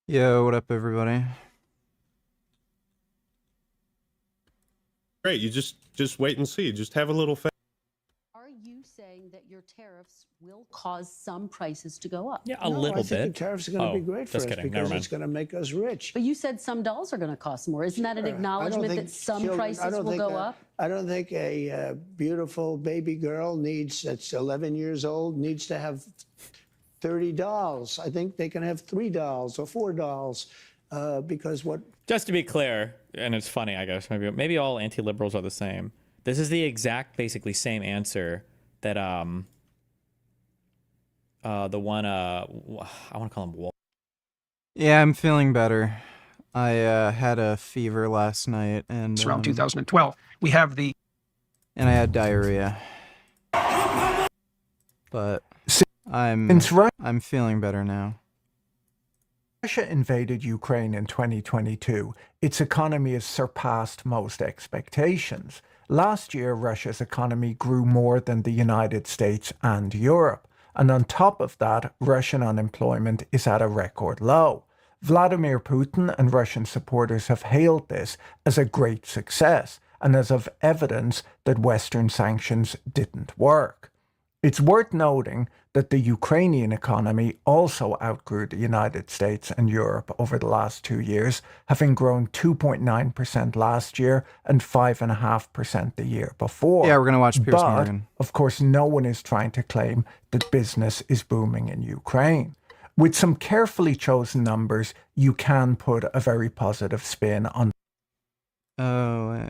Yo, what up, everybody? Great. You just wait and see. Just have a little faith. Are you saying that your tariffs will cause some prices to go up? Yeah, a little I think bit. the tariffs are going to be great for us because it's going to make us rich. But you said some dolls are going to cost more. Isn't that an acknowledgement that some prices will go up? I don't think a beautiful baby girl that's 11 years old needs to have 30 dolls. I think they can have 3 dolls or 4 dolls because what... Just to be clear, and it's funny, I guess, maybe all anti-liberals are the same. This is the exact, basically, same answer that, the one, I want to call him Wolf. Yeah, I'm feeling better. I had a fever last night, and It's around 2012. We have the... And I had diarrhea. But I'm feeling better now. Russia invaded Ukraine in 2022. Its economy has surpassed most expectations. Last year, Russia's economy grew more than the United States and Europe. And on top of that, Russian unemployment is at a record low. Vladimir Putin and Russian supporters have hailed this as a great success and as of evidence that Western sanctions didn't work. It's worth noting that the Ukrainian economy also outgrew the United States and Europe over the last 2 years, having grown 2.9% last year and 5.5% the year before. Yeah, we're going to watch Piers But, Morgan. of course, no one is trying to claim that business is booming in Ukraine. With some carefully chosen numbers, you can put a very positive spin on.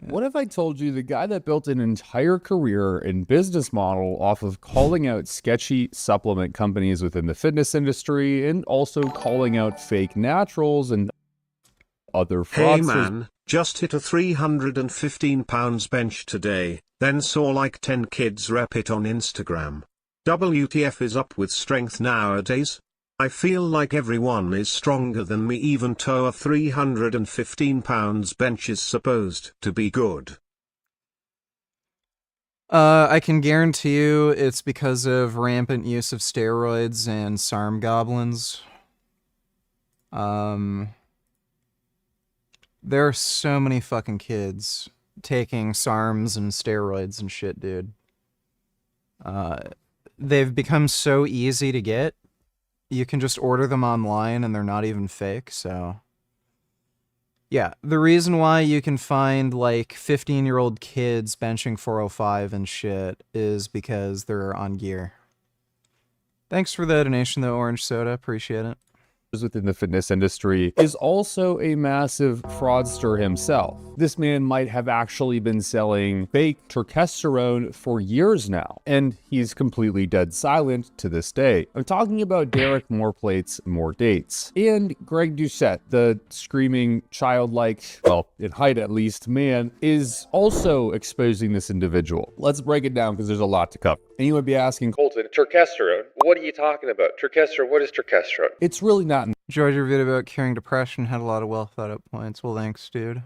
What if I told you the guy that built an entire career and business model off of calling out sketchy supplement companies within the fitness industry and also calling out fake naturals and other fraudsters? Hey man, just hit a 315 pounds bench today, then saw like 10 kids rep it on Instagram. WTF is up with strength nowadays? I feel like everyone is stronger than me, even though a 315 pounds bench is supposed to be good. I can guarantee you it's because of rampant use of steroids and SARM goblins. There are so many fucking kids taking SARMs and steroids and shit, dude. They've become so easy to get. You can just order them online and they're not even fake, so... Yeah, the reason why you can find, like, 15-year-old kids benching 405 and shit is because they're on gear. Thanks for the donation, though, Orange Soda. Appreciate it. Within the fitness industry is also a massive fraudster himself. This man might have actually been selling fake testosterone for years now, and he's completely dead silent to this day. I'm talking about Derek More Plates, More Dates, and Greg Doucette, the screaming childlike, well, in height at least, man, is also exposing this individual. Let's break it down because there's a lot to cover. And you would be asking, Colton, testosterone? What are you talking about? Testosterone, what is testosterone? It's really not George, your video about curing depression had a lot of well thought out points. Well, thanks, dude.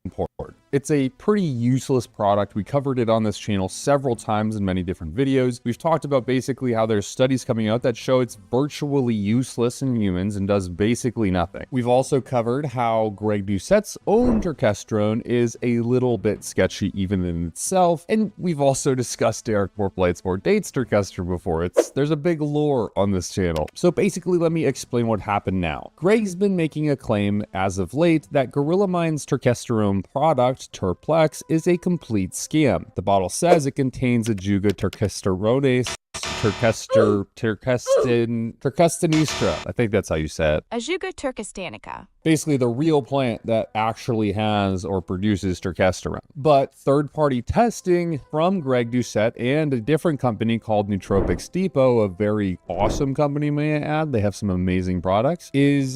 important. It's a pretty useless product. We covered it on this channel several times in many different videos. We've talked about basically how there's studies coming out that show it's virtually useless in humans and does basically nothing. We've also covered how Greg Doucette's own testosterone is a little bit sketchy even in itself. And we've also discussed Derek More Plates, More Dates testosterone before. There's a big lore on this channel. So basically, let me explain what happened now. Greg's been making a claim as of late that Gorilla Mind's testosterone product, Turplex, is a complete scam. The bottle says it contains Ajuga turkesterone, turkestanistra. I think that's how you say it. Ajuga turkestanica. Basically the real plant that actually has or produces testosterone. But third-party testing from Greg Doucette and a different company called Nootropics Depot, a very awesome company, may I add, they have some amazing products, is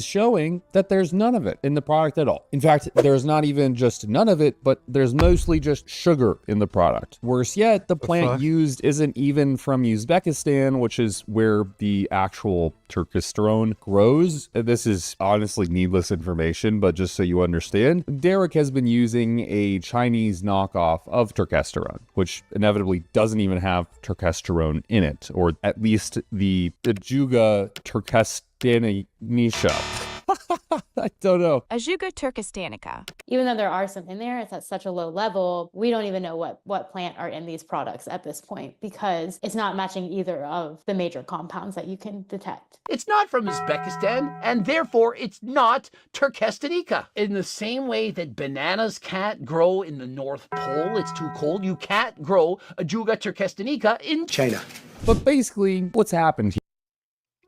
showing that there's none of it in the product at all. In fact, there's not even just none of it, but there's mostly just sugar in the product. Worse yet, the plant used isn't even from Uzbekistan, which is where the actual testosterone grows. This is honestly needless information, but just so you understand, Derek has been using a Chinese knockoff of testosterone, which inevitably doesn't even have testosterone in it, or at least the Ajuga turkestanisha. I don't know. Ajuga turkistanica. Even though there are some in there, it's at such a low level, we don't even know what plant are in these products at this point because it's not matching either of the major compounds that you can detect. It's not from Uzbekistan, and therefore it's not turkestanica. In the same way that bananas can't grow in the North Pole, it's too cold, you can't grow Ajuga turkestanica in China. But basically, what's happened here?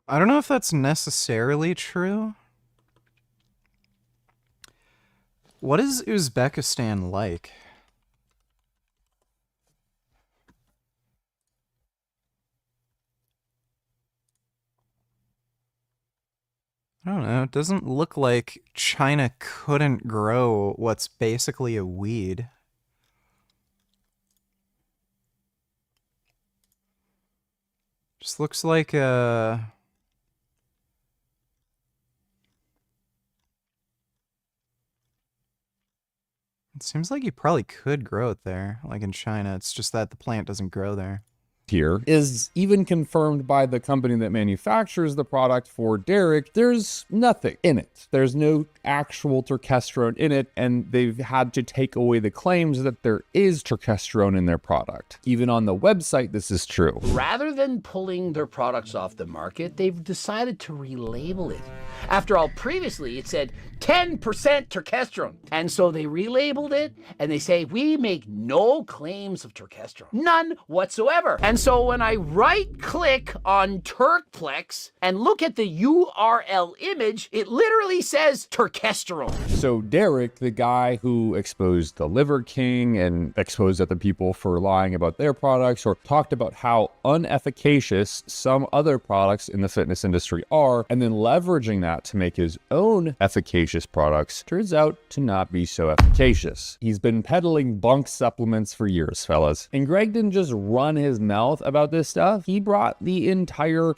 I don't know if that's necessarily true. What is Uzbekistan like? I don't know. It doesn't look like China couldn't grow what's basically a weed. Just looks like a... It seems like you probably could grow it there, like in China. It's just that the plant doesn't grow there. Here is even confirmed by the company that manufactures the product for Derek. There's nothing in it. There's no actual turkesterone in it, and they've had to take away the claims that there is turkesterone in their product. Even on the website, this is true. Rather than pulling their products off the market, they've decided to relabel it. After all, previously it said 10% turkesterone. And so they relabeled it, and they say, we make no claims of turkesterone. None whatsoever. And so when I right-click on Turkplex and look at the URL image, it literally says turkesterone. So Derek, the guy who exposed the Liver King and exposed other people for lying about their products, or talked about how unefficacious some other products in the fitness industry are, and then leveraging that to make his own efficacious products, turns out to not be so efficacious. He's been peddling bunk supplements for years, fellas. And Greg didn't just run his mouth about this stuff. He brought the entire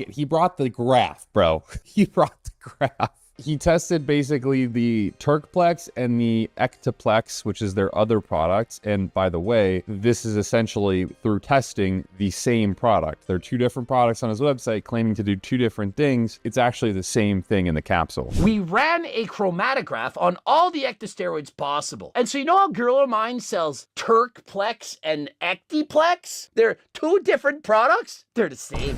he brought the graph, bro. He brought the graph. He tested basically the Turkplex and the Ectoplex, which is their other product. And by the way, this is essentially through testing the same product. There are two different products on his website claiming to do two different things. It's actually the same thing in the capsule. We ran a chromatograph on all the ectosteroids possible. And so you know how Girl of Mine sells Turkplex and Ectiplex? They're two different products. They're the same.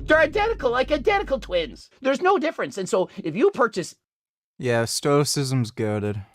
They're identical, like identical twins. There's no difference. And so if you purchase Yeah, stoicism's goated.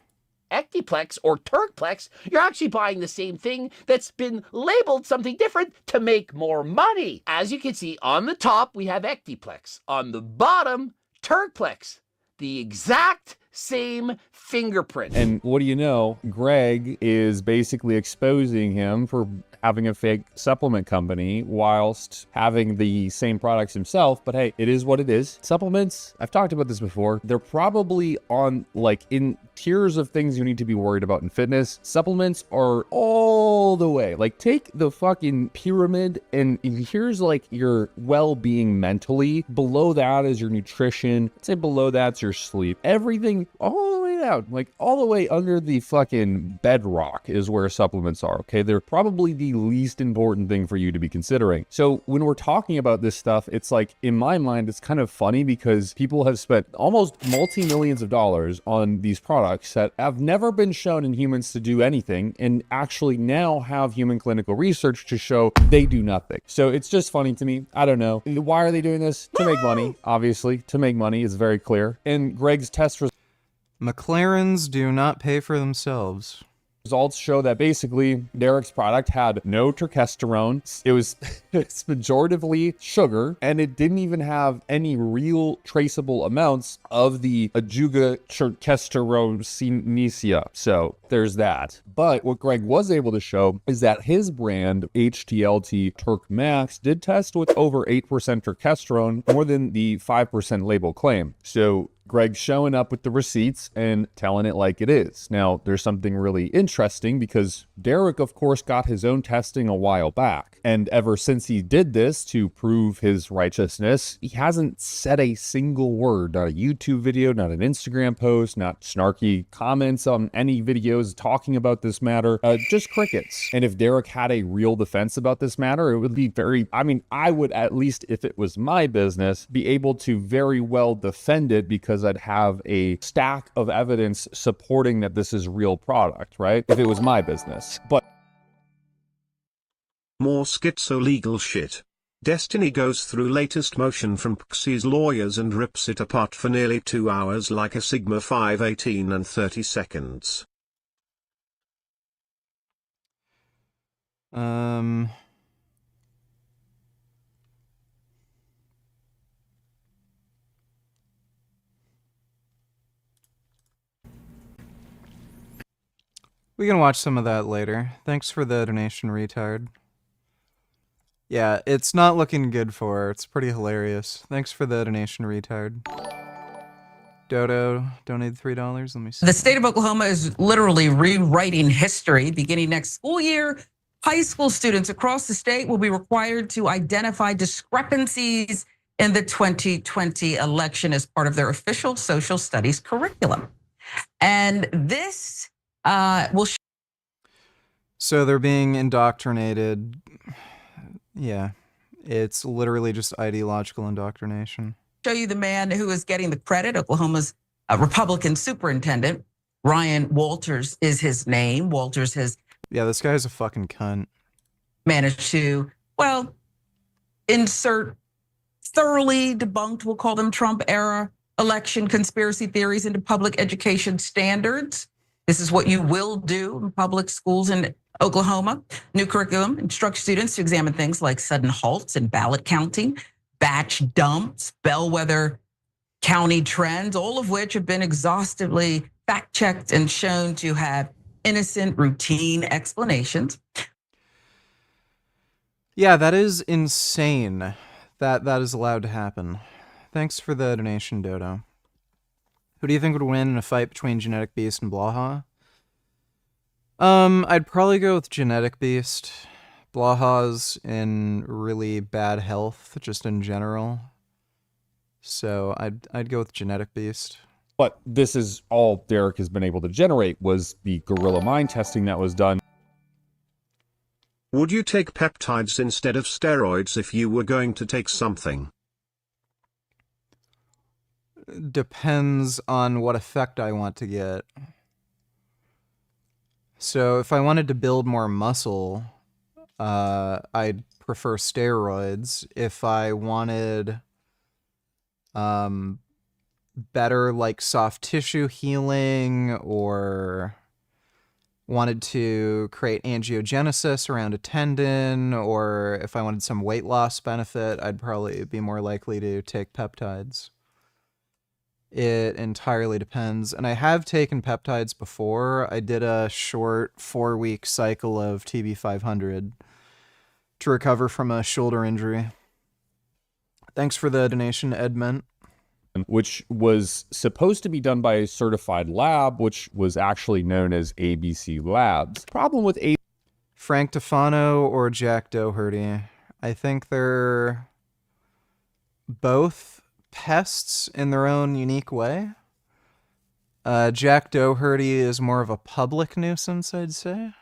Ectiplex or Turkplex, you're actually buying the same thing that's been labeled something different to make more money. As you can see, on the top, we have Ectiplex. On the bottom, Turkplex. The exact same fingerprint. And what do you know? Greg is basically exposing him for having a fake supplement company whilst having the same products himself. But hey, it is what it is. Supplements, I've talked about this before, they're probably on like in tiers of things you need to be worried about in fitness. Supplements are all the way. Like take the fucking pyramid and here's like your well-being mentally. Below that is your nutrition. I'd say below that's your sleep. Everything all the way down, like all the way under the fucking bedrock is where supplements are, okay? They're probably the least important thing for you to be considering. So when we're talking about this stuff, it's like, in my mind, it's kind of funny because people have spent almost multi-millions of dollars on these products that have never been shown in humans to do anything and actually now have human clinical research to show they do nothing. So it's just funny to me. I don't know. Why are they doing this? To make money, obviously. To make money is very clear. And Greg's test McLarens do not pay for themselves. Results show that basically Derek's product had no turkesterone. It was it's pejoratively sugar, and it didn't even have any real traceable amounts of the Ajuga turkesterone. So there's that. But what Greg was able to show is that his brand, HTLT Turk Max, did test with over 8% turkesterone, more than the 5% label claim. So Greg showing up with the receipts and telling it like it is. Now, there's something really interesting because Derek, of course, got his own testing a while back. And ever since he did this to prove his righteousness, he hasn't said a single word, not a YouTube video, not an Instagram post, not snarky comments on any videos talking about this matter, just crickets. And if Derek had a real defense about this matter, it would be very, I mean, I would, at least if it was my business, be able to very well defend it because I'd have a stack of evidence supporting that this is real product, right? If it was my business. But more schizo legal shit. Destiny goes through latest motion from Pxie's lawyers and rips it apart for nearly 2 hours like a Sigma 518 and 30 seconds. We can watch some of that later. Thanks for the donation, retard. Yeah, it's not looking good for her. It's pretty hilarious. Thanks for the donation, retard. Dodo donated $3. Let me see. The state of Oklahoma is literally rewriting history. Beginning next school year, high school students across the state will be required to identify discrepancies in the 2020 election as part of their official social studies curriculum. And this will So they're being indoctrinated. Yeah, it's literally just ideological indoctrination. show you the man who is getting the credit. Oklahoma's Republican superintendent, Ryan Walters is his name. Walters has this guy's a fucking cunt. Managed to, well, insert thoroughly debunked, we'll call them Trump-era election conspiracy theories into public education standards. This is what you will do in public schools in Oklahoma. New curriculum instructs students to examine things like sudden halts in ballot counting, batch dumps, bellwether county trends, all of which have been exhaustively fact-checked and shown to have innocent, routine explanations. Yeah, that is insane that that is allowed to happen. Thanks for the donation, Dodo. Who do you think would win in a fight between Genetic Beast and Blaha? I'd probably go with Genetic Beast. Blaha's in really bad health, just in general. So I'd go with Genetic Beast. But this is all Derek has been able to generate was the gorilla mind testing that was done. Would you take peptides instead of steroids if you were going to take something? Depends on what effect I want to get. So if I wanted to build more muscle, I'd prefer steroids. If I wanted better like soft tissue healing or wanted to create angiogenesis around a tendon, or if I wanted some weight loss benefit, I'd probably be more likely to take peptides. It entirely depends. And I have taken peptides before. I did a short 4-week cycle of TB500 to recover from a shoulder injury. Thanks for the donation, Edmund. Which was supposed to be done by a certified lab, which was actually known as ABC Labs. Problem with Frank Tufano or Jack Doherty. I think they're both pests in their own unique way. Jack Doherty is more of a public nuisance, I'd say.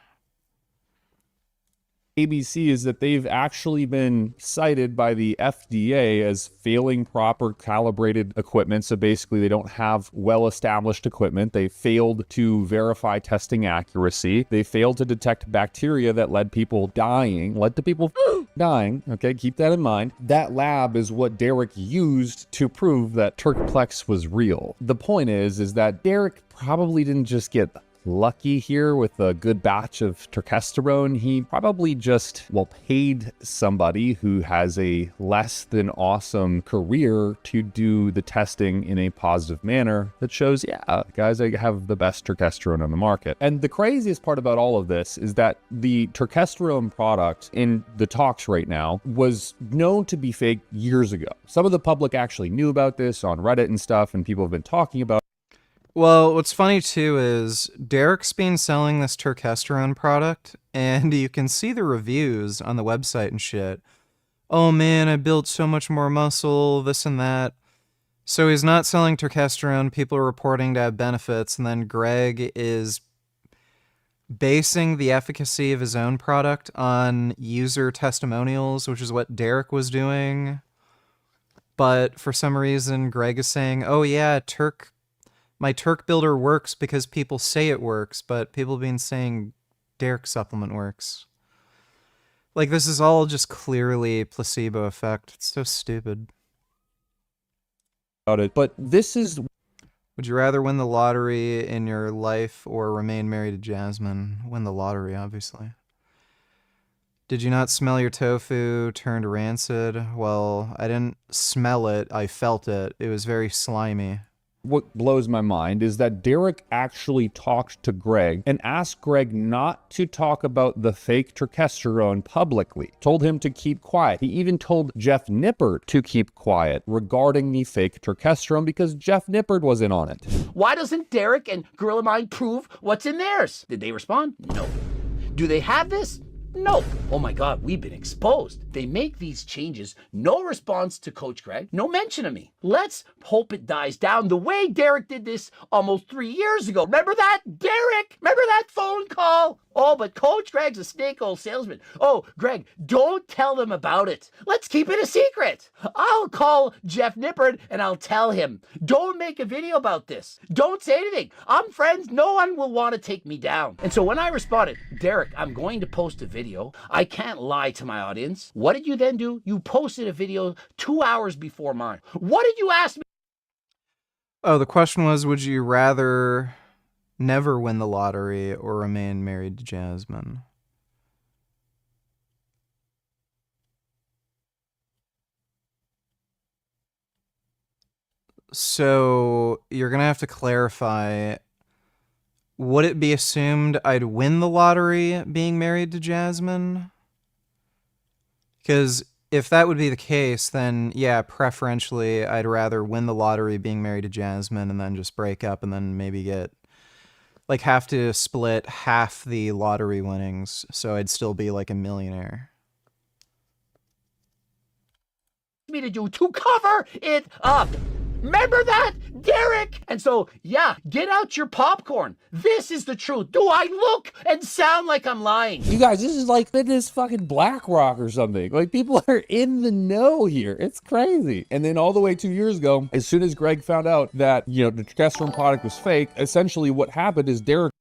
ABC is that they've actually been cited by the FDA as failing proper calibrated equipment. So basically they don't have well-established equipment. They failed to verify testing accuracy. They failed to detect bacteria that led people dying, dying. Okay, keep that in mind. That lab is what Derek used to prove that Turkplex was real. The point is that Derek probably didn't just get lucky here with a good batch of turkesterone. He probably just, well, paid somebody who has a less than awesome career to do the testing in a positive manner that shows, yeah, guys, I have the best turkesterone on the market. And the craziest part about all of this is that the turkesterone product in the talks right now was known to be fake years ago. Some of the public actually knew about this on Reddit and stuff, and people have been talking about. Well, what's funny too is Derek's been selling this turkesterone product, and you can see the reviews on the website and shit. Oh man, I built so much more muscle, this and that. So he's not selling turkesterone, people are reporting to have benefits, and then Greg is basing the efficacy of his own product on user testimonials, which is what Derek was doing. But for some reason, Greg is saying, oh yeah, my Turk builder works because people say it works, but people have been saying Derek's supplement works. Like, this is all just clearly placebo effect. It's so stupid. About it, but this is... Would you rather win the lottery in your life or remain married to Jasmine? Win the lottery, obviously. Did you not smell your tofu turned rancid? Well, I didn't smell it, I felt it. It was very slimy. What blows my mind is that Derek actually talked to Greg and asked Greg not to talk about the fake turkesterone publicly. Told him to keep quiet. He even told Jeff Nippard to keep quiet regarding the fake turkesterone because Jeff Nippard was in on it. Why doesn't Derek and Gorilla Mind prove what's in theirs? Did they respond? No. Do they have this? No. Oh my God, we've been exposed. They make these changes. No response to Coach Greg. No mention of me. Let's hope it dies down the way Derek did this almost 3 years ago. Remember that, Derek? Remember that phone call? Oh, but Coach Greg's a snake old salesman. Oh, Greg, don't tell them about it. Let's keep it a secret. I'll call Jeff Nippard and I'll tell him. Don't make a video about this. Don't say anything. I'm friends. No one will want to take me down. And so when I responded, Derek, I'm going to post a video. I can't lie to my audience. What did you then do? You posted a video 2 hours before mine. What did you ask me? Oh, the question was, would you rather never win the lottery or remain married to Jasmine? So you're gonna have to clarify, would it be assumed I'd win the lottery being married to Jasmine? Because if that would be the case, then yeah, preferentially I'd rather win the lottery being married to Jasmine and then just break up and then maybe get, like, have to split half the lottery winnings, so I'd still be like a millionaire. Me to do to cover it up. Remember that, Derek? And so, yeah, get out your popcorn. This is the truth. Do I look and sound like I'm lying? You guys, this is like this fucking BlackRock or something. Like, people are in the know here. It's crazy. And then all the way 2 years ago, as soon as Greg found out that, you know, the turkesterone product was fake, essentially what happened is Derek...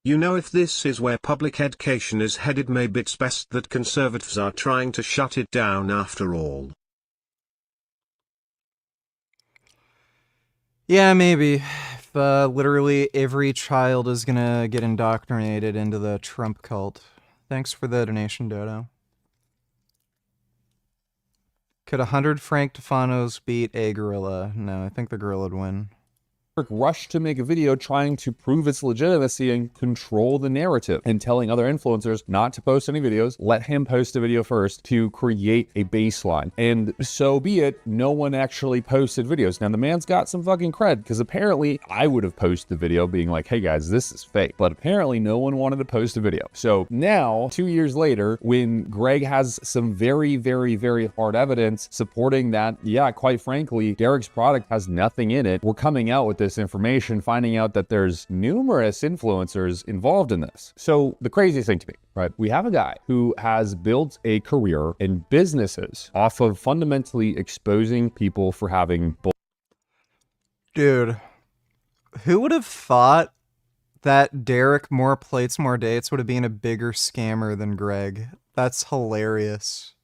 You know, if this is where public education is headed, maybe it's best that conservatives are trying to shut it down after all. Yeah, maybe. If literally every child is gonna get indoctrinated into the Trump cult. Thanks for the donation, Dodo. Could 100 Frank Tufanos beat a gorilla? No, I think the gorilla would win. rushed to make a video trying to prove its legitimacy and control the narrative and telling other influencers not to post any videos, let him post a video first to create a baseline. And so be it, no one actually posted videos. Now the man's got some fucking cred because apparently I would have posted the video being like, hey guys, this is fake. But apparently no one wanted to post a video. So now, 2 years later, when Greg has some very, very, very hard evidence supporting that, yeah, quite frankly, Derek's product has nothing in it, we're coming out with this information, finding out that there's numerous influencers involved in this. So the craziest thing to me, right? We have a guy who has built a career in businesses off of fundamentally exposing people for having bull. Dude, who would have thought that Derek More Plates, More Dates would have been a bigger scammer than Greg? That's hilarious.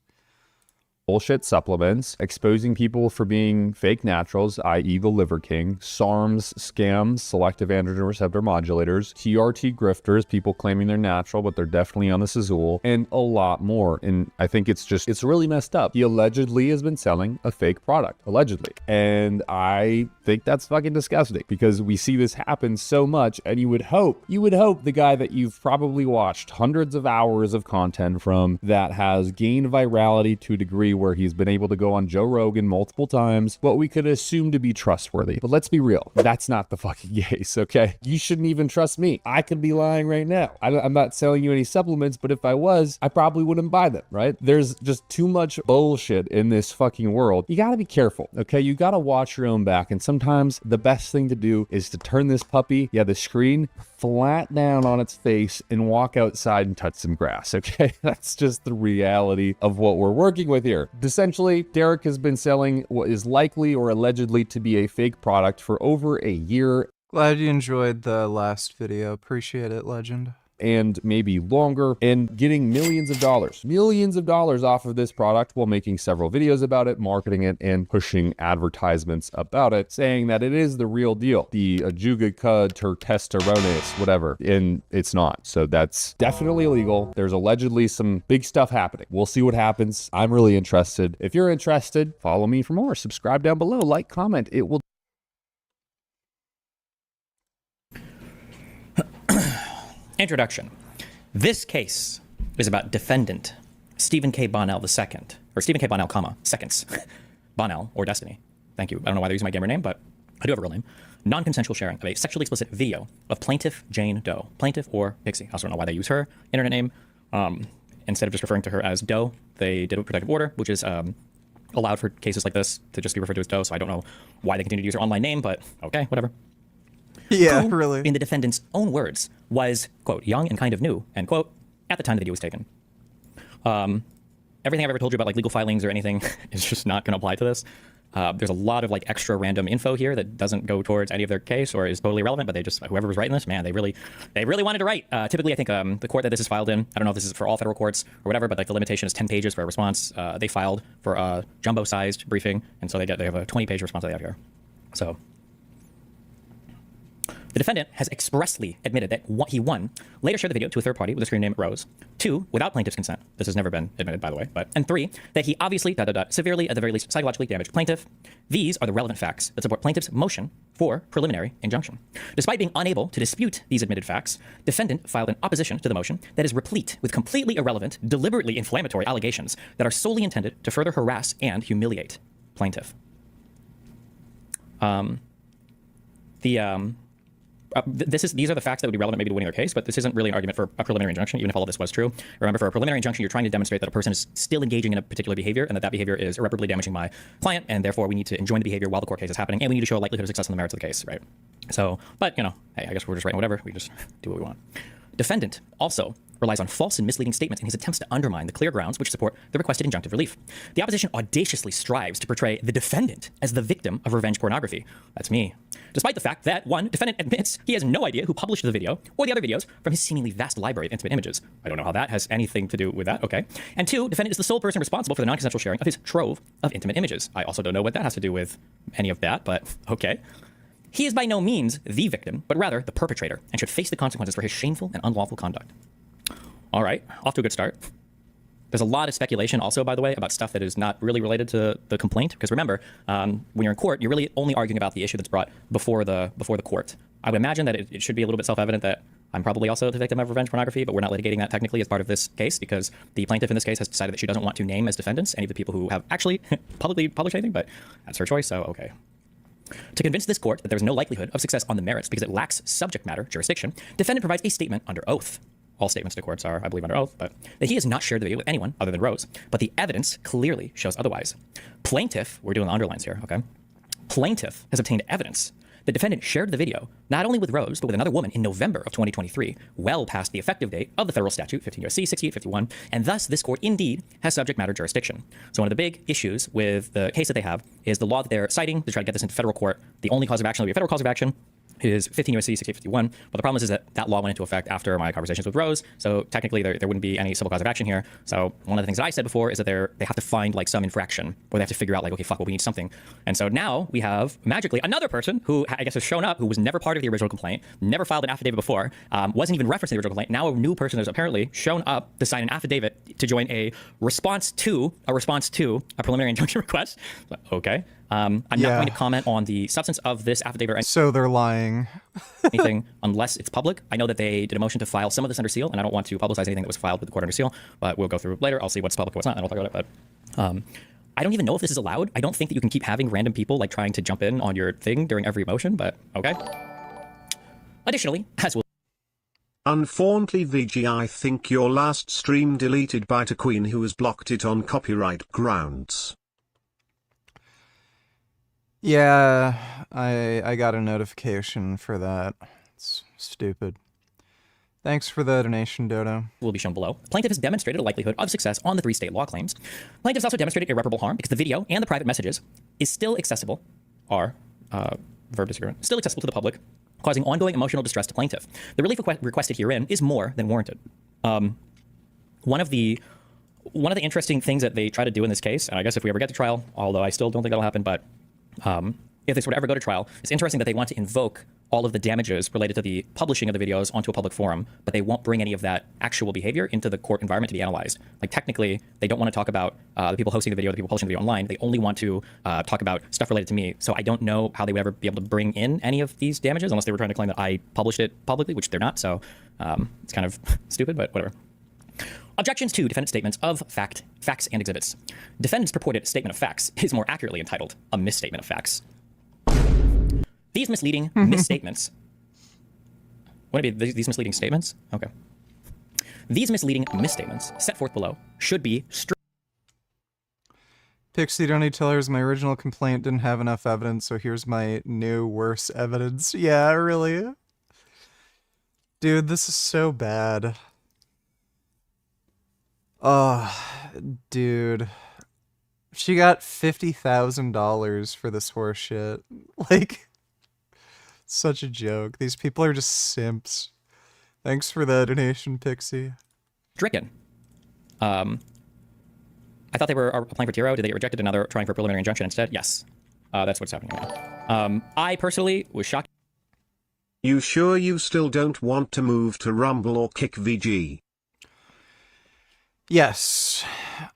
bullshit supplements, exposing people for being fake naturals, i.e. the Liver King, SARMs, scams, selective androgen receptor modulators, TRT grifters, people claiming they're natural, but they're definitely on the Sazul, and a lot more. And I think it's really messed up. He allegedly has been selling a fake product, allegedly. And I think that's fucking disgusting because we see this happen so much, and you would hope the guy that you've probably watched hundreds of hours of content from that has gained virality to a degree where he's been able to go on Joe Rogan multiple times, what we could assume to be trustworthy. But let's be real, that's not the fucking case, okay? You shouldn't even trust me. I could be lying right now. I'm not selling you any supplements, but if I was, I probably wouldn't buy them, right? There's just too much bullshit in this fucking world. You gotta be careful, okay? You gotta watch your own back, and sometimes the best thing to do is to turn this puppy, the screen, flat down on its face and walk outside and touch some grass, okay? That's just the reality of what we're working with here. Essentially, Derek has been selling what is likely or allegedly to be a fake product for over a year. Glad you enjoyed the last video. Appreciate it, Legend. And maybe longer, and getting millions of dollars off of this product while making several videos about it, marketing it, and pushing advertisements about it, saying that it is the real deal, the Ajuga Terkesterones, whatever, and it's not. So that's definitely illegal. There's allegedly some big stuff happening. We'll see what happens. I'm really interested. If you're interested, follow me for more. Subscribe down below, like, comment. It will. Introduction. This case is about defendant Stephen K. Bonnell II, or Stephen K. Bonnell, comma, seconds. Bonnell, or Destiny. Thank you. I don't know why they're using my gamer name, but I do have a real name. Non-consensual sharing of a sexually explicit video of plaintiff Jane Doe. Plaintiff or Pixie. I also don't know why they use her internet name. Instead of just referring to her as Doe, they did a protective order, which is allowed for cases like this to just be referred to as Doe, so I don't know why they continue to use her online name, but okay, whatever. Yeah, who, really. in the defendant's own words, was, quote, young and kind of new, end quote, at the time the video was taken. Everything I've ever told you about like legal filings or anything is just not going to apply to this. There's a lot of like extra random info here that doesn't go towards any of their case or is totally irrelevant, but they just, whoever was writing this, man, they really wanted to write. Typically, I think the court that this is filed in, I don't know if this is for all federal courts or whatever, but like the limitation is 10 pages for a response. They filed for a jumbo-sized briefing, and so they have a 20-page response that they have here. So the defendant has expressly admitted that he, one, later shared the video to a third party with a screen name Rose, two, without plaintiff's consent. This has never been admitted, by the way, and three, that he obviously, severely, at the very least, psychologically damaged plaintiff. These are the relevant facts that support plaintiff's motion for preliminary injunction. Despite being unable to dispute these admitted facts, defendant filed an opposition to the motion that is replete with completely irrelevant, deliberately inflammatory allegations that are solely intended to further harass and humiliate plaintiff. These are the facts that would be relevant maybe to winning their case, but this isn't really an argument for a preliminary injunction, even if all of this was true. Remember, for a preliminary injunction, you're trying to demonstrate that a person is still engaging in a particular behavior and that behavior is irreparably damaging my client, and therefore we need to enjoin the behavior while the court case is happening, and we need to show a likelihood of success on the merits of the case, right? So, but, you know, hey, I guess we're just writing whatever. We just do what we want. Defendant also relies on false and misleading statements in his attempts to undermine the clear grounds which support the requested injunctive relief. The opposition audaciously strives to portray the defendant as the victim of revenge pornography. That's me. Despite the fact that, one, defendant admits he has no idea who published the video or the other videos from his seemingly vast library of intimate images. I don't know how that has anything to do with that, okay. And two, defendant is the sole person responsible for the non-consensual sharing of his trove of intimate images. I also don't know what that has to do with any of that, but okay. He is by no means the victim, but rather the perpetrator, and should face the consequences for his shameful and unlawful conduct. All right, off to a good start. There's a lot of speculation also, by the way, about stuff that is not really related to the complaint. Because remember, when you're in court, you're really only arguing about the issue that's brought before the court. I would imagine that it should be a little bit self-evident that I'm probably also the victim of revenge pornography, but we're not litigating that technically as part of this case because the plaintiff in this case has decided that she doesn't want to name as defendants any of the people who have actually publicly published anything, but that's her choice, so okay. To convince this court that there's no likelihood of success on the merits because it lacks subject matter jurisdiction, defendant provides a statement under oath. All statements to courts are, I believe, under oath, but that he has not shared the video with anyone other than Rose. But the evidence clearly shows otherwise. Plaintiff, we're doing the underlines here, okay? Plaintiff has obtained evidence. The defendant shared the video, not only with Rose, but with another woman in November of 2023, well past the effective date of the federal statute, 15 U.S.C. 6851, and thus this court indeed has subject matter jurisdiction. So one of the big issues with the case that they have is the law that they're citing to try to get this into federal court. The only cause of action will be a federal cause of action. is 15 USC 6851. But the problem is that that law went into effect after my conversations with Rose. So technically there wouldn't be any civil cause of action here. So one of the things that I said before is that they have to find like some infraction, or they have to figure out like, okay, fuck, well, we need something. And so now we have magically another person who I guess has shown up, who was never part of the original complaint, never filed an affidavit before, wasn't even referenced in the original complaint. Now a new person has apparently shown up to sign an affidavit to join a response to a preliminary injunction request. Okay. I'm not going to comment on the substance of this affidavit or So they're lying. anything unless it's public. I know that they did a motion to file some of this under seal, and I don't want to publicize anything that was filed with the court under seal, but we'll go through later. I'll see what's public and what's not, and I'll talk about it. But I don't even know if this is allowed. I don't think that you can keep having random people like trying to jump in on your thing during every motion, but okay. Additionally, as we'll Unfortunately, VG, I think your last stream deleted by a queen who has blocked it on copyright grounds. Yeah, I got a notification for that. It's stupid. Thanks for the donation, Dodo. Will be shown below. Plaintiff has demonstrated a likelihood of success on the 3 state law claims. Plaintiffs also demonstrated irreparable harm because the video and the private messages is still accessible, verb disagreement, still accessible to the public, causing ongoing emotional distress to plaintiff. The relief requested herein is more than warranted. One of the interesting things that they try to do in this case, and I guess if we ever get to trial, although I still don't think that'll happen, but if this would ever go to trial, it's interesting that they want to invoke all of the damages related to the publishing of the videos onto a public forum, but they won't bring any of that actual behavior into the court environment to be analyzed. Like technically, they don't want to talk about the people hosting the video, the people publishing the video online. They only want to talk about stuff related to me. So I don't know how they would ever be able to bring in any of these damages unless they were trying to claim that I published it publicly, which they're not. So it's kind of stupid, but whatever. Objections to defendant's statements of facts and exhibits. Defendant's purported statement of facts is more accurately entitled a misstatement of facts. These misleading misstatements. Would it be these misleading statements? Okay. These misleading misstatements set forth below should be Pixie, don't need tellers. My original complaint didn't have enough evidence, so here's my new worse evidence. Yeah, really? Dude, this is so bad. Oh, dude. She got $50,000 for this horse shit. Like, such a joke. These people are just simps. Thanks for the donation, Pixie. stricken. I thought they were applying for Tiro. Did they get rejected and now they're trying for preliminary injunction instead? Yes. That's what's happening now. I personally was shocked. You sure you still don't want to move to Rumble or Kick VG? Yes,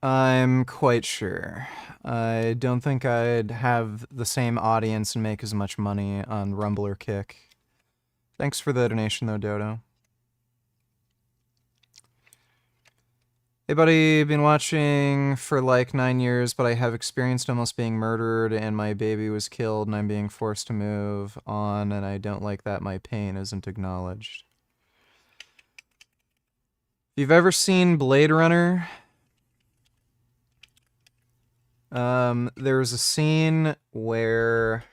I'm quite sure. I don't think I'd have the same audience and make as much money on Rumble or Kick. Thanks for the donation, though, Dodo. Hey, buddy, been watching for like 9 years, but I have experienced almost being murdered, and my baby was killed, and I'm being forced to move on, and I don't like that my pain isn't acknowledged. If you've ever seen Blade Runner, there was a scene where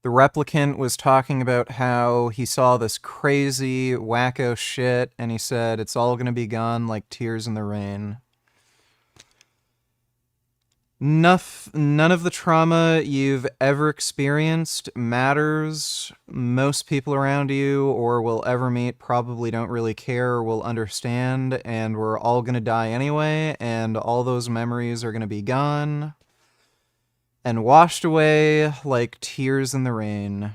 the replicant was talking about how he saw this crazy, wacko shit, and he said, it's all gonna be gone like tears in the rain. None of the trauma you've ever experienced matters. Most people around you or will ever meet probably don't really care or will understand, and we're all gonna die anyway, and all those memories are gonna be gone and washed away like tears in the rain.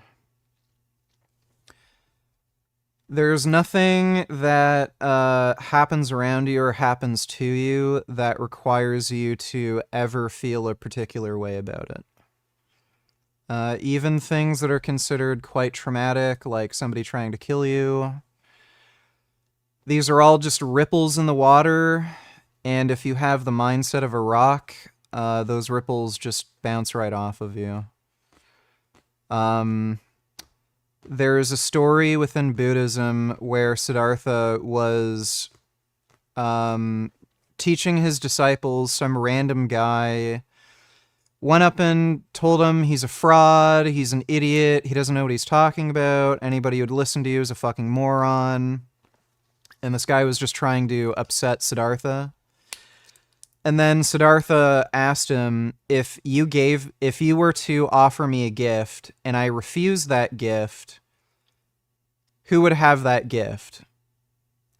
There's nothing that happens around you or happens to you that requires you to ever feel a particular way about it. Even things that are considered quite traumatic, like somebody trying to kill you, these are all just ripples in the water, and if you have the mindset of a rock, those ripples just bounce right off of you. There's a story within Buddhism where Siddhartha was teaching his disciples. Some random guy went up and told him he's a fraud, he's an idiot, he doesn't know what he's talking about, anybody who'd listen to you is a fucking moron. And this guy was just trying to upset Siddhartha. And then Siddhartha asked him, if you were to offer me a gift and I refused that gift, who would have that gift?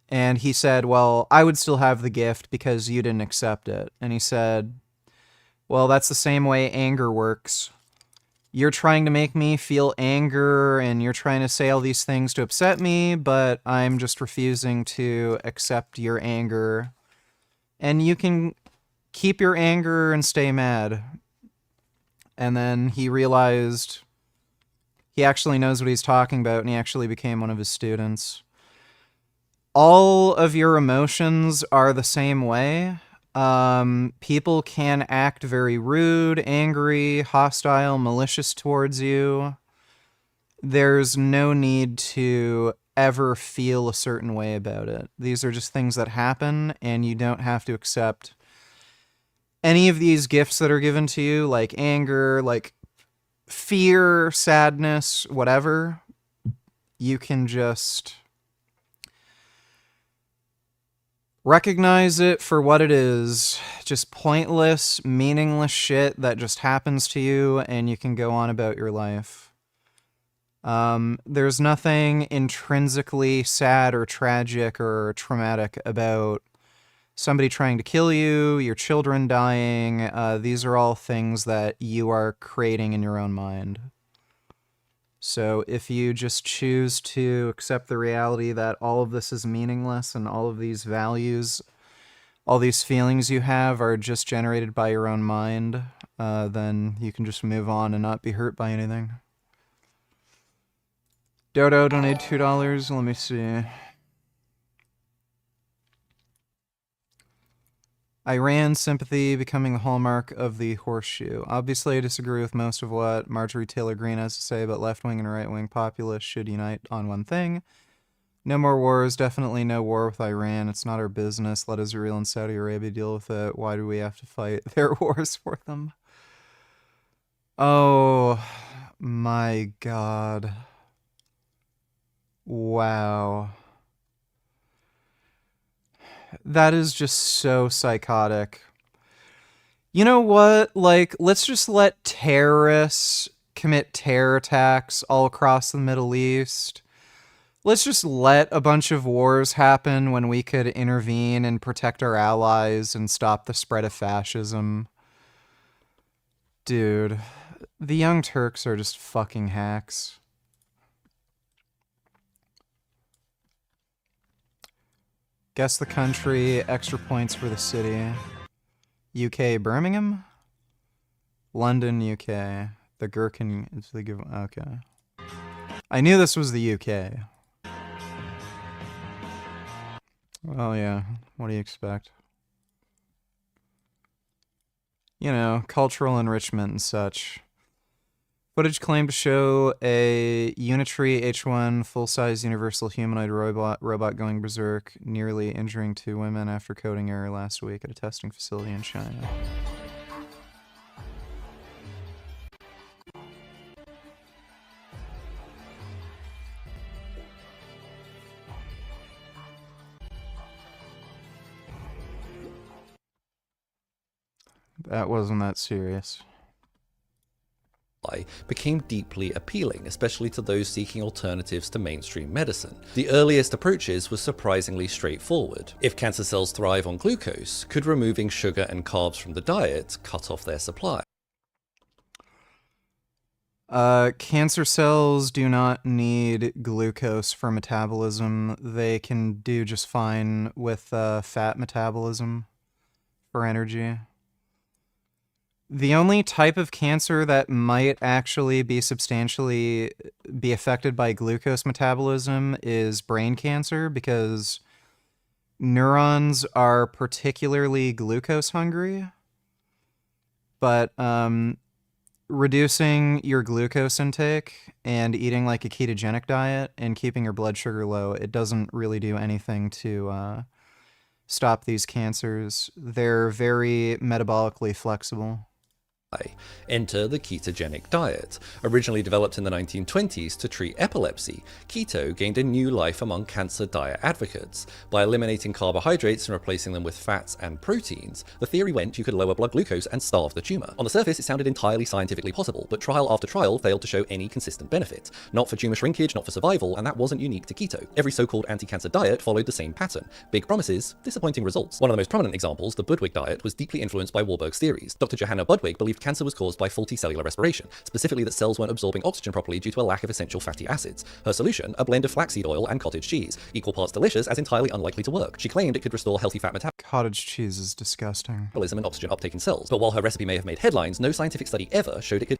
And he said, well, I would still have the gift because you didn't accept it. And he said, well, that's the same way anger works. You're trying to make me feel anger and you're trying to say all these things to upset me, but I'm just refusing to accept your anger. And you can keep your anger and stay mad. And then he realized he actually knows what he's talking about, and he actually became one of his students. All of your emotions are the same way. People can act very rude, angry, hostile, malicious towards you. There's no need to ever feel a certain way about it. These are just things that happen, and you don't have to accept any of these gifts that are given to you, like anger, like fear, sadness, whatever. You can just recognize it for what it is. Just pointless, meaningless shit that just happens to you, and you can go on about your life. There's nothing intrinsically sad or tragic or traumatic about somebody trying to kill you, your children dying. These are all things that you are creating in your own mind. So if you just choose to accept the reality that all of this is meaningless and all of these values, all these feelings you have are just generated by your own mind, then you can just move on and not be hurt by anything. Dodo donated $2. Let me see. Iran sympathy becoming the hallmark of the horseshoe. Obviously, I disagree with most of what Marjorie Taylor Greene has to say, but left-wing and right-wing populists should unite on one thing. No more wars. Definitely no war with Iran. It's not our business. Let Israel and Saudi Arabia deal with it. Why do we have to fight their wars for them? Oh, my God. Wow. That is just so psychotic. You know what? Like, let's just let terrorists commit terror attacks all across the Middle East. Let's just let a bunch of wars happen when we could intervene and protect our allies and stop the spread of fascism. Dude, the Young Turks are just fucking hacks. Guess the country, extra points for the city. UK, Birmingham? London, UK. The Gherkin is the give. Okay. I knew this was the UK. Well, yeah. What do you expect? You know, cultural enrichment and such. Footage claimed to show a Unitree H1 full-size universal humanoid robot going berserk, nearly injuring 2 women after coding error last week at a testing facility in China. That wasn't that serious. Became deeply appealing, especially to those seeking alternatives to mainstream medicine. The earliest approaches were surprisingly straightforward. If cancer cells thrive on glucose, could removing sugar and carbs from the diet cut off their supply? Cancer cells do not need glucose for metabolism. They can do just fine with fat metabolism for energy. The only type of cancer that might actually be substantially be affected by glucose metabolism is brain cancer, because neurons are particularly glucose hungry. But reducing your glucose intake and eating like a ketogenic diet and keeping your blood sugar low, it doesn't really do anything to stop these cancers. They're very metabolically flexible. Enter the ketogenic diet. Originally developed in the 1920s to treat epilepsy, keto gained a new life among cancer diet advocates. By eliminating carbohydrates and replacing them with fats and proteins, the theory went you could lower blood glucose and starve the tumor. On the surface, it sounded entirely scientifically possible, but trial after trial failed to show any consistent benefit. Not for tumor shrinkage, not for survival, and that wasn't unique to keto. Every so-called anti-cancer diet followed the same pattern. Big promises, disappointing results. One of the most prominent examples, the Budwig diet, was deeply influenced by Warburg's theories. Dr. Johanna Budwig believed cancer was caused by faulty cellular respiration, specifically that cells weren't absorbing oxygen properly due to a lack of essential fatty acids. Her solution, a blend of flaxseed oil and cottage cheese, equal parts delicious as entirely unlikely to work. She claimed it could restore healthy fat Cottage cheese is disgusting. metabolism and oxygen uptake in cells, but while her recipe may have made headlines, no scientific study ever showed it could.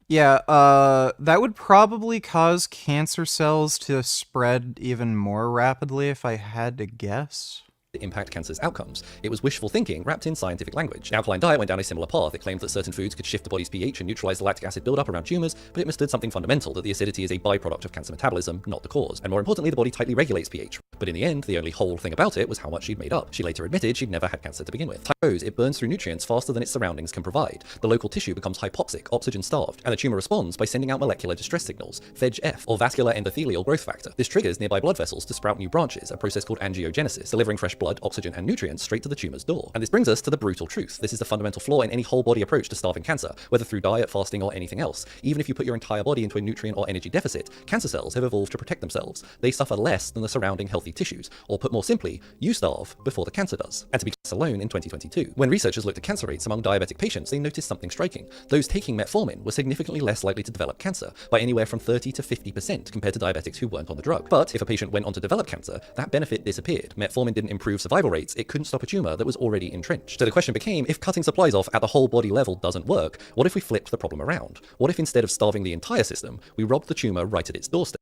Yeah, that would probably cause cancer cells to spread even more rapidly if I had to guess. Impact cancer's outcomes. It was wishful thinking wrapped in scientific language. The alkaline diet went down a similar path. It claimed that certain foods could shift the body's pH and neutralize the lactic acid buildup around tumors, but it misunderstood something fundamental, that the acidity is a byproduct of cancer metabolism, not the cause. And more importantly, the body tightly regulates pH. But in the end, the only whole thing about it was how much she'd made up. She later admitted she'd never had cancer to begin with. It burns through nutrients faster than its surroundings can provide. The local tissue becomes hypoxic, oxygen starved, and the tumor responds by sending out molecular distress signals, VEGF, or vascular endothelial growth factor. This triggers nearby blood vessels to sprout new branches, a process called angiogenesis, delivering fresh blood, oxygen, and nutrients straight to the tumor's door. And this brings us to the brutal truth. This is the fundamental flaw in any whole body approach to starving cancer, whether through diet, fasting, or anything else. Even if you put your entire body into a nutrient or energy deficit, cancer cells have evolved to protect themselves. They suffer less than the surrounding healthy tissues, or put more simply, you starve before the cancer does. And to be alone in 2022. When researchers looked at cancer rates among diabetic patients, they noticed something striking. Those taking metformin were significantly less likely to develop cancer, by anywhere from 30 to 50% compared to diabetics who weren't on the drug. But if a patient went on to develop cancer, that benefit disappeared. Metformin didn't improve survival rates, it couldn't stop a tumor that was already entrenched. So the question became, if cutting supplies off at the whole body level doesn't work, what if we flipped the problem around? What if instead of starving the entire system, we robbed the tumor right at its doorstep?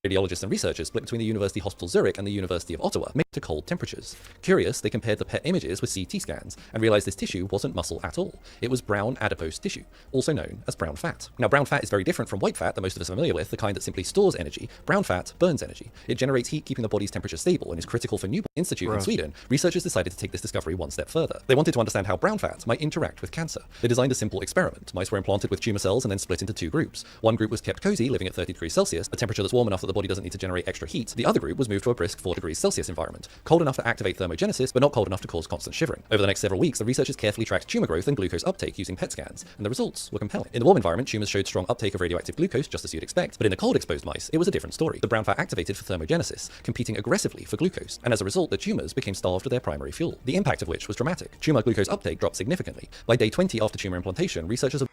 Radiologists and researchers split between the University Hospital Zurich and the University of Ottawa, made to cold temperatures. Curious, they compared the PET images with CT scans and realized this tissue wasn't muscle at all. It was brown adipose tissue, also known as brown fat. Now, brown fat is very different from white fat that most of us are familiar with, the kind that simply stores energy. Brown fat burns energy. It generates heat, keeping the body's temperature stable, and is critical for newborn. Institute in Sweden, researchers decided to take this discovery one step further. They wanted to understand how brown fat might interact with cancer. They designed a simple experiment. Mice were implanted with tumor cells and then split into two groups. One group was kept cozy, living at 30 degrees Celsius, a temperature that's warm enough that the body doesn't need to generate extra heat. The other group was moved to a brisk 4 degrees Celsius environment, cold enough to activate thermogenesis, but not cold enough to cause constant shivering. Over the next several weeks, the researchers carefully tracked tumor growth and glucose uptake using PET scans, and the results were compelling. In the warm environment, tumors showed strong uptake of radioactive glucose, just as you'd expect, but in the cold exposed mice, it was a different story. The brown fat activated for thermogenesis, competing aggressively for glucose, and as a result, the tumors became starved of their primary fuel. The impact of which was dramatic. Tumor glucose uptake dropped significantly. By day 20 after tumor implantation, researchers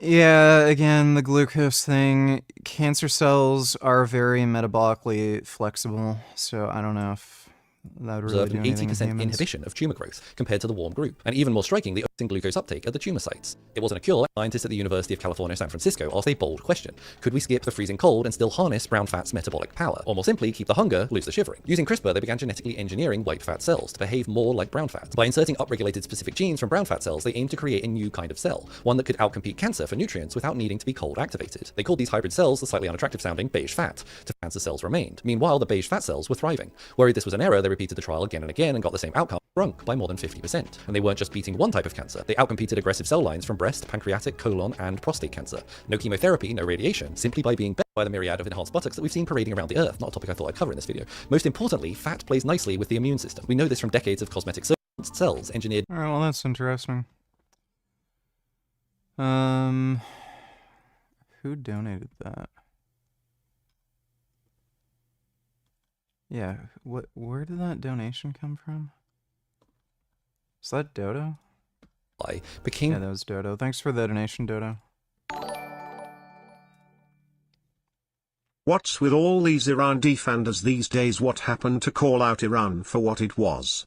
Yeah, again, the glucose thing. Cancer cells are very metabolically flexible, so I don't know if that would really observed do an anything in 80% humans. inhibition of tumor growth compared to the warm group, and even more striking, the in glucose uptake at the tumor sites. It wasn't a cure. Scientists at the University of California, San Francisco asked a bold question. Could we skip the freezing cold and still harness brown fat's metabolic power? Or more simply, keep the hunger, lose the shivering? Using CRISPR, they began genetically engineering white fat cells to behave more like brown fat. By inserting upregulated specific genes from brown fat cells, they aimed to create a new kind of cell, one that could outcompete cancer for nutrients without needing to be cold activated. They called these hybrid cells the slightly unattractive sounding beige fat. Cancer cells remained. Meanwhile, the beige fat cells were thriving. Worried this was an error, they repeated the trial again and again and got the same outcome, shrunk by more than 50%. And they weren't just beating one type of cancer, they outcompeted aggressive cell lines from breast, pancreatic, colon, and prostate cancer. No chemotherapy, no radiation, simply by being better by the myriad of enhanced buttocks that we've seen parading around the earth. Not a topic I thought I'd cover in this video. Most importantly, fat plays nicely with the immune system. We know this from decades of cosmetic surgery. Cells engineered. Alright, well that's interesting. Who donated that? Yeah, where did that donation come from? Is that Dodo? Became Yeah, that was Dodo. Thanks for the donation, Dodo. What's with all these Iran defenders these days? What happened to call out Iran for what it was?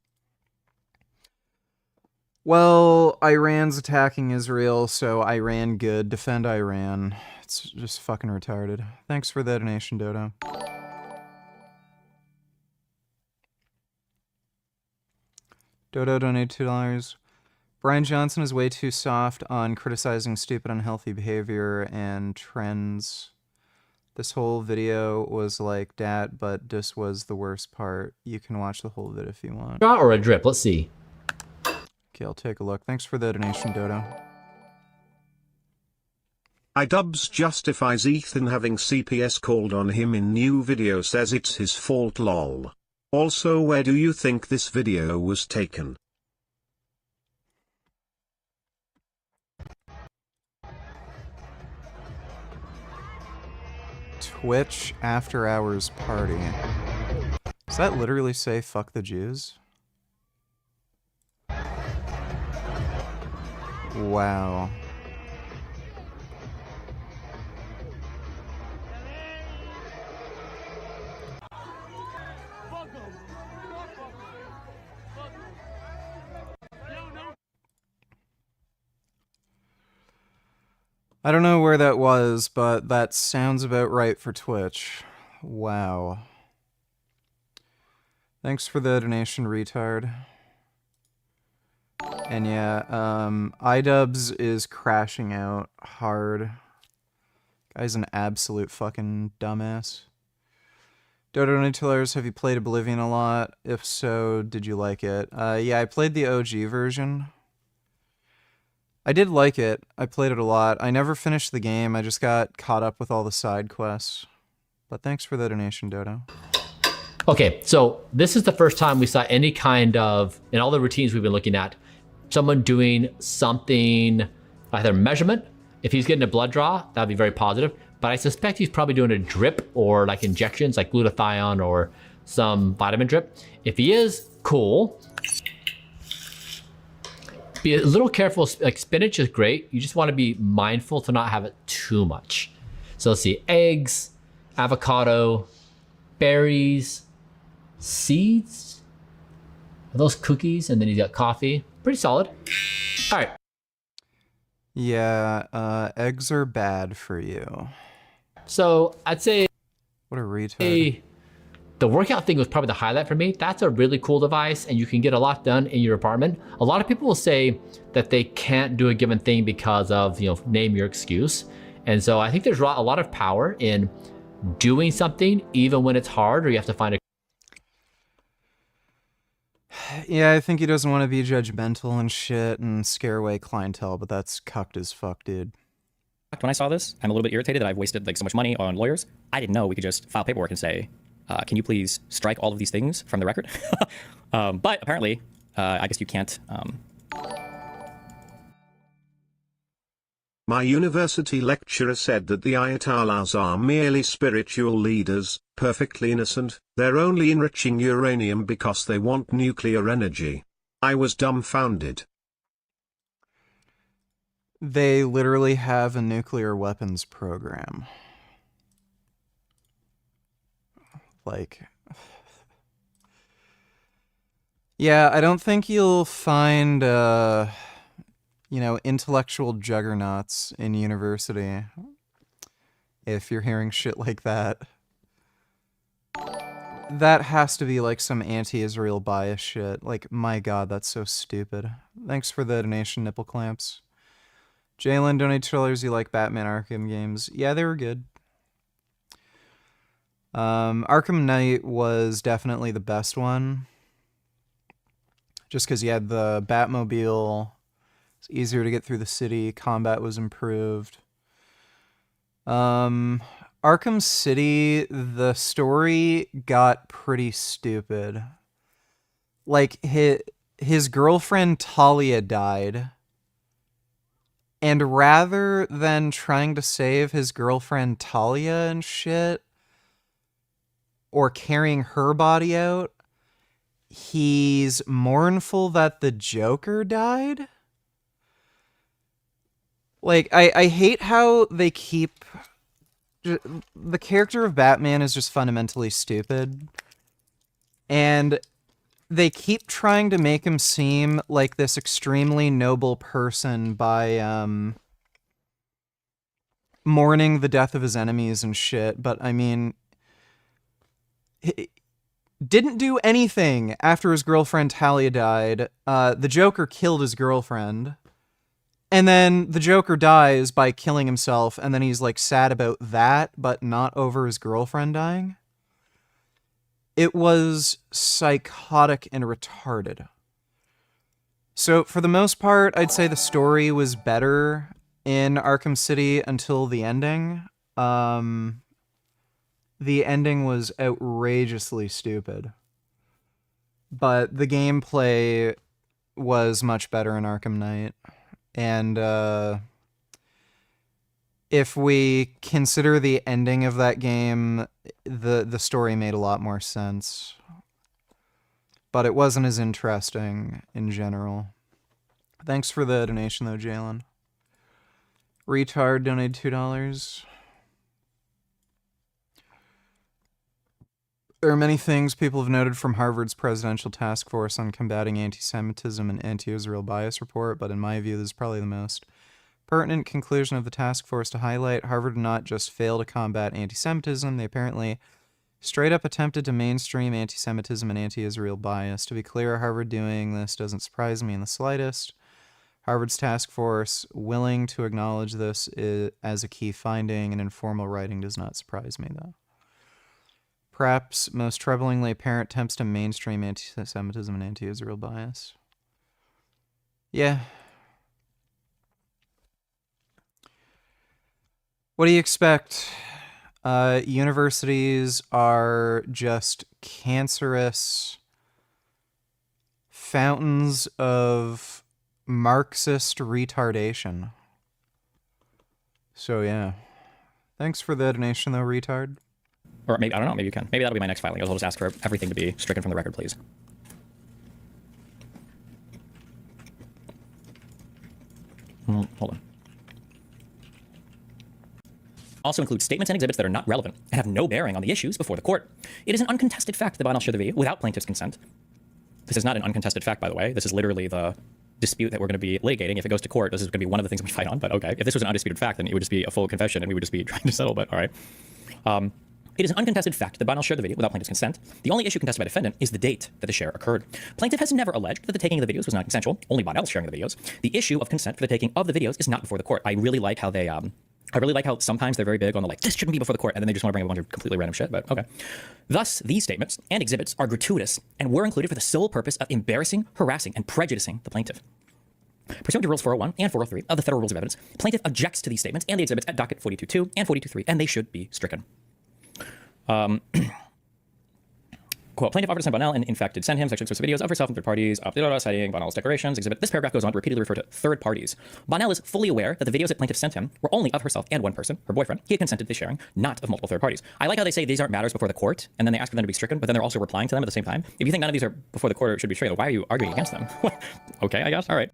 Well, Iran's attacking Israel, so Iran good. Defend Iran. It's just fucking retarded. Thanks for the donation, Dodo. Dodo donated $2. Brian Johnson is way too soft on criticizing stupid, unhealthy behavior and trends. This whole video was like that, but this was the worst part. You can watch the whole vid if you want. Shot or a drip? Let's see. Okay, I'll take a look. Thanks for the donation, Dodo. iDubbbz justifies Ethan having CPS called on him in new video, says it's his fault lol. Also, where do you think this video was taken? Twitch after hours party. Does that literally say fuck the Jews? Wow. I don't know where that was, but that sounds about right for Twitch. Wow. Thanks for the donation, retard. And yeah, iDubbbz is crashing out hard. Guy's an absolute fucking dumbass. Dodo Nutillers, have you played Oblivion a lot? If so, did you like it? Yeah, I played the OG version. I did like it. I played it a lot. I never finished the game. I just got caught up with all the side quests. But thanks for the donation, Dodo. Okay, so this is the first time we saw any kind of, in all the routines we've been looking at, someone doing something, either measurement. If he's getting a blood draw, that'd be very positive. But I suspect he's probably doing a drip or like injections, like glutathione or some vitamin drip. If he is, cool. Be a little careful, like spinach is great. You just want to be mindful to not have it too much. So let's see, eggs, avocado, berries, seeds. Are those cookies? And then he's got coffee. Pretty solid. All right. Yeah, eggs are bad for you. So I'd say what a retard. The workout thing was probably the highlight for me. That's a really cool device and you can get a lot done in your apartment. A lot of people will say that they can't do a given thing because of, name your excuse. And so I think there's a lot of power in doing something even when it's hard or you have to find a... Yeah, I think he doesn't want to be judgmental and shit and scare away clientele, but that's cucked as fuck, dude. When I saw this, I'm a little bit irritated that I've wasted so much money on lawyers. I didn't know we could just file paperwork and say, can you please strike all of these things from the record? But apparently, I guess you can't. My university lecturer said that the Ayatollahs are merely spiritual leaders, perfectly innocent. They're only enriching uranium because they want nuclear energy. I was dumbfounded. They literally have a nuclear weapons program. Like, yeah, I don't think you'll find, intellectual juggernauts in university if you're hearing shit like that. That has to be like some anti-Israel bias shit. Like, my god, that's so stupid. Thanks for the donation, nipple clamps. Jalen, donate $2. You like Batman Arkham games? Yeah, they were good. Arkham Knight was definitely the best one. Just because you had the Batmobile, it's easier to get through the city, combat was improved. Arkham City, the story got pretty stupid. Like, his girlfriend Talia died. And rather than trying to save his girlfriend Talia and shit, or carrying her body out, he's mournful that the Joker died. Like, I hate how they keep... The character of Batman is just fundamentally stupid. And they keep trying to make him seem like this extremely noble person by, mourning the death of his enemies and shit. But, I mean... He didn't do anything after his girlfriend Talia died. The Joker killed his girlfriend. And then the Joker dies by killing himself, and then he's, like, sad about that, but not over his girlfriend dying. It was psychotic and retarded. So for the most part, I'd say the story was better in Arkham City until the ending. The ending was outrageously stupid. But the gameplay was much better in Arkham Knight. And if we consider the ending of that game, the story made a lot more sense. But it wasn't as interesting in general. Thanks for the donation, though, Jalen. Retard donated $2. There are many things people have noted from Harvard's Presidential Task Force on Combating Anti-Semitism and Anti-Israel Bias report, but in my view, this is probably the most pertinent conclusion of the task force to highlight. Harvard did not just fail to combat anti-Semitism, they apparently straight up attempted to mainstream anti-Semitism and anti-Israel bias. To be clear, Harvard doing this doesn't surprise me in the slightest. Harvard's task force willing to acknowledge this as a key finding in informal writing does not surprise me, though. Perhaps most troublingly apparent attempts to mainstream anti-Semitism and anti-Israel bias. Yeah. What do you expect? Universities are just cancerous fountains of Marxist retardation. So yeah. Thanks for the donation though, retard. Or maybe, I don't know, maybe you can. Maybe that'll be my next filing. I'll just ask for everything to be stricken from the record, please. Hold on. Also includes statements and exhibits that are not relevant and have no bearing on the issues before the court. It is an uncontested fact that I'll share the video without plaintiff's consent. This is not an uncontested fact, by the way. This is literally the dispute that we're going to be litigating. If it goes to court, this is going to be one of the things that we fight on, but okay. If this was an undisputed fact, then it would just be a full confession and we would just be trying to settle, but all right. It is an uncontested fact that Bonnell shared the video without plaintiff's consent. The only issue contested by defendant is the date that the share occurred. Plaintiff has never alleged that the taking of the videos was not consensual, only Bonnell's sharing the videos. The issue of consent for the taking of the videos is not before the court. I really like how they, I really like how sometimes they're very big on the like, this shouldn't be before the court, and then they just want to bring a bunch of completely random shit, but okay. Thus, these statements and exhibits are gratuitous and were included for the sole purpose of embarrassing, harassing, and prejudicing the plaintiff. Pursuant to Rules 401 and 403 of the Federal Rules of Evidence, plaintiff objects to these statements and the exhibits at docket 42.2 and 42.3, and they should be stricken. Quote, plaintiff offered to send Bonnell and in fact did send him sexually explicit videos of herself and third parties, citing Bonnell's declarations. Exhibit. This paragraph goes on to repeatedly refer to third parties. Bonnell is fully aware that the videos that plaintiff sent him were only of herself and one person, her boyfriend. He had consented to the sharing, not of multiple third parties. I like how they say these aren't matters before the court, and then they ask for them to be stricken, but then they're also replying to them at the same time. If you think none of these are before the court or it should be stricken, why are you arguing against them? Okay, I guess. All right.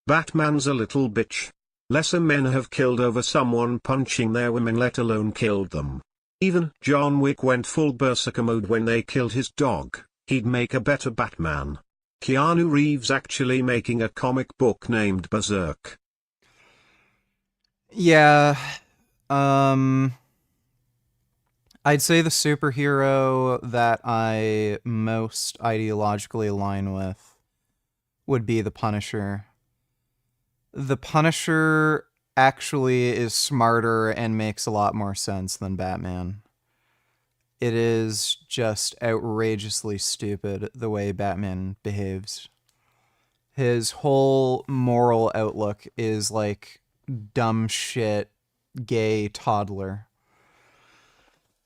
Batman's a little bitch. Lesser men have killed over someone punching their women, let alone killed them. Even John Wick went full berserker mode when they killed his dog. He'd make a better Batman. Keanu Reeves actually making a comic book named Berserk. Yeah. I'd say the superhero that I most ideologically align with would be the Punisher. The Punisher actually is smarter and makes a lot more sense than Batman. It is just outrageously stupid the way Batman behaves. His whole moral outlook is like dumb shit, gay toddler.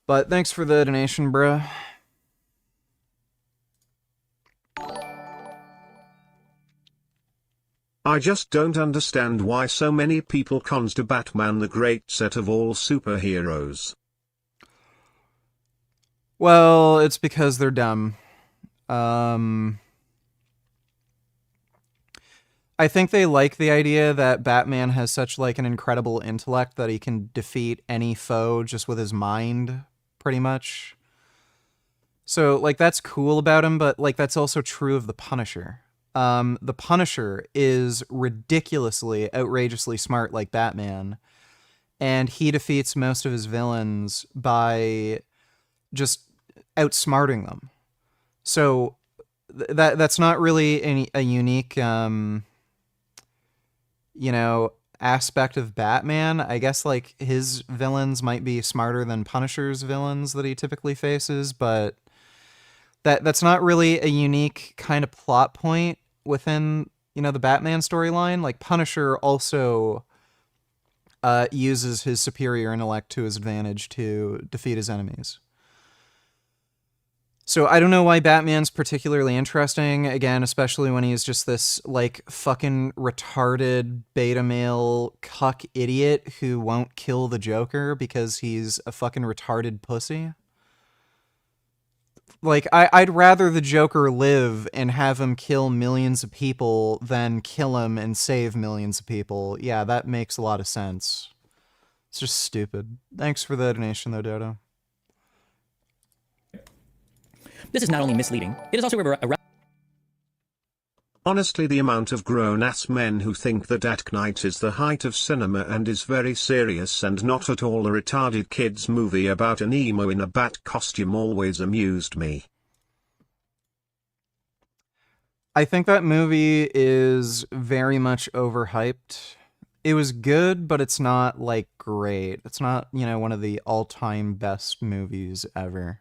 But thanks for the donation, bruh. I just don't understand why so many people consider Batman the great set of all superheroes. Well, it's because they're dumb. I think they like the idea that Batman has such like an incredible intellect that he can defeat any foe just with his mind, pretty much. So, like, that's cool about him, but like that's also true of the Punisher. The Punisher is ridiculously, outrageously smart like Batman, and he defeats most of his villains by just outsmarting them. So that's not really a unique, aspect of Batman. I guess like his villains might be smarter than Punisher's villains that he typically faces, but that's not really a unique kind of plot point within, you know, the Batman storyline. Like, Punisher also uses his superior intellect to his advantage to defeat his enemies. So I don't know why Batman's particularly interesting, again, especially when he's just this, like, fucking retarded beta male cuck idiot who won't kill the Joker because he's a fucking retarded pussy. Like, I'd rather the Joker live and have him kill millions of people than kill him and save millions of people. Yeah, that makes a lot of sense. It's just stupid. Thanks for the donation, though, Dodo. This is not only misleading, it is also Honestly, the amount of grown-ass men who think that Dark Knight is the height of cinema and is very serious and not at all a retarded kids movie about an emo in a bat costume always amused me. I think that movie is very much overhyped. It was good, but it's not, like, great. It's not, you know, one of the all-time best movies ever.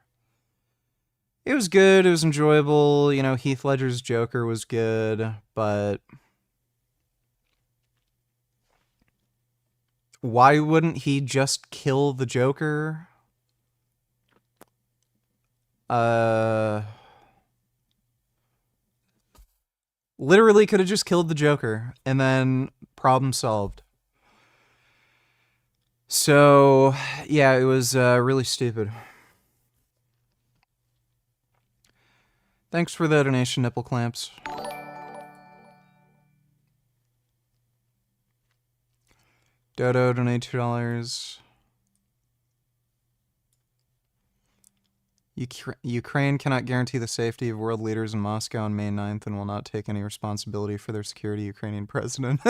It was good, it was enjoyable, you know, Heath Ledger's Joker was good, but why wouldn't he just kill the Joker? Literally could have just killed the Joker, and then problem solved. So, yeah, it was really stupid. Thanks for the donation, Nipple Clamps. Dodo, donate $2. Ukraine cannot guarantee the safety of world leaders in Moscow on May 9th and will not take any responsibility for their security, Ukrainian president.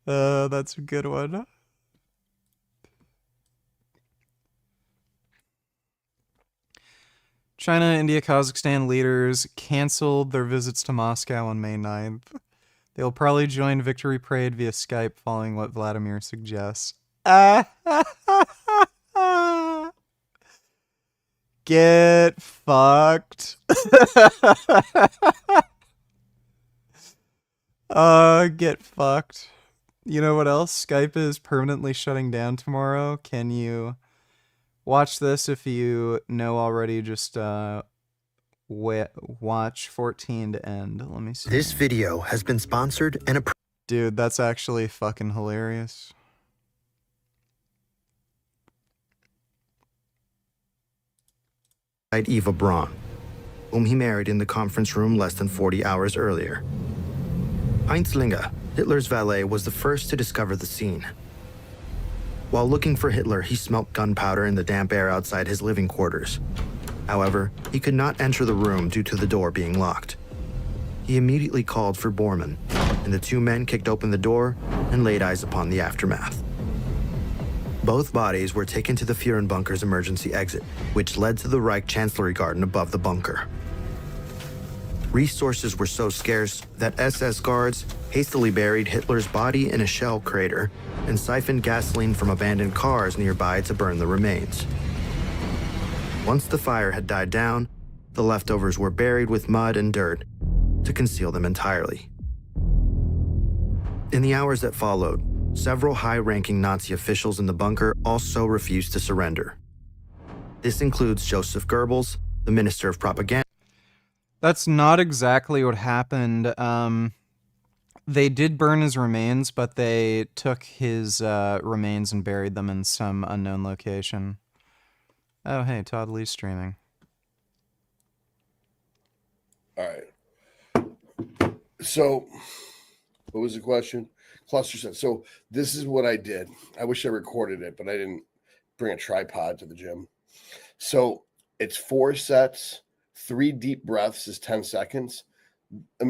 That's a good one. China, India, Kazakhstan leaders canceled their visits to Moscow on May 9th. They will probably join Victory Parade via Skype following what Vladimir suggests. Get fucked. Get fucked. You know what else? Skype is permanently shutting down tomorrow. Can you watch this if you know already? Just watch 14 to end. Let me see. This video has been sponsored and approved. Dude, that's actually fucking hilarious. Eva Braun, whom he married in the conference room less than 40 hours earlier. Heinz Linge, Hitler's valet, was the first to discover the scene. While looking for Hitler, he smelt gunpowder in the damp air outside his living quarters. However, he could not enter the room due to the door being locked. He immediately called for Bormann, and the two men kicked open the door and laid eyes upon the aftermath. Both bodies were taken to the Führerbunker's emergency exit, which led to the Reich Chancellery Garden above the bunker. Resources were so scarce that SS guards hastily buried Hitler's body in a shell crater and siphoned gasoline from abandoned cars nearby to burn the remains. Once the fire had died down, the leftovers were buried with mud and dirt to conceal them entirely. In the hours that followed, several high-ranking Nazi officials in the bunker also refused to surrender. This includes Joseph Goebbels, the Minister of Propaganda. That's not exactly what happened. They did burn his remains, but they took his remains and buried them in some unknown location. Oh, hey, Todd Lee's streaming. All right. So, what was the question? Cluster set. So, this is what I did. I wish I recorded it, but I didn't bring a tripod to the gym. So, it's 4 sets, 3 deep breaths is 10 seconds.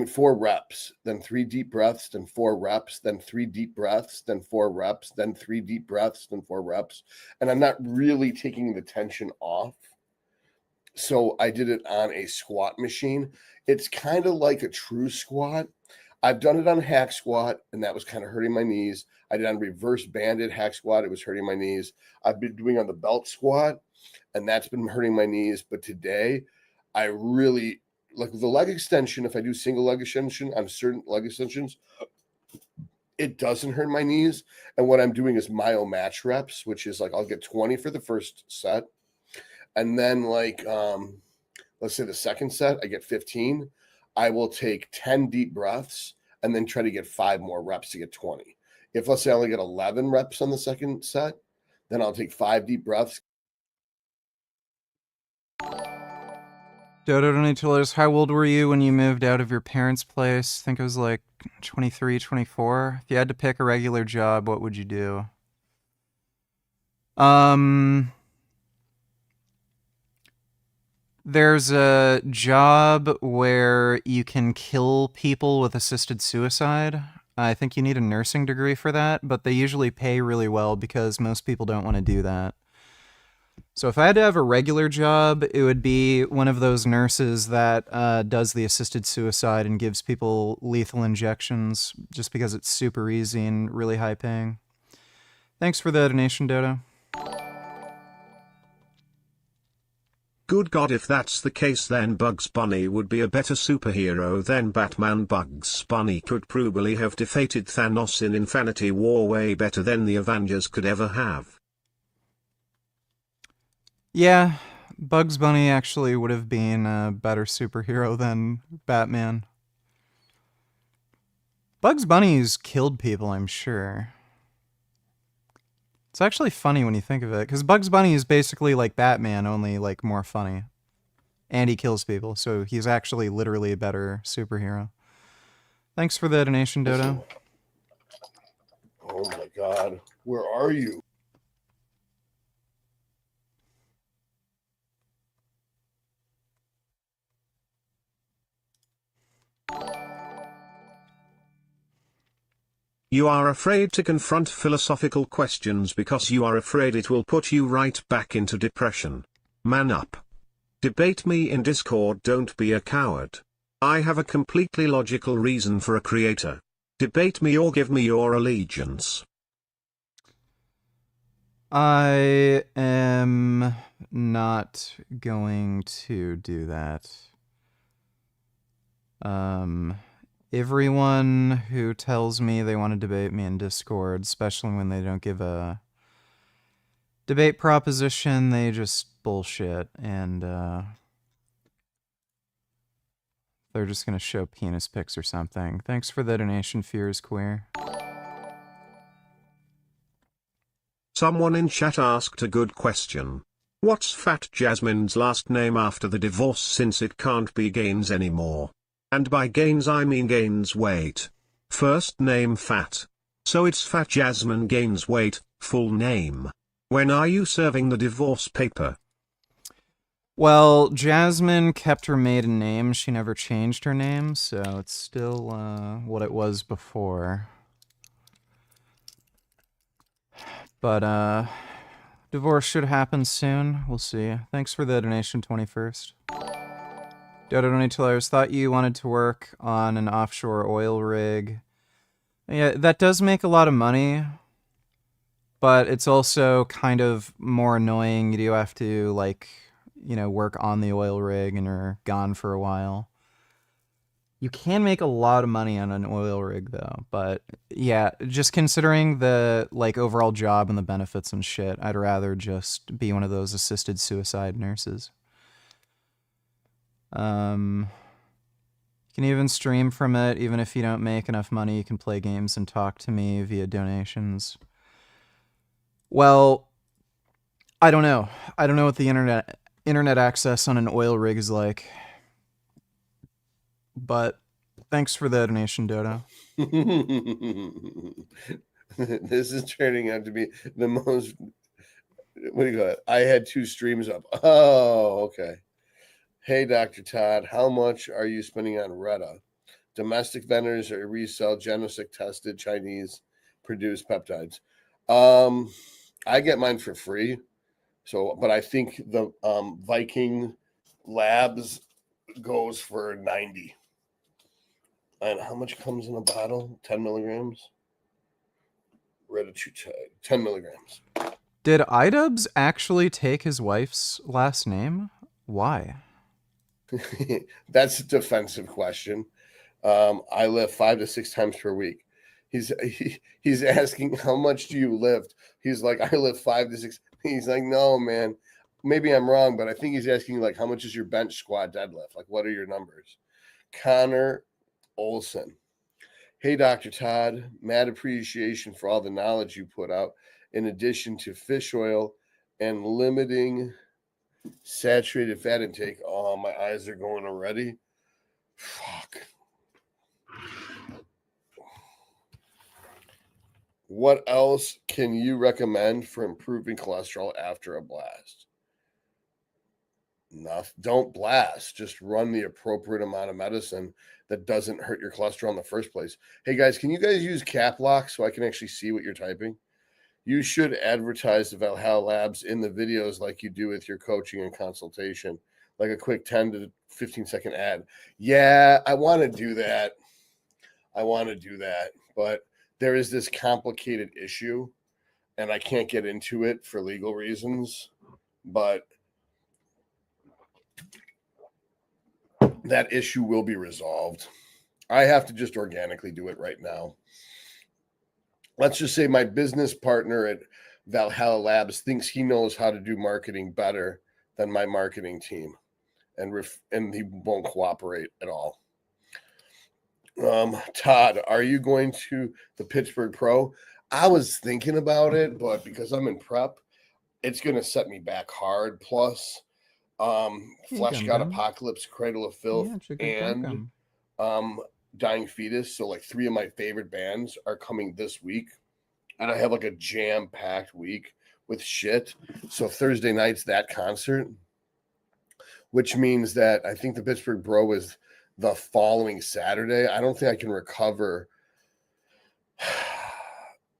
4 reps, then 3 deep breaths, then 4 reps, then 3 deep breaths, then 4 reps, then 3 deep breaths, then 4 reps. And I'm not really taking the tension off. So I did it on a squat machine. It's kind of like a true squat. I've done it on hack squat, and that was kind of hurting my knees. I did on reverse banded hack squat. It was hurting my knees. I've been doing on the belt squat, and that's been hurting my knees. But today, I really like the leg extension, if I do single leg extension on certain leg extensions, it doesn't hurt my knees. And what I'm doing is myo match reps, which is like I'll get 20 for the first set. And then like let's say the second set, I get 15. I will take 10 deep breaths and then try to get 5 more reps to get 20. If let's say I only get 11 reps on the second set, then I'll take 5 deep breaths. Dodo Donate told us, how old were you when you moved out of your parents' place? I think it was like 23, 24. If you had to pick a regular job, what would you do? There's a job where you can kill people with assisted suicide. I think you need a nursing degree for that, but they usually pay really well because most people don't want to do that. So if I had to have a regular job, it would be one of those nurses that does the assisted suicide and gives people lethal injections just because it's super easy and really high paying. Thanks for the donation, Dodo. Good God, if that's the case, then Bugs Bunny would be a better superhero than Batman. Bugs Bunny could probably have defeated Thanos in Infinity War way better than the Avengers could ever have. Yeah, Bugs Bunny actually would have been a better superhero than Batman. Bugs Bunny's killed people, I'm sure. It's actually funny when you think of it, because Bugs Bunny is basically like Batman, only like more funny. And he kills people, so he's actually literally a better superhero. Thanks for the donation, Dodo. Oh my God, where are you? You are afraid to confront philosophical questions because you are afraid it will put you right back into depression. Man up. Debate me in Discord, don't be a coward. I have a completely logical reason for a creator. Debate me or give me your allegiance. I am not going to do that. Everyone who tells me they want to debate me in Discord, especially when they don't give a debate proposition, they just bullshit, and they're just gonna show penis pics or something. Thanks for the donation, Fears Queer. Someone in chat asked a good question. What's Fat Jasmine's last name after the divorce, since it can't be Gaines anymore? And by Gaines I mean Gaines Weight. First name Fat. So it's Fat Jasmine Gaines Weight, full name. When are you serving the divorce paper? Well, Jasmine kept her maiden name. She never changed her name, so it's still what it was before. But divorce should happen soon. We'll see. Thanks for the donation, 21st. Dodo Donatillers, thought you wanted to work on an offshore oil rig. Yeah, that does make a lot of money, but it's also kind of more annoying. You do have to, like, you know, work on the oil rig and are gone for a while. You can make a lot of money on an oil rig, though, but yeah, just considering the, like, overall job and the benefits and shit, I'd rather just be one of those assisted suicide nurses. You can even stream from it. Even if you don't make enough money, you can play games and talk to me via donations. Well, I don't know. I don't know what the internet access on an oil rig is like. But thanks for the donation, Dodo. This is turning out to be the most, what do you call it? I had 2 streams up. Oh, okay. Hey, Dr. Todd, how much are you spending on Retta? Domestic vendors or resell genetic tested Chinese produced peptides? I get mine for free. So, but I think the Viking Labs goes for 90. And how much comes in a bottle? 10 milligrams? Retta 10 milligrams. Did iDubbbz actually take his wife's last name? Why? That's a defensive question. I lift 5 to 6 times per week. He's asking, how much do you lift? He's like, I lift 5 to 6. He's like, no, man. Maybe I'm wrong, but I think he's asking, like, how much is your bench, squat, deadlift? Like, what are your numbers? Connor Olson. Hey, Dr. Todd, mad appreciation for all the knowledge you put out, in addition to fish oil and limiting saturated fat intake. Oh, my eyes are going already. Fuck. What else can you recommend for improving cholesterol after a blast? Nothing. Don't blast. Just run the appropriate amount of medicine that doesn't hurt your cholesterol in the first place. Hey guys, can you guys use cap lock so I can actually see what you're typing? You should advertise the Valhalla Labs in the videos like you do with your coaching and consultation, like a quick 10 to 15 second ad. Yeah, I want to do that. But there is this complicated issue, and I can't get into it for legal reasons, but that issue will be resolved. I have to just organically do it right now. Let's just say my business partner at Valhalla Labs thinks he knows how to do marketing better than my marketing team, and he won't cooperate at all. Todd, are you going to the Pittsburgh Pro? I was thinking about it, but because I'm in prep, it's going to set me back hard. Plus, Flesh God Apocalypse, Cradle of Filth, and Dying Fetus. So like 3 of my favorite bands are coming this week. And I have like a jam-packed week with shit. So Thursday night's that concert, which means that I think the Pittsburgh Bro is the following Saturday. I don't think I can recover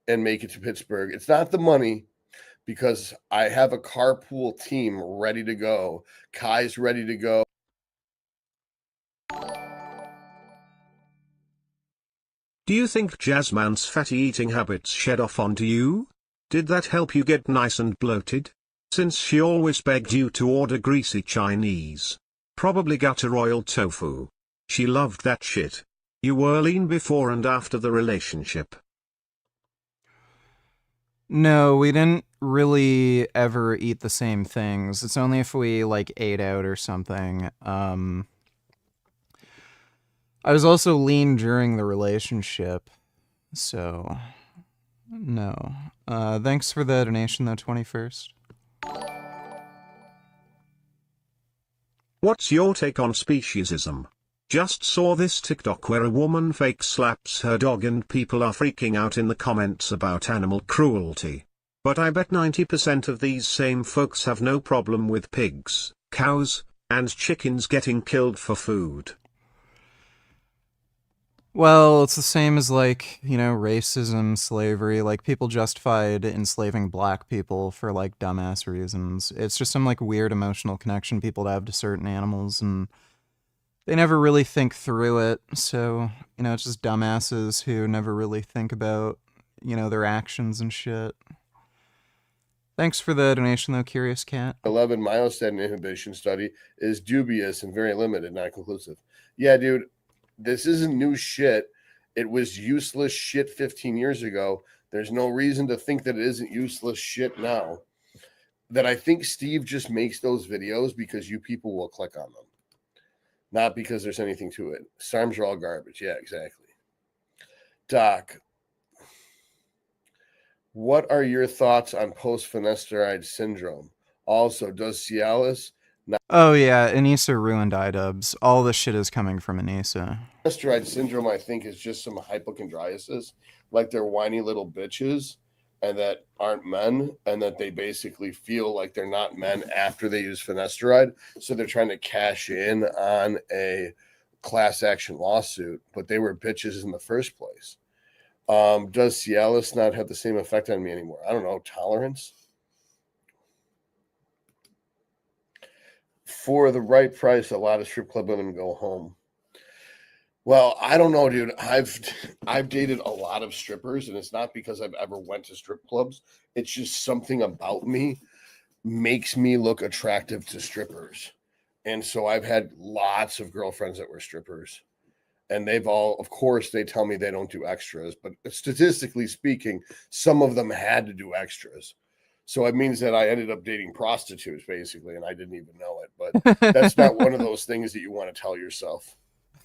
and make it to Pittsburgh. It's not the money, because I have a carpool team ready to go. Kai's ready to go. Do you think Jasmine's fatty eating habits shed off onto you? Did that help you get nice and bloated? Since she always begged you to order greasy Chinese. Probably gutter oil tofu. She loved that shit. You were lean before and after the relationship. No, we didn't really ever eat the same things. It's only if we like ate out or something. I was also lean during the relationship, so no. Thanks for the donation though, 21st. What's your take on speciesism? Just saw this TikTok where a woman fake slaps her dog and people are freaking out in the comments about animal cruelty. But I bet 90% of these same folks have no problem with pigs, cows, and chickens getting killed for food. Well, it's the same as like, you know, racism, slavery, like people justified enslaving black people for like dumbass reasons. It's just some like weird emotional connection people have to certain animals, and they never really think through it. So, you know, it's just dumbasses who never really think about, you know, their actions and shit. Thanks for the donation though, Curious Cat. 11 myostatin inhibition study is dubious and very limited, not conclusive. Yeah, dude. This isn't new shit. It was useless shit 15 years ago. There's no reason to think that it isn't useless shit now. That I think Steve just makes those videos because you people will click on them. Not because there's anything to it. SARMs are all garbage. Yeah, exactly. Doc, what are your thoughts on post-finasteride syndrome? Also, does Cialis... Oh yeah, Anissa ruined iDubbbz. All this shit is coming from Anissa. Finasteride syndrome, I think, is just some hypochondriasis, like they're whiny little bitches and that aren't men, and that they basically feel like they're not men after they use finasteride, so they're trying to cash in on a class action lawsuit, but they were bitches in the first place. Does Cialis not have the same effect on me anymore? I don't know. Tolerance? For the right price, a lot of strip club women go home. Well, I don't know, dude. I've dated a lot of strippers, and it's not because I've ever went to strip clubs. It's just something about me makes me look attractive to strippers. And so I've had lots of girlfriends that were strippers. And they've all, of course, they tell me they don't do extras, but statistically speaking, some of them had to do extras. So it means that I ended up dating prostitutes, basically, and I didn't even know it. But that's not one of those things that you want to tell yourself.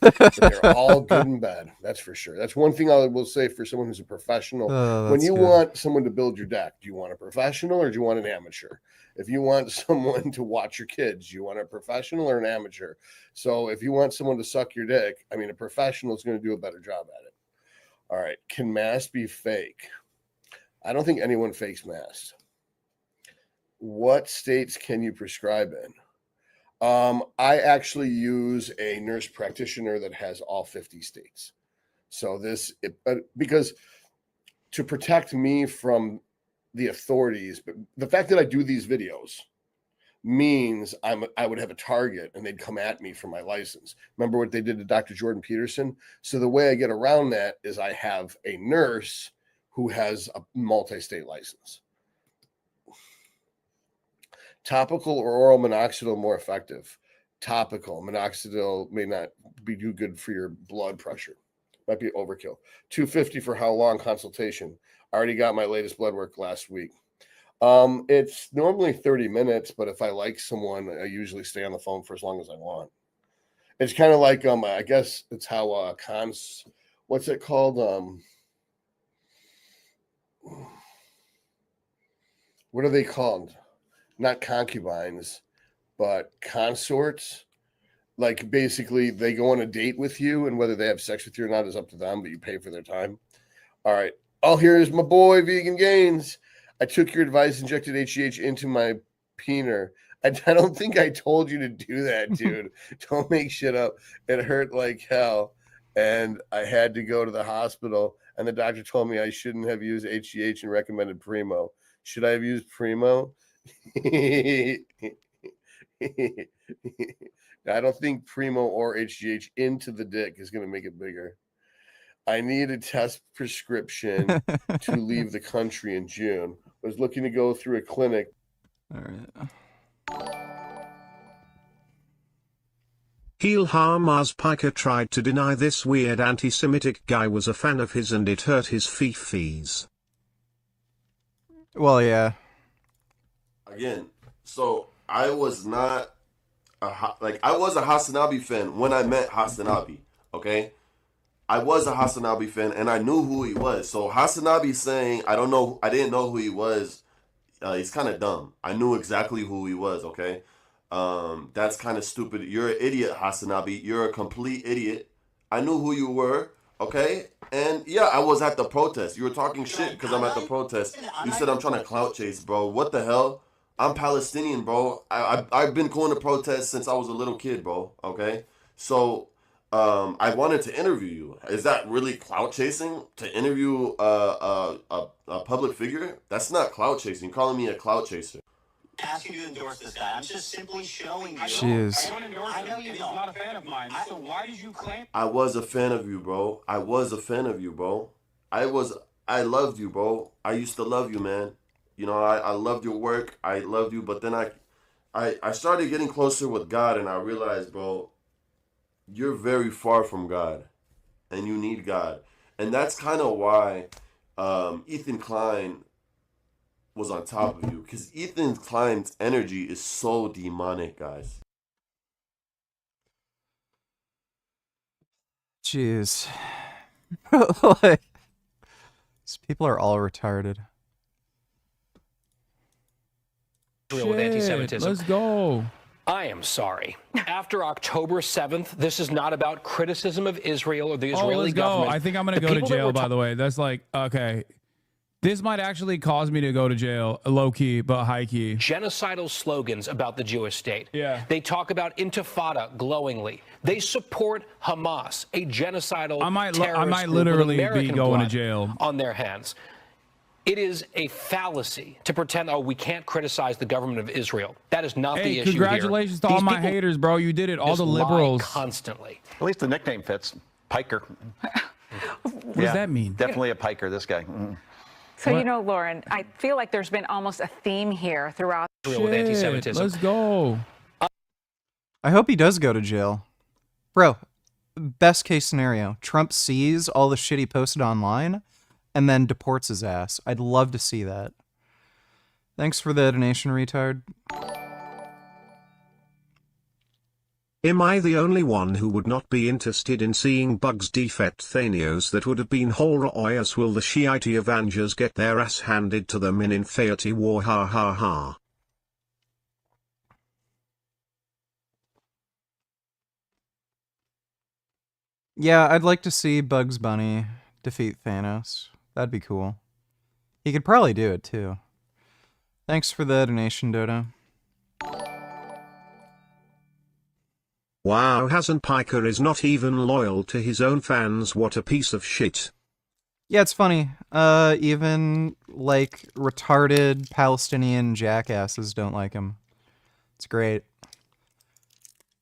But they're all good in bed. That's for sure. That's one thing I will say for someone who's a professional. When you want someone to build your deck, do you want a professional or do you want an amateur? If you want someone to watch your kids, do you want a professional or an amateur? So if you want someone to suck your dick, I mean, a professional is going to do a better job at it. All right. Can masks be fake? I don't think anyone fakes masks. What states can you prescribe in? I actually use a nurse practitioner that has all 50 states. So because to protect me from the authorities, but the fact that I do these videos means I would have a target and they'd come at me for my license. Remember what they did to Dr. Jordan Peterson? So the way I get around that is I have a nurse who has a multi-state license. Topical or oral minoxidil more effective? Topical. Minoxidil may not be too good for your blood pressure. Might be overkill. $250 for how long consultation? I already got my latest blood work last week. It's normally 30 minutes, but if I like someone, I usually stay on the phone for as long as I want. It's kind of like I guess it's how what's it called? What are they called? Not concubines, but consorts. Like basically they go on a date with you, and whether they have sex with you or not is up to them, but you pay for their time. All right. Oh, here's my boy Vegan Gains. I took your advice, injected HGH into my peener. I don't think I told you to do that, dude. Don't make shit up. It hurt like hell. And I had to go to the hospital, and the doctor told me I shouldn't have used HGH and recommended Primo. Should I have used Primo? I don't think Primo or HGH into the dick is going to make it bigger. I need a test prescription to leave the country in June. I was looking to go through a clinic. All right. Heel Mars Piker tried to deny this weird anti-Semitic guy was a fan of his and it hurt his fees. Well, yeah. Again, so I was not I was a Hasanabi fan when I met Hasanabi, okay? I was a Hasanabi fan and I knew who he was. So Hasanabi saying I didn't know who he was, he's kind of dumb. I knew exactly who he was, okay? That's kind of stupid. You're an idiot, Hasanabi. You're a complete idiot. I knew who you were, okay? And yeah, I was at the protest. You were talking shit because I'm at the protest. You said I'm trying to clout chase, bro. What the hell? I'm Palestinian, bro. I've been going to protests since I was a little kid, bro. Okay, so I wanted to interview you. Is that really clout chasing to interview a public figure? That's not clout chasing. You're calling me a clout chaser. Asking you to endorse this guy. I'm just simply showing you. Jeez. I don't endorse him. I know you don't. He's not a fan of mine. So why did you claim? I was a fan of you, bro. I was a fan of you, bro. I loved you, bro. I used to love you, man. You know, I loved your work. I loved you, but then I started getting closer with God, and I realized, bro, you're very far from God, and you need God. And that's kind of why Ethan Klein was on top of you, because Ethan Klein's energy is so demonic, guys. Jeez. Like, these people are all retarded. With anti-Semitism. Let's go. I am sorry. After October 7th, this is not about criticism of Israel or the Israeli let's government. go. I think I'm going to go to jail, by the way. That's like, okay. This might actually cause me to go to jail, low-key, but high-key. Genocidal slogans about the Jewish state. Yeah. They talk about intifada glowingly. They support Hamas, a genocidal terrorist I might group literally with American be going to blood jail on their hands. It is a fallacy to pretend, oh, we can't criticize the government of Israel. That is not the issue here. Congratulations to all my haters, bro. You did it. All the liberals. Constantly. At least the nickname fits. Piker. What does that mean? Definitely a piker, this guy. So, you know, Lauren, I feel like there's been almost a theme here throughout. With anti-Semitism. Let's go. I hope he does go to jail. Bro, best case scenario, Trump sees all the shit he posted online and then deports his ass. I'd love to see that. Thanks for the donation, retard. Am I the only one who would not be interested in seeing Bugs defect Thanios that would have been Holroyas? Will the Shiite Avengers get their ass handed to them in Infinity War? Ha ha ha. Yeah, I'd like to see Bugs Bunny defeat Thanos. That'd be cool. He could probably do it too. Thanks for the donation, Dodo. Wow, Hassan Piker is not even loyal to his own fans. What a piece of shit. Yeah, it's funny. Even, like, retarded Palestinian jackasses don't like him. It's great.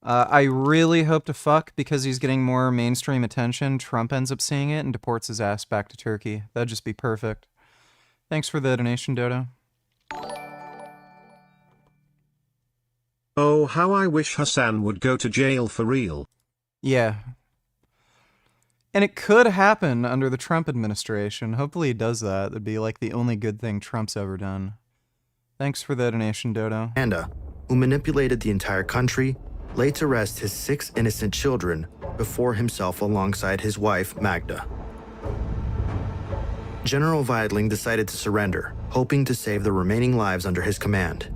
I really hope to fuck because he's getting more mainstream attention. Trump ends up seeing it and deports his ass back to Turkey. That'd just be perfect. Thanks for the donation, Dodo. Oh, how I wish Hassan would go to jail for real. Yeah. And it could happen under the Trump administration. Hopefully he does that. That'd be like the only good thing Trump's ever done. Thanks for the donation, Dodo. Panda, who manipulated the entire country, laid to rest his 6 innocent children before himself alongside his wife, Magda. General Weidling decided to surrender, hoping to save the remaining lives under his command.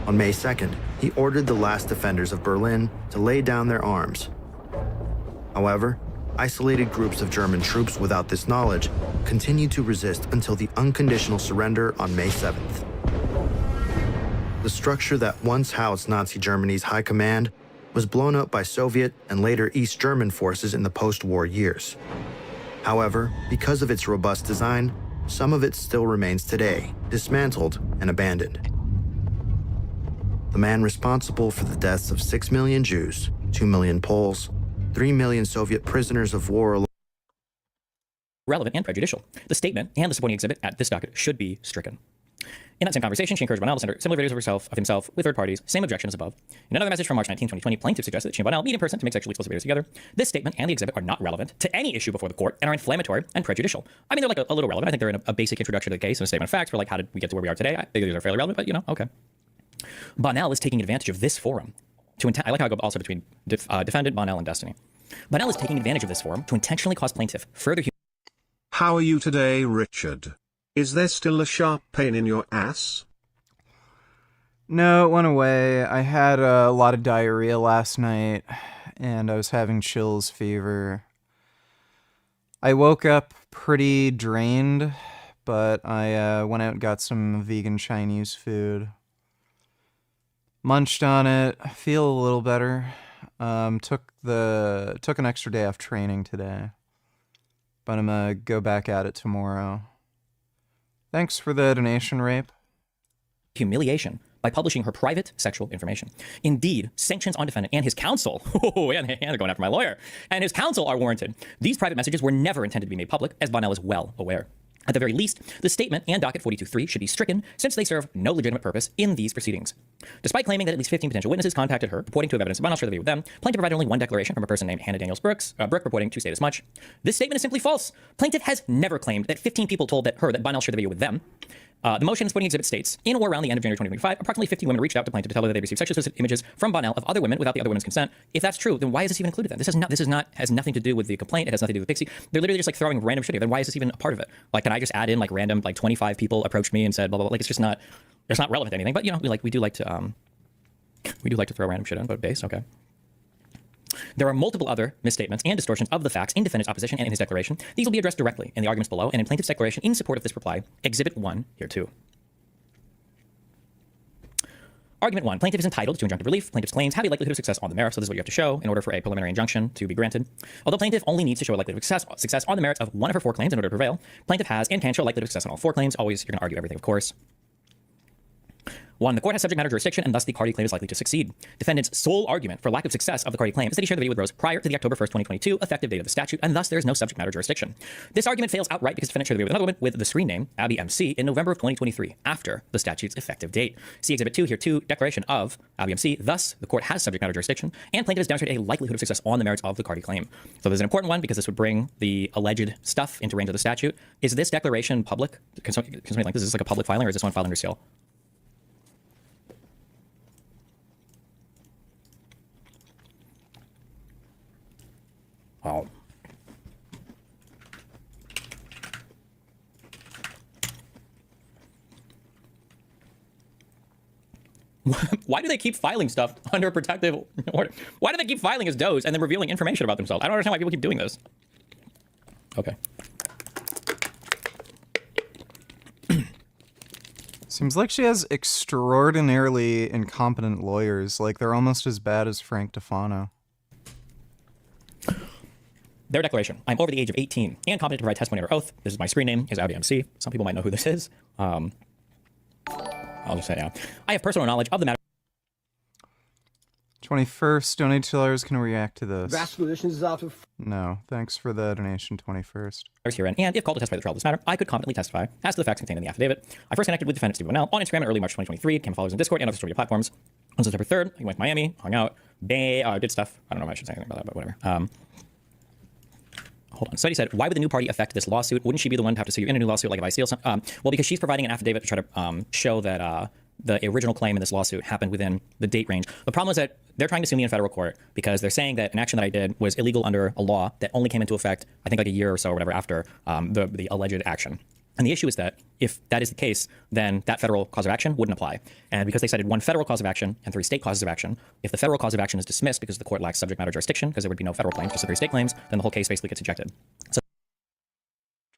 On May 2nd, he ordered the last defenders of Berlin to lay down their arms. However, isolated groups of German troops without this knowledge continued to resist until the unconditional surrender on May 7th. The structure that once housed Nazi Germany's high command was blown up by Soviet and later East German forces in the post-war years. However, because of its robust design, some of it still remains today, dismantled and abandoned. The man responsible for the deaths of 6 million Jews, 2 million Poles, 3 million Soviet prisoners of war. Relevant and prejudicial. The statement and the supporting exhibit at this docket should be stricken. In that same conversation, she encouraged Bonnell to send her similar videos of himself with third parties, same objection as above. In another message from March 19, 2020, plaintiff suggested that she and Bonnell meet in person to make sexually explicit videos together. This statement and the exhibit are not relevant to any issue before the court and are inflammatory and prejudicial. I mean, they're like a little relevant. I think they're in a basic introduction to the case and a statement of facts for like, how did we get to where we are today? I think these are fairly relevant, but you know, okay. Bonnell is taking advantage of this forum to I like how I go also between defendant, Bonnell, and Destiny. Bonnell is taking advantage of this forum to intentionally cause plaintiff further. How are you today, Richard? Is there still a sharp pain in your ass? No, it went away. I had a lot of diarrhea last night, and I was having chills, fever. I woke up pretty drained, but I went out and got some vegan Chinese food. Munched on it, I feel a little better. Took an extra day off training today, but I'm gonna go back at it tomorrow. Thanks for the donation, Rape. Humiliation by publishing her private sexual information. Indeed, sanctions on defendant and his counsel, and they're going after my lawyer, and his counsel are warranted. These private messages were never intended to be made public, as Bonnell is well aware. At the very least, the statement and docket 42.3 should be stricken since they serve no legitimate purpose in these proceedings. Despite claiming that at least 15 potential witnesses contacted her, purporting to have evidence of Bonnell shared the video with them, plaintiff provided only one declaration from a person named Hannah Daniels Brooke purporting to state as much. This statement is simply false. Plaintiff has never claimed that 15 people told her that Bonnell shared the video with them. The motion supporting exhibit states, in or around the end of January 2025, approximately 50 women reached out to plaintiff to tell her that they received sexually explicit images from Bonnell of other women without the other women's consent. If that's true, then why is this even included then? This has nothing to do with the complaint. It has nothing to do with Pixie. They're literally just like throwing random shit. Then why is this even a part of it? Like, can I just add in like random, like 25 people approached me and said blah blah blah? Like, it's not relevant to anything. But you know, we do like to throw random shit in, but base, okay. There are multiple other misstatements and distortions of the facts in defendant's opposition and in his declaration. These will be addressed directly in the arguments below and in plaintiff's declaration in support of this reply. Exhibit 1 here too. Argument 1. Plaintiff is entitled to injunctive relief. Plaintiff's claims have a likelihood of success on the merits, so this is what you have to show in order for a preliminary injunction to be granted. Although plaintiff only needs to show a likelihood of success on the merits of one of her 4 claims in order to prevail, plaintiff has and can show a likelihood of success on all 4 claims. Always, you're going to argue everything, of course. 1. The court has subject matter jurisdiction, and thus the Carty claim is likely to succeed. Defendant's sole argument for lack of success of the Carty claim is that he shared the video with Rose prior to the October 1st, 2022 effective date of the statute, and thus there is no subject matter jurisdiction. This argument fails outright because defendant shared the video with another woman with the screen name Abby MC in November of 2023, after the statute's effective date. See Exhibit 2 here 2, declaration of Abby MC. Thus, the court has subject matter jurisdiction, and plaintiff has demonstrated a likelihood of success on the merits of the Carty claim. So there's an important one because this would bring the alleged stuff into range of the statute. Is this declaration public? Can somebody link this? Is this like a public filing, or is this one filed under seal? Well, why do they keep filing stuff under a protective order? Why do they keep filing as does and then revealing information about themselves? I don't understand why people keep doing this. Okay. Seems like she has extraordinarily incompetent lawyers. Like, they're almost as bad as Frank Tufano. Their declaration: I'm over the age of 18 and competent to provide testimony under oath. This is my screen name, is Audi MC. Some people might know who this is. I'll just say, yeah. I have personal knowledge of the matter. 21st, donate $2 can react to this. Vascular conditions is after. No, thanks for the donation, 21st. Herein, and if called to testify at the trial of this matter, I could competently testify as to the facts contained in the affidavit. I first connected with defendant Steve Bonnell on Instagram in early March 2023, came followers in Discord and other social media platforms. On September 3rd, I went to Miami, hung out, did stuff. I don't know if I should say anything about that, but whatever. Hold on. Study said, why would the new party affect this lawsuit? Wouldn't she be the one to have to sue you in a new lawsuit like if I steal some? Well, because she's providing an affidavit to try to show that the original claim in this lawsuit happened within the date range. The problem is that they're trying to sue me in federal court because they're saying that an action that I did was illegal under a law that only came into effect, I think, like a year or so or whatever after the alleged action. And the issue is that if that is the case, then that federal cause of action wouldn't apply. And because they cited 1 federal cause of action and 3 state causes of action, if the federal cause of action is dismissed because the court lacks subject matter jurisdiction, because there would be no federal claims, just the 3 state claims, then the whole case basically gets ejected. So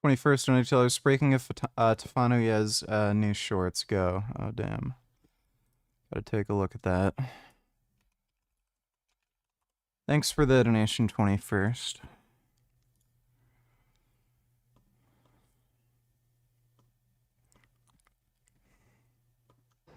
21st, donate $2. Breaking of Tufano Yez new shorts. Go. Oh, damn. Gotta take a look at that. Thanks for the donation, 21st.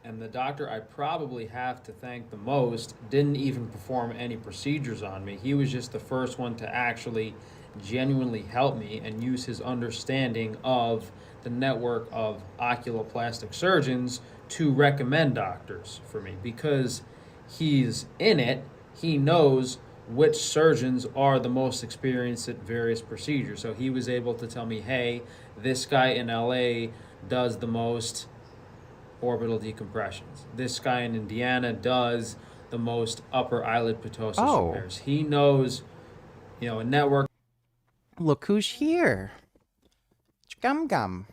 And the doctor I probably have to thank the most didn't even perform any procedures on me. He was just the first one to actually genuinely help me and use his understanding of the network of oculoplastic surgeons to recommend doctors for me. Because he's in it, he knows which surgeons are the most experienced at various procedures. So he was able to tell me, hey, this guy in LA does the most orbital decompressions. This guy in Indiana does the most upper eyelid ptosis repairs. He knows, a network. Look who's here. It's Gum Gum.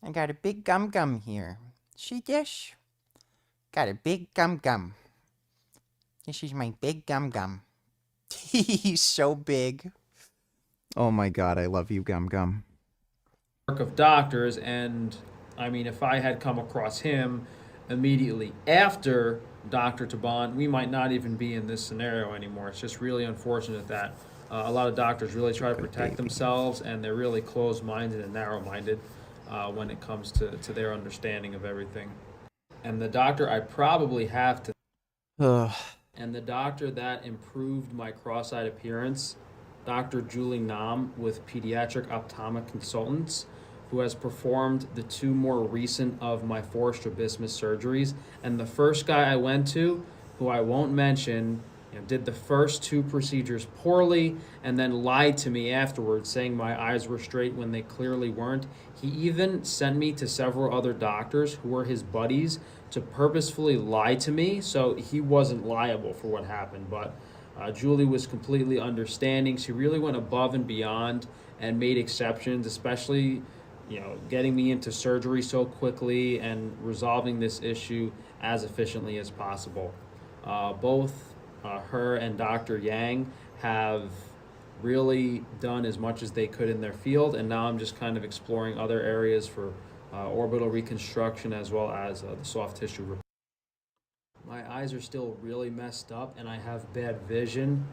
I got a big Gum Gum here. See this? Got a big Gum Gum. This is my big Gum Gum. He's so big. Oh my god, I love you, Gum Gum. Of doctors, and I mean, if I had come across him immediately after Dr. Taban, we might not even be in this scenario anymore. It's just really unfortunate that a lot of doctors really try to protect themselves, and they're really closed-minded and narrow-minded when it comes to their understanding of everything. And the doctor I probably have to... And the doctor that improved my cross-eyed appearance, Dr. Julie Nam with Pediatric Ophthalmic Consultants, who has performed the 2 more recent of my 4 strabismus surgeries. And the first guy I went to, who I won't mention, did the first 2 procedures poorly and then lied to me afterwards, saying my eyes were straight when they clearly weren't. He even sent me to several other doctors who were his buddies to purposefully lie to me, so he wasn't liable for what happened. But Julie was completely understanding. She really went above and beyond and made exceptions, especially getting me into surgery so quickly and resolving this issue as efficiently as possible. Both her and Dr. Yang have really done as much as they could in their field, and now I'm just kind of exploring other areas for orbital reconstruction as well as the soft tissue repair. My eyes are still really messed up and I have bad vision,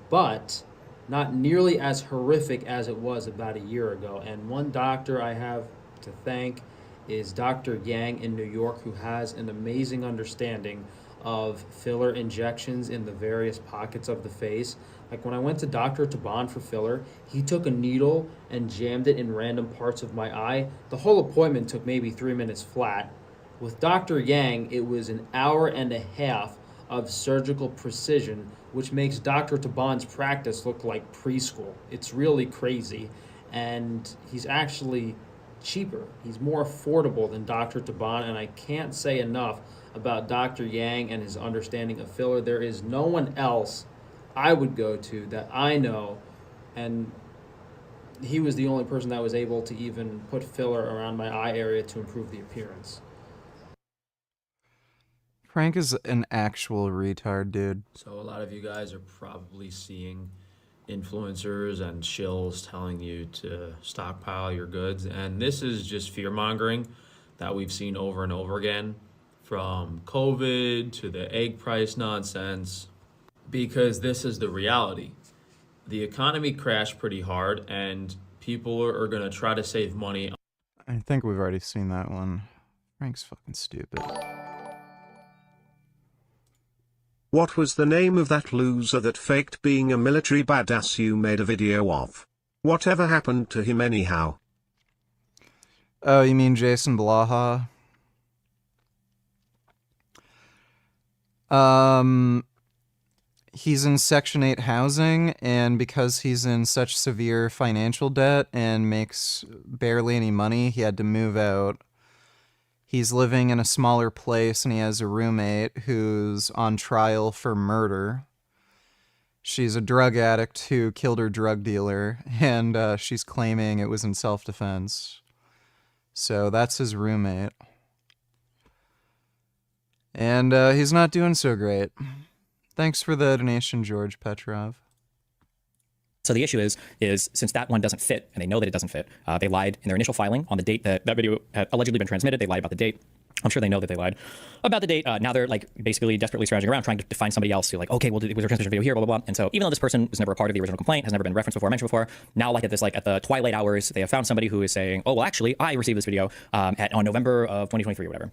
but not nearly as horrific as it was about a year ago. And one doctor I have to thank is Dr. Yang in New York, who has an amazing understanding of filler injections in the various pockets of the face. Like when I went to Dr. Taban for filler, he took a needle and jammed it in random parts of my eye. The whole appointment took maybe 3 minutes flat. With Dr. Yang, it was an hour and a half of surgical precision, which makes Dr. Taban's practice look like preschool. It's really crazy. And he's actually cheaper. He's more affordable than Dr. Taban, and I can't say enough about Dr. Yang and his understanding of filler. There is no one else I would go to that I know, and he was the only person that was able to even put filler around my eye area to improve the appearance. Frank is an actual retard, dude. So a lot of you guys are probably seeing influencers and shills telling you to stockpile your goods, and this is just fear-mongering that we've seen over and over again, from COVID to the egg price nonsense, because this is the reality. The economy crashed pretty hard, and people are going to try to save money. I think we've already seen that one. Frank's fucking stupid. What was the name of that loser that faked being a military badass you made a video of? Whatever happened to him anyhow? Oh, you mean Jason Blaha? He's in Section 8 housing, and because he's in such severe financial debt and makes barely any money, he had to move out. He's living in a smaller place, and he has a roommate who's on trial for murder. She's a drug addict who killed her drug dealer, and she's claiming it was in self-defense. So that's his roommate. And he's not doing so great. Thanks for the donation, George Petrov. So the issue is since that one doesn't fit, and they know that it doesn't fit, they lied in their initial filing on the date that video had allegedly been transmitted. They lied about the date. I'm sure they know that they lied about the date. Now they're like basically desperately scrounging around trying to find somebody else who like, okay, well, was there a transmission video here, blah, blah, blah. And so even though this person was never a part of the original complaint, has never been referenced before, mentioned before, now like at the twilight hours, they have found somebody who is saying, oh, well, actually, I received this video on November of 2023 or whatever.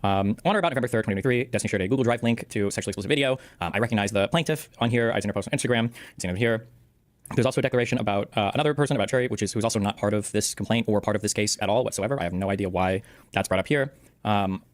On or about November 3rd, 2023, Destiny shared a Google Drive link to a sexually explicit video. I recognize the plaintiff on here. I've seen her post on Instagram. I've seen it here. There's also a declaration about another person, about Cherry, who's also not part of this complaint or part of this case at all whatsoever. I have no idea why that's brought up here.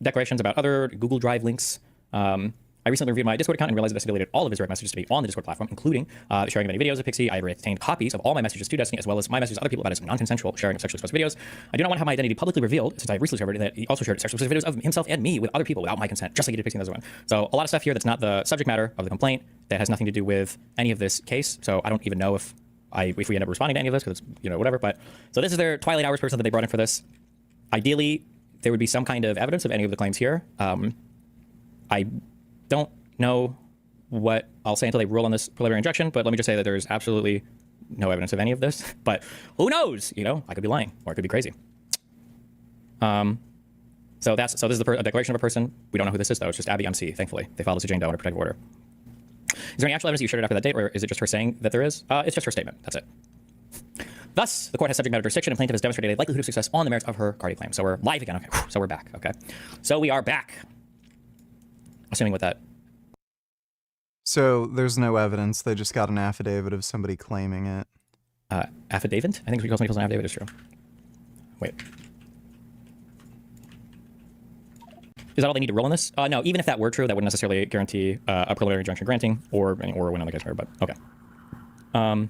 Declarations about other Google Drive links. I recently reviewed my Discord account and realized that I stipulated all of his direct messages to be on the Discord platform, including the sharing of any videos of Pixie. I have retained copies of all my messages to Destiny, as well as my messages to other people about his non-consensual sharing of sexually explicit videos. I do not want to have my identity publicly revealed, since I have recently discovered that he also shared sexually explicit videos of himself and me with other people without my consent, just like he did Pixie and the other one. So a lot of stuff here that's not the subject matter of the complaint, that has nothing to do with any of this case. So I don't even know if we end up responding to any of this, because it's, whatever. But so this is their Twilight Hours person that they brought in for this. Ideally, there would be some kind of evidence of any of the claims here. I don't know what I'll say until they rule on this preliminary injunction, but let me just say that there's absolutely no evidence of any of this. But who knows? I could be lying, or I could be crazy. So this is a declaration of a person. We don't know who this is, though. It's just Abby MC, thankfully. They filed this to Jane Doe under protective order. Is there any actual evidence you shared after that date, or is it just her saying that there is? It's just her statement. That's it. Thus, the court has subject matter jurisdiction, and plaintiff has demonstrated a likelihood of success on the merits of her Cardi claim. So we're live again. Okay. So we're back. Okay. So we are back. Assuming with that. So there's no evidence. They just got an affidavit of somebody claiming it. Affidavit? I think somebody calls an affidavit is true. Wait. Is that all they need to roll on this? No, even if that were true, that wouldn't necessarily guarantee a preliminary injunction granting or a win on the case, but okay. Where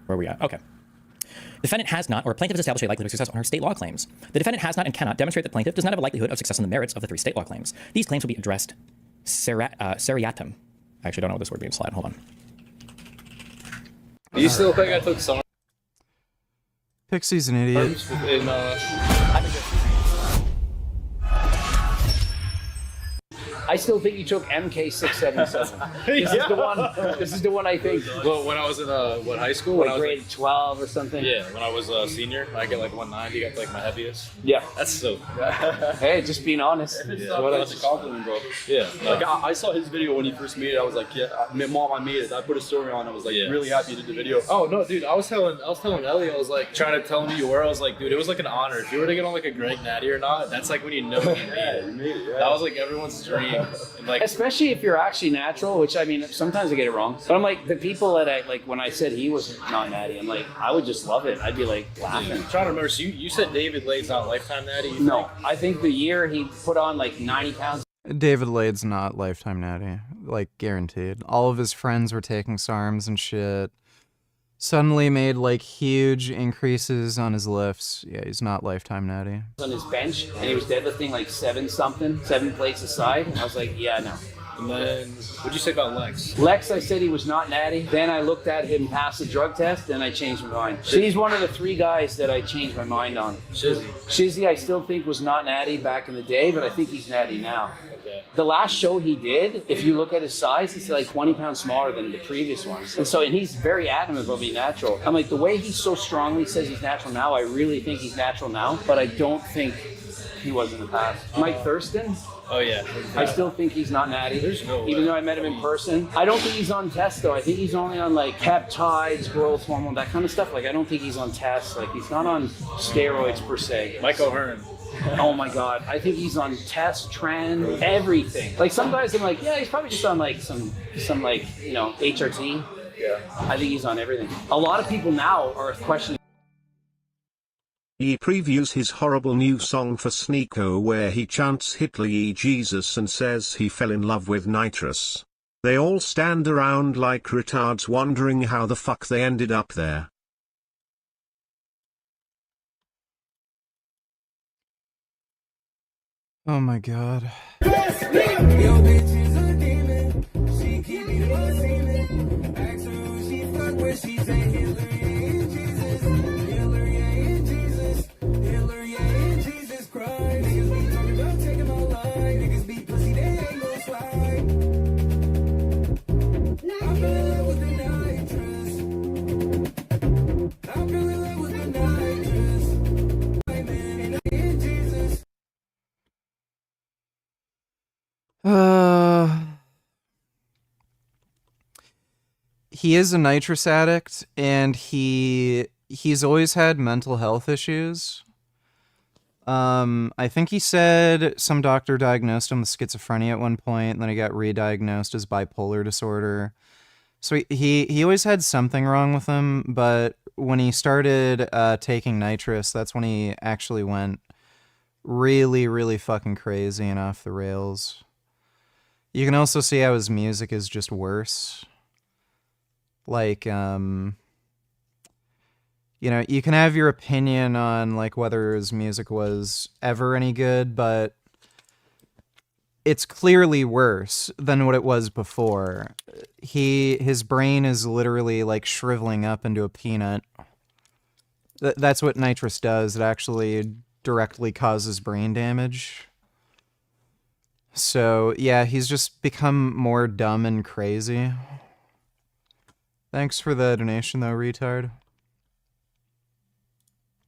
are we at? Okay. Defendant has not, or plaintiff has established a likelihood of success on her state law claims. The defendant has not and cannot demonstrate that plaintiff does not have a likelihood of success on the merits of the 3 state law claims. These claims will be addressed seriatim. I actually don't know what this word means. Slide. Hold on. Do you still think I took some? Pixie's an idiot. I still think you took MK677. This is the one. This is the one I think. Well, when I was in high school? Like grade 12 or something. Yeah, when I was a senior, I get like 190. Got like my heaviest. Yeah, that's so. Hey, just being honest. That's a compliment, bro. Yeah, like I saw his video when he first made it. I was like, yeah, Mom, I made it. I put a story on. I was like, really happy you did the video. Oh no, dude, I was telling Ellie, I was like trying to tell him you were. I was like, dude, it was like an honor. If you were to get on like a Greg Natty or not, that's like when you know you made it. That was like everyone's dream. And, like, especially if you're actually natural, which I mean, sometimes I get it wrong. But I'm like, the people that I like when I said he was not natty, I'm like, I would just love it. I'd be like laughing. I'm trying to remember. So you said David Lade's not lifetime natty? No, I think the year he put on like 90 pounds. David Lade's not lifetime natty, like guaranteed. All of his friends were taking SARMs and shit. Suddenly made like huge increases on his lifts. Yeah, he's not lifetime natty. On his bench, and he was deadlifting like 7 plates aside. I was like, yeah, no. And then, what'd you say about Lex? Lex, I said he was not natty. Then I looked at him pass the drug test, and I changed my mind. She's one of the 3 guys that I changed my mind on. Shizzy, I still think was not natty back in the day, but I think he's natty now. Okay. The last show he did, if you look at his size, he's like 20 pounds smaller than the previous ones. And he's very adamant about being natural. I'm like, the way he so strongly says he's natural now, I really think he's natural now, but I don't think he was in the past. Mike Thurston? Oh yeah. I still think he's not natty. There's no way. Even though I met him in person. I don't think he's on tests though. I think he's only on like peptides, growth hormone, that kind of stuff. Like I don't think he's on tests. Like he's not on steroids per se. Mike O'Hearn. Oh my God. I think he's on test, trend, everything. Like some guys I'm like, yeah, he's probably just on like some like, you know, HRT. Yeah. I think he's on everything. A lot of people now are questioning. He previews his horrible new song for Sneeko where he chants Hitler ye Jesus and says he fell in love with Nitrous. They all stand around like retards wondering how the fuck they ended up there. Oh my god. He is a nitrous addict, and he's always had mental health issues. I think he said some doctor diagnosed him with schizophrenia at one point, and then he got re-diagnosed as bipolar disorder. So he always had something wrong with him, but when he started taking nitrous, that's when he actually went really, really fucking crazy and off the rails. You can also see how his music is just worse. Like, you know, you can have your opinion on, like, whether his music was ever any good, but it's clearly worse than what it was before. His brain is literally, like, shriveling up into a peanut. That's what nitrous does. It actually directly causes brain damage. So, yeah, he's just become more dumb and crazy. Thanks for the donation, though, retard.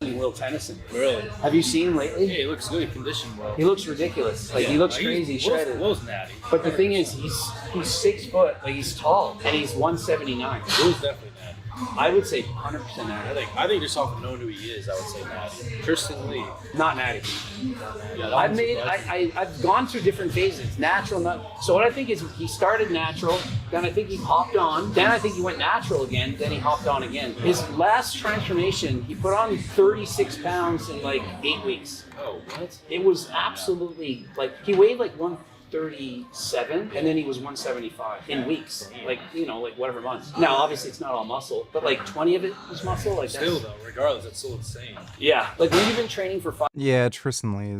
Will Tennyson. Really? Have you seen him lately? Yeah, he looks good, conditioned well. He looks ridiculous. Like, he looks crazy shredded. Will's natty. But the thing is, he's 6 foot, like he's tall, and he's 179. Will's definitely natty. I would say 100% natty. I think just off of knowing who he is, I would say natty. Tristan Lee. Not natty. Yeah, I've gone through different phases. Natural, not. So what I think is he started natural, then I think he hopped on, then I think he went natural again, then he hopped on again. His last transformation, he put on 36 pounds in like 8 weeks. Oh, what? It was absolutely, like, he weighed like 137, and then he was 175 in weeks, like, you know, like whatever months. Now, obviously, it's not all muscle, but like 20 of it was muscle. Like still, though, regardless, it's still insane. Yeah, like when you've been training for 5 Yeah, Tristan Lee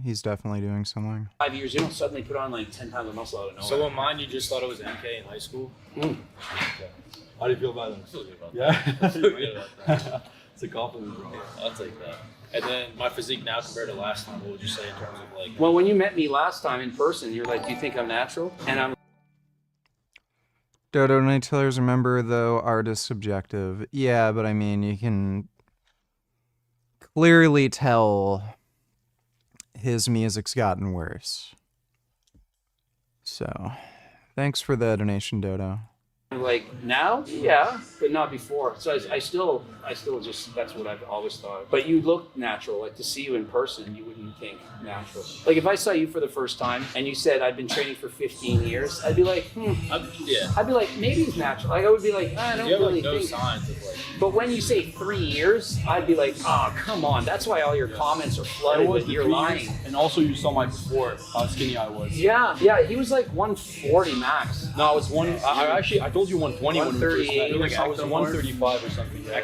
he's definitely doing something. 5 years, you don't suddenly put on like 10 pounds of muscle out of nowhere. So on mine, you just thought it was MK in high school? Mm. Okay. How do you feel about it? I feel good about that. Yeah? I feel good about that. It's a compliment, bro. I'll take that. And then my physique now compared to last time, what would you say in terms of like? Well, when you met me last time in person, you're like, "Do you think I'm natural?" And I'm. Dodo Night Tellers, remember though, art is subjective. Yeah, but I mean, you can clearly tell his music's gotten worse. So, thanks for the donation, Dodo. Like now, yeah, but not before. So I still just, that's what I've always thought. But you look natural. Like to see you in person, you wouldn't think natural. Like if I saw you for the first time and you said I've been training for 15 years, I'd be like, I'd be like, maybe he's natural. Like I would be like, I don't really think. Signs of like. But when you say 3 years, I'd be like, oh, come on. That's why all your comments are flooded with you're lying. And also you saw my before, how skinny I was. Yeah, he was like 140 max. No, I was I told you 120 when we first met. Like I was 135 or something. Yeah.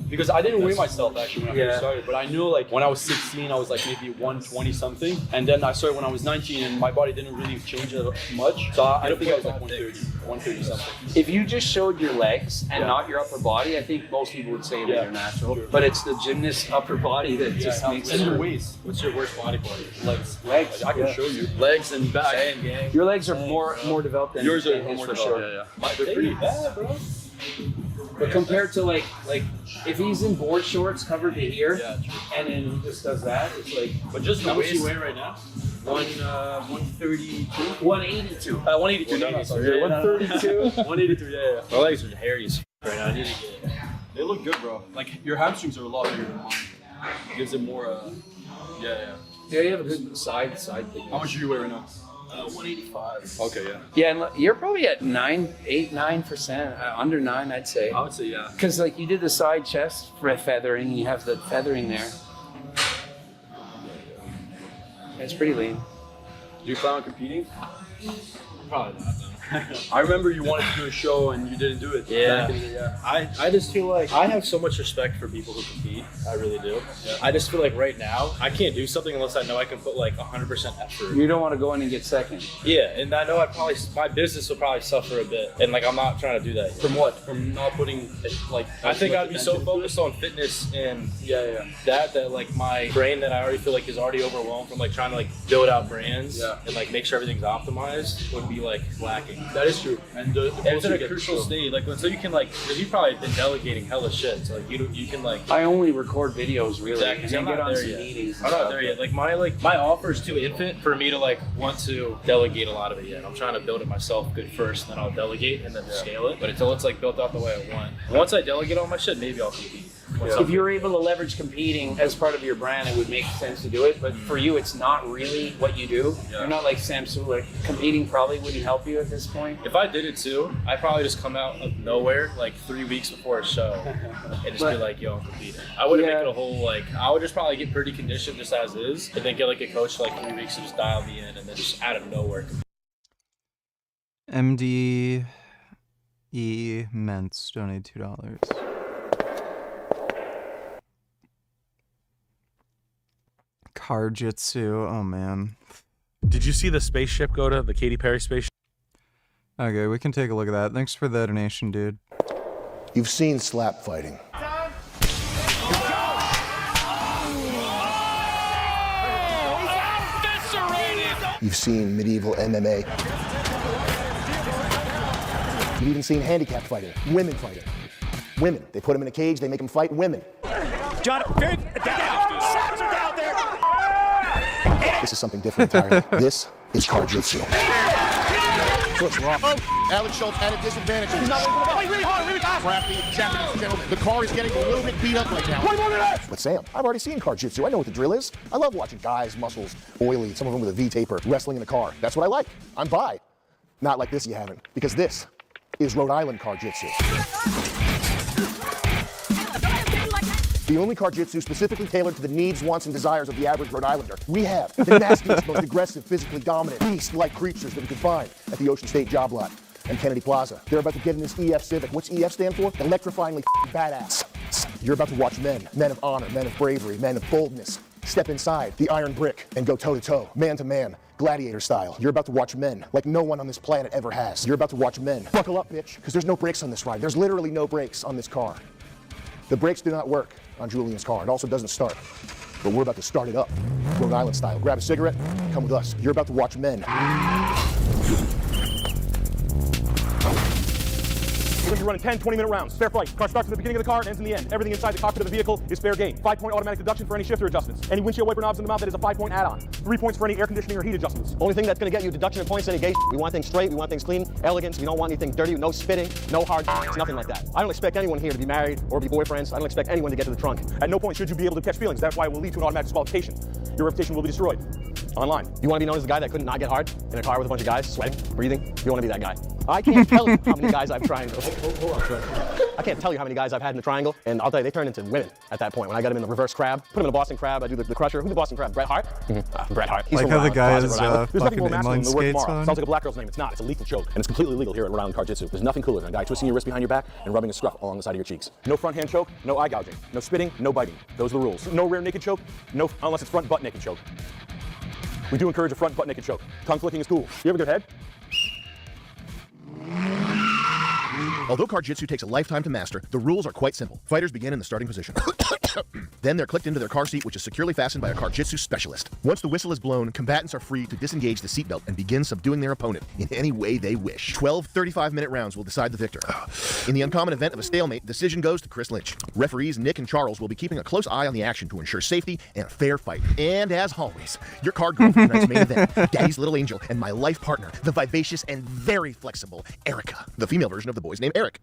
Because I didn't weigh myself actually when I first started, but I knew like when I was 16, I was like maybe 120 something, and then I started when I was 19, and my body didn't really change much. So I think I was like 130 something. If you just showed your legs and not your upper body, I think most people would say that you're natural. But it's the gymnast upper body that just makes it. And your waist. What's your worst body part? Legs. Legs. I can show you. Legs and back. Gang. Your legs are more developed than yours are his more for developed. sure. Yeah. They're pretty bad, bro. But compared to like if he's in board shorts covered to here, and then he just does that, it's like. But just how much you weigh right now? 132. 182. 182. No, sorry. 132. 182. Yeah. My legs are hairy as right now. I need to get. They look good, bro. Like your hamstrings are a lot bigger than mine. Gives it more. Yeah, you have a good side thing. How much do you weigh right now? 185. Okay, yeah. Yeah, and you're probably at 9%, under 9, I'd say. I would say, yeah. Because like you did the side chest feathering, you have the feathering there. It's pretty lean. Do you plan on competing? Probably not. I remember you wanted to do a show and you didn't do it. Yeah. Yeah. I just feel like I have so much respect for people who compete. I really do. Yeah. I just feel like right now I can't do something unless I know I can put like 100% effort. You don't want to go in and get second. Yeah, and I know my business will probably suffer a bit, and like I'm not trying to do that. From what? From not putting like. I think I'd be so focused on fitness and that like my brain that I already feel like is already overwhelmed from like trying to like build out brands and like make sure everything's optimized would be like lacking. That is true, and it's in a crucial stage. Like, so you can like, because you've probably been delegating hella shit. So like, you can like. I only record videos really. Exactly. I'm not there yet. Meetings I'm not there yet. Like my offer is too infant for me to like want to delegate a lot of it yet. I'm trying to build it myself good first, and then I'll delegate and then scale it. But until it's like built out the way I want. Once I delegate all my shit, maybe I'll compete. If you're able to leverage competing as part of your brand, it would make sense to do it. But for you, it's not really what you do. You're not like Samsung. Like competing probably wouldn't help you at this point. If I did it too, I'd probably just come out of nowhere like 3 weeks before a show and just be like, "Yo, I'm competing." I wouldn't make it a whole like. I would just probably get pretty conditioned just as is, and then get like a coach for like 3 weeks to just dial me in, and then just out of nowhere. MDE Mentz donated $2. Karjitsu, oh man. Did you see the spaceship go to the Katy Perry spaceship? Okay, we can take a look at that. Thanks for the donation, dude. You've seen slap fighting. You've seen medieval MMA. You've even seen handicapped fighting, women fighting. Women, they put them in a cage, they make them fight women. John, down. Shots are down there. This is something different entirely. This is Karjitsu. What's wrong? Alex Schultz at a disadvantage. He's not going really hard, really fast. Crafty, Japanese gentlemen. The car is getting a little bit beat up right now. But Sam, I've already seen Karjitsu. I know what the drill is. I love watching guys, muscles, oily, some of them with a V-taper, wrestling in the car. That's what I like. I'm bi. Not like this you haven't, because this is Rhode Island Karjitsu. The only Karjitsu specifically tailored to the needs, wants, and desires of the average Rhode Islander. We have the nastiest, most aggressive, physically dominant, beast-like creatures that we can find at the Ocean State Job Lot and Kennedy Plaza. They're about to get in this EF Civic. What's EF stand for? Electrifyingly badass. You're about to watch men of honor, men of bravery, men of boldness, step inside the iron brick and go toe-to-toe, man-to-man, gladiator style. You're about to watch men like no one on this planet ever has. You're about to watch men. Buckle up, bitch, because there's no brakes on this ride. There's literally no brakes on this car. The brakes did not work on Julian's car. It also doesn't start. But we're about to start it up, Rhode Island style. Grab a cigarette, come with us. You're about to watch men. We're going to be running 10, 20-minute rounds. Fair fight. Car starts at the beginning of the car and ends in the end. Everything inside the cockpit of the vehicle is fair game. 5-point automatic deduction for any shifter adjustments. Any windshield wiper knobs in the mouth, that is a 5-point add-on. 3 points for any air conditioning or heat adjustments. Only thing that's going to get you deduction and points, any gay. We want things straight, we want things clean, elegant. We don't want anything dirty, no spitting, no hard, nothing like that. I don't expect anyone here to be married or be boyfriends. I don't expect anyone to get to the trunk. At no point should you be able to catch feelings. That's why it will lead to an automatic disqualification. Your reputation will be destroyed. Online. You want to be known as the guy that couldn't not get hard in a car with a bunch of guys sweating, breathing? You want to be that guy. I can't tell you how many guys I've triangled. Hold on, Troy. I can't tell you how many guys I've had in the triangle, and I'll tell you, they turned into women at that point. When I got him in the reverse crab, put him in the Boston crab, I do the crusher. Who's the Boston crab? Bret Hart? Bret Hart. He's Like from how the guy Closet, is Rhode Island. There's nothing fucking more masculine inline than the word skates tomorrow. on. Sounds like a black girl's name. It's not. It's a lethal choke, and it's completely legal here in Rhode Island Jiu-Jitsu. There's nothing cooler than a guy twisting your wrist behind your back and rubbing a scruff along the side of your cheeks. No front hand choke, no eye gouging, no spitting, no biting. Those are the rules. No rear naked choke, no unless it's front butt naked choke. We do encourage a front butt naked choke. Tongue flicking is cool. You have a good head? Although Card Jitsu takes a lifetime to master, the rules are quite simple. Fighters begin in the starting position. Then they're clicked into their car seat, which is securely fastened by a Card Jitsu specialist. Once the whistle is blown, combatants are free to disengage the seatbelt and begin subduing their opponent in any way they wish. 12 35-minute rounds will decide the victor. In the uncommon event of a stalemate, decision goes to Chris Lynch. Referees Nick and Charles will be keeping a close eye on the action to ensure safety and a fair fight. And as always, your card girl for tonight's main event, Daddy's little angel, and my life partner, the vivacious and very flexible Erica, the female version of the boy's name Eric.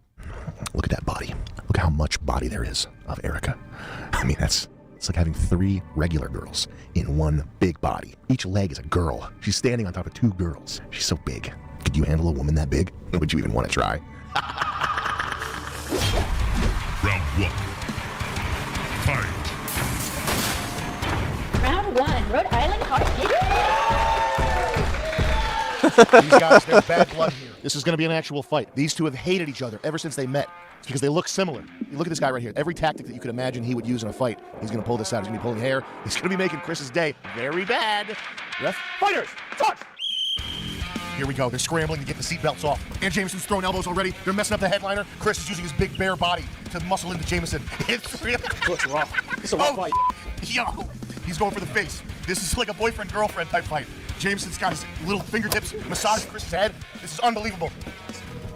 Look at that body. Look how much body there is of Erica. I mean, it's like having 3 regular girls in one big body. Each leg is a girl. She's standing on top of 2 girls. She's so big. Could you handle a woman that big? Would you even want to try? Round 1. Fight. Round 1, Rhode Island Card These guys, they're bad blood here. This is going to be an actual fight. These two have hated each other ever since they met. It's because they look similar. You look at this guy right here. Every tactic that you could imagine he would use in a fight, he's going to pull this out. He's going to be pulling hair. He's going to be making Chris's day very bad. Ref, fighters, touch! Here we go. They're scrambling to get the seatbelts off. And Jameson's throwing elbows already. They're messing up the headliner. Chris is using his big bare body to muscle into Jameson. It's really... Looks rough. It's a rough fight. Yo! He's going for the face. This is like a boyfriend-girlfriend type fight. Jameson's got his little fingertips massaging Chris's head. This is unbelievable.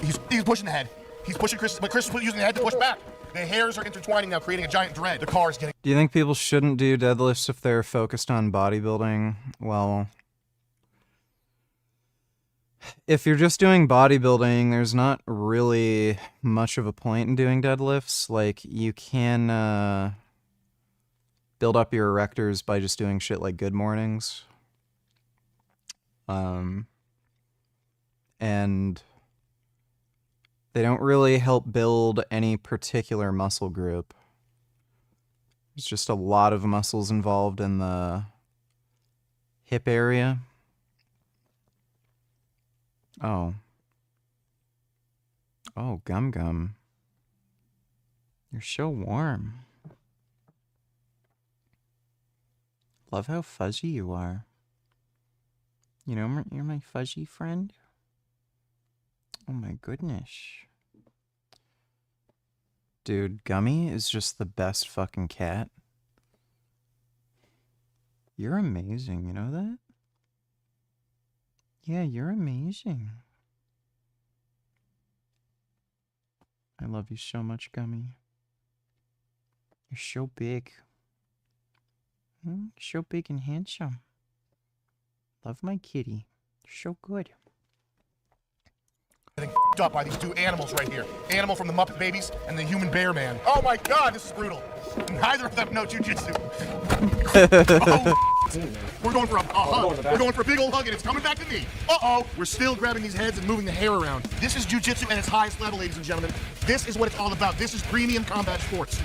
He's pushing the head. He's pushing Chris, but Chris is using the head to push back. The hairs are intertwining now, creating a giant dread. The car is getting... Do you think people shouldn't do deadlifts if they're focused on bodybuilding? Well, if you're just doing bodybuilding, there's not really much of a point in doing deadlifts. Like, you can build up your erectors by just doing shit like good mornings. And they don't really help build any particular muscle group. There's just a lot of muscles involved in the hip area. Oh, Gum Gum. You're so warm. Love how fuzzy you are. You know, you're my fuzzy friend. Oh my goodness. Dude, Gummy is just the best fucking cat. You're amazing, you know that? Yeah, you're amazing. I love you so much, Gummy. You're so big. So big and handsome. Love my kitty. You're so good. Getting up by these 2 animals right here. Animal from the Muppet Babies and the Human Bear Man. Oh my God, this is brutal. Neither of them know jujitsu. We're going for a hug. We're going for a big old hug, and it's coming back to me. Uh-oh. We're still grabbing these heads and moving the hair around. This is jujitsu at its highest level, ladies and gentlemen. This is what it's all about. This is premium combat sports.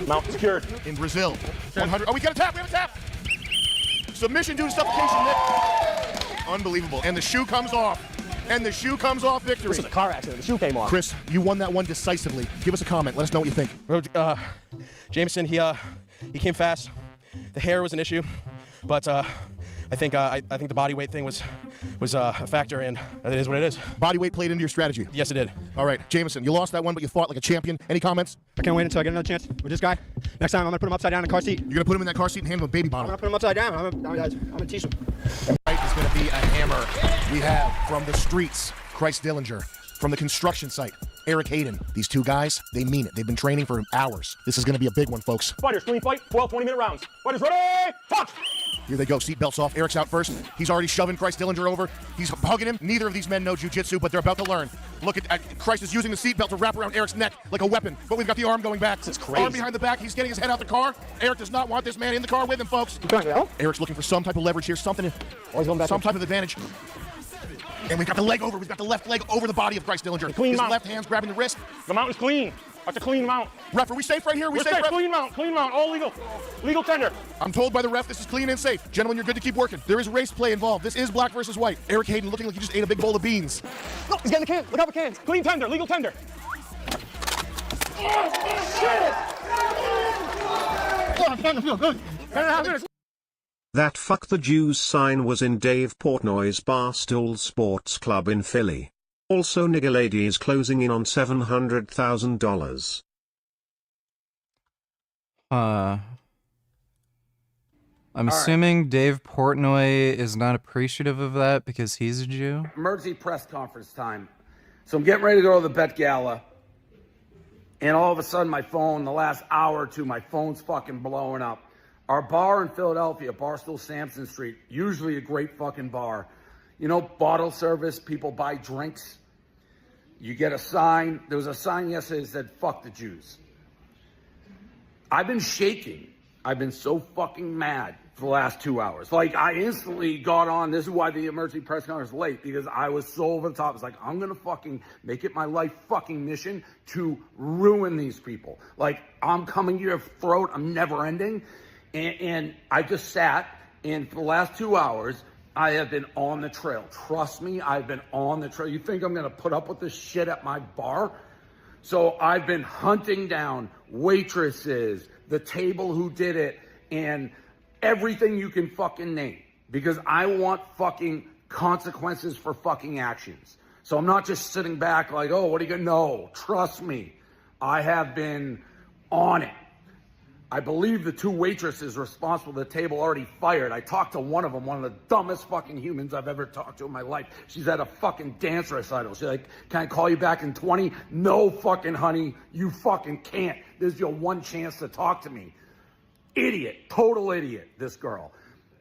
Mount secured. In Brazil. 100. Oh, we got a tap. We have a tap. Submission due to suffocation, Nick. Unbelievable. And the shoe comes off. And the shoe comes off victory. This is a car accident. The shoe came off. Chris, you won that one decisively. Give us a comment. Let us know what you think. Jameson, he came fast. The hair was an issue, but I think the body weight thing was a factor, and it is what it is. Body weight played into your strategy. Yes, it did. All right, Jameson, you lost that one, but you fought like a champion. Any comments? I can't wait until I get another chance with this guy. Next time, I'm gonna put him upside down in the car seat. You're gonna put him in that car seat and hand him a baby bottle. I'm gonna put him upside down. I'm gonna teach him. Right is gonna be a hammer. We have from the streets, Christ Dillinger. From the construction site, Eric Hayden. These two guys, they mean it. They've been training for hours. This is gonna be a big one, folks. Fighters, clean fight, 12 20-minute rounds. Fighters ready? Talk! Here they go, seatbelts off. Eric's out first. He's already shoving Christ Dillinger over. He's hugging him. Neither of these men know jiu-jitsu, but they're about to learn. Look at Christ is using the seatbelt to wrap around Eric's neck like a weapon, but we've got the arm going back. That's crazy. Arm behind the back. He's getting his head out the car. Eric does not want this man in the car with him, folks. Eric's looking for some type of leverage here, some type of advantage. And we've got the leg over. We've got the left leg over the body of Christ Dillinger. Clean His mount. left hand's grabbing the wrist. The mount is clean. That's a clean mount. Ref, are we safe right here? We're safe. Ref? Clean mount, all legal. Legal tender. I'm told by the ref this is clean and safe. Gentlemen, you're good to keep working. There is race play involved. This is black versus white. Eric Hayden looking like he just ate a big bowl of beans. No, he's getting the can. Look out for cans. Clean tender, legal tender. That fuck the Jews sign was in Dave Portnoy's Barstool Sports Club in Philly. Also nigger lady is closing in on $700,000. I'm assuming Dave Portnoy is not appreciative of that because he's a Jew. Emergency press conference time. So I'm getting ready to go to the Bet Gala. And all of a sudden my phone, the last hour or two, my phone's fucking blowing up. Our bar in Philadelphia, Barstool Sampson Street, usually a great fucking bar. You know, bottle service, people buy drinks. You get a sign. There was a sign yesterday that said, fuck the Jews. I've been shaking. I've been so fucking mad for the last 2 hours. Like, I instantly got on. This is why the emergency press conference was late, because I was so over the top. It's like, I'm going to fucking make it my life fucking mission to ruin these people. Like, I'm coming to your throat. I'm never ending. And I just sat, and for the last 2 hours, I have been on the trail. Trust me, I've been on the trail. You think I'm going to put up with this shit at my bar? So I've been hunting down waitresses, the table who did it, and everything you can fucking name. Because I want fucking consequences for fucking actions. So I'm not just sitting back like, oh, what are you going to... No, trust me. I have been on it. I believe the two waitresses responsible for the table already fired. I talked to one of them, one of the dumbest fucking humans I've ever talked to in my life. She's at a fucking dance recital. She's like, can I call you back in 20? No fucking honey, you fucking can't. This is your one chance to talk to me. Idiot, total idiot, this girl.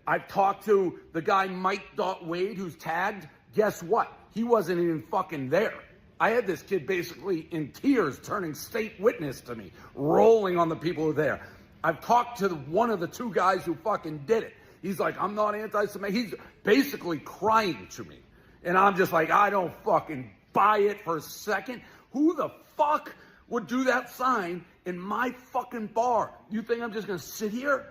I've talked to the guy Mike Wade who's tagged. Guess what? He wasn't even fucking there. I had this kid basically in tears turning state witness to me, rolling on the people who were there. I've talked to one of the two guys who fucking did it. He's like, I'm not anti-Semitic. He's basically crying to me. And I'm just like, I don't fucking buy it for a second. Who the fuck would do that sign in my fucking bar? You think I'm just gonna sit here?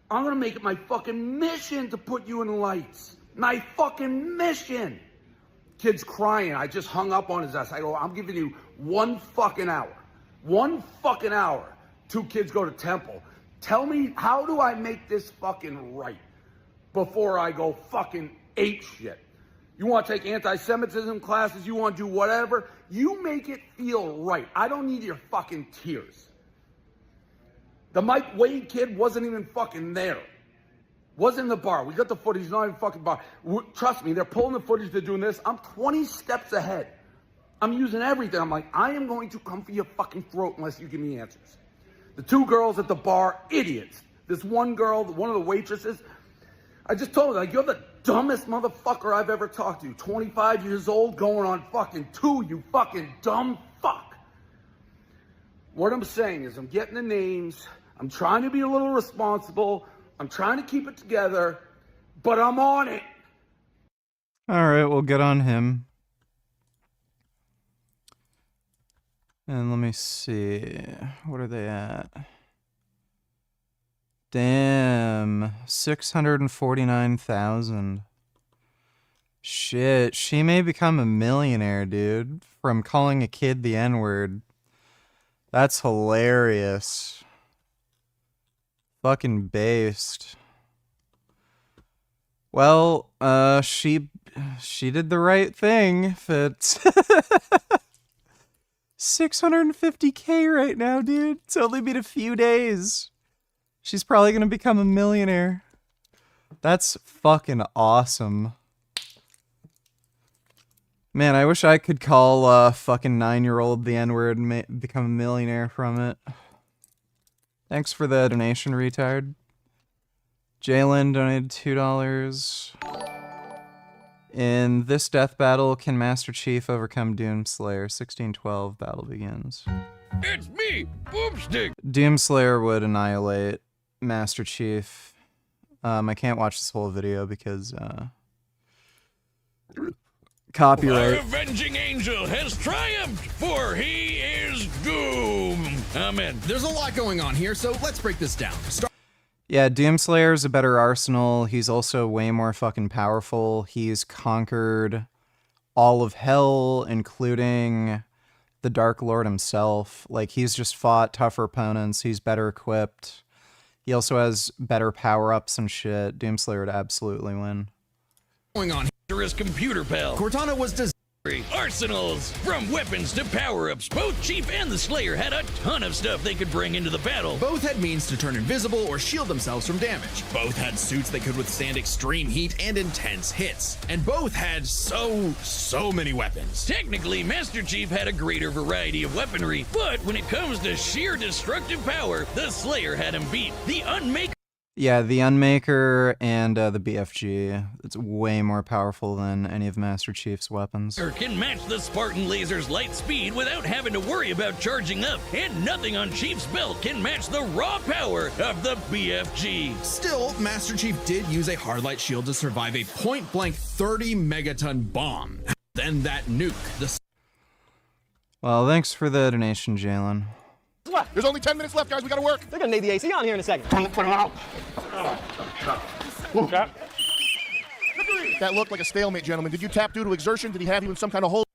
I'm gonna make it my fucking mission to put you in lights. My fucking mission. Kid's crying. I just hung up on his ass. I go, I'm giving you 1 fucking hour. 1 fucking hour. 2 kids go to Temple. Tell me, how do I make this fucking right before I go fucking ape shit? You want to take anti-Semitism classes, you want to do whatever, you make it feel right. I don't need your fucking tears. The Mike Wade kid wasn't even fucking there. Wasn't in the bar. We got the footage, he's not even fucking bar. Trust me, they're pulling the footage, they're doing this. I'm 20 steps ahead. I'm using everything. I'm like, I am going to come for your fucking throat unless you give me answers. The 2 girls at the bar, idiots. This one girl, one of the waitresses, I just told her, like, you're the dumbest motherfucker I've ever talked to. 25 years old, going on fucking 2, you fucking dumb fuck. What I'm saying is I'm getting the names. I'm trying to be a little responsible. I'm trying to keep it together, but I'm on it. All right, we'll get on him. And let me see. What are they at? Damn. 649,000. Shit. She may become a millionaire, dude, from calling a kid the N-word. That's hilarious. Fucking based. Well, she did the right thing. If it's 650K right now, dude. It's only been a few days. She's probably gonna become a millionaire. That's fucking awesome. Man, I wish I could call a fucking 9-year-old the N-word and become a millionaire from it. Thanks for the donation, retard. Jalen donated $2. In this death battle, can Master Chief overcome Doomslayer? 1612 battle begins. It's me, Boomstick. Doomslayer would annihilate Master Chief. I can't watch this whole video because copyright. Our avenging angel has triumphed, for he is Doom. Amen. There's a lot going on here, so let's break this down. Yeah, Doomslayer's a better arsenal. He's also way more fucking powerful. He's conquered all of hell, including the Dark Lord himself. Like, he's just fought tougher opponents. He's better equipped. He also has better power-ups and shit. Doomslayer would absolutely win. Going on here is computer pal. Cortana was designed. Arsenals! From weapons to power-ups, both Chief and the Slayer had a ton of stuff they could bring into the battle. Both had means to turn invisible or shield themselves from damage. Both had suits that could withstand extreme heat and intense hits. And both had so many weapons. Technically, Master Chief had a greater variety of weaponry, but when it comes to sheer destructive power, the Slayer had him beat. The Unmaker. Yeah, the Unmaker and the BFG. It's way more powerful than any of Master Chief's weapons. Can match the Spartan laser's light speed without having to worry about charging up, and nothing on Chief's belt can match the raw power of the BFG. Still, Master Chief did use a hardlight shield to survive a point-blank 30-megaton bomb. Then that nuke, the... Well, thanks for the donation, Jalen. Left. There's only 10 minutes left, guys. We gotta work. They're gonna need the AC on here in a second. Put them out. That looked like a stalemate, gentlemen. Did you tap due to exertion? Did he have you in some kind of hold?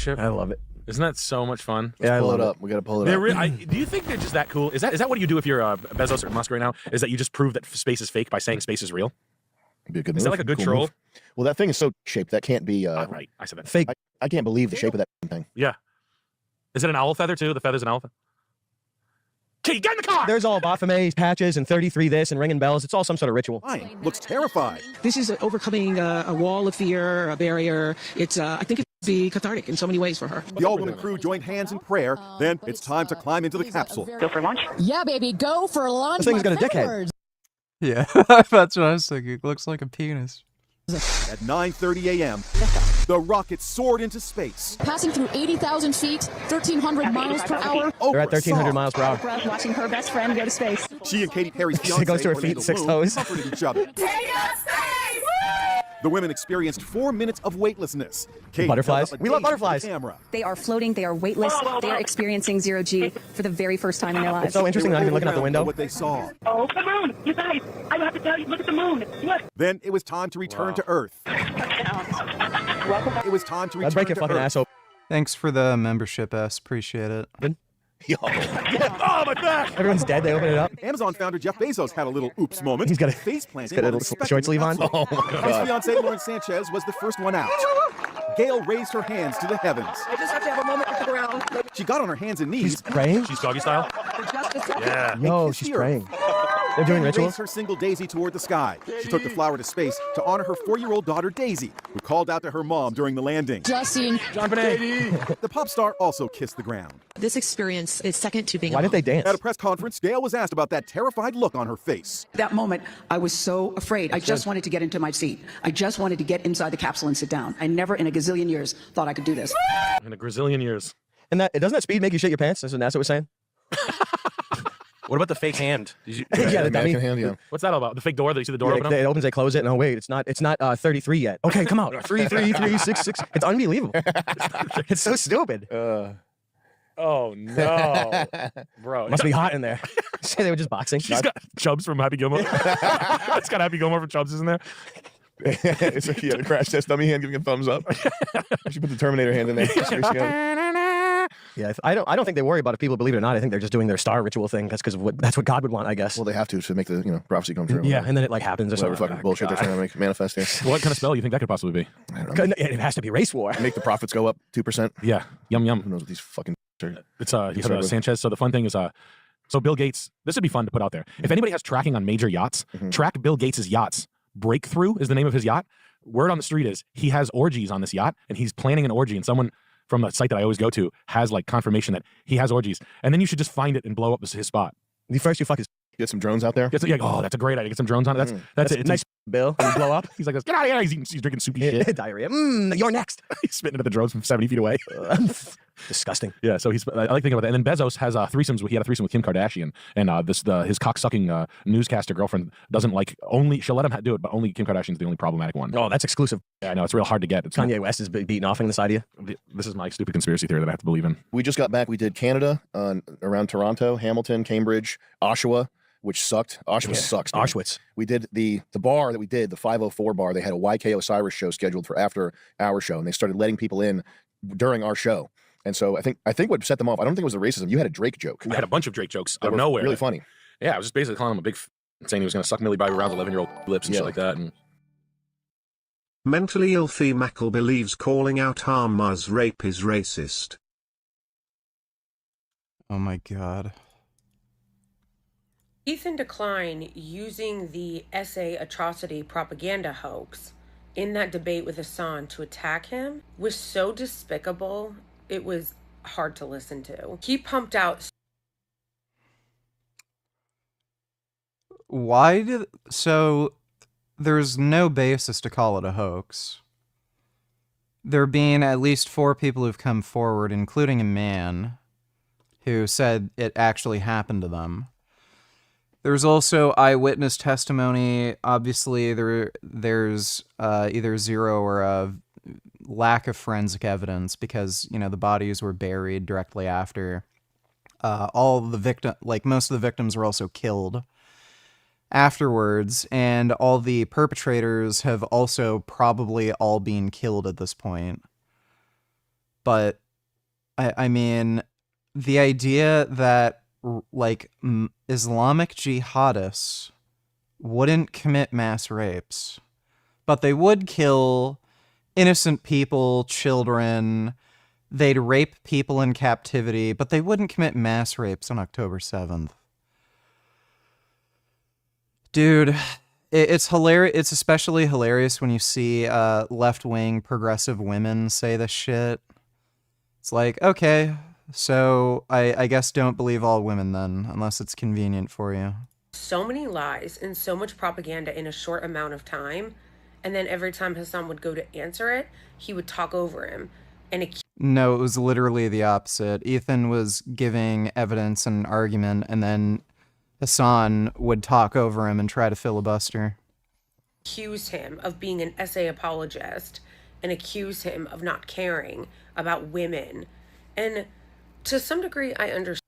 I love it. Isn't that so much fun? Yeah, I pull love it it. up. We gotta pull it up. Do you think they're just that cool? Is that what you do if you're Bezos or Musk right now? Is that you just prove that space is fake by saying space is real? Be a good Is move. that like a good Cool troll? move. Well, that thing is so shaped. That can't be Right, I said that. fake. I can't believe the shape of that thing. Yeah. Is it an owl feather too? The feather's an owl feather? Okay, get in the car! There's all Baphomet patches and 33 this and ringing bells. It's all some sort of ritual. Looks terrified. This is overcoming a wall of fear, a barrier. It's I think it would be cathartic in so many ways for her. The all-woman crew joined hands in prayer. Then it's time to climb into the capsule. Go for lunch? Yeah, baby, go for lunch. This thing's got a dickhead. feathers. Yeah, that's what I was thinking. It looks like a penis. At 9:30 a.m., the rocket soared into space. Passing through 80,000 feet, 1,300 miles per hour. They're at 1,300 miles per hour. Watching her best friend go to space. She and Katy Perry's She fiance goes to her Orlando feet, 6 Bloom toes. comforted each other. The women experienced 4 minutes of weightlessness. Kate Butterflies? held up a We love date to the butterflies. Camera. They are floating, they are weightless, they are experiencing zero G for the very first time in their lives. It's so interesting not even looking out the window. What they saw. Oh, the moon! You guys, I have to tell you, look at the moon. Look. Then it was time to return to Earth. It was time to return I'd break your to fucking Earth. ass open. Thanks for the membership, S. Appreciate it. Yo. Oh, my back! Everyone's dead. They open it up. Amazon founder Jeff Bezos had a little oops moment. He's got a face planting. he's got a little short sleeve on. Oh my His god. fiancee Lauren Sanchez was the first one out. Gail raised her hands to the heavens. I just have to have a moment with the ground. She got on her hands and knees. She's praying. She's doggy style. For just a second. Yeah. Yo, she's praying. They're doing Gail rituals. raised her single Daisy toward the sky. She took the flower to space to honor her 4-year-old daughter Daisy, who called out to her mom during the landing. Just seeing John Bonet. The pop star also kissed the ground. This experience is second to being Why did they dance? At a press conference, Gail was asked about that terrified look on her face. That moment, I was so afraid. I just wanted to get into my seat. I just wanted to get inside the capsule and sit down. I never in a gazillion years thought I could do this. In a gazillion years. And that doesn't that speed make you shit your pants? That's what NASA was saying. What about the fake hand? Did you, Yeah, the dummy. hand, yeah. What's that all about? The fake door that you see the door Yeah, open up? it opens, they close it. No, wait, it's not 33 yet. Okay, come out. 3, 3, 3, 6, 6. It's unbelievable. It's so stupid. Oh no, bro! Must be hot in there. Say they were just boxing. She's got Chubbs from Happy Gilmore. It's got Happy Gilmore from Chubbs, isn't there? It's like, yeah, the crash test dummy hand giving a thumbs up. She put the Terminator hand in there. Yeah, I don't think they worry about if people believe it or not. I think they're just doing their star ritual thing. That's because that's what God would want, I guess. Well, they have to make the prophecy come true. Yeah, and then it like happens or Whatever something. fucking bullshit they're trying to make manifest here. What kind of spell do you think that could possibly be? I don't know. It has to be race war. Make the profits go up 2%. Yeah, yum yum. Who knows what these fucking are? It's you said Sanchez. So the fun thing is so Bill Gates. This would be fun to put out there. If anybody has tracking on major yachts, track Bill Gates's yachts. Breakthrough is the name of his yacht. Word on the street is he has orgies on this yacht, and he's planning an orgy. And someone from the site that I always go to has like confirmation that he has orgies. And then you should just find it and blow up his spot. First, you fuck his. Get some drones out there. Oh, that's a great idea. Get some drones on it. That's it. It's nice, Bill. And blow up. He's like, get out of here. He's drinking soupy shit. Diarrhea. You're next. He's spitting into the drones from 70 feet away. Disgusting. Yeah, so I like thinking about that. And then Bezos has threesomes. He had a threesome with Kim Kardashian, and his cocksucking newscaster girlfriend doesn't like she'll let him do it, but only Kim Kardashian's the only problematic one. Oh, that's exclusive. Yeah, I know it's real hard to get. Kanye West is beating off in this idea. This is my stupid conspiracy theory that I have to believe in. We just got back. We did Canada around Toronto, Hamilton, Cambridge, Oshawa, which sucked. Oshawa sucks. Dude. Auschwitz. We did the bar that we did, the 504 bar. They had a YK Osiris show scheduled for after our show, and they started letting people in during our show. And so I think what set them off, I don't think it was the racism. You had a Drake joke. I had a bunch of Drake jokes that out of were nowhere. Really funny. Yeah, I was just basically calling him a big saying he was going to suck Millie Bobby Brown's 11-year-old lips and shit like that. And Mentally ill Mackle believes calling out Harma's rape is racist. Oh my god. Ethan Decline using the essay atrocity propaganda hoax in that debate with Hassan to attack him was so despicable, it was hard to listen to. He pumped out. So there's no basis to call it a hoax. There being at least 4 people who've come forward, including a man who said it actually happened to them. There's also eyewitness testimony. Obviously, there's either zero or a lack of forensic evidence because, the bodies were buried directly after. Most of the victims were also killed afterwards, and all the perpetrators have also probably all been killed at this point. But, I mean, the idea that Islamic jihadists wouldn't commit mass rapes, but they would kill innocent people, children. They'd rape people in captivity, but they wouldn't commit mass rapes on October 7th. Dude, it's hilarious. It's especially hilarious when you see left-wing progressive women say this shit. It's like, okay, so I guess don't believe all women then, unless it's convenient for you. So many lies and so much propaganda in a short amount of time, and then every time Hassan would go to answer it, he would talk over him. No, it was literally the opposite. Ethan was giving evidence and argument, and then Hassan would talk over him and try to filibuster. Accuse him of being an essay apologist and accuse him of not caring about women. And to some degree, I understand.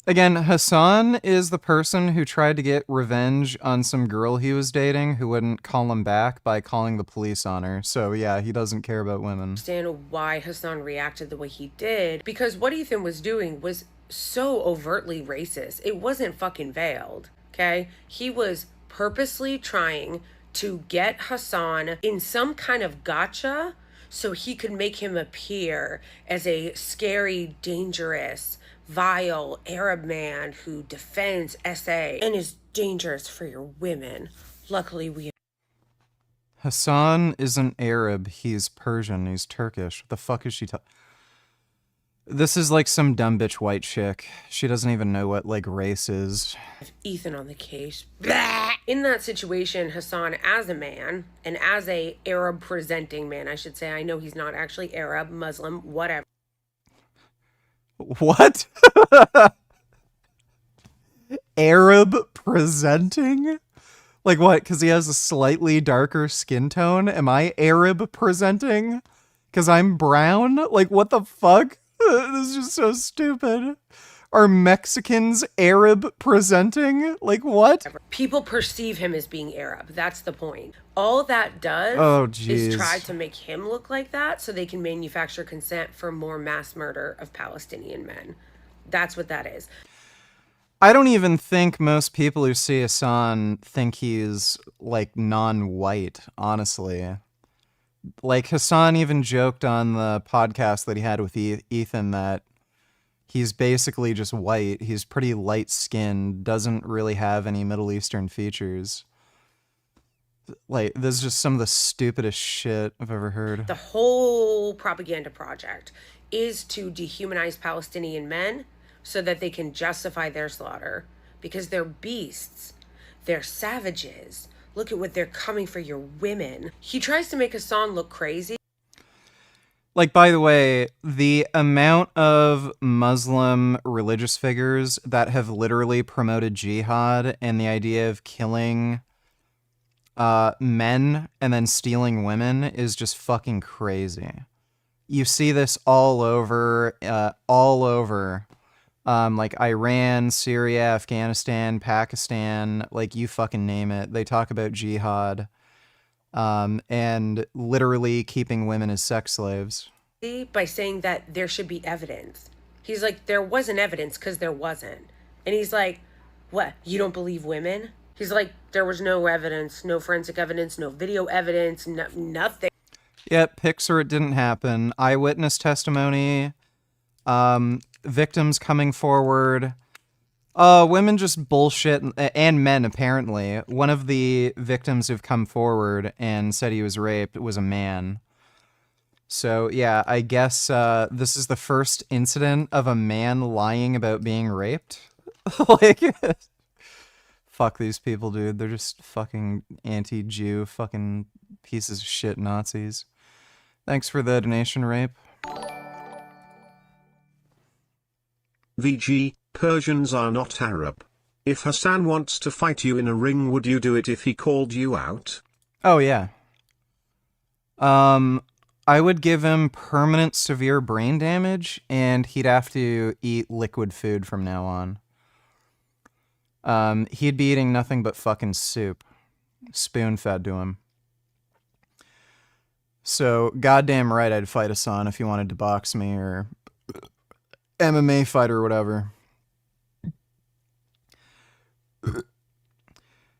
Again, Hassan is the person who tried to get revenge on some girl he was dating who wouldn't call him back by calling the police on her. So yeah, he doesn't care about women. Understand why Hassan reacted the way he did, because what Ethan was doing was so overtly racist. It wasn't fucking veiled, okay? He was purposely trying to get Hassan in some kind of gotcha so he could make him appear as a scary, dangerous, vile Arab man who defends SA and is dangerous for your women. Luckily, Hassan isn't Arab, he's Persian, he's Turkish. What the fuck is she talking? This is like some dumb bitch white chick. She doesn't even know what, race is. Ethan on the case. Blah! In that situation, Hassan, as a man, and as a Arab-presenting man, I should say, I know he's not actually Arab, Muslim, whatever. What? Arab presenting? Like what? Because he has a slightly darker skin tone? Am I Arab presenting? Because I'm brown? Like what the fuck? This is just so stupid. Are Mexicans Arab presenting? Like, what? People perceive him as being Arab. That's the point. All that does Oh, is try jeez. to make him look like that so they can manufacture consent for more mass murder of Palestinian men. That's what that is. I don't even think most people who see Hassan think he's, like, non-white, honestly. Like, Hassan even joked on the podcast that he had with Ethan that he's basically just white. He's pretty light-skinned, doesn't really have any Middle Eastern features. Like, this is just some of the stupidest shit I've ever heard. The whole propaganda project is to dehumanize Palestinian men so that they can justify their slaughter because they're beasts. They're savages. Look at what they're coming for your women. He tries to make Hassan look crazy. Like, by the way, the amount of Muslim religious figures that have literally promoted jihad and the idea of killing men and then stealing women is just fucking crazy. You see this all over, like Iran, Syria, Afghanistan, Pakistan, like you fucking name it. They talk about jihad. And literally keeping women as sex slaves. By saying that there should be evidence. He's like, there wasn't evidence because there wasn't. And he's like, what, you don't believe women? He's like, there was no evidence, no forensic evidence, no video evidence, nothing. Yep, pics or it didn't happen. Eyewitness testimony, victims coming forward. Women just bullshit, and men, apparently. One of the victims who've come forward and said he was raped was a man. So, yeah, I guess this is the first incident of a man lying about being raped. Like, fuck these people, dude. They're just fucking anti-Jew, fucking pieces of shit Nazis. Thanks for the donation, Rape. VG, Persians are not Arab. If Hassan wants to fight you in a ring, would you do it if he called you out? Oh, yeah. I would give him permanent severe brain damage, and he'd have to eat liquid food from now on. He'd be eating nothing but fucking soup. Spoon-fed to him. So, goddamn right I'd fight Hassan if he wanted to box me, or MMA fight or whatever.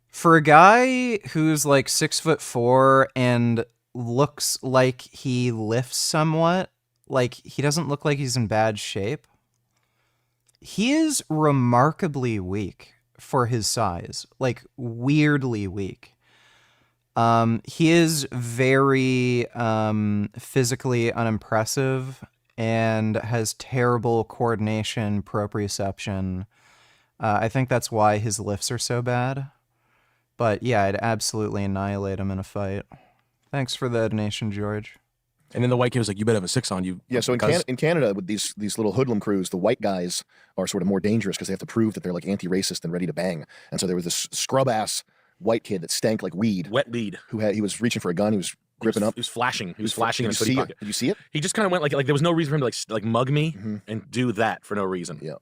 For a guy who's like 6'4" and looks like he lifts somewhat, like he doesn't look like he's in bad shape, he is remarkably weak for his size, like weirdly weak. He is very physically unimpressive and has terrible coordination, proprioception. I think that's why his lifts are so bad. But yeah, I'd absolutely annihilate him in a fight. Thanks for the donation, George. And then the white kid was like, "You better have a 6 on you." Yeah, so in Canada, with these little hoodlum crews, the white guys are sort of more dangerous because they have to prove that they're like anti-racist and ready to bang. And so there was this scrub-ass white kid that stank like weed. Wet weed. He was reaching for a gun. He was gripping up. He was flashing. He was flashing in his Did hoodie you see pocket. it? Did you see it? He just kind of went like there was no reason for him to like mug me and do that for no reason. Yeah.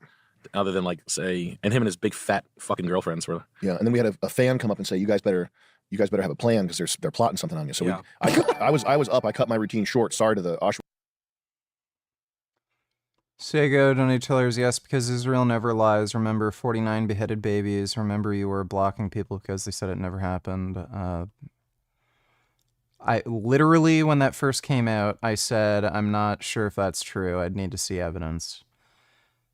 Other than like say, and him and his big fat fucking girlfriends were. Yeah, and then we had a fan come up and say, "You guys better have a plan because they're plotting something on you." So Yeah. I was up. I cut my routine short. Sorry to the Auschwitz. Sego, donate tellers, yes, because Israel never lies. Remember 49 beheaded babies. Remember you were blocking people because they said it never happened. I literally, when that first came out, I said, I'm not sure if that's true. I'd need to see evidence.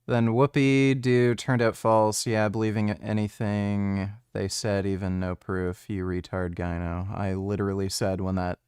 Then whoopee-doo turned out false. Yeah, believing anything they said, even no proof. You retard, gyno. I literally said when that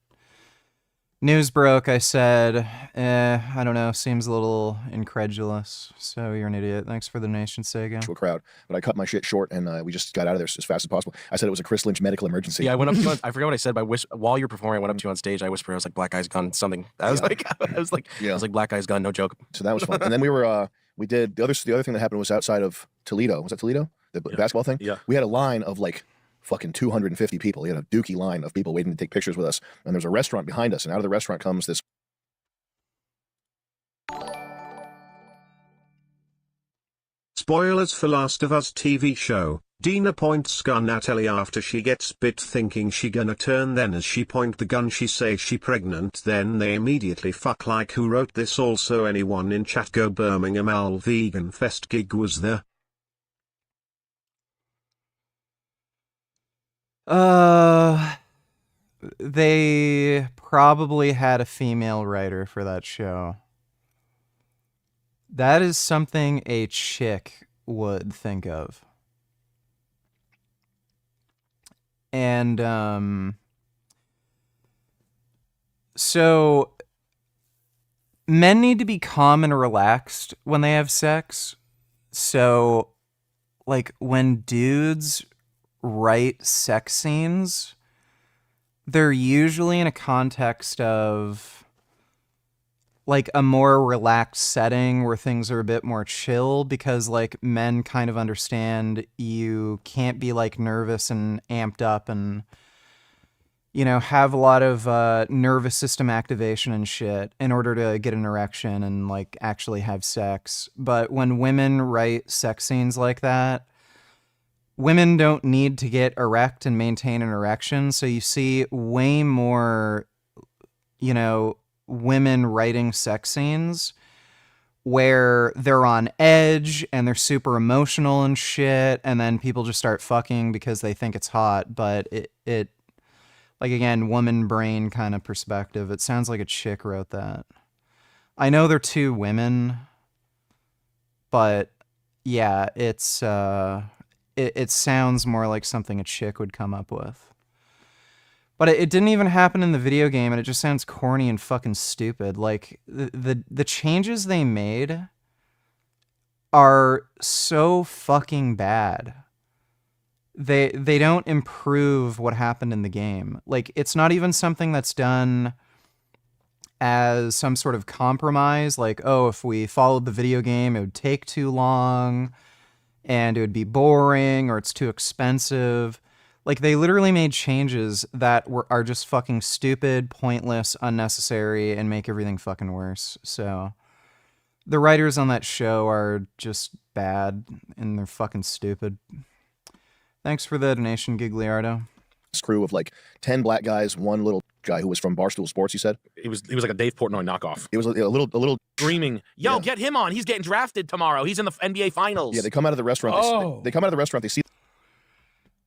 news broke, I said, I don't know, seems a little incredulous. So you're an idiot. Thanks for the donation, Sega. To a crowd, but I cut my shit short and we just got out of there as fast as possible. I said it was a Chris Lynch medical emergency. Yeah, I went up to you. I forgot what I said. While you're performing, I went up to you on stage. I whispered, I was like, "Black guy's gun," something. I was like, "Black guy's gun," no joke. So that was fun. And then we were, we did the other thing that happened was outside of Toledo. Was that Toledo? The basketball thing? Yeah. We had a line of like fucking 250 people. We had a dookie line of people waiting to take pictures with us. And there's a restaurant behind us. And out of the restaurant comes this Spoilers for Last of Us TV show. Dina points gun at Ellie after she gets bit thinking she gonna turn, then as she point the gun she say she pregnant, then they immediately fuck. Like, who wrote this? Also anyone in chat go Birmingham Al Vegan Fest gig was there? They probably had a female writer for that show. That is something a chick would think of. And, so men need to be calm and relaxed when they have sex. So, like, when dudes write sex scenes, they're usually in a context of like a more relaxed setting where things are a bit more chill, because like men kind of understand you can't be like nervous and amped up and, you know, have a lot of nervous system activation and shit in order to get an erection and like actually have sex. But when women write sex scenes like that, women don't need to get erect and maintain an erection. So you see way more, you know, women writing sex scenes where they're on edge and they're super emotional and shit, and then people just start fucking because they think it's hot. But it like, again, woman brain kind of perspective, it sounds like a chick wrote that. I know they're two women, but yeah, it's it sounds more like something a chick would come up with. But it didn't even happen in the video game, and it just sounds corny and fucking stupid. Like, the changes they made are so fucking bad. They don't improve what happened in the game. Like, it's not even something that's done as some sort of compromise. Like, oh, if we followed the video game, it would take too long, and it would be boring, or it's too expensive. Like, they literally made changes that are just fucking stupid, pointless, unnecessary, and make everything fucking worse. So, the writers on that show are just bad, and they're fucking stupid. Thanks for the donation, Gigliardo. Crew of like 10 black guys, one little guy who was from Barstool Sports, you said? He was like a Dave Portnoy knockoff. It was a little Screaming, yo, get him on. He's getting drafted tomorrow. He's in the NBA Finals. Yeah, they come out of the restaurant. Oh. They come out of the restaurant, they see...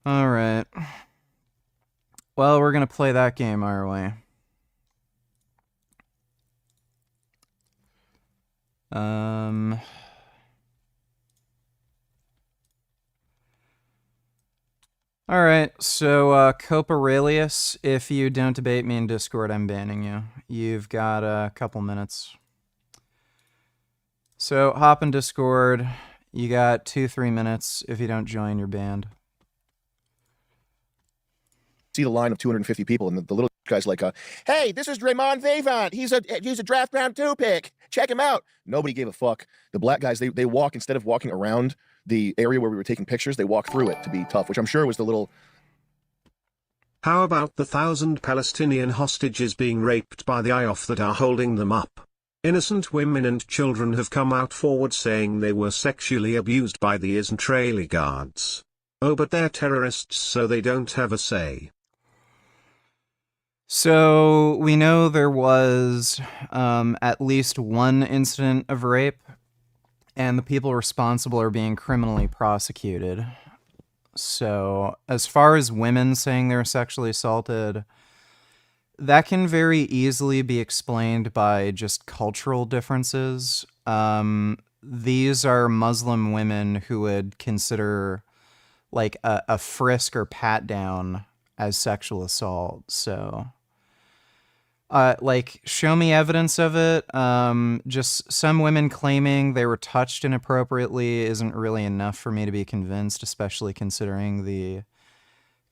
All right. Well, we're going to play that game our way. All right, so Copa Aurelius, if you don't debate me in Discord, I'm banning you. You've got a couple minutes. So hop in Discord. You got 2-3 minutes. If you don't join, you're banned. See the line of 250 people, and the little guy's like, hey, this is Draymond Vavant. He's a draft round 2 pick. Check him out. Nobody gave a fuck. The black guys, they walk, instead of walking around the area where we were taking pictures, they walk through it to be tough, which I'm sure was the little... How about the 1,000 Palestinian hostages being raped by the IOF that are holding them up? Innocent women and children have come out forward saying they were sexually abused by the Israeli guards. Oh, but they're terrorists, so they don't have a say. So we know there was at least one incident of rape, and the people responsible are being criminally prosecuted. So as far as women saying they were sexually assaulted, that can very easily be explained by just cultural differences. These are Muslim women who would consider like a frisk or pat down as sexual assault. So like, show me evidence of it. Just some women claiming they were touched inappropriately isn't really enough for me to be convinced, especially considering the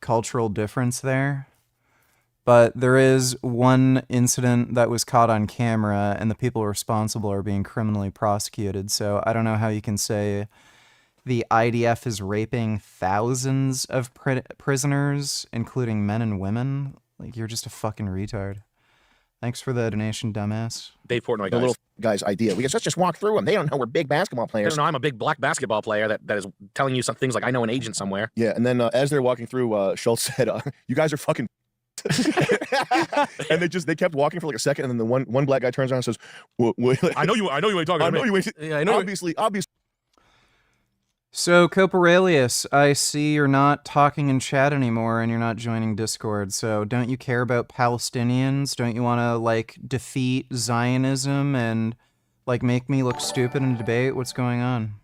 cultural difference there. But there is one incident that was caught on camera, and the people responsible are being criminally prosecuted. So I don't know how you can say the IDF is raping thousands of prisoners, including men and women. Like, you're just a fucking retard. Thanks for the donation, dumbass. Dave Portnoy guys. guy's idea. We guess let's just walk through them. They don't know we're big basketball They players. don't know I'm a big black basketball player that is telling you some things like I know an agent somewhere. Yeah, and then as they're walking through, Schultz said, "You guys are fucking." And they kept walking for like a second, and then the one black guy turns around and says, I know you ain't talking to me. Yeah, I know. Obviously. So, Coparelius, I see you're not talking in chat anymore and you're not joining Discord, so don't you care about Palestinians? Don't you want to, like, defeat Zionism and, like, make me look stupid in a debate? What's going on?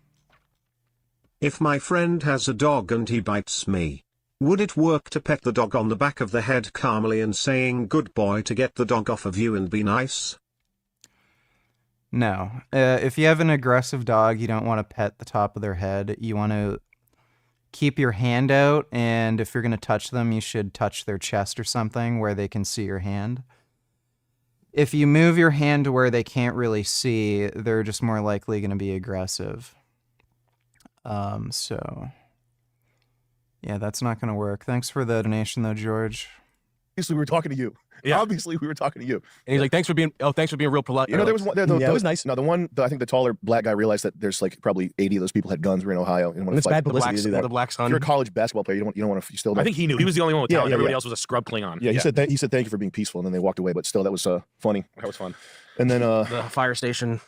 If my friend has a dog and he bites me, would it work to pet the dog on the back of the head calmly and saying good boy to get the dog off of you and be nice? No. If you have an aggressive dog, you don't want to pet the top of their head. You want to keep your hand out, and if you're going to touch them, you should touch their chest or something where they can see your hand. If you move your hand to where they can't really see, they're just more likely going to be aggressive. So, yeah, that's not going to work. Thanks for the donation, though, George. Obviously, we were talking to you. Yeah. Obviously, we were talking to you. And he's like, thanks for being real polite. You know, there was one. That was nice. No, I think the taller black guy realized that there's like probably 80 of those people had guns. We're in Ohio. You don't want It's to fight bad publicity to do that. The black sun. If you're a college basketball player, you don't want to. You still. I think he knew. He was the only one with talent. Everybody else was a scrub Klingon. Yeah, he said he said thank you for being peaceful, and then they walked away. But still, that was funny. That was fun. And then the fire station.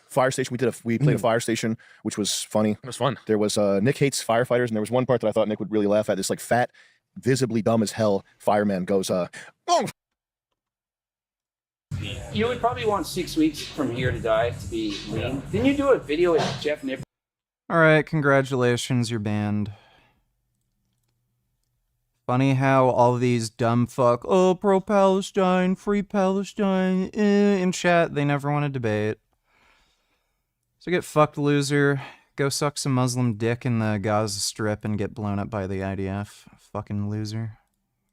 We played a fire station, which was funny. It was fun. There was Nick hates firefighters, and there was one part that I thought Nick would really laugh at. This like fat, visibly dumb as hell fireman goes, "Oh." You would probably want 6 weeks from here to die to be lean. Didn't you do a video with Jeff Nipp? Alright, congratulations, you're banned. Funny how all these dumb fuck, oh, pro-Palestine, free Palestine, in chat, they never want to debate. So get fucked, loser. Go suck some Muslim dick in the Gaza Strip and get blown up by the IDF. Fucking loser.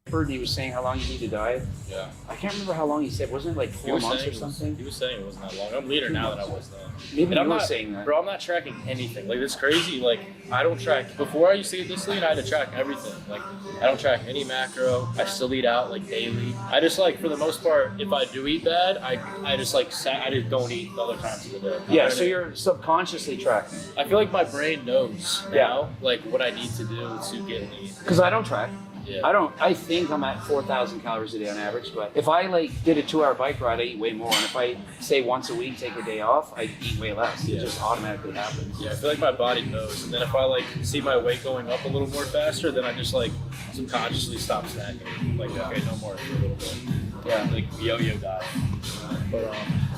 Heard he was saying how long you need to die. Yeah. I can't remember how long he said. Wasn't it like 4 months or something? He was saying it wasn't that long. I'm leaner now than I was then. Maybe And you were saying that. Bro, I'm not tracking anything. Like, it's crazy. Like, I don't track. Before I used to get this lean, I had to track everything. Like, I don't track any macro. I still eat out, like, daily. I just, like, for the most part, if I do eat bad, I just, like, I just don't eat the other times of the day. Yeah, so you're subconsciously tracking. I feel like my brain knows now, like, what I need to do to get lean. Because I don't track. Yeah. I think I'm at 4,000 calories a day on average, but if I like did a 2-hour bike ride, I eat way more. And if I say once a week, take a day off, I eat way less. It just automatically happens. Yeah, I feel like my body knows. And then if I like see my weight going up a little more faster, then I just like subconsciously stop snacking. Like, okay, no more for a little bit. Yeah. Like yo-yo diet. But all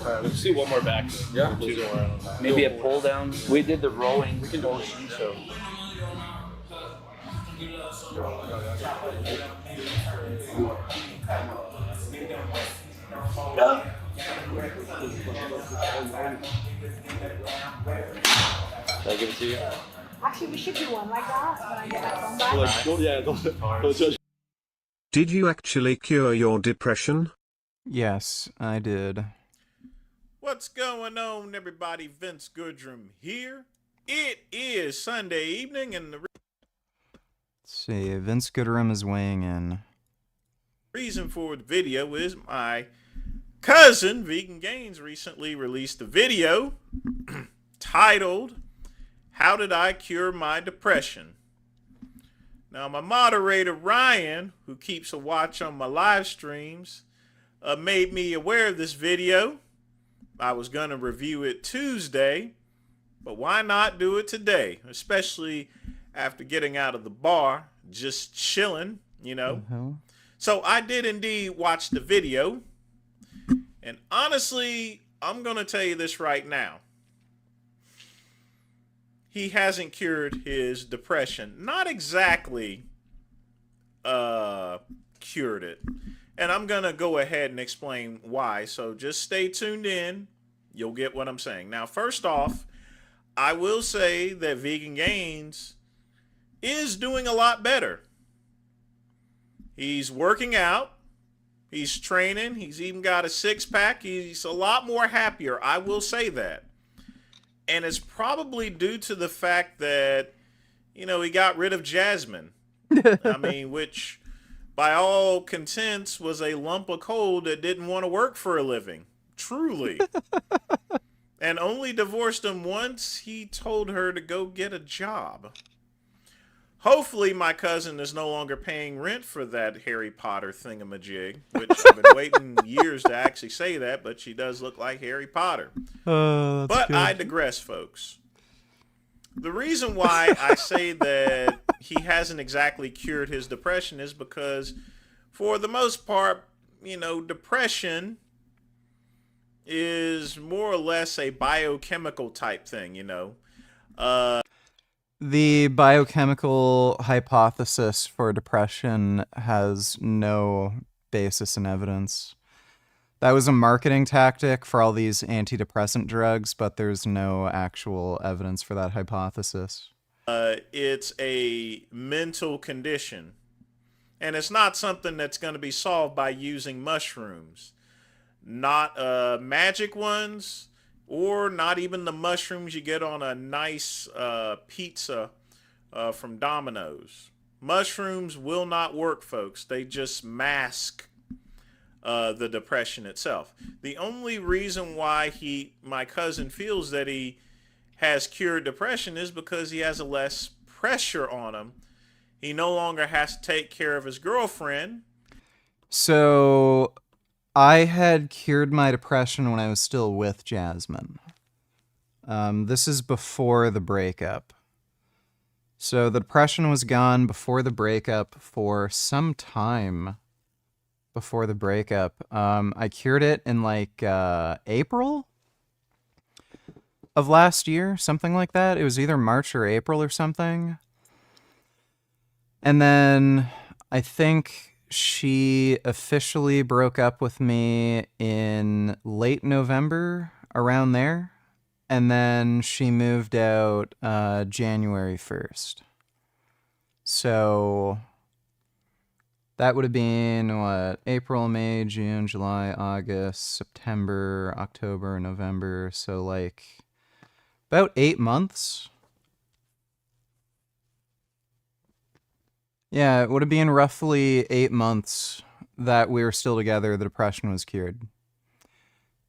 right, let's see one more back. Yeah. 2 more. I don't know. Maybe a pull down. We did the rowing. We can motion, so. Should I give it to you? Actually, we should do one like that when I get my phone back. Did you actually cure your depression? Yes, I did. What's going on, everybody? Vince Goodrum here. It is Sunday evening, and the Let's see, Vince Goodrum is weighing in. reason for the video is my cousin, Vegan Gains, recently released a video titled, How Did I Cure My Depression? Now, my moderator, Ryan, who keeps a watch on my live streams, made me aware of this video. I was going to review it Tuesday, but why not do it today? Especially after getting out of the bar, just chilling, you know. So I did indeed watch the video. And honestly, I'm going to tell you this right now. He hasn't cured his depression. Not exactly cured it. And I'm going to go ahead and explain why. So just stay tuned in. You'll get what I'm saying. Now, first off, I will say that Vegan Gains is doing a lot better. He's working out. He's training. He's even got a six-pack. He's a lot more happier. I will say that. And it's probably due to the fact that, you know, he got rid of Jasmine. I mean, which by all contents was a lump of coal that didn't want to work for a living. Truly. and only divorced him once he told her to go get a job. Hopefully my cousin is no longer paying rent for that Harry Potter thingamajig, which I've been waiting years to actually say that, but she does look like Harry Potter. But good. I digress, folks. The reason why I say that he hasn't exactly cured his depression is because, for the most part, you know, depression is more or less a biochemical type thing, you know. The biochemical hypothesis for depression has no basis in evidence. That was a marketing tactic for all these antidepressant drugs, but there's no actual evidence for that hypothesis. It's a mental condition. And it's not something that's going to be solved by using mushrooms. Not magic ones, or not even the mushrooms you get on a nice pizza from Domino's. Mushrooms will not work, folks. They just mask the depression itself. The only reason why my cousin feels that he has cured depression is because he has a less pressure on him. He no longer has to take care of his girlfriend. So I had cured my depression when I was still with Jasmine. This is before the breakup. So the depression was gone before the breakup for some time before the breakup. I cured it in like April of last year, something like that. It was either March or April or something. And then I think she officially broke up with me in late November, around there. And then she moved out January 1st. So that would have been, what, April, May, June, July, August, September, October, November. So like about 8 months. Yeah, it would have been roughly 8 months that we were still together. The depression was cured.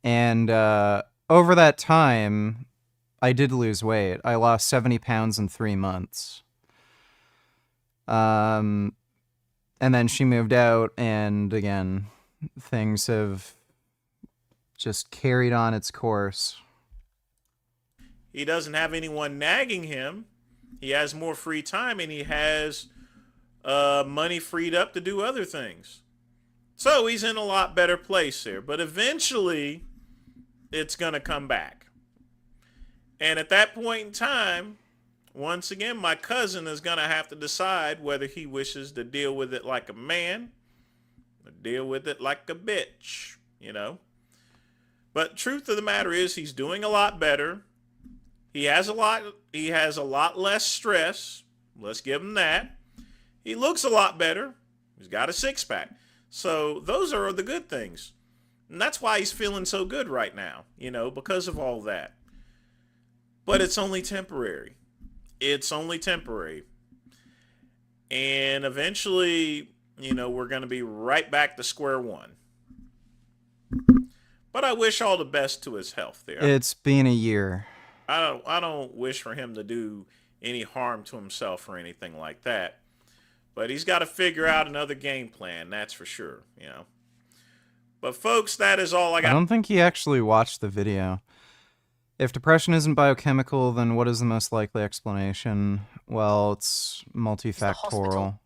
And over that time, I did lose weight. I lost 70 pounds in 3 months. And then she moved out, and again, things have just carried on its course. He doesn't have anyone nagging him. He has more free time, and he has money freed up to do other things. So he's in a lot better place here. But eventually, it's going to come back. And at that point in time, once again, my cousin is going to have to decide whether he wishes to deal with it like a man or deal with it like a bitch, you know. But truth of the matter is, he's doing a lot better. He has a lot less stress. Let's give him that. He looks a lot better. He's got a six-pack. So those are the good things. And that's why he's feeling so good right now, you know, because of all that. But it's only temporary. It's only temporary. And eventually, you know, we're going to be right back to square one. But I wish all the best to his health there. It's been a year. I don't wish for him to do any harm to himself or anything like that. But he's got to figure out another game plan, that's for sure, you know. But folks, that is all I got. I don't think he actually watched the video. If depression isn't biochemical, then what is the most likely explanation? Well, it's multifactorial.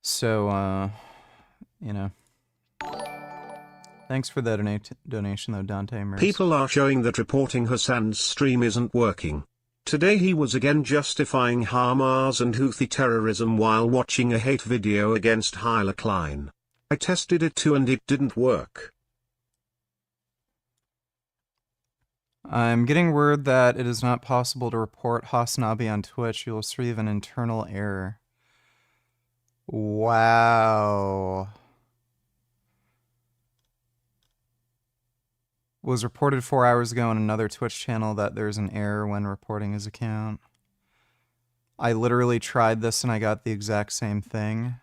So, you know. Thanks for the donation, though, Dante. Merc. People are showing that reporting Hassan's stream isn't working. Today he was again justifying Hamas and Houthi terrorism while watching a hate video against Hyla Klein. I tested it too and it didn't work. I'm getting word that it is not possible to report Hasnabi on Twitch. You'll receive an internal error. Wow. Was reported 4 hours ago on another Twitch channel that there's an error when reporting his account. I literally tried this and I got the exact same thing.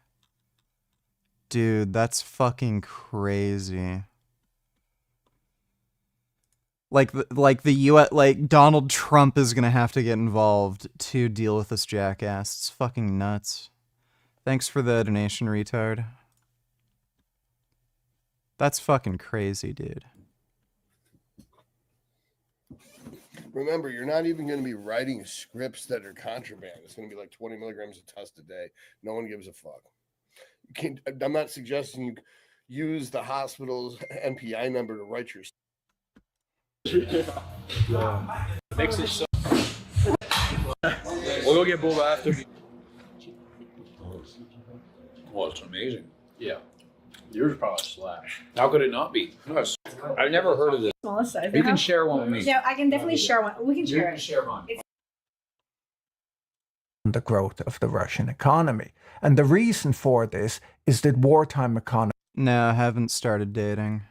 Dude, that's fucking crazy. Like the U.S. like Donald Trump is gonna have to get involved to deal with this jackass. It's fucking nuts. Thanks for the donation, retard. That's fucking crazy, dude. Remember, you're not even going to be writing scripts that are contraband. It's going to be like 20 milligrams of tust a day. No one gives a fuck. You can't. I'm not suggesting you use the hospital's NPI number to write your. Makes it so. We'll go get boba after. Well, it's amazing. Yeah. Yours probably slash. How could it not be? No, I've never heard of this. Smallest size. You can share one with me. Yeah, I can definitely share one. We can You share can it. share mine. The growth of the Russian economy. And the reason for this is that wartime economies No, I haven't started dating.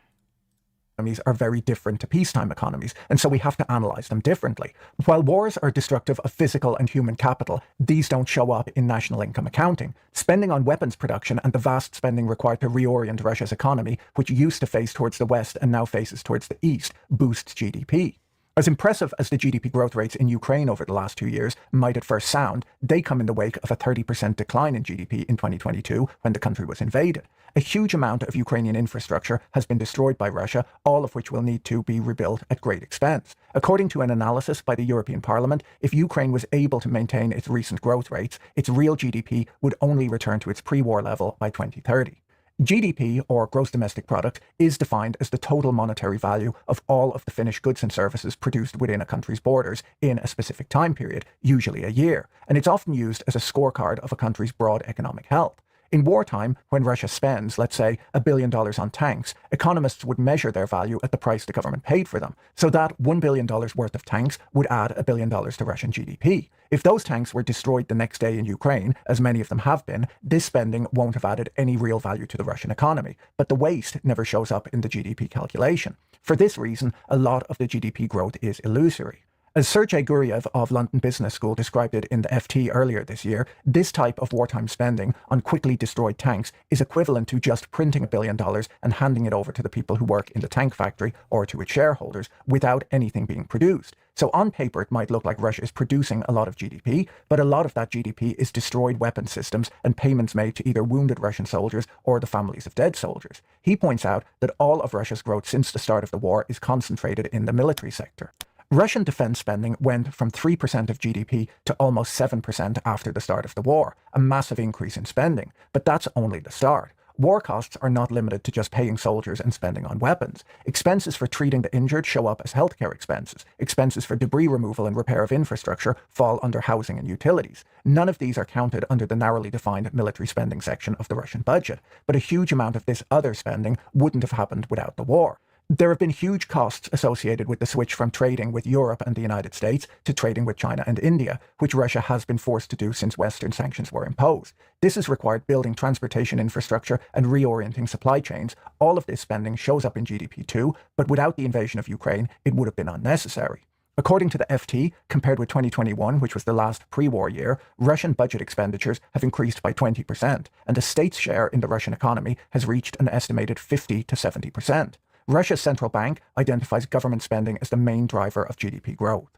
Are very different to peacetime economies, and so we have to analyze them differently. While wars are destructive of physical and human capital, these don't show up in national income accounting. Spending on weapons production and the vast spending required to reorient Russia's economy, which used to face towards the west and now faces towards the east, boosts GDP. As impressive as the GDP growth rates in Ukraine over the last 2 years might at first sound, they come in the wake of a 30% decline in GDP in 2022 when the country was invaded. A huge amount of Ukrainian infrastructure has been destroyed by Russia, all of which will need to be rebuilt at great expense. According to an analysis by the European Parliament, if Ukraine was able to maintain its recent growth rates, its real GDP would only return to its pre-war level by 2030. GDP, or gross domestic product, is defined as the total monetary value of all of the finished goods and services produced within a country's borders in a specific time period, usually a year, and it's often used as a scorecard of a country's broad economic health. In wartime, when Russia spends, let's say, $1 billion on tanks, economists would measure their value at the price the government paid for them. So that $1 billion worth of tanks would add $1 billion to Russian GDP. If those tanks were destroyed the next day in Ukraine, as many of them have been, this spending won't have added any real value to the Russian economy. But the waste never shows up in the GDP calculation. For this reason, a lot of the GDP growth is illusory. As Sergei Guriev of London Business School described it in the FT earlier this year, this type of wartime spending on quickly destroyed tanks is equivalent to just printing $1 billion and handing it over to the people who work in the tank factory or to its shareholders without anything being produced. So on paper, it might look like Russia is producing a lot of GDP, but a lot of that GDP is destroyed weapon systems and payments made to either wounded Russian soldiers or the families of dead soldiers. He points out that all of Russia's growth since the start of the war is concentrated in the military sector. Russian defense spending went from 3% of GDP to almost 7% after the start of the war, a massive increase in spending. But that's only the start. War costs are not limited to just paying soldiers and spending on weapons. Expenses for treating the injured show up as healthcare expenses. Expenses for debris removal and repair of infrastructure fall under housing and utilities. None of these are counted under the narrowly defined military spending section of the Russian budget. But a huge amount of this other spending wouldn't have happened without the war. There have been huge costs associated with the switch from trading with Europe and the United States to trading with China and India, which Russia has been forced to do since Western sanctions were imposed. This has required building transportation infrastructure and reorienting supply chains. All of this spending shows up in GDP too, but without the invasion of Ukraine, it would have been unnecessary. According to the FT, compared with 2021, which was the last pre-war year, Russian budget expenditures have increased by 20%, and the state's share in the Russian economy has reached an estimated 50 to 70%. Russia's central bank identifies government spending as the main driver of GDP growth.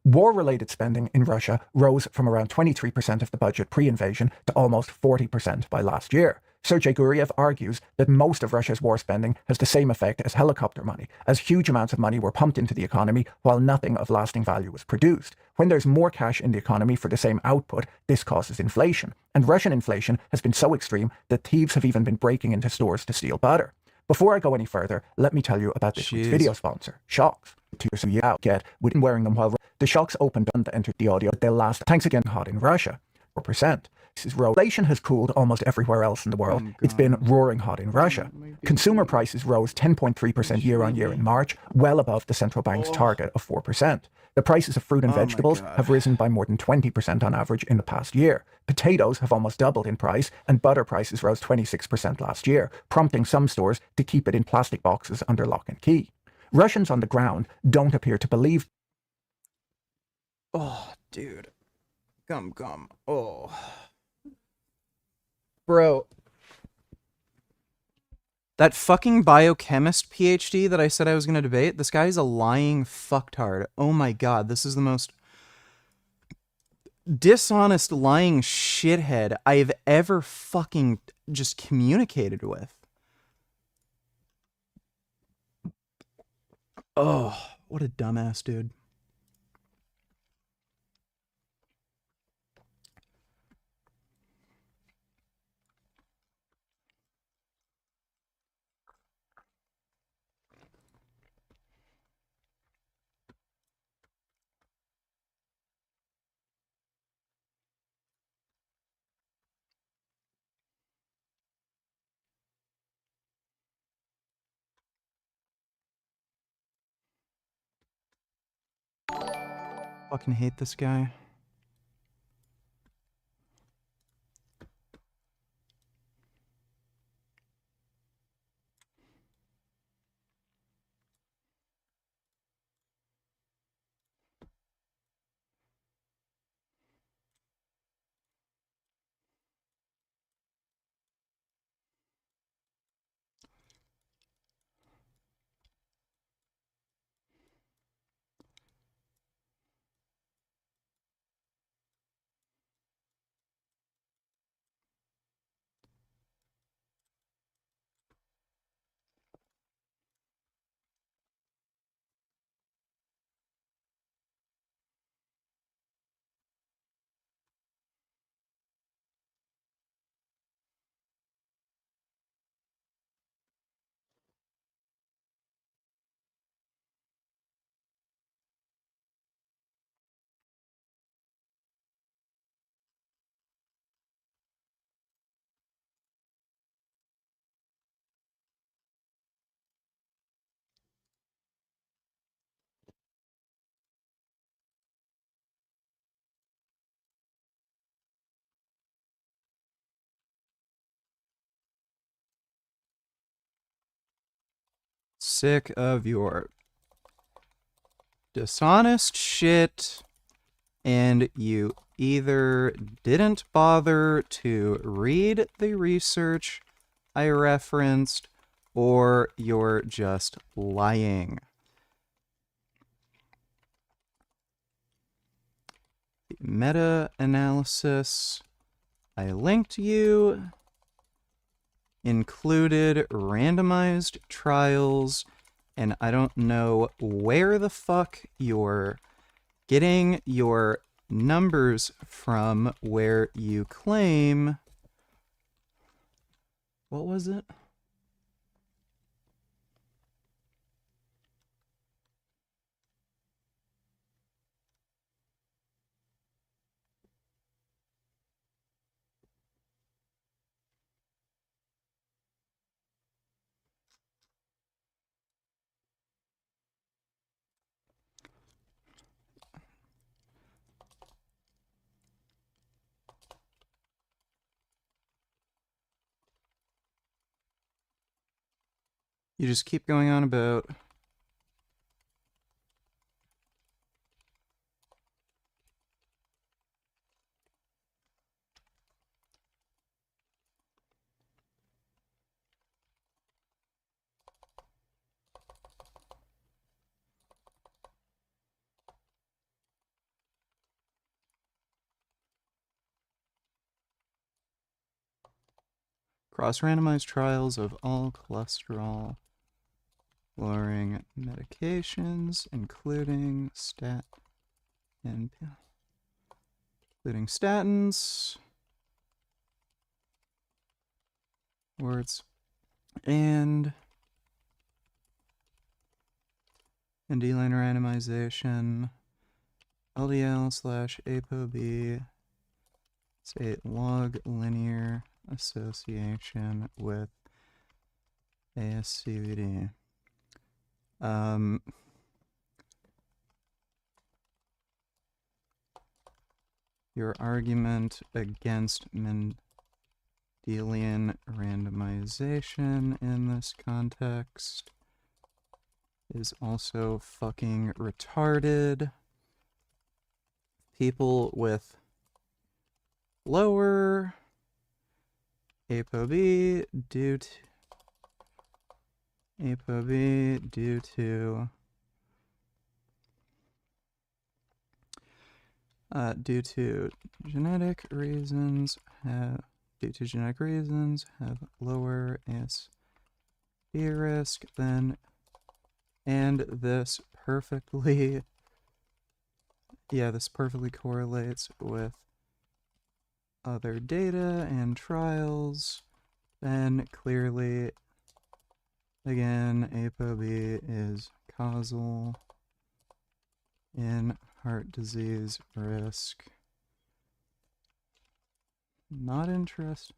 War-related spending in Russia rose from around 23% of the budget pre-invasion to almost 40% by last year. Sergei Guriev argues that most of Russia's war spending has the same effect as helicopter money, as huge amounts of money were pumped into the economy while nothing of lasting value was produced. When there's more cash in the economy for the same output, this causes inflation. And Russian inflation has been so extreme that thieves have even been breaking into stores to steal butter. Before I go any further, let me tell you about this week's video sponsor, Shocks. So you get within wearing them while the Shocks opened and entered the audio. They'll last. Thanks again, hot in Russia. 4%. Inflation has cooled almost everywhere else in the world. It's been roaring hot in Russia. Consumer prices rose 10.3% year on year in March, well above the central bank's target of 4%. The prices of fruit and vegetables have risen by more than 20% on average in the past year. Potatoes have almost doubled in price, and butter prices rose 26% last year, prompting some stores to keep it in plastic boxes under lock and key. Russians on the ground don't appear to believe. Oh, dude. Gum. Oh. Bro. That fucking biochemist PhD that I said I was going to debate, this guy's a lying fucktard. Oh my god, this is the most dishonest lying shithead I've ever fucking just communicated with. Oh, what a dumbass dude. Fucking hate this guy. Sick of your dishonest shit, and you either didn't bother to read the research I referenced, or you're just lying. The meta-analysis I linked you included randomized trials, and I don't know where the fuck you're getting your numbers from where you claim... What was it? You just keep going on about... Cross-randomized trials of all cholesterol lowering medications, including statins, words, and D-line randomization, LDL/ApoB, it's a log linear association with ASCVD. Your argument against Mendelian randomization in this context is also fucking retarded. People with lower ApoB due to ApoB due to genetic reasons have lower ASB risk than, and this perfectly correlates with other data and trials. Then clearly, again, ApoB is causal in heart disease risk. Not interested.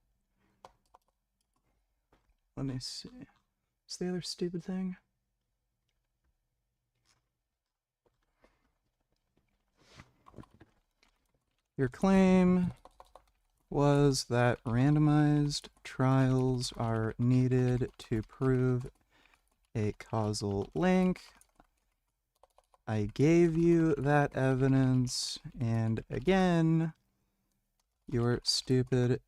Let me see. What's the other stupid thing? Your claim was that randomized trials are needed to prove a causal link. I gave you that evidence, and again, you're stupid.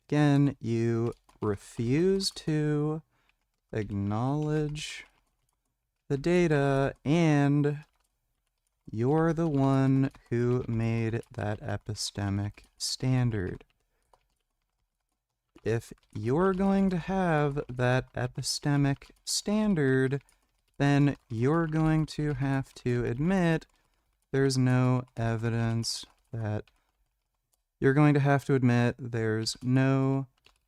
Again, you refuse to acknowledge the data, and you're the one who made that epistemic standard. If you're going to have that epistemic standard, then you're going to have to admit there's no evidence that you're going to have to admit there's no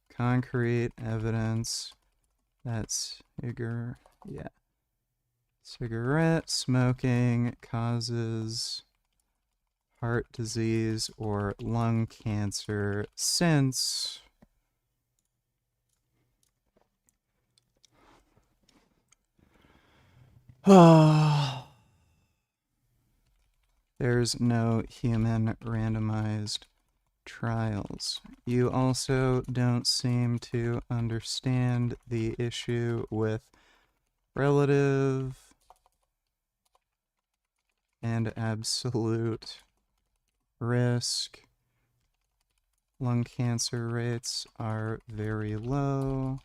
concrete evidence that cigarette smoking causes heart disease or lung cancer, since there's no human randomized trials. You also don't seem to understand the issue with relative and absolute risk. Lung cancer rates are very low,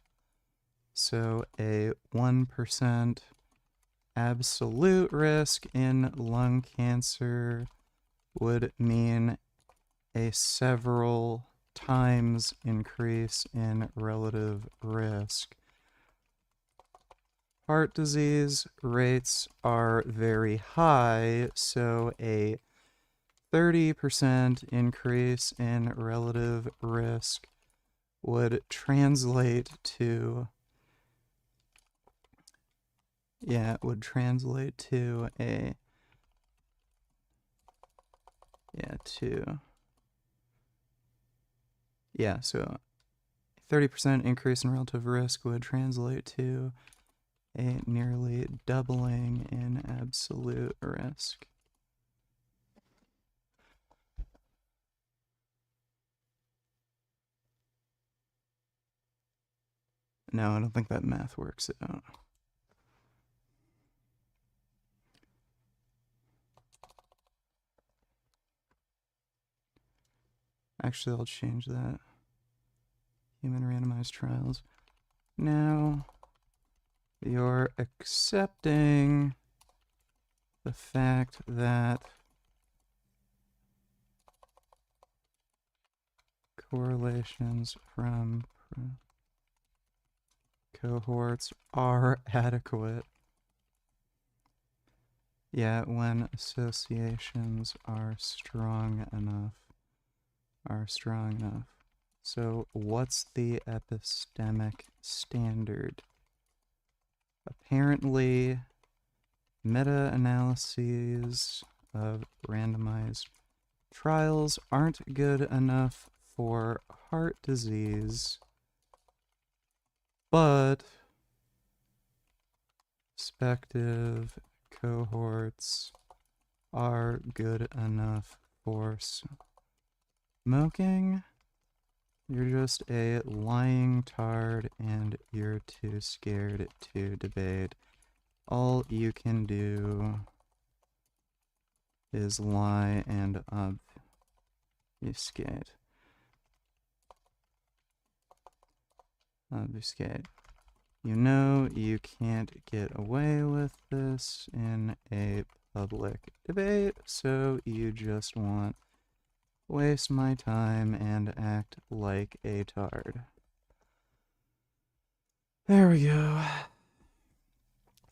so a 1% absolute risk in lung cancer would mean a several times increase in relative risk. Heart disease rates are very high, so a 30% increase in relative risk would translate to so 30% increase in relative risk would translate to a nearly doubling in absolute risk. No, I don't think that math works out. Actually, I'll change that. Human randomized trials. Now, you're accepting the fact that correlations from cohorts are adequate. Yeah, when associations are strong enough. So what's the epistemic standard? Apparently, meta-analyses of randomized trials aren't good enough for heart disease, but prospective cohorts are good enough for smoking. You're just a lying tard and you're too scared to debate. All you can do is lie and obfuscate. You know you can't get away with this in a public debate, so you just want waste my time and act like a tard. There we go.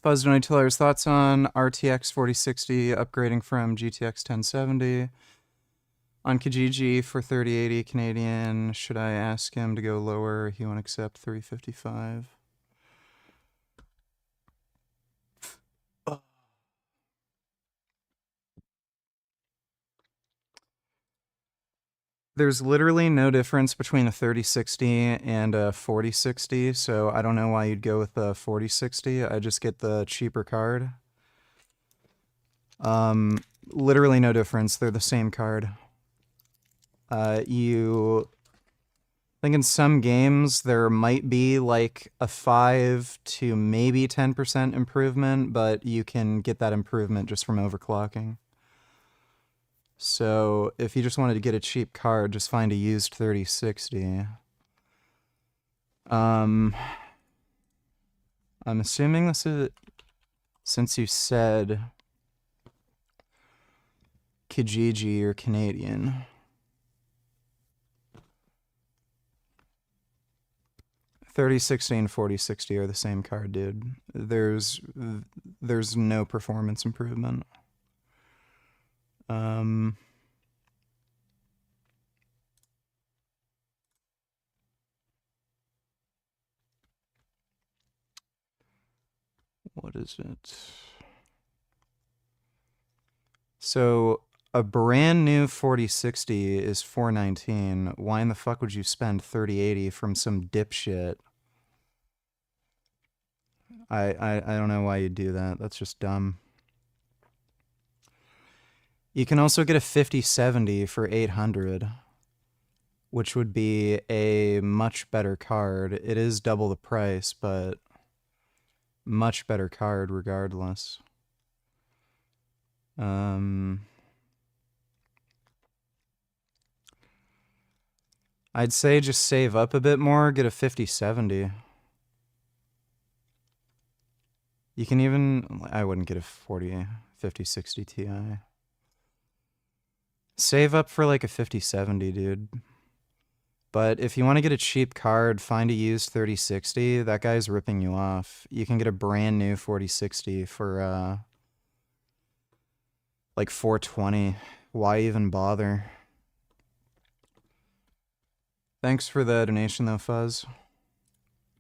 Fuzz Donatiller's thoughts on RTX 4060 upgrading from GTX 1070. On Kijiji for 3080 Canadian, should I ask him to go lower? He won't accept 355. There's literally no difference between a 3060 and a 4060, so I don't know why you'd go with the 4060. I just get the cheaper card. Literally no difference. They're the same card. I think in some games there might be like a 5 to maybe 10% improvement, but you can get that improvement just from overclocking. So if you just wanted to get a cheap card, just find a used 3060. I'm assuming this is, since you said Kijiji or Canadian. 3060 and 4060 are the same card, dude. There's no performance improvement. What is it? So a brand new 4060 is $419. Why in the fuck would you spend $3080 from some dipshit? I don't know why you'd do that. That's just dumb. You can also get a 5070 for $800, which would be a much better card. It is double the price, but much better card regardless. I'd say just save up a bit more, get a 5070. You can even, I wouldn't get a 5060 Ti. Save up for like a 5070, dude. But if you want to get a cheap card, find a used 3060. That guy's ripping you off. You can get a brand new 4060 for like $420. Why even bother? Thanks for the donation though, Fuzz.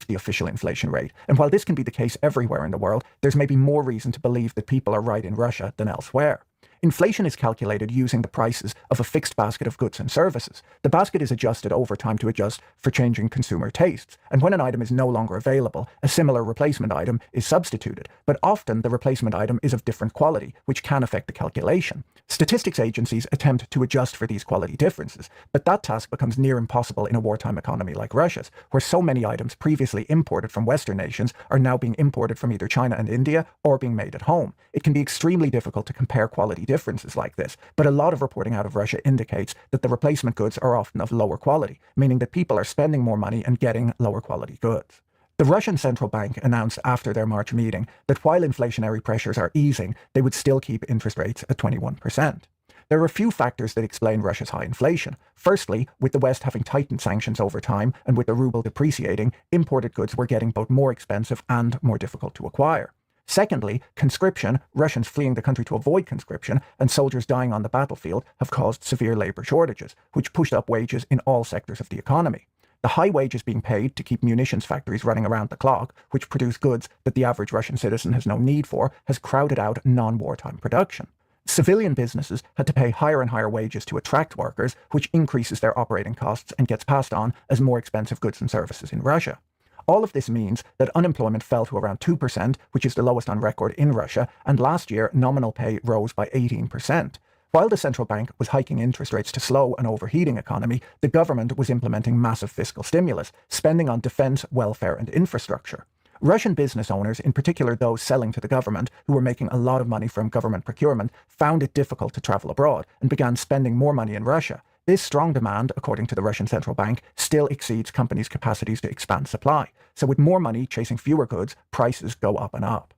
The official inflation rate. And while this can be the case everywhere in the world, there's maybe more reason to believe that people are right in Russia than elsewhere. Inflation is calculated using the prices of a fixed basket of goods and services. The basket is adjusted over time to adjust for changing consumer tastes, and when an item is no longer available, a similar replacement item is substituted, but often the replacement item is of different quality, which can affect the calculation. Statistics agencies attempt to adjust for these quality differences, but that task becomes near impossible in a wartime economy like Russia's, where so many items previously imported from Western nations are now being imported from either China and India or being made at home. It can be extremely difficult to compare quality differences like this, but a lot of reporting out of Russia indicates that the replacement goods are often of lower quality, meaning that people are spending more money and getting lower quality goods. The Russian central bank announced after their March meeting that while inflationary pressures are easing, they would still keep interest rates at 21%. There are a few factors that explain Russia's high inflation. Firstly, with the West having tightened sanctions over time and with the ruble depreciating, imported goods were getting both more expensive and more difficult to acquire. Secondly, conscription, Russians fleeing the country to avoid conscription, and soldiers dying on the battlefield have caused severe labour shortages, which pushed up wages in all sectors of the economy. The high wages being paid to keep munitions factories running around the clock, which produce goods that the average Russian citizen has no need for, has crowded out non-wartime production. Civilian businesses had to pay higher and higher wages to attract workers, which increases their operating costs and gets passed on as more expensive goods and services in Russia. All of this means that unemployment fell to around 2%, which is the lowest on record in Russia, and last year nominal pay rose by 18%. While the central bank was hiking interest rates to slow an overheating economy, the government was implementing massive fiscal stimulus, spending on defense, welfare, and infrastructure. Russian business owners, in particular those selling to the government, who were making a lot of money from government procurement, found it difficult to travel abroad and began spending more money in Russia. This strong demand, according to the Russian central bank, still exceeds companies' capacities to expand supply. So with more money chasing fewer goods, prices go up and up.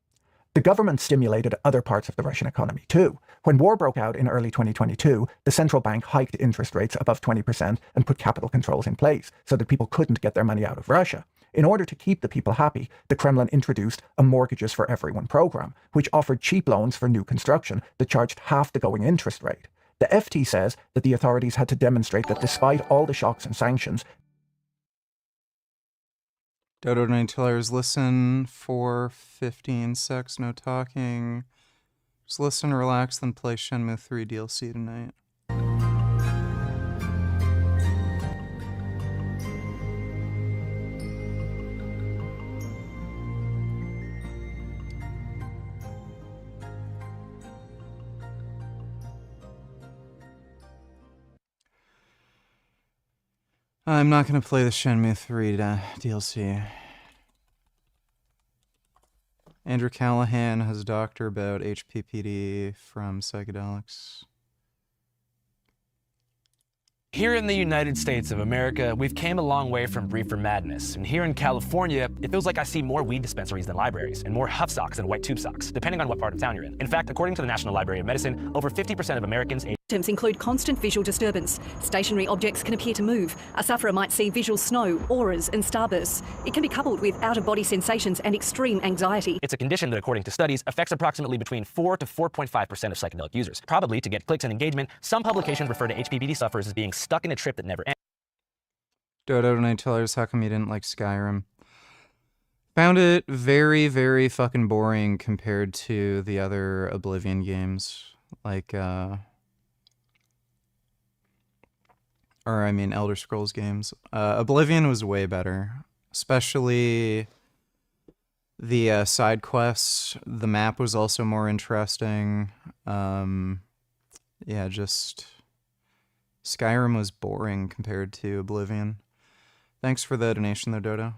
The government stimulated other parts of the Russian economy too. When war broke out in early 2022, the central bank hiked interest rates above 20% and put capital controls in place so that people couldn't get their money out of Russia. In order to keep the people happy, the Kremlin introduced a Mortgages for Everyone program, which offered cheap loans for new construction that charged half the going interest rate. The FT says that the authorities had to demonstrate that despite all the shocks and sanctions, Dodo Nightlers, listen for 15 secs, no talking. Just listen, relax, then play Shenmue 3 DLC tonight. I'm not going to play the Shenmue 3 DLC. Andrew Callahan has a doctor about HPPD from psychedelics. Here in the United States of America, we've came a long way from reefer madness. And here in California, it feels like I see more weed dispensaries than libraries, and more huff socks than white tube socks, depending on what part of town you're in. In fact, according to the National Library of Medicine, over 50% of Americans Symptoms include constant visual disturbance. Stationary objects can appear to move. A sufferer might see visual snow, auras, and starbursts. It can be coupled with out-of-body sensations and extreme anxiety. It's a condition that, according to studies, affects approximately between 4 to 4.5% of psychedelic users. Probably to get clicks and engagement, some publications refer to HPPD sufferers as being stuck in a trip that never ends. Dodo Nightlers, how come you didn't like Skyrim? Found it very, very fucking boring compared to the other Oblivion games. Like, Elder Scrolls games. Oblivion was way better. Especially the side quests. The map was also more interesting. Yeah, just... Skyrim was boring compared to Oblivion. Thanks for the donation though, Dodo.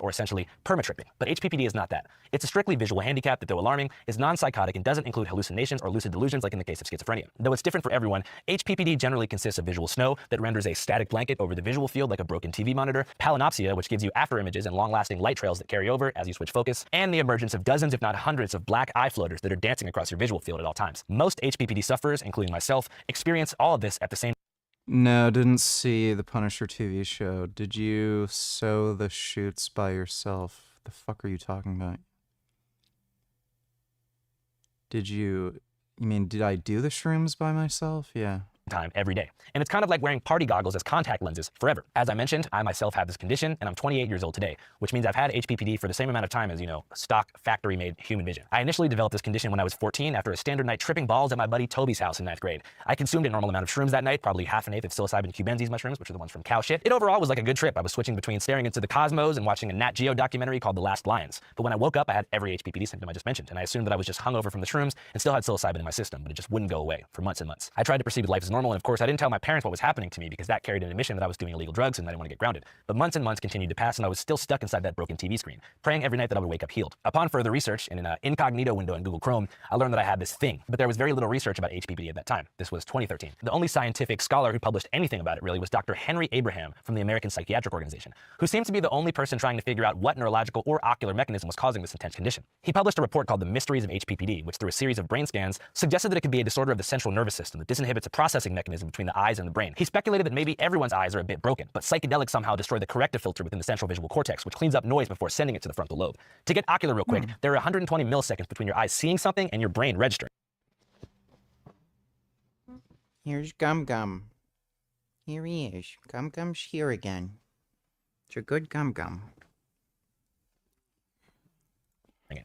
Or essentially permatripping. But HPPD is not that. It's a strictly visual handicap that, though alarming, is non-psychotic and doesn't include hallucinations or lucid delusions like in the case of schizophrenia. Though it's different for everyone, HPPD generally consists of visual snow that renders a static blanket over the visual field like a broken TV monitor, palinopsia, which gives you after images and long-lasting light trails that carry over as you switch focus, and the emergence of dozens if not hundreds of black eye floaters that are dancing across your visual field at all times. Most HPPD sufferers, including myself, experience all of this at the same time. No, didn't see the Punisher TV show. Did you sew the shoots by yourself? The fuck are you talking about? Did I do the shrooms by myself? Yeah. Time every day. And it's kind of like wearing party goggles as contact lenses forever. As I mentioned, I myself have this condition and I'm 28 years old today, which means I've had HPPD for the same amount of time as, stock factory-made human vision. I initially developed this condition when I was 14 after a standard night tripping balls at my buddy Toby's house in 9th grade. I consumed a normal amount of shrooms that night, probably half an eighth of psilocybin cubensis mushrooms, which are the ones from cow shit. It overall was like a good trip. I was switching between staring into the cosmos and watching a Nat Geo documentary called The Last Lions. But when I woke up, I had every HPPD symptom I just mentioned, and I assumed that I was just hungover from the shrooms and still had psilocybin in my system, but it just wouldn't go away for months and months. I tried to proceed with life as normal, and of course I didn't tell my parents what was happening to me because that carried an admission that I was doing illegal drugs and I didn't want to get grounded. But months and months continued to pass and I was still stuck inside that broken TV screen, praying every night that I would wake up healed. Upon further research in an incognito window in Google Chrome, I learned that I had this thing, but there was very little research about HPPD at that time. This was 2013. The only scientific scholar who published anything about it really was Dr. Henry Abraham from the American Psychiatric Organization, who seems to be the only person trying to figure out what neurological or ocular mechanism was causing this intense condition. He published a report called The Mysteries of HPPD, which through a series of brain scans suggested that it could be a disorder of the central nervous system that disinhibits a processing mechanism between the eyes and the brain. He speculated that maybe everyone's eyes are a bit broken, but psychedelics somehow destroy the corrective filter within the central visual cortex, which cleans up noise before sending it to the frontal lobe. To get ocular real quick, there are 120 milliseconds between your eyes seeing something and your brain registering. Here's Gum Gum. Here he is. Gum Gum's here again. It's a good Gum Gum.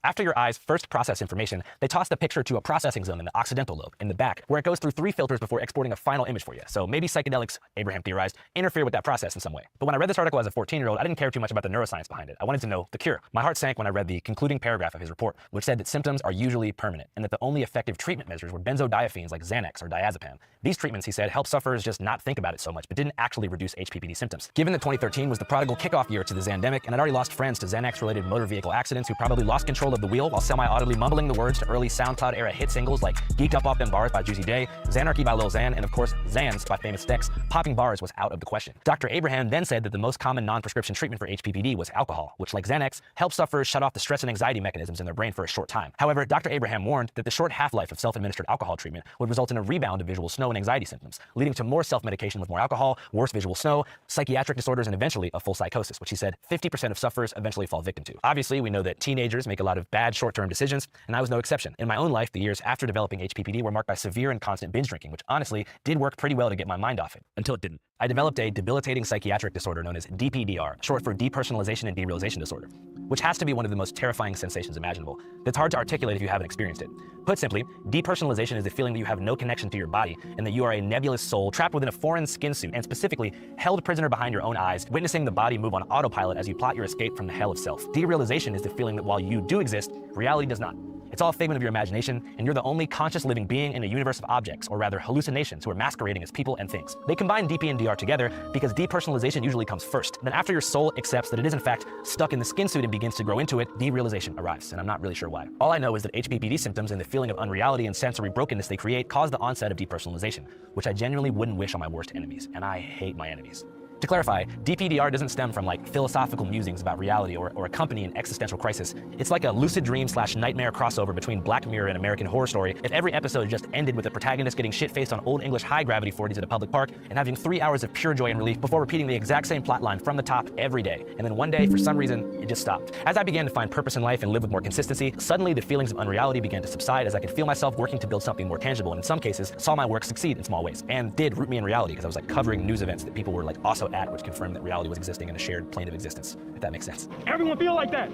After your eyes first process information, they toss the picture to a processing zone in the occidental lobe, in the back, where it goes through 3 filters before exporting a final image for you. So maybe psychedelics, Abraham theorized, interfere with that process in some way. But when I read this article as a 14-year-old, I didn't care too much about the neuroscience behind it. I wanted to know the cure. My heart sank when I read the concluding paragraph of his report, which said that symptoms are usually permanent, and that the only effective treatment measures were benzodiazepines like Xanax or diazepam. These treatments, he said, help sufferers just not think about it so much, but didn't actually reduce HPPD symptoms. Given that 2013 was the prodigal kickoff year to the Xandemic, and I'd already lost friends to Xanax-related motor vehicle accidents who probably lost control control of the wheel while semi-audibly mumbling the words to early SoundCloud era hit singles like Geeked Up Off Them Bars by Juicy J, Xanarchy by Lil Xan, and of course Xans by Famous Dex, popping bars was out of the question. Dr. Abraham then said that the most common non-prescription treatment for HPPD was alcohol, which like Xanax, helps sufferers shut off the stress and anxiety mechanisms in their brain for a short time. However, Dr. Abraham warned that the short half-life of self-administered alcohol treatment would result in a rebound of visual snow and anxiety symptoms, leading to more self-medication with more alcohol, worse visual snow, psychiatric disorders, and eventually a full psychosis, which he said 50% of sufferers eventually fall victim to. Obviously, we know that teenagers make a lot of bad short-term decisions, and I was no exception. In my own life, the years after developing HPPD were marked by severe and constant binge drinking, which honestly did work pretty well to get my mind off it, until it didn't. I developed a debilitating psychiatric disorder known as DPDR, short for depersonalization and derealization disorder, which has to be one of the most terrifying sensations imaginable. It's hard to articulate if you haven't experienced it. Put simply, depersonalization is the feeling that you have no connection to your body and that you are a nebulous soul trapped within a foreign skin suit and specifically held prisoner behind your own eyes, witnessing the body move on autopilot as you plot your escape from the hell of self. Derealization is the feeling that while you do exist, reality does not. It's all a figment of your imagination, and you're the only conscious living being in a universe of objects, or rather hallucinations, who are masquerading as people and things. They combine DP and DR together because depersonalization usually comes first. Then after your soul accepts that it is in fact stuck in the skin suit and begins to grow into it, derealization arrives, and I'm not really sure why. All I know is that HPPD symptoms and the feeling of unreality and sensory brokenness they create cause the onset of depersonalization, which I genuinely wouldn't wish on my worst enemies, and I hate my enemies. To clarify, DPDR doesn't stem from like philosophical musings about reality or accompany an existential crisis. It's like a lucid dream / nightmare crossover between Black Mirror and American Horror Story if every episode just ended with the protagonist getting shit-faced on Old English high gravity 40s at a public park and having 3 hours of pure joy and relief before repeating the exact same plotline from the top every day. And then one day, for some reason, it just stopped. As I began to find purpose in life and live with more consistency, suddenly the feelings of unreality began to subside as I could feel myself working to build something more tangible, and in some cases, saw my work succeed in small ways, and did root me in reality because I was like covering news events that people were like also at, which confirmed that reality was existing in a shared plane of existence, if that makes sense. Everyone feel like that.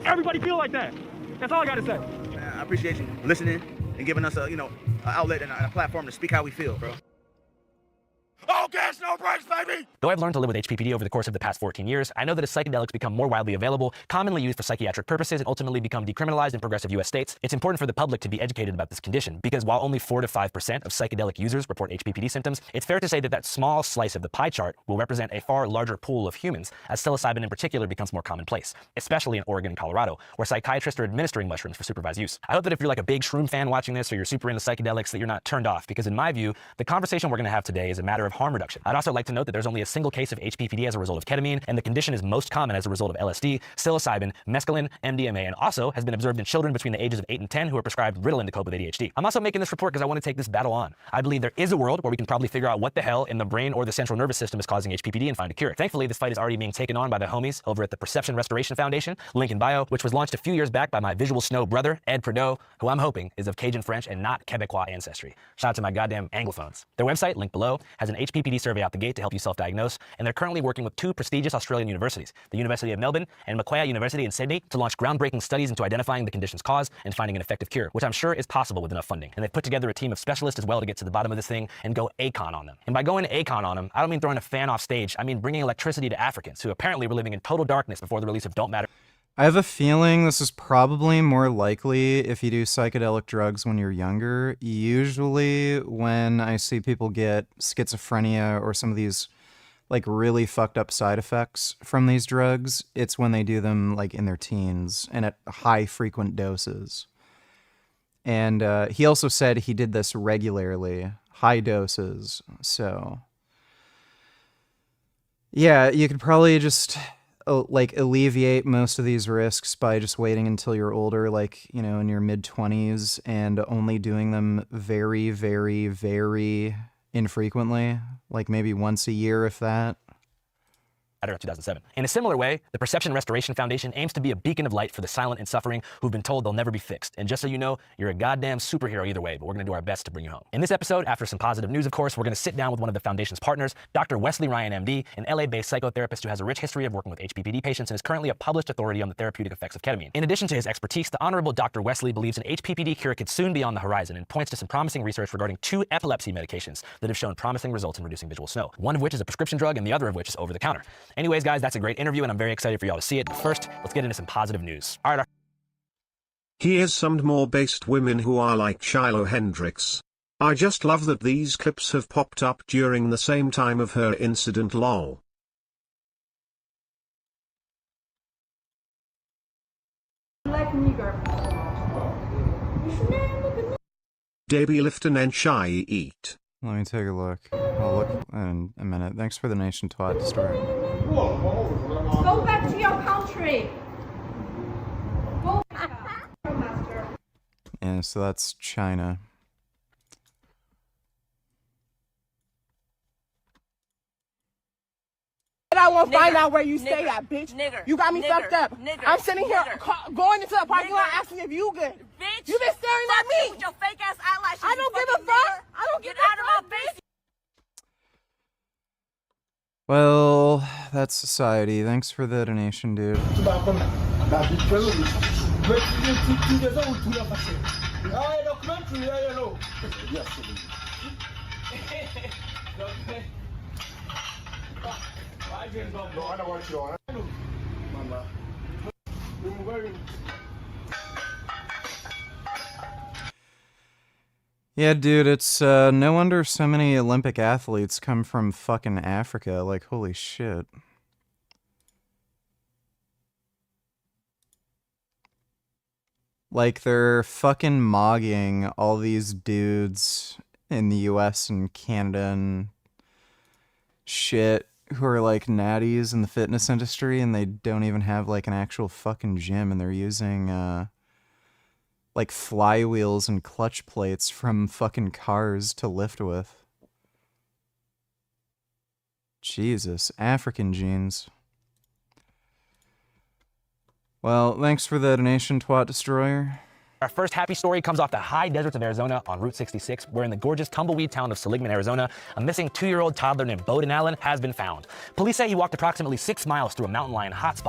Everybody feel like that. That's all I gotta say. Man, I appreciate you listening and giving us an outlet and a platform to speak how we feel, bro. All gas, no brakes, baby! Though I've learned to live with HPPD over the course of the past 14 years, I know that as psychedelics become more widely available, commonly used for psychiatric purposes, and ultimately become decriminalized in progressive US states, it's important for the public to be educated about this condition, because while only 4 to 5% of psychedelic users report HPPD symptoms, it's fair to say that that small slice of the pie chart will represent a far larger pool of humans, as psilocybin in particular becomes more commonplace, especially in Oregon and Colorado, where psychiatrists are administering mushrooms for supervised use. I hope that if you're like a big shroom fan watching this, or you're super into psychedelics, that you're not turned off, because in my view, the conversation we're going to have today is a matter of harm reduction. I'd also like to note that there's only a single case of HPPD as a result of ketamine, and the condition is most common as a result of LSD, psilocybin, mescaline, MDMA, and also has been observed in children between the ages of 8 and 10 who are prescribed Ritalin to cope with ADHD. I'm also making this report because I want to take this battle on. I believe there is a world where we can probably figure out what the hell in the brain or the central nervous system is causing HPPD and find a cure. Thankfully, this fight is already being taken on by the homies over at the Perception Restoration Foundation, link in bio, which was launched a few years back by my visual snow brother, Ed Prideaux, who I'm hoping is of Cajun French and not Quebecois ancestry. Shout out to my goddamn Anglophones. Their website, linked below, has an HPPD survey out the gate to help you self-diagnose, and they're currently working with 2 prestigious Australian universities, the University of Melbourne and Macquarie University in Sydney, to launch groundbreaking studies into identifying the condition's cause and finding an effective cure, which I'm sure is possible with enough funding. And they've put together a team of specialists as well to get to the bottom of this thing and go ACON on them. And by going ACON on them, I don't mean throwing a fan off stage, I mean bringing electricity to Africans who apparently were living in total darkness before the release of Don't Matter. I have a feeling this is probably more likely if you do psychedelic drugs when you're younger. Usually when I see people get schizophrenia or some of these like really fucked up side effects from these drugs, it's when they do them like in their teens and at high frequent doses. And he also said he did this regularly, high doses. So yeah, you could probably just like alleviate most of these risks by just waiting until you're older, like, you know, in your mid-20s, and only doing them very, very, very infrequently, like maybe once a year, if that. Of 2007. In a similar way, the Perception Restoration Foundation aims to be a beacon of light for the silent and suffering who've been told they'll never be fixed. And just so you know, you're a goddamn superhero either way, but we're going to do our best to bring you home. In this episode, after some positive news, of course, we're going to sit down with one of the foundation's partners, Dr. Wesley Ryan, MD, an LA-based psychotherapist who has a rich history of working with HPPD patients and is currently a published authority on the therapeutic effects of ketamine. In addition to his expertise, the Honorable Dr. Wesley believes an HPPD cure could soon be on the horizon and points to some promising research regarding 2 epilepsy medications that have shown promising results in reducing visual snow, one of which is a prescription drug and the other of which is over the counter. Anyways, guys, that's a great interview, and I'm very excited for y'all to see it. But first, let's get into some positive news. All right. Here's some more based women who are like Shiloh Hendrix. I just love that these clips have popped up during the same time of her incident, lol. Like me, girl. Debbie lift and shy eat. Let me take a look. I'll look in a minute. Thanks for the nation twat story. Go back to your country. Go back. Yeah, so that's China. I won't find out where you stay at, bitch. You got me fucked up. I'm sitting here going into the parking lot asking if you good. Bitch, you been staring at me with your fake ass eyelashes. I don't give a fuck. I don't get out of my face. Well, that's society. Thanks for the donation, dude. Yeah, dude, it's no wonder so many Olympic athletes come from fucking Africa. Like, holy shit. Like, they're fucking mogging all these dudes in the US and Canada and shit who are like natties in the fitness industry, and they don't even have like an actual fucking gym, and they're using like flywheels and clutch plates from fucking cars to lift with. Jesus, African genes. Well, thanks for the donation, Twat Destroyer. Our first happy story comes off the high deserts of Arizona on Route 66, where in the gorgeous tumbleweed town of Seligman, Arizona, a missing 2-year-old toddler named Bowden Allen has been found. Police say he walked approximately 6 miles through a mountain lion hotspot.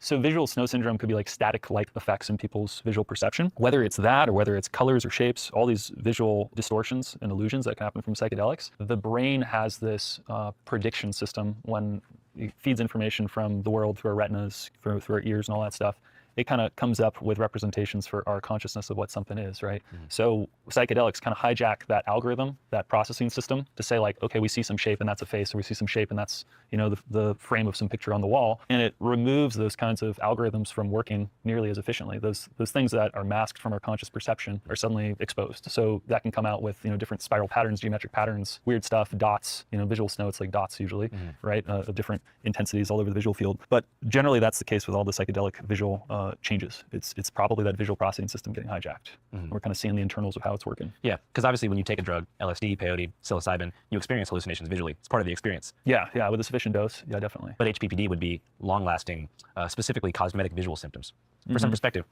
So visual snow syndrome could be like static light effects in people's visual perception. Whether it's that or whether it's colors or shapes, all these visual distortions and illusions that can happen from psychedelics. The brain has this prediction system when it feeds information from the world through our retinas, through our ears and all that stuff. It kind of comes up with representations for our consciousness of what something is, right? So psychedelics kind of hijack that algorithm, that processing system to say like, okay, we see some shape and that's a face, or we see some shape and that's, you know, the frame of some picture on the wall. And it removes those kinds of algorithms from working nearly as efficiently. Those things that are masked from our conscious perception are suddenly exposed. So that can come out with, you know, different spiral patterns, geometric patterns, weird stuff, dots, you know, visual snow, it's like dots usually, right? Of different intensities all over the visual field. But generally that's the case with all the psychedelic visual changes. It's probably that visual processing system getting hijacked. We're kind of seeing the internals of how it's working. Yeah, because obviously when you take a drug, LSD, peyote, psilocybin, you experience hallucinations visually. It's part of the experience. Yeah, with a sufficient dose, yeah, definitely. But HPPD would be long-lasting, specifically cosmetic visual symptoms. For some perspective,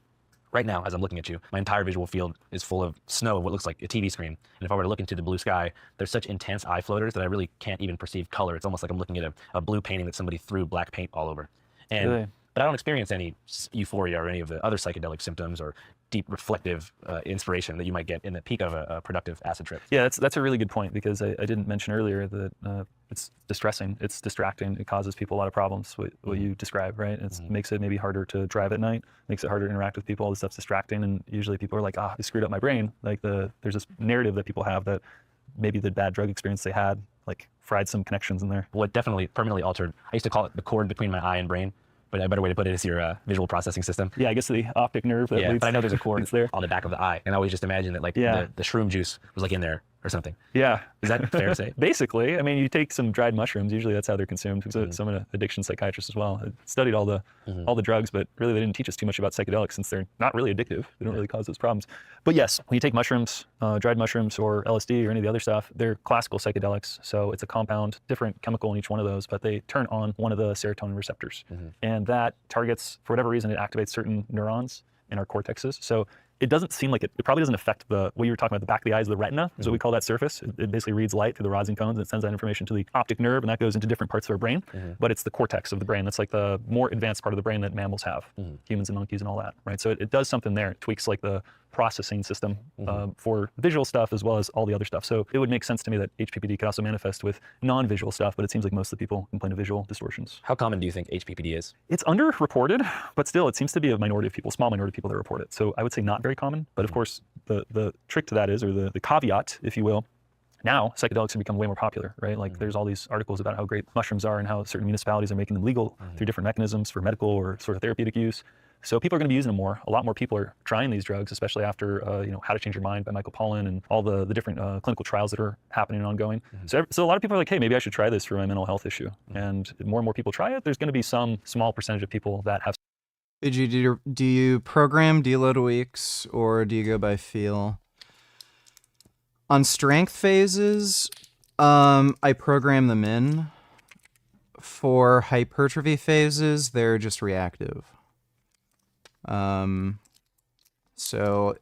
right now, as I'm looking at you, my entire visual field is full of snow of what looks like a TV screen. And if I were to look into the blue sky, there's such intense eye floaters that I really can't even perceive color. It's almost like I'm looking at a blue painting that somebody threw black paint all over. And Really? But I don't experience any euphoria or any of the other psychedelic symptoms or deep reflective inspiration that you might get in the peak of a productive acid trip. Yeah, that's a really good point, because I didn't mention earlier that it's distressing, it's distracting, it causes people a lot of problems, what you described, right? It makes it maybe harder to drive at night, makes it harder to interact with people, all this stuff's distracting, and usually people are like, I screwed up my brain. Like there's this narrative that people have that maybe the bad drug experience they had like fried some connections in there. Well, it definitely permanently altered. I used to call it the cord between my eye and brain, but a better way to put it is your visual processing system. Yeah, I guess the optic nerve that leads. But I know there's a cord it's there on the back of the eye, and I always just imagine that like the shroom juice was like in there or something. Yeah. Is that fair to say? Basically, I mean, you take some dried mushrooms, usually that's how they're consumed, because I'm an addiction psychiatrist as well. I studied all the drugs, but really they didn't teach us too much about psychedelics since they're not really addictive. They don't really cause those problems. But yes, when you take mushrooms, dried mushrooms or LSD or any of the other stuff, they're classical psychedelics. So it's a compound, different chemical in each one of those, but they turn on one of the serotonin receptors. And that targets, for whatever reason, it activates certain neurons in our cortexes. So it doesn't seem like it probably doesn't affect what you were talking about, the back of the eyes, the retina, is what we call that surface. It basically reads light through the rods and cones, and it sends that information to the optic nerve, and that goes into different parts of our brain. But it's the cortex of the brain. That's like the more advanced part of the brain that mammals have, humans and monkeys and all that, right? So it does something there. It tweaks like the processing system for visual stuff as well as all the other stuff. So it would make sense to me that HPPD could also manifest with non-visual stuff, but it seems like most of the people complain of visual distortions. How common do you think HPPD is? It's underreported, but still it seems to be a minority of people, small minority of people that report it. So I would say not very common, but of course the trick to that is, or the caveat, if you will, now psychedelics have become way more popular, right? Like there's all these articles about how great mushrooms are and how certain municipalities are making them legal through different mechanisms for medical or sort of therapeutic use. So people are going to be using them more. A lot more people are trying these drugs, especially after How to Change Your Mind by Michael Pollan and all the different clinical trials that are happening and ongoing. So a lot of people are like, hey, maybe I should try this for my mental health issue. And more and more people try it. There's going to be some small percentage of people that have. Do you program deload weeks or do you go by feel? On strength phases, I program them in. For hypertrophy phases, they're just reactive. So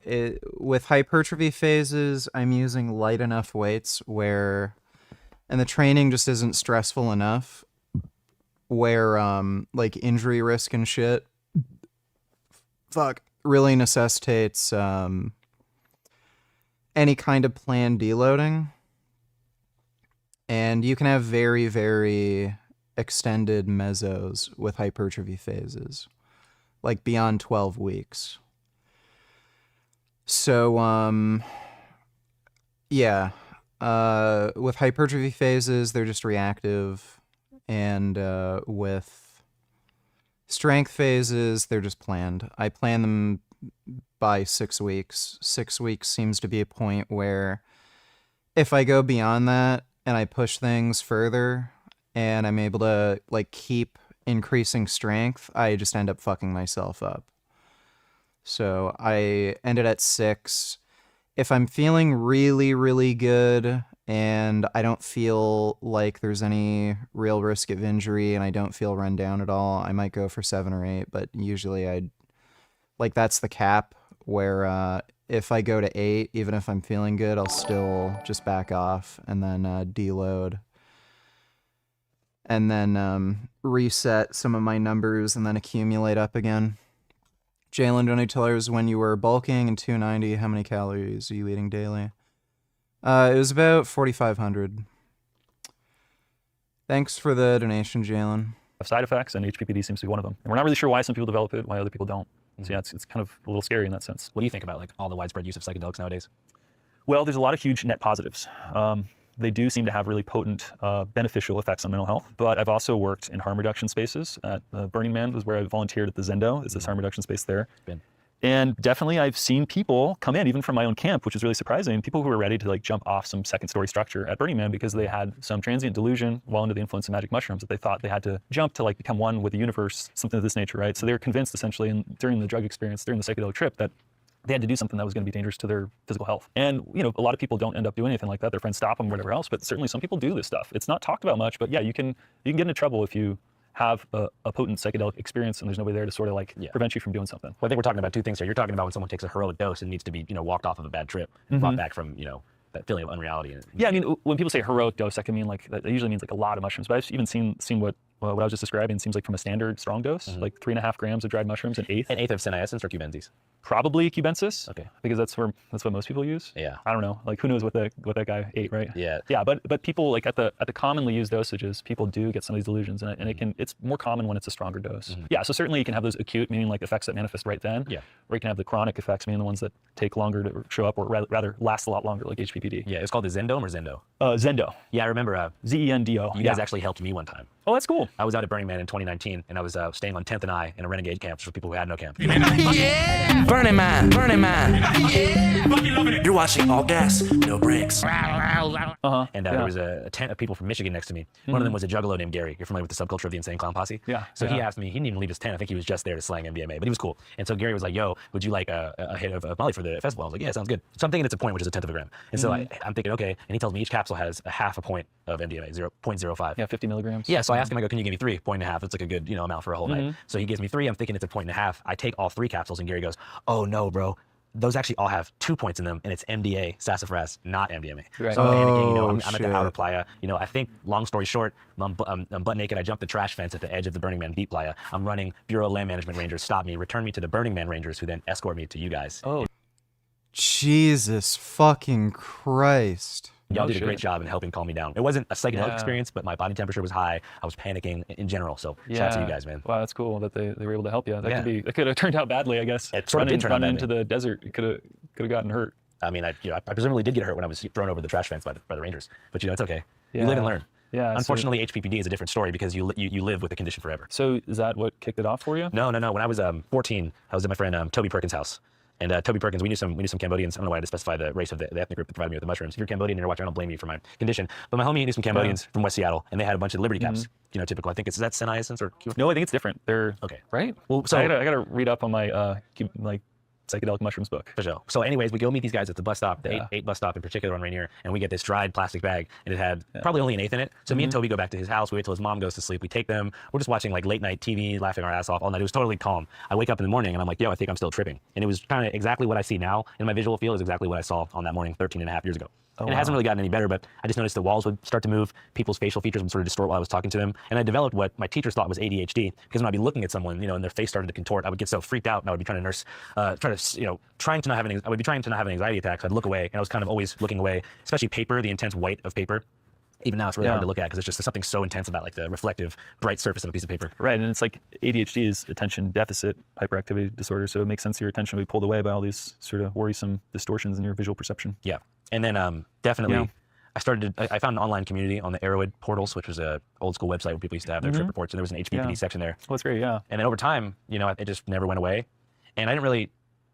with hypertrophy phases, I'm using light enough weights and the training just isn't stressful enough where like injury risk and shit really necessitates any kind of planned deloading. And you can have very, very extended mesos with hypertrophy phases, like beyond 12 weeks. So, with hypertrophy phases, they're just reactive, and with strength phases, they're just planned. I plan them by 6 weeks. 6 weeks seems to be a point where if I go beyond that and I push things further and I'm able to like keep increasing strength, I just end up fucking myself up. So I ended at 6. If I'm feeling really, really good and I don't feel like there's any real risk of injury and I don't feel run down at all, I might go for 7 or 8, but usually that's the cap where if I go to 8, even if I'm feeling good, I'll still just back off and then deload. And then reset some of my numbers and then accumulate up again. Jalen, do you tell us when you were bulking and 290, how many calories are you eating daily? It was about 4,500. Thanks for the donation, Jalen. Side effects, and HPPD seems to be one of them. And we're not really sure why some people develop it, why other people don't. So yeah, it's kind of a little scary in that sense. What do you think about like all the widespread use of psychedelics nowadays? Well, there's a lot of huge net positives. They do seem to have really potent beneficial effects on mental health. But I've also worked in harm reduction spaces. At Burning Man was where I volunteered at the Zendo. It's this harm reduction space there. And definitely I've seen people come in, even from my own camp, which is really surprising, people who were ready to like jump off some second story structure at Burning Man because they had some transient delusion while under the influence of magic mushrooms that they thought they had to jump to like become one with the universe, something of this nature, right? So they were convinced essentially during the drug experience, during the psychedelic trip, that they had to do something that was going to be dangerous to their physical health. And, a lot of people don't end up doing anything like that. Their friends stop them or whatever else, but certainly some people do this stuff. It's not talked about much, but yeah, you can get into trouble if you have a potent psychedelic experience and there's nobody there to sort of like prevent you from doing something. Well, I think we're talking about two things here. You're talking about when someone takes a heroic dose and needs to be, walked off of a bad trip, brought back from, that feeling of unreality. Yeah, I mean, when people say heroic dose, that can mean like, that usually means like a lot of mushrooms, but I've even seen what I was just describing seems like from a standard strong dose, like 3.5 grams of dried mushrooms, an eighth. An eighth of senescence or cubensis? Probably cubensis. Okay. Because that's what most people use. Yeah. I don't know. Like who knows what that guy ate, right? Yeah. Yeah, but people like at the commonly used dosages, people do get some of these delusions, and it's more common when it's a stronger dose. Yeah. So certainly you can have those acute, meaning like effects that manifest right then. Yeah. Or you can have the chronic effects, meaning the ones that take longer to show up, or rather last a lot longer, like HPPD. Yeah. It's called the Zendome or Zendo? Zendo. Yeah, I remember. Zendo. You guys actually helped me one time. Oh, that's cool. I was out at Burning Man in 2019, and I was staying on 10th and I in a renegade camp for people who had no camp. Yeah! Burning Man! Yeah! You're watching all gas, no brakes. And there was a tent of people from Michigan next to me. One of them was a juggalo named Gary. You're familiar with the subculture of the Insane Clown Posse? Yeah. So he asked me, he didn't even leave his tent. I think he was just there to slang MDMA, but he was cool. And so Gary was like, yo, would you like a hit of Molly for the festival? I was like, yeah, sounds good. So I'm thinking it's a point, which is 1/10 of a gram. And so I'm thinking, okay. And he tells me each capsule has a half a point of MDMA, 0.05. Yeah, 50 milligrams. Yeah, so I asked him, I go, can you give me 3? 1.5. It's like a good, amount for a whole night. So he gives me 3. I'm thinking it's a 1.5. I take all 3 capsules, and Gary goes, oh no, bro. Those actually all have 2 points in them, and it's MDA, sassafras, not MDMA. Right. So I'm panicking, I'm at the outer playa. I think, long story short, I'm butt naked. I jump the trash fence at the edge of the Burning Man deep playa. I'm running. Bureau of Land Management Rangers stop me, return me to the Burning Man Rangers, who then escort me to you guys. Oh. Jesus fucking Christ. Y'all did a great job in helping calm me down. It wasn't a psychedelic experience, but my body temperature was high. I was panicking in general. So shout out to you guys, man. Wow, that's cool that they were able to help you. That could have turned out badly, I guess. It sort of did turn out badly. Into the desert, it could have gotten hurt. I mean, I presumably did get hurt when I was thrown over the trash fence by the Rangers. But it's okay. You live and learn. Yeah. Unfortunately, HPPD is a different story because you live with the condition forever. So is that what kicked it off for you? No. When I was 14, I was at my friend Toby Perkins' house. And Toby Perkins, we knew some Cambodians. I don't know why I had to specify the race of the ethnic group that provided me with the mushrooms. If you're Cambodian and you're watching, I don't blame you for my condition. But my homie knew some Cambodians from West Seattle, and they had a bunch of Liberty caps. You know, typical. I think is that Senai essence or Cuba? No, I think it's different. They're okay, right? Well, so I gotta read up on my like psychedelic mushrooms book. For sure. So anyways, we go meet these guys at the bus stop, the 8 bus stop in particular on Rainier, and we get this dried plastic bag, and it had probably only an eighth in it. So me and Toby go back to his house, we wait till his mom goes to sleep, we take them, we're just watching like late night TV, laughing our ass off all night. It was totally calm. I wake up in the morning and I'm like, yo, I think I'm still tripping. And it was kind of exactly what I see now in my visual field is exactly what I saw on that morning 13 and a half years ago. And it hasn't really gotten any better, but I just noticed the walls would start to move, people's facial features would sort of distort while I was talking to them. And I developed what my teachers thought was ADHD, because when I'd be looking at someone, you know, and their face started to contort, I would get so freaked out and I would be trying to not have an anxiety attack. So I'd look away, and I was kind of always looking away, especially paper, the intense white of paper. Even now it's really hard to look at because there's something so intense about like the reflective, bright surface of a piece of paper. Right, and it's like ADHD is attention deficit hyperactivity disorder, so it makes sense your attention will be pulled away by all these sort of worrisome distortions in your visual perception. Yeah, and then definitely I found an online community on the Arrowhead portals, which was a old school website where people used to have their trip reports, and there was an HPPD section there. Well, that's great, yeah. And then over time, you know, it just never went away, and I didn't really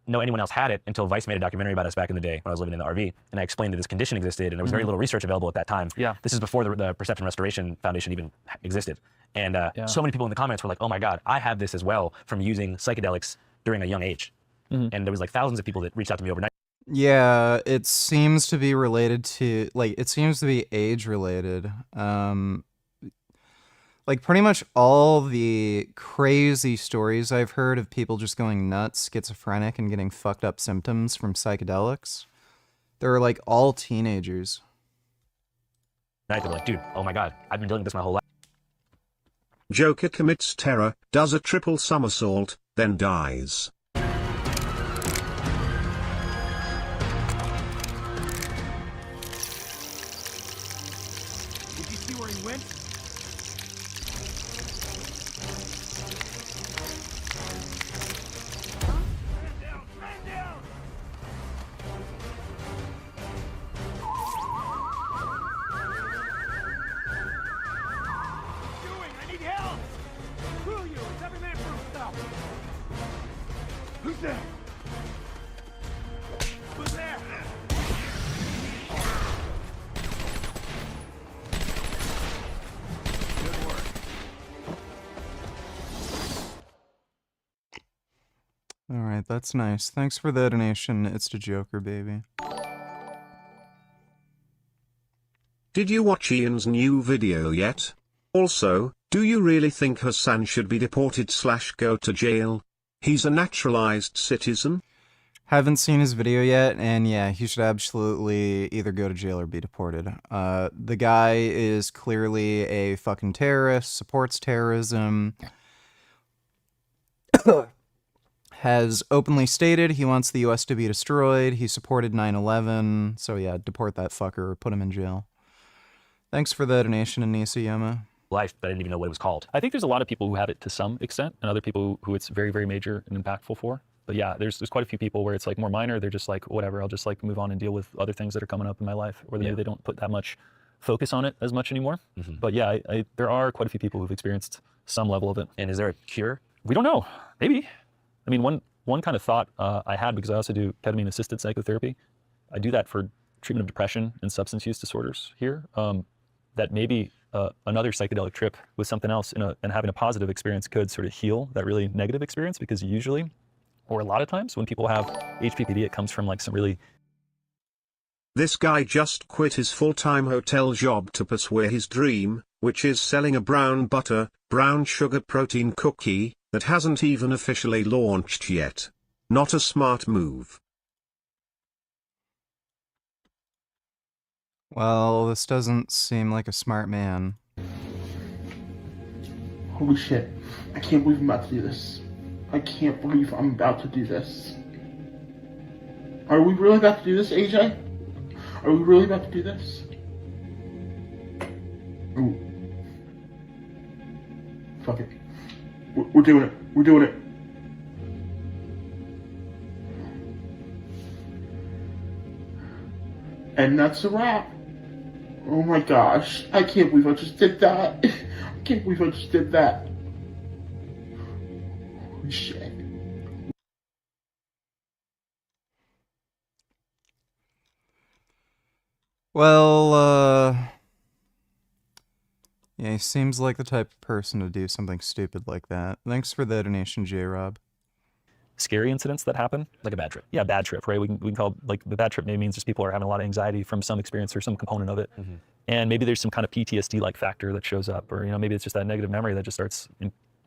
know anyone else had it until Vice made a documentary about us back in the day when I was living in the RV, and I explained that this condition existed, and there was very little research available at that time. Yeah. This is before the Perception Restoration Foundation even existed, and so many people in the comments were like, "Oh my God, I have this as well from using psychedelics during a young age," and there was like thousands of people that reached out to me overnight. Yeah, it seems to be related to, like, it seems to be age related. Like, pretty much all the crazy stories I've heard of people just going nuts, schizophrenic, and getting fucked up symptoms from psychedelics, they're, like, all teenagers. They're like, dude, oh my God, I've been dealing with this my whole life. Joker commits terror, does a triple somersault, then dies. Did you see where he went? Who's there? Who's there? Good work. Alright, that's nice. Thanks for the donation. It's the Joker, baby. Did you watch Ian's new video yet? Also, do you really think Hassan should be deported / go to jail? He's a naturalized citizen? Haven't seen his video yet, and yeah, he should absolutely either go to jail or be deported. The guy is clearly a fucking terrorist, supports terrorism, has openly stated he wants the US to be destroyed, he supported 9/11, so yeah, deport that fucker or put him in jail. Thanks for the donation, Anissa Yama. Life, but I didn't even know what it was called. I think there's a lot of people who have it to some extent, and other people who it's very, very major and impactful for. But yeah, there's quite a few people where it's like more minor. They're just like, whatever, I'll just like move on and deal with other things that are coming up in my life, or maybe they don't put that much focus on it as much anymore. But yeah, there are quite a few people who've experienced some level of it. And is there a cure? We don't know. Maybe. I mean, one kind of thought I had, because I also do ketamine-assisted psychotherapy. I do that for treatment of depression and substance use disorders here. That maybe another psychedelic trip with something else and having a positive experience could sort of heal that really negative experience, because usually, or a lot of times, when people have HPPD, it comes from like some really... This guy just quit his full-time hotel job to pursue his dream, which is selling a brown butter, brown sugar protein cookie, that hasn't even officially launched yet. Not a smart move. Well, this doesn't seem like a smart man. Holy shit. I can't believe I'm about to do this. I can't believe I'm about to do this. Are we really about to do this, AJ? Are we really about to do this? Ooh. Fuck it. We're doing it. We're doing it. And that's a wrap. Oh my gosh, I can't believe I just did that. I can't believe I just did that. Holy shit. Well, yeah, he seems like the type of person to do something stupid like that. Thanks for the donation, J-Rob. Scary incidents that happen, like a bad trip. Yeah, bad trip, right? We can call, like, the bad trip maybe means just people are having a lot of anxiety from some experience or some component of it. And maybe there's some kind of PTSD-like factor that shows up, or, you know, maybe it's just that negative memory that just starts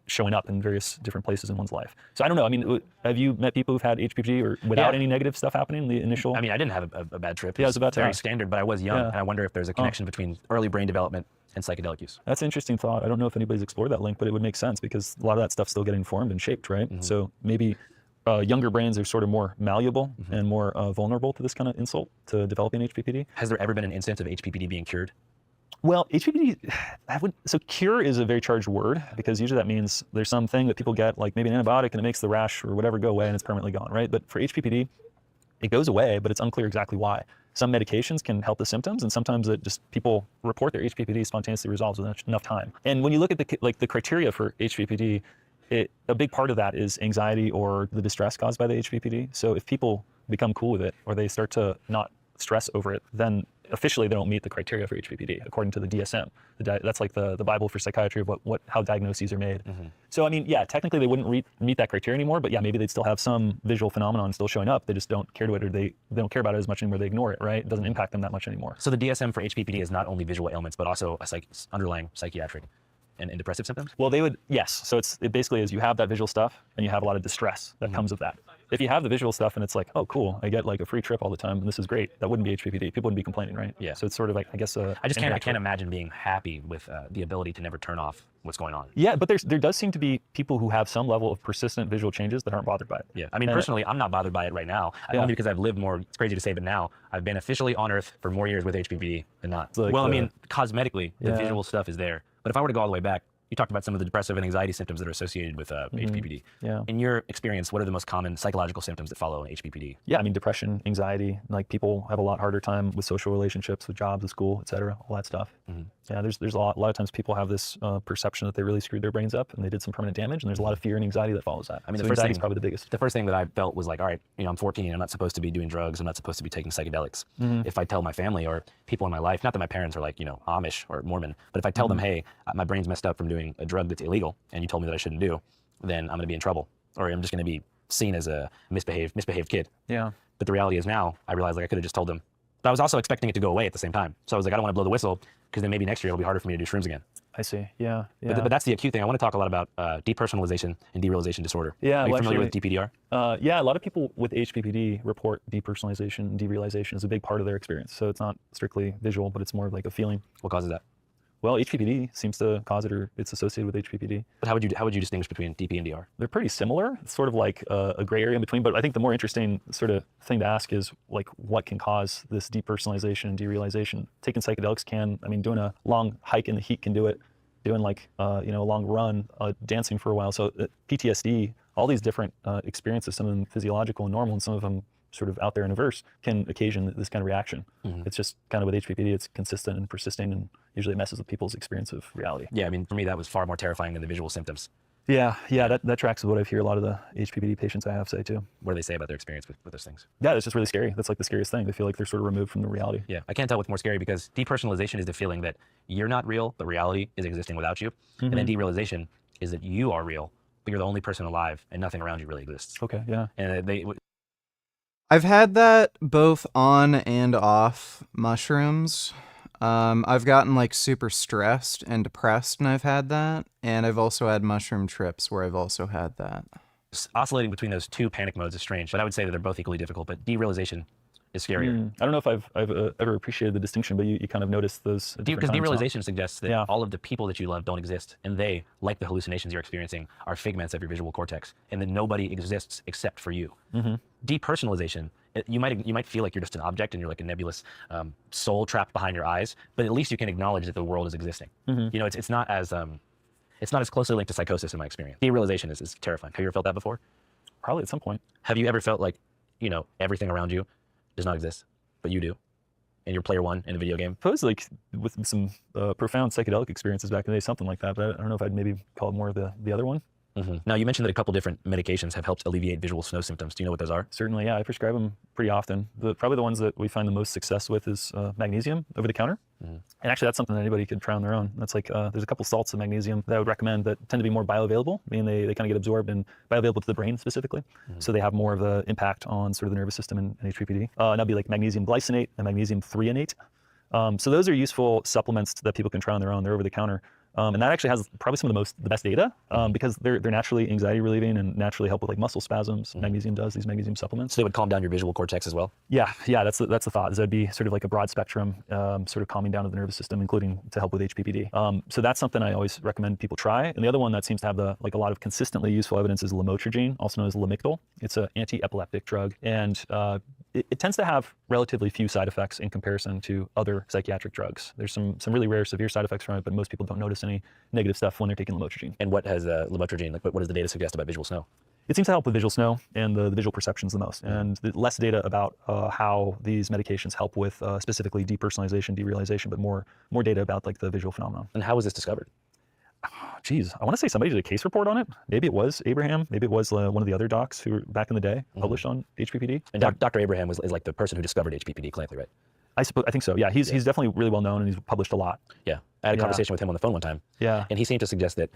showing up in various different places in one's life. So I don't know. I mean, have you met people who've had HPPD or without any negative stuff happening in the initial? I mean, I didn't have a bad trip. Yeah, I was about to very ask. standard, but I was young, Yeah. and I wonder if there's a connection between early brain development and psychedelic use. That's an interesting thought. I don't know if anybody's explored that link, but it would make sense because a lot of that stuff's still getting formed and shaped, right? So maybe younger brains are sort of more malleable and more vulnerable to this kind of insult to developing HPPD. Has there ever been an instance of HPPD being cured? Well, HPPD, so cure is a very charged word because usually that means there's something that people get, like maybe an antibiotic, and it makes the rash or whatever go away and it's permanently gone, right? But for HPPD, it goes away, but it's unclear exactly why. Some medications can help the symptoms, and sometimes it just people report their HPPD spontaneously resolves within enough time. And when you look at the criteria for HPPD, a big part of that is anxiety or the distress caused by the HPPD. So if people become cool with it or they start to not stress over it, then officially they don't meet the criteria for HPPD according to the DSM. That's like the Bible for psychiatry of how diagnoses are made. So I mean, yeah, technically they wouldn't meet that criteria anymore, but yeah, maybe they'd still have some visual phenomenon still showing up. They just don't care to it, or they don't care about it as much anymore. They ignore it, right? It doesn't impact them that much anymore. So the DSM for HPPD is not only visual ailments, but also a underlying psychiatric and depressive symptoms? Well, yes. So it basically is you have that visual stuff and you have a lot of distress that comes with that. If you have the visual stuff and it's like, oh, cool, I get like a free trip all the time and this is great, that wouldn't be HPPD. People wouldn't be complaining, right? Yeah. So it's sort of like, I guess, I can't imagine being happy with the ability to never turn off what's going on. Yeah, but there does seem to be people who have some level of persistent visual changes that aren't bothered by it. Yeah. I mean, personally, I'm not bothered by it right now. Only because I've lived more, it's crazy to say, but now I've been officially on Earth for more years with HPPD than not. Like I mean, cosmetically, the visual stuff is there. But if I were to go all the way back, you talked about some of the depressive and anxiety symptoms that are associated with HPPD. Yeah. In your experience, what are the most common psychological symptoms that follow an HPPD? Yeah, I mean, depression, anxiety, like people have a lot harder time with social relationships, with jobs, with school, et cetera, all that stuff. Yeah, there's a lot of times people have this perception that they really screwed their brains up and they did some permanent damage, and there's a lot of fear and anxiety that follows that. I mean, so the first anxiety thing is probably the biggest. The first thing that I felt was like, all right, I'm 14, I'm not supposed to be doing drugs, I'm not supposed to be taking psychedelics. If I tell my family or people in my life, not that my parents are like, Amish or Mormon, but if I tell them, hey, my brain's messed up from doing a drug that's illegal and you told me that I shouldn't do, then I'm gonna be in trouble, or I'm just gonna be seen as a misbehaved kid. Yeah. But the reality is now, I realize like I could have just told them. But I was also expecting it to go away at the same time. So I was like, I don't want to blow the whistle because then maybe next year it'll be harder for me to do shrooms again. I see. Yeah. But that's the acute thing. I want to talk a lot about depersonalization and derealization disorder. Yeah. Are you familiar with DPDR? Yeah, a lot of people with HPPD report depersonalization and derealization as a big part of their experience. So it's not strictly visual, but it's more of like a feeling. What causes that? Well, HPPD seems to cause it, or it's associated with HPPD. But how would you distinguish between DP and DR? They're pretty similar. It's sort of like a gray area in between. But I think the more interesting sort of thing to ask is like what can cause this depersonalization and derealization. Taking psychedelics doing a long hike in the heat can do it. Doing like a long run, dancing for a while. So PTSD, all these different experiences, some of them physiological and normal, and some of them sort of out there in a verse, can occasion this kind of reaction. It's just kind of with HPPD, it's consistent and persisting, and usually it messes with people's experience of reality. Yeah, I mean, for me, that was far more terrifying than the visual symptoms. Yeah, that tracks with what I hear a lot of the HPPD patients I have say too. What do they say about their experience with those things? Yeah, it's just really scary. That's like the scariest thing. They feel like they're sort of removed from the reality. Yeah, I can't tell what's more scary because depersonalization is the feeling that you're not real, but reality is existing without you. And then derealization is that you are real, but you're the only person alive and nothing around you really exists. Okay, yeah. And I've had that both on and off mushrooms. I've gotten like super stressed and depressed and I've had that. And I've also had mushroom trips where I've also had that. Oscillating between those two panic modes is strange, but I would say that they're both equally difficult, but derealization is scarier. I don't know if I've ever appreciated the distinction, but you kind of notice those. Because derealization suggests that all of the people that you love don't exist, and they, like the hallucinations you're experiencing, are figments of your visual cortex, and that nobody exists except for you. Depersonalization, you might feel like you're just an object and you're like a nebulous soul trapped behind your eyes, but at least you can acknowledge that the world is existing. It's not as closely linked to psychosis in my experience. Derealization is terrifying. Have you ever felt that before? Probably at some point. Have you ever felt like everything around you does not exist, but you do? in your player one in a video game? I suppose like with some profound psychedelic experiences back in the day, something like that. But I don't know if I'd maybe call it more the other one. Now, you mentioned that a couple different medications have helped alleviate visual snow symptoms. Do you know what those are? Certainly, yeah. I prescribe them pretty often. Probably the ones that we find the most success with is magnesium over the counter. And actually, that's something that anybody could try on their own. That's like, there's a couple salts of magnesium that I would recommend that tend to be more bioavailable, meaning they kind of get absorbed and bioavailable to the brain specifically. So they have more of an impact on sort of the nervous system in HPPD. And that'd be like magnesium glycinate and magnesium threonate. So those are useful supplements that people can try on their own. They're over the counter. And that actually has probably some of the best data because they're naturally anxiety relieving and naturally help with like muscle spasms. Magnesium does, these magnesium supplements. So they would calm down your visual cortex as well? Yeah, that's the thought. Is that'd be sort of like a broad spectrum, sort of calming down of the nervous system, including to help with HPPD. So that's something I always recommend people try. And the other one that seems to have a lot of consistently useful evidence is lamotrigine, also known as Lamictal. It's an anti-epileptic drug, and it tends to have relatively few side effects in comparison to other psychiatric drugs. There's some really rare severe side effects from it, but most people don't notice any negative stuff when they're taking lamotrigine. And what has lamotrigine, like what does the data suggest about visual snow? It seems to help with visual snow and the visual perceptions the most, and less data about how these medications help with specifically depersonalization, derealization, but more data about like the visual phenomenon. And how was this discovered? Geez, I want to say somebody did a case report on it. Maybe it was Abraham. Maybe it was one of the other docs who back in the day published on HPPD. And Dr. Abraham is like the person who discovered HPPD clinically, right? I think so. Yeah, he's definitely really well known and he's published a lot. Yeah, I had a conversation with him on the phone one time. Yeah, and he seemed to suggest that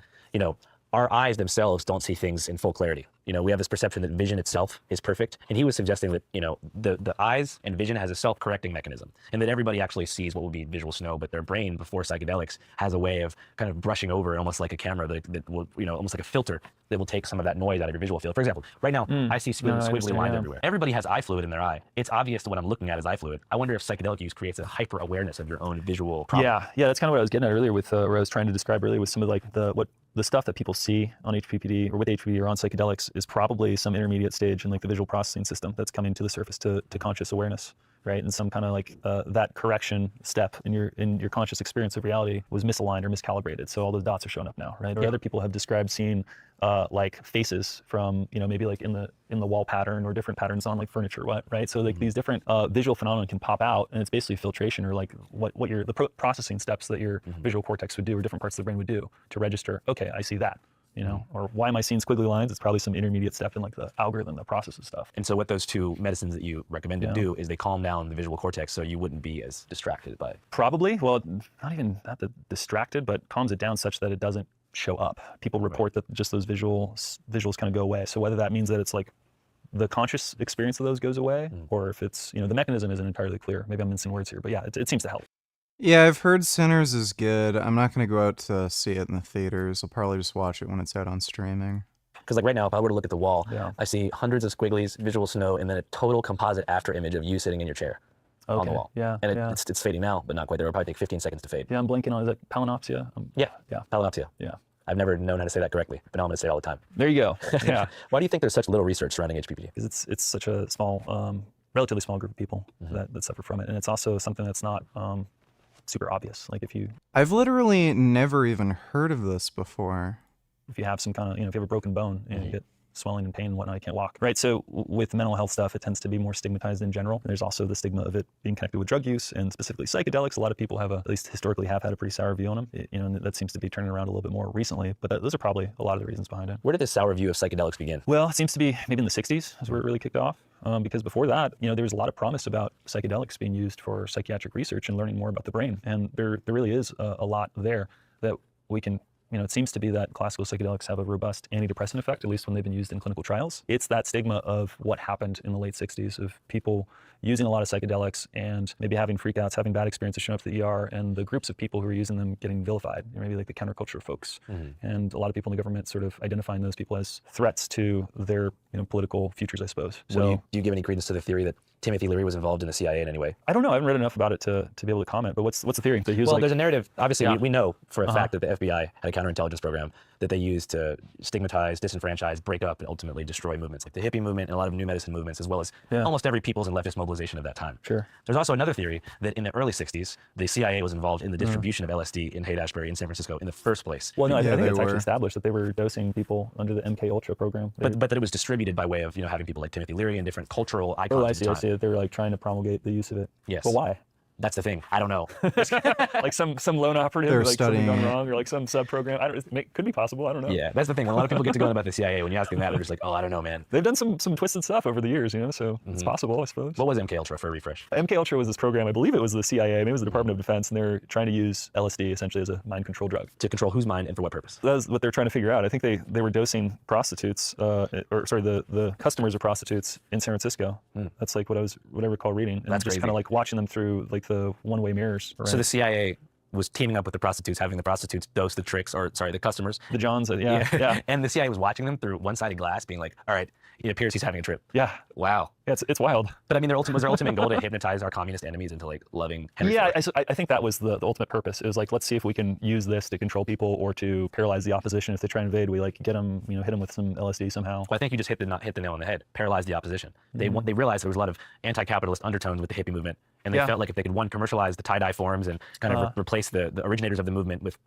our eyes themselves don't see things in full clarity. We have this perception that vision itself is perfect. And he was suggesting that, the eyes and vision has a self-correcting mechanism, and that everybody actually sees what would be visual snow, but their brain before psychedelics has a way of kind of brushing over almost like a camera that will, almost like a filter that will take some of that noise out of your visual field. For example, right now, I see squiggly lines everywhere. Everybody has eye fluid in their eye. It's obvious that what I'm looking at is eye fluid. I wonder if psychedelic use creates a hyper-awareness of your own visual problem. Yeah, that's kind of what I was getting at earlier with, where I was trying to describe earlier with some of like the stuff that people see on HPPD or with HPPD or on psychedelics is probably some intermediate stage in like the visual processing system that's coming to the surface to conscious awareness, right? And some kind of like that correction step in your conscious experience of reality was misaligned or miscalibrated. So all those dots are showing up now, right? Or other people have described seeing like faces from, maybe like in the wall pattern or different patterns on like furniture, right? So like these different visual phenomena can pop out, and it's basically filtration or like what the processing steps that your visual cortex would do or different parts of the brain would do to register, okay, I see that. Or why am I seeing squiggly lines? It's probably some intermediate step in like the algorithm that processes stuff. And so what those two medicines that you recommended do is they calm down the visual cortex so you wouldn't be as distracted by it. Probably, well, not the distracted, but calms it down such that it doesn't show up. People report that just those visuals kind of go away. So whether that means that it's like the conscious experience of those goes away, or if it's, the mechanism isn't entirely clear. Maybe I'm mincing words here, but yeah, it seems to help. Yeah, I've heard Sinners is good. I'm not going to go out to see it in the theaters. I'll probably just watch it when it's out on streaming. Because like right now, if I were to look at the wall, I see hundreds of squigglies, visual snow, and then a total composite after image of you sitting in your chair on the wall. Yeah, and it's fading now, but not quite there. It'll probably take 15 seconds to fade. Yeah, I'm blanking on, is that palinopsia? Yeah, palinopsia. Yeah. I've never known how to say that correctly, but now I'm going to say it all the time. There you go. Yeah. Why do you think there's such little research surrounding HPPD? Because it's such a small, relatively small group of people that suffer from it. And it's also something that's not super obvious. Like I've literally never even heard of this before. If you have some kind of, if you have a broken bone and you get swelling and pain and whatnot, you can't walk, right? So with mental health stuff, it tends to be more stigmatized in general. There's also the stigma of it being connected with drug use and specifically psychedelics. A lot of people at least historically have had a pretty sour view on them, and that seems to be turning around a little bit more recently, but those are probably a lot of the reasons behind it. Where did this sour view of psychedelics begin? Well, it seems to be maybe in the 60s is where it really kicked off. Because before that, there was a lot of promise about psychedelics being used for psychiatric research and learning more about the brain. And there really is a lot there that we can, it seems to be that classical psychedelics have a robust antidepressant effect, at least when they've been used in clinical trials. It's that stigma of what happened in the late 60s of people using a lot of psychedelics and maybe having freakouts, having bad experiences, showing up to the ER, and the groups of people who are using them getting vilified, maybe like the counterculture folks. And a lot of people in the government sort of identifying those people as threats to their political futures, I suppose. So do you give any credence to the theory that Timothy Leary was involved in the CIA in any way? I don't know. I haven't read enough about it to be able to comment, but what's the theory? So there's a narrative. Obviously, we know for a fact that the FBI had a counterintelligence program that they used to stigmatize, disenfranchise, break up, and ultimately destroy movements like the hippie movement and a lot of new medicine movements, as well as almost every people's and leftist mobilization of that time. Sure. There's also another theory that in the early 60s, the CIA was involved in the distribution of LSD in Haight-Ashbury in San Francisco in the first place. Well, no, I think it's actually established that they were dosing people under the MK Ultra program. But that it was distributed by way of having people like Timothy Leary and different cultural icons. Oh, I see. That they were like trying to promulgate the use of it. Yes. But why? That's the thing. I don't know. Like some lone operative, They're like studying something gone wrong, or like some sub program. Could be possible. I don't know. Yeah, that's the thing. When a lot of people get to going about the CIA, when you ask them that, they're just like, oh, I don't know, man. They've done some twisted stuff over the years, you know, so it's possible, I suppose. What was MK Ultra for a refresh? MK Ultra was this program, I believe it was the CIA, maybe it was the Department of Defense, and they're trying to use LSD essentially as a mind control drug. To control whose mind and for what purpose? That's what they're trying to figure out. I think they were dosing prostitutes, the customers of prostitutes in San Francisco. That's like what I recall reading. And That's just crazy. kind of like watching them through like the one-way mirrors. So the CIA was teaming up with the prostitutes, having the prostitutes dose the customers. The Johns, yeah. And the CIA was watching them through one-sided glass, being like, all right, it appears he's having a trip. Yeah. Wow. Yeah, it's wild. But I mean, was their ultimate goal to hypnotize our communist enemies into like loving Henry Yeah, Ford? I think that was the ultimate purpose. It was like, let's see if we can use this to control people or to paralyze the opposition. If they try and invade, we like get them, hit them with some LSD somehow. Well, I think you just hit the nail on the head. Paralyze the opposition. They realized there was a lot of anti-capitalist undertones with the hippie movement, and they felt like if they could commercialize the tie-dye forms and kind of replace the originators of the movement with,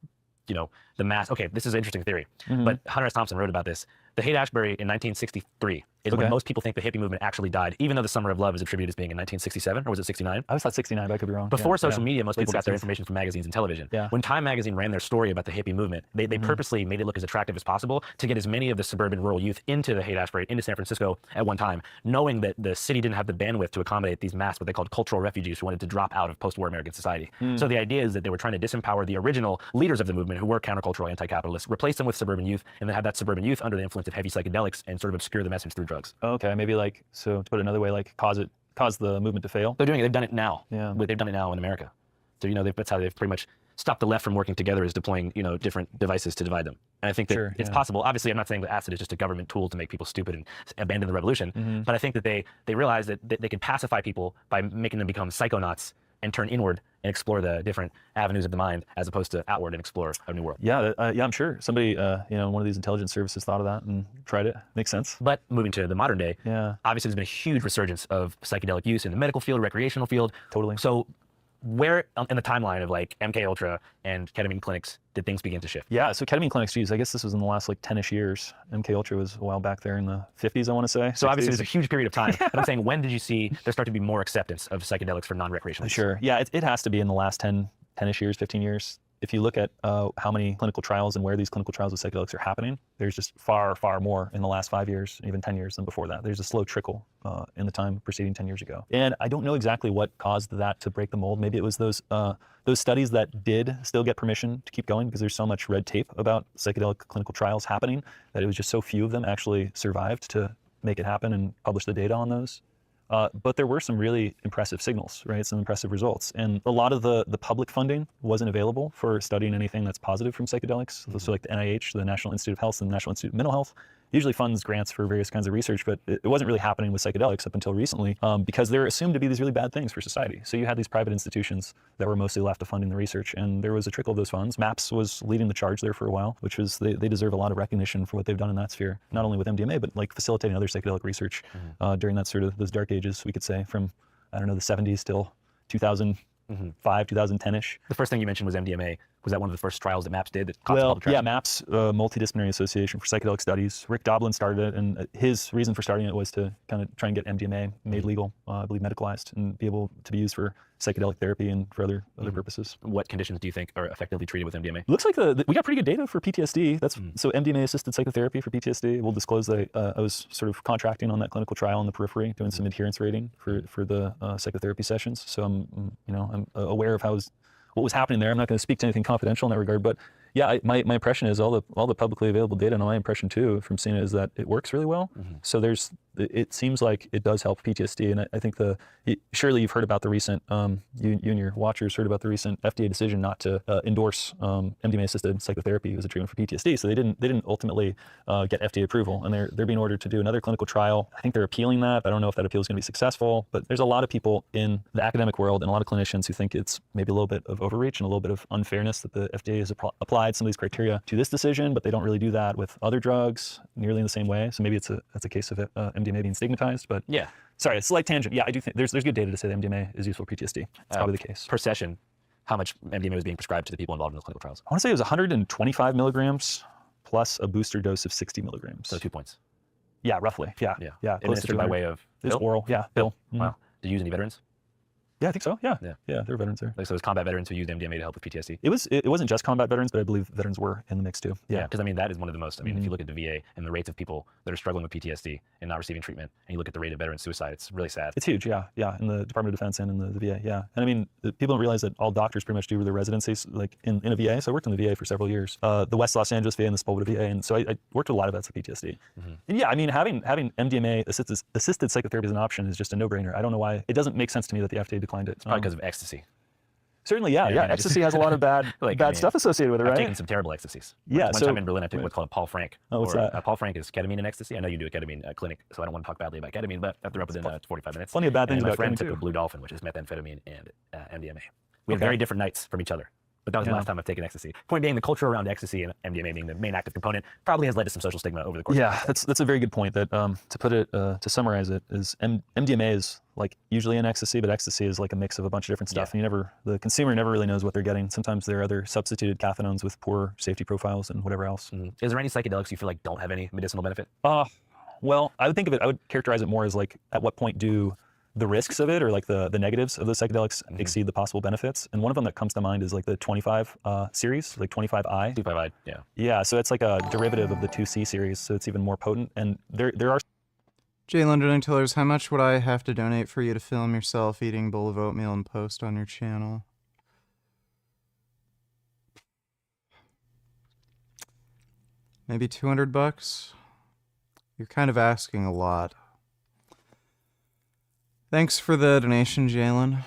the mass. Okay, this is an interesting theory, but Hunter S. Thompson wrote about this. The Haight-Ashbury in 1963 is when most people think the hippie movement actually died, even though the Summer of Love is attributed as being in 1967, or was it 69? I was thought 69, but I could be wrong. Before social media, most people got their information from magazines and television. Yeah. When Time magazine ran their story about the hippie movement, they purposely made it look as attractive as possible to get as many of the suburban rural youth into the Haight-Ashbury, into San Francisco at one time, knowing that the city didn't have the bandwidth to accommodate these mass, what they called cultural refugees who wanted to drop out of post-war American society. So the idea is that they were trying to disempower the original leaders of the movement who were countercultural anti-capitalists, replace them with suburban youth, and then have that suburban youth under the influence of heavy psychedelics and sort of obscure the message through drugs. Okay, maybe so to put it another way, cause the movement to fail. They're doing it. They've done it now. Yeah. They've done it now in America. So that's how they've pretty much stopped the left from working together, is deploying different devices to divide them. And I think that it's possible. Obviously, I'm not saying that acid is just a government tool to make people stupid and abandon the revolution. But I think that they realize that they can pacify people by making them become psychonauts and turn inward and explore the different avenues of the mind, as opposed to outward and explore a new world. Yeah, I'm sure somebody, one of these intelligence services thought of that and tried it. Makes sense. But moving to the modern day, obviously there's been a huge resurgence of psychedelic use in the medical field, recreational field. Totally. So where in the timeline of MK Ultra and ketamine clinics did things begin to shift? Yeah, so ketamine clinics, geez, I guess this was in the last 10-ish years. MK Ultra was a while back there in the 50s, I want to say. So obviously there's a huge period of time. But I'm saying, when did you see there start to be more acceptance of psychedelics for non-recreational use? Sure. Yeah, it has to be in the last 10-ish years, 15 years. If you look at how many clinical trials and where these clinical trials with psychedelics are happening, there's just far, far more in the last 5 years, even 10 years than before that. There's a slow trickle in the time preceding 10 years ago. And I don't know exactly what caused that to break the mold. Maybe it was those studies that did still get permission to keep going, because there's so much red tape about psychedelic clinical trials happening that it was just so few of them actually survived to make it happen and publish the data on those. But there were some really impressive signals, right? Some impressive results. And a lot of the public funding wasn't available for studying anything that's positive from psychedelics. So like the NIH, the National Institute of Health, and the National Institute of Mental Health, usually funds grants for various kinds of research, but it wasn't really happening with psychedelics up until recently, because they're assumed to be these really bad things for society. So you had these private institutions that were mostly left to funding the research, and there was a trickle of those funds. MAPS was leading the charge there for a while, which was, they deserve a lot of recognition for what they've done in that sphere, not only with MDMA, but facilitating other psychedelic research during that those dark ages, we could say, from, the 70s till 2005, 2010-ish. The first thing you mentioned was MDMA. Was that one of the first trials that MAPS did? That caused public traction? Yeah, MAPS, Multidisciplinary Association for Psychedelic Studies. Rick Doblin started it, and his reason for starting it was to kind of try and get MDMA made legal, I believe medicalized, and be able to be used for psychedelic therapy and for other purposes. What conditions do you think are effectively treated with MDMA? It looks like we got pretty good data for PTSD. So MDMA-assisted psychotherapy for PTSD. We'll disclose that I was sort of contracting on that clinical trial in the periphery, doing some adherence rating for the psychotherapy sessions. So I'm aware of what was happening there. I'm not going to speak to anything confidential in that regard, but yeah, my impression is all the publicly available data, and my impression too from seeing it, is that it works really well. So it seems like it does help PTSD, and I think surely you've heard about the recent, you and your watchers heard about the recent FDA decision not to endorse MDMA-assisted psychotherapy as a treatment for PTSD. So they didn't ultimately get FDA approval, and they're being ordered to do another clinical trial. I think they're appealing that. I don't know if that appeal is going to be successful, but there's a lot of people in the academic world and a lot of clinicians who think it's maybe a little bit of overreach and a little bit of unfairness that the FDA has applied some of these criteria to this decision, but they don't really do that with other drugs nearly in the same way. So maybe that's a case of MDMA being stigmatized. But yeah, sorry, it's a slight tangent. Yeah, I do think there's good data to say that MDMA is useful for PTSD. That's probably the case. Per session, how much MDMA was being prescribed to the people involved in the clinical trials? I want to say it was 125 milligrams plus a booster dose of 60 milligrams. So 2 points. Yeah, roughly. Yeah. Close Administered to by way of it's pill? oral. Yeah, pill. Wow. Did you use any veterans? Yeah, I think so. Yeah, there were veterans there. Like, so it was combat veterans who used MDMA to help with PTSD. It wasn't just combat veterans, but I believe veterans were in the mix too. Yeah, because I mean that is one of the most. I mean, if you look at the VA and the rates of people that are struggling with PTSD and not receiving treatment, and you look at the rate of veteran suicide, it's really sad. It's huge. Yeah, in the Department of Defense and in the VA. Yeah, and I mean people don't realize that all doctors pretty much do their residencies like in a VA. So I worked in the VA for several years, the West Los Angeles VA and the Sepulveda VA, and so I worked with a lot of vets with PTSD. And yeah, I mean having MDMA assisted psychotherapy as an option is just a no-brainer. I don't know why it doesn't make sense to me that the FDA declined it. It's probably because of ecstasy. Certainly, yeah. Ecstasy has a lot of bad stuff associated with it, right? I've taken some terrible ecstasies. Yeah. One time in Berlin, I took what's called a Paul Frank. Oh, what's that? Paul Frank is ketamine and ecstasy. I know you do a ketamine clinic, so I don't want to talk badly about ketamine, but I threw up within 45 minutes. Plenty of bad things and about my friend ketamine took too. a Blue Dolphin, which is methamphetamine and MDMA. We had very different nights from each other. But that was the last time I've taken ecstasy. Point being, the culture around ecstasy and MDMA being the main active component probably has led to some social stigma over the course of time. That's a very good point. That to put it to summarize it is MDMA is like usually an ecstasy, but ecstasy is like a mix of a bunch of different stuff, and the consumer never really knows what they're getting. Sometimes there are other substituted cathinones with poor safety profiles and whatever else. Is there any psychedelics you feel like don't have any medicinal benefit? Well, I would characterize it more as like at what point do the risks of it or like the negatives of the psychedelics exceed the possible benefits. And one of them that comes to mind is like the 25 series, like 25I. 25I, yeah. Yeah, so it's like a derivative of the 2C series, so it's even more potent. And there are... Jay London Tillers, how much would I have to donate for you to film yourself eating a bowl of oatmeal and post on your channel? Maybe $200? You're kind of asking a lot. Thanks for the donation, Jalen. There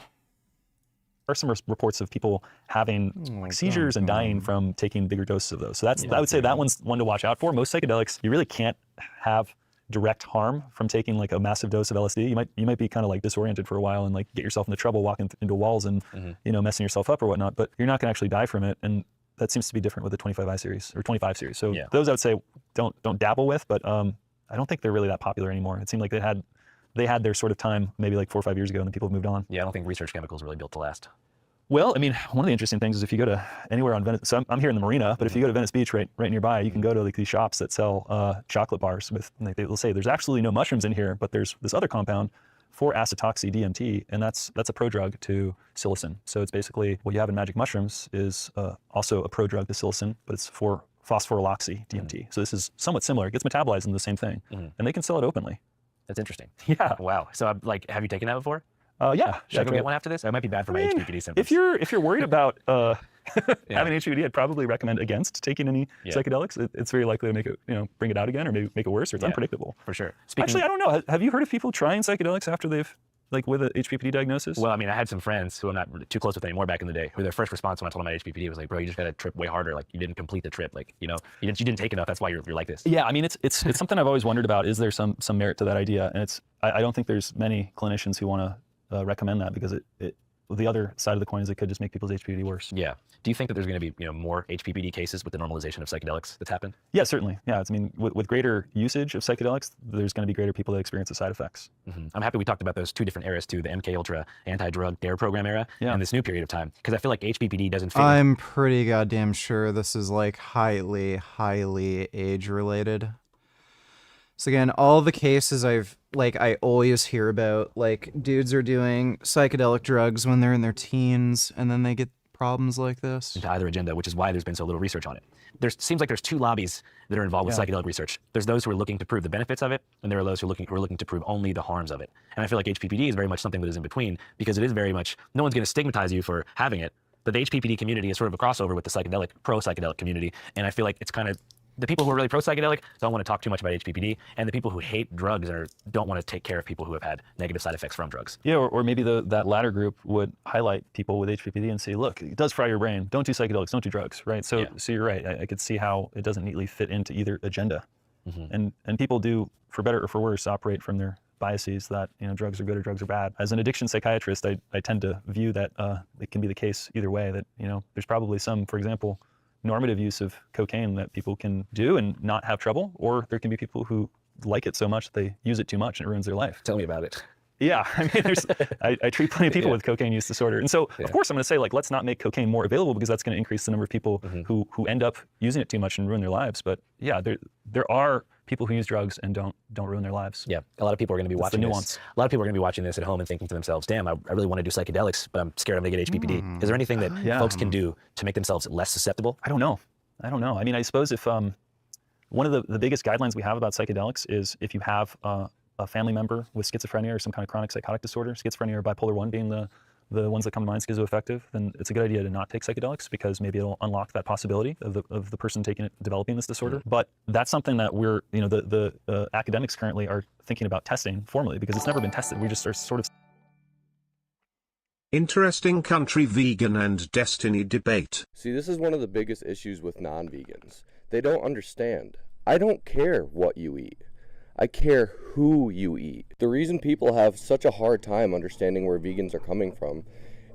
are some reports of people having seizures and dying from taking bigger doses of those. So I would say that one's one to watch out for. Most psychedelics, you really can't have direct harm from taking like a massive dose of LSD. You might be kind of like disoriented for a while and like get yourself into trouble walking into walls and messing yourself up or whatnot. But you're not going to actually die from it. And that seems to be different with the 25I series or 25 series. So those I would say don't dabble with. But I don't think they're really that popular anymore. It seemed like they had their sort of time maybe like 4 or 5 years ago and then people have moved on. Yeah, I don't think research chemicals really built to last. Well, I mean, one of the interesting things is if you go to anywhere on Venice, so I'm here in the marina, but if you go to Venice Beach right nearby, you can go to like these shops that sell chocolate bars with, like they'll say there's absolutely no mushrooms in here, but there's this other compound, 4-acetoxy DMT, and that's a prodrug to psilocin. So it's basically what you have in magic mushrooms is also a prodrug to psilocin, but it's for phosphoryloxy DMT. So this is somewhat similar. It gets metabolized in the same thing, and they can sell it openly. That's interesting. Yeah. Wow. So have you taken that before? Yeah. Should I go get one after this? It might be bad for my HPPD symptoms. If you're worried about having HPPD, I'd probably recommend against taking any psychedelics. It's very likely to make it, bring it out again or maybe make it worse, or it's unpredictable. For sure. Actually, I don't know. Have you heard of people trying psychedelics after they've with a HPPD diagnosis? Well, I mean, I had some friends who I'm not too close with anymore back in the day, who their first response when I told them my HPPD was like, bro, you just got to trip way harder. Like you didn't complete the trip. Like, you didn't take enough. That's why you're like this. Yeah, I mean, it's something I've always wondered about. Is there some merit to that idea? And I don't think there's many clinicians who want to recommend that because the other side of the coin is it could just make people's HPPD worse. Yeah. Do you think that there's going to be more HPPD cases with the normalization of psychedelics that's happened? Yeah, certainly. Yeah, with greater usage of psychedelics, there's going to be greater people that experience the side effects. I'm happy we talked about those two different eras too, the MK Ultra anti-drug DARE program era and this new period of time, because I feel like HPPD doesn't fit. I'm pretty goddamn sure this is like highly age related. So again, all the cases I always hear about, like dudes are doing psychedelic drugs when they're in their teens and then they get problems like this. Into either agenda, which is why there's been so little research on it. Seems like there's two lobbies that are involved with psychedelic research. There's those who are looking to prove the benefits of it, and there are those who are looking to prove only the harms of it. And I feel like HPPD is very much something that is in between, because it is very much, no one's going to stigmatize you for having it, but the HPPD community is sort of a crossover with the pro-psychedelic community, and I feel like it's kind of, the people who are really pro-psychedelic don't want to talk too much about HPPD, and the people who hate drugs don't want to take care of people who have had negative side effects from drugs. Yeah, or maybe that latter group would highlight people with HPPD and say, look, it does fry your brain. Don't do psychedelics, don't do drugs, right? So you're right. I could see how it doesn't neatly fit into either agenda. And people do, for better or for worse, operate from their biases that drugs are good or drugs are bad. As an addiction psychiatrist, I tend to view that it can be the case either way, that there's probably some, for example, normative use of cocaine that people can do and not have trouble, or there can be people who like it so much they use it too much and it ruins their life. Tell me about it. Yeah, I mean, I treat plenty of people with cocaine use disorder, and so of course I'm going to say let's not make cocaine more available because that's going to increase the number of people who end up using it too much and ruin their lives. But yeah, there are people who use drugs and don't ruin their lives. Yeah, a lot of people are going to be watching the this. nuance. A lot of people are going to be watching this at home and thinking to themselves, "Damn, I really want to do psychedelics, but I'm scared I'm going to get HPPD." Is there anything that folks can do to make themselves less susceptible? I don't know. I mean, I suppose if one of the biggest guidelines we have about psychedelics is if you have a family member with schizophrenia or some kind of chronic psychotic disorder, schizophrenia or bipolar 1 being the ones that come to mind, schizoaffective, then it's a good idea to not take psychedelics because maybe it'll unlock that possibility of the person developing this disorder. But that's something that we're, the academics currently are thinking about testing formally because it's never been tested. We just are sort of. Interesting country vegan and destiny debate. See, this is one of the biggest issues with non-vegans. They don't understand. I don't care what you eat. I care who you eat. The reason people have such a hard time understanding where vegans are coming from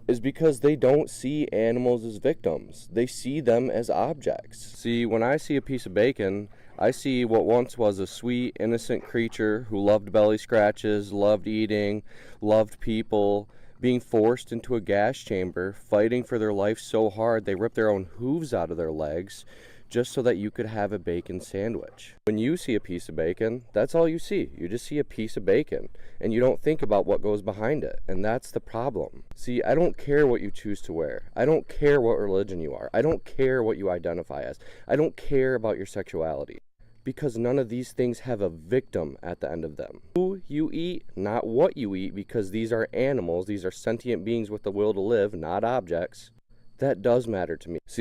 is because they don't see animals as victims. They see them as objects. See, when I see a piece of bacon, I see what once was a sweet, innocent creature who loved belly scratches, loved eating, loved people, being forced into a gas chamber, fighting for their life so hard they ripped their own hooves out of their legs just so that you could have a bacon sandwich. When you see a piece of bacon, that's all you see. You just see a piece of bacon, and you don't think about what goes behind it, and that's the problem. See, I don't care what you choose to wear. I don't care what religion you are. I don't care what you identify as. I don't care about your sexuality, because none of these things have a victim at the end of them. Who you eat, not what you eat, because these are animals, these are sentient beings with the will to live, not objects. That does matter to me. See,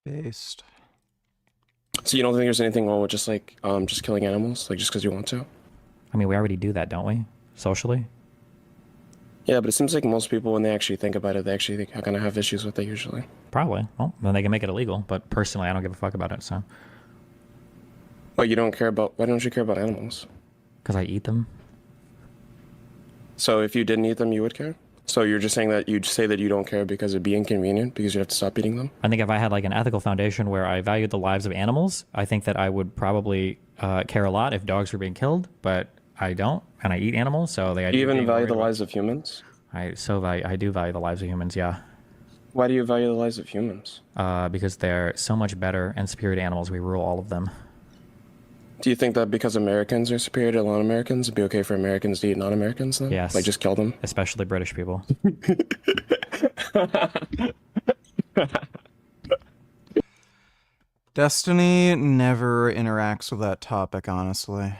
Based. So you don't think there's anything wrong with just just killing animals, like just because you want to? I mean, we already do that, don't we? Socially? Yeah, but it seems like most people, when they actually think about it, they actually are going to have issues with it usually. Probably. Well, then they can make it illegal, but personally, I don't give a fuck about it, so. But you don't care about, why don't you care about animals? Because I eat them. So if you didn't eat them, you would care? So you're just saying that you'd say that you don't care because it'd be inconvenient because you'd have to stop eating them? I think if I had like an ethical foundation where I valued the lives of animals, I think that I would probably care a lot if dogs were being killed, but I don't, and I eat animals, so they. Do you even value the lives of humans? I do value the lives of humans, yeah. Why do you value the lives of humans? Because they're so much better and superior to animals, we rule all of them. Do you think that because Americans are superior to non-Americans, it'd be okay for Americans to eat non-Americans then? Yes. Like just kill them? Especially British people. Destiny never interacts with that topic, honestly.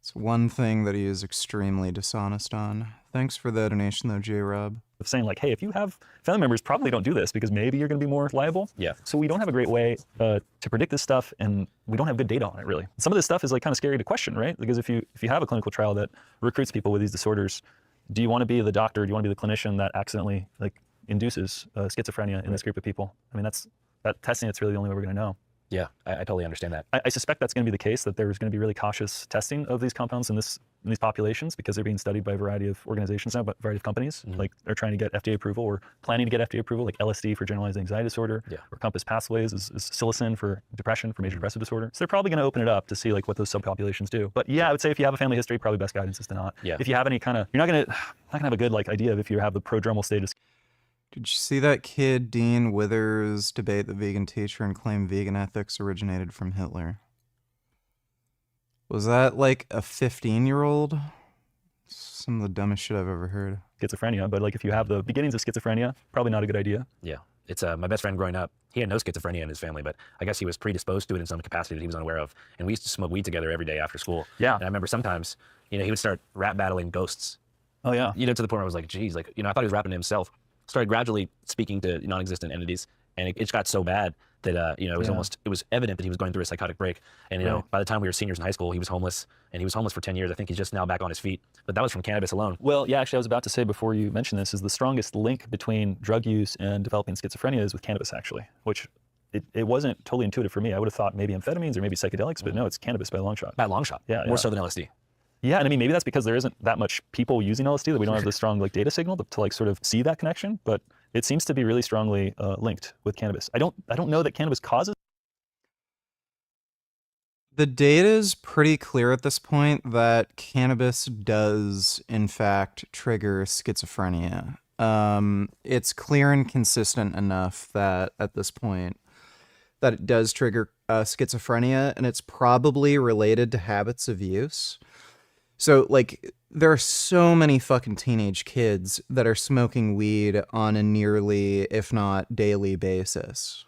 It's one thing that he is extremely dishonest on. Thanks for the donation, though, J-Rob. Of saying like, hey, if you have family members, probably don't do this because maybe you're going to be more liable. Yeah. So we don't have a great way to predict this stuff, and we don't have good data on it really. Some of this stuff is like kind of scary to question, right? Because if you have a clinical trial that recruits people with these disorders, do you want to be the doctor? Do you want to be the clinician that accidentally like induces schizophrenia in this group of people? I mean, that testing. It's really the only way we're going to know. Yeah, I totally understand that. I suspect that's going to be the case, that there's going to be really cautious testing of these compounds in these populations because they're being studied by a variety of organizations now, but a variety of companies. Like they're trying to get FDA approval or planning to get FDA approval, like LSD for generalized anxiety disorder, or Compass Pathways is psilocin for depression, for major depressive disorder. So they're probably going to open it up to see like what those subpopulations do. But yeah, I would say if you have a family history, probably best guidance is to not. Yeah. If you have any kind of, you're not going to have a good like idea of if you have the prodromal status. Did you see that kid Dean Withers debate the vegan teacher and claim vegan ethics originated from Hitler? Was that like a 15-year-old? Some of the dumbest shit I've ever heard. Schizophrenia, but like if you have the beginnings of schizophrenia, probably not a good idea. Yeah, it's my best friend growing up. He had no schizophrenia in his family, but I guess he was predisposed to it in some capacity that he was unaware of. And we used to smoke weed together every day after school. Yeah. And I remember sometimes, he would start rap battling ghosts. Oh yeah. To the point where I was like, geez, like, I thought he was rapping to himself. Started gradually speaking to non-existent entities, and it just got so bad that it was evident that he was going through a psychotic break. And by the time we were seniors in high school, he was homeless, and he was homeless for 10 years. I think he's just now back on his feet, but that was from cannabis alone. Well, yeah, actually, I was about to say before you mentioned this, is the strongest link between drug use and developing schizophrenia is with cannabis, actually, which it wasn't totally intuitive for me. I would have thought maybe amphetamines or maybe psychedelics, but no, it's cannabis by a long shot. By a long shot. Yeah. More so than LSD. Yeah, and I mean, maybe that's because there isn't that much people using LSD that we don't have the strong like data signal to like sort of see that connection, but it seems to be really strongly linked with cannabis. I don't know that cannabis causes. The data is pretty clear at this point that cannabis does, in fact, trigger schizophrenia. It's clear and consistent enough that at this point that it does trigger schizophrenia, and it's probably related to habits of use. So, like, there are so many fucking teenage kids that are smoking weed on a nearly, if not daily basis.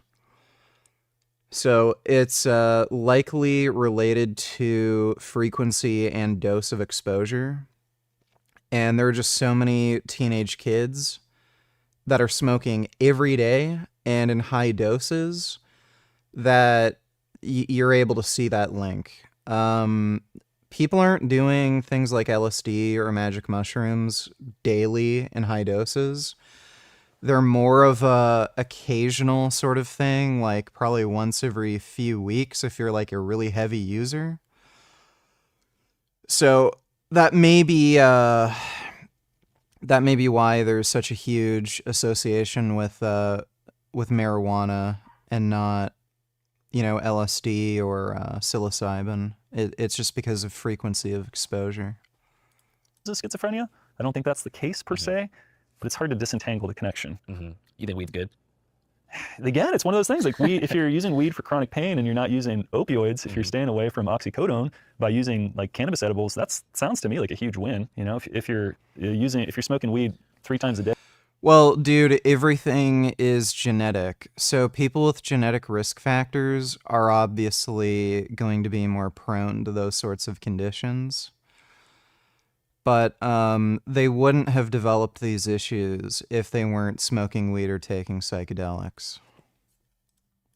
So it's likely related to frequency and dose of exposure. And there are just so many teenage kids that are smoking every day and in high doses that you're able to see that link. People aren't doing things like LSD or magic mushrooms daily in high doses. They're more of a occasional sort of thing, like probably once every few weeks if you're like a really heavy user. So that may be why there's such a huge association with marijuana and not, LSD or psilocybin. It's just because of frequency of exposure. Is it schizophrenia? I don't think that's the case per se. But it's hard to disentangle the connection. You think weed's good? Again, it's one of those things, like if you're using weed for chronic pain and you're not using opioids, if you're staying away from oxycodone by using like cannabis edibles, that sounds to me like a huge win. If you're smoking weed 3 times a day. Well, dude, everything is genetic. So people with genetic risk factors are obviously going to be more prone to those sorts of conditions. But they wouldn't have developed these issues if they weren't smoking weed or taking psychedelics.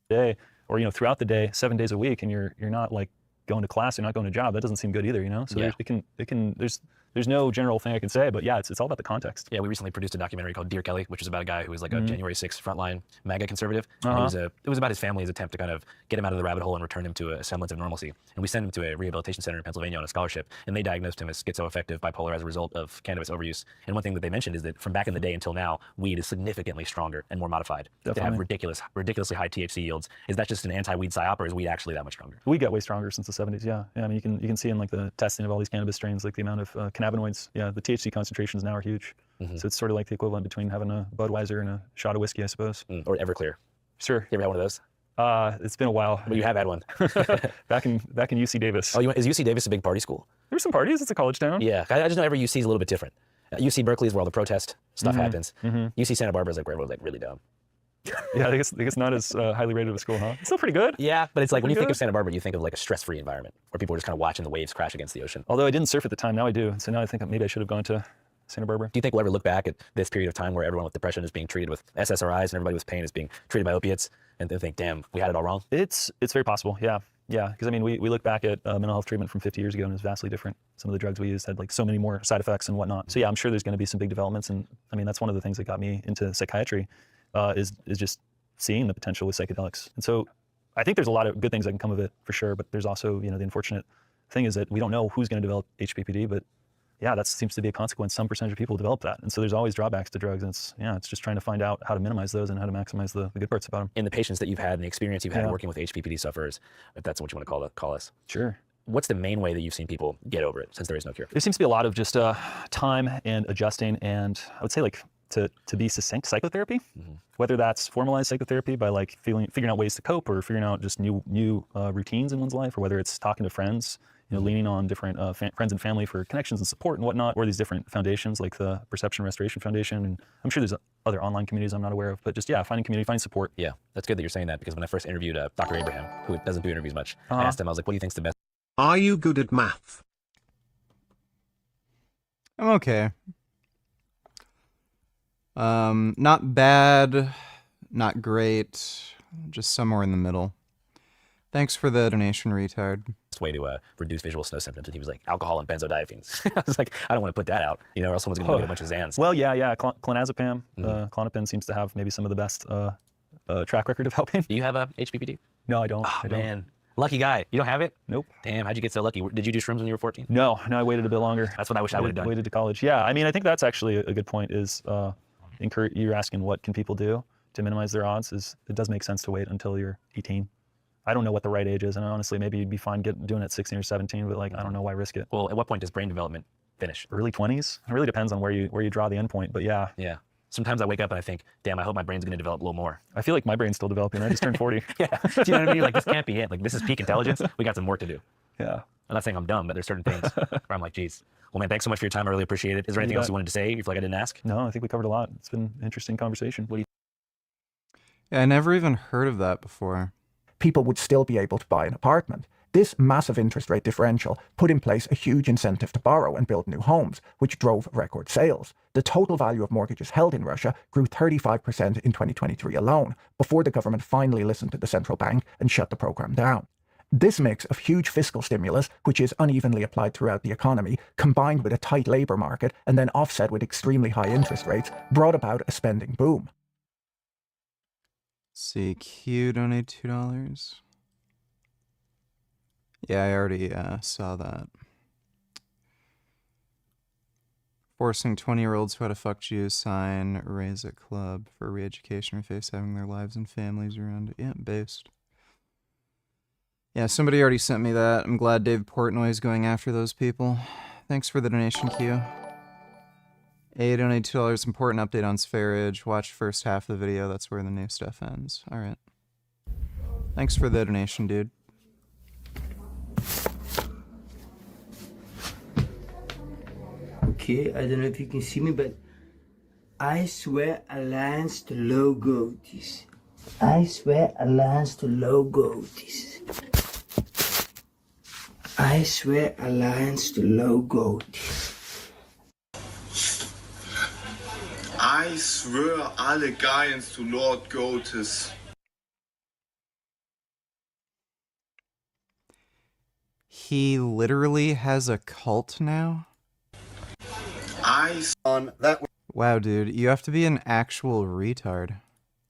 Day, or throughout the day, 7 days a week, and you're not like going to class, you're not going to job. That doesn't seem good either, So yeah. There's no general thing I can say, but yeah, it's all about the context. Yeah, we recently produced a documentary called Dear Kelly, which is about a guy who was like a January 6th frontline MAGA conservative. And it was about his family's attempt to kind of get him out of the rabbit hole and return him to a semblance of normalcy. And we sent him to a rehabilitation center in Pennsylvania on a scholarship, and they diagnosed him as schizoaffective bipolar as a result of cannabis overuse. And one thing that they mentioned is that from back in the day until now, weed is significantly stronger and more modified. Definitely. To have ridiculously high THC yields. Is that just an anti-weed psyop, or is weed actually that much stronger? Weed got way stronger since the 70s, yeah. I mean, you can see in like the testing of all these cannabis strains, like the amount of cannabinoids, the THC concentrations now are huge. So it's sort of like the equivalent between having a Budweiser and a shot of whiskey, I suppose. Or Everclear. Sure. You ever had one of those? It's been a while. But you have had one. back in UC Davis. Oh, is UC Davis a big party school? There's some parties. It's a college town. Yeah, I just know every UC is a little bit different. UC Berkeley is where all the protest stuff happens. UC Santa Barbara is like where everyone's like really dumb. Yeah, I guess not as highly rated of a school, huh? It's still pretty good. Yeah, but it's like when you think of Santa Barbara, you think of like a stress-free environment where people are just kind of watching the waves crash against the ocean. Although I didn't surf at the time, now I do. So now I think maybe I should have gone to Santa Barbara. Do you think we'll ever look back at this period of time where everyone with depression is being treated with SSRIs and everybody with pain is being treated by opiates and then think, damn, we had it all wrong? It's very possible, yeah. Yeah, because I mean, we look back at mental health treatment from 50 years ago and it's vastly different. Some of the drugs we used had like so many more side effects and whatnot. So yeah, I'm sure there's going to be some big developments. And I mean, that's one of the things that got me into psychiatry is just seeing the potential with psychedelics. And so I think there's a lot of good things that can come of it for sure, but there's also, the unfortunate thing is that we don't know who's going to develop HPPD, but yeah, that seems to be a consequence. Some percentage of people develop that. And so there's always drawbacks to drugs. And it's just trying to find out how to minimize those and how to maximize the good parts about them. In the patients that you've had and the experience you've had working with HPPD sufferers, if that's what you want to call us. Sure. What's the main way that you've seen people get over it since there is no cure? There seems to be a lot of just time and adjusting, and I would say like to be succinct, psychotherapy, whether that's formalized psychotherapy by like figuring out ways to cope or figuring out just new routines in one's life, or whether it's talking to friends, leaning on different friends and family for connections and support and whatnot, or these different foundations like the Perception Restoration Foundation. And I'm sure there's other online communities I'm not aware of, but just, finding community, finding support. Yeah, that's good that you're saying that, because when I first interviewed Dr. Abraham, who doesn't do interviews much, I asked him, I was like, what do you think's the best? Are you good at math? I'm okay. Not bad, not great, just somewhere in the middle. Thanks for the donation, retard. Way to reduce visual snow symptoms, and he was like, alcohol and benzodiazepines. I was like, I don't want to put that out, or else someone's gonna get a bunch of Xans. Well, yeah, clonazepam, Klonopin seems to have maybe some of the best track record of helping. Do you have a HPPD? No, I don't. Oh, man. Lucky guy. You don't have it? Nope. Damn, how'd you get so lucky? Did you do shrooms when you were 14? No, I waited a bit longer. That's what I wish I would have done. Waited to college. Yeah, I mean, I think that's actually a good point is you're asking what can people do to minimize their odds. It does make sense to wait until you're 18. I don't know what the right age is, and honestly, maybe you'd be fine doing it at 16 or 17, but like, I don't know why risk it. Well, at what point does brain development finish? Early 20s. It really depends on where you draw the endpoint, but yeah. Yeah. Sometimes I wake up and I think, damn, I hope my brain's going to develop a little more. I feel like my brain's still developing. I just turned 40. Yeah. Do you know what I mean? Like, this can't be it. Like, this is peak intelligence. We got some work to do. Yeah. I'm not saying I'm dumb, but there's certain things where I'm like, geez. Well, man, thanks so much for your time. I really appreciate it. Is there anything else you wanted to say? You feel like I didn't ask? No, I think we covered a lot. It's been an interesting conversation. What do you Yeah, I never even heard of that before. People would still be able to buy an apartment. This massive interest rate differential put in place a huge incentive to borrow and build new homes, which drove record sales. The total value of mortgages held in Russia grew 35% in 2023 alone, before the government finally listened to the central bank and shut the program down. This mix of huge fiscal stimulus, which is unevenly applied throughout the economy, combined with a tight labour market and then offset with extremely high interest rates, brought about a spending boom. See, Q donate $2. Yeah, I already saw that. Forcing 20-year-olds who had a fuck Jews sign, raise a club for re-education or face having their lives and families around it. Yeah, based. Yeah, somebody already sent me that. I'm glad Dave Portnoy is going after those people. Thanks for the donation, Q. A donate $2. Important update on Spherage. Watch first half of the video. That's where the new stuff ends. All right. Thanks for the donation, dude. Okay, I don't know if you can see me, but I swear Alliance to low goatees. I swear Alliance to low goatees. I swear Alliance to low goatees. I swear alle Giants to Lord Goates. He literally has a cult now? That Wow, dude, you have to be an actual retard.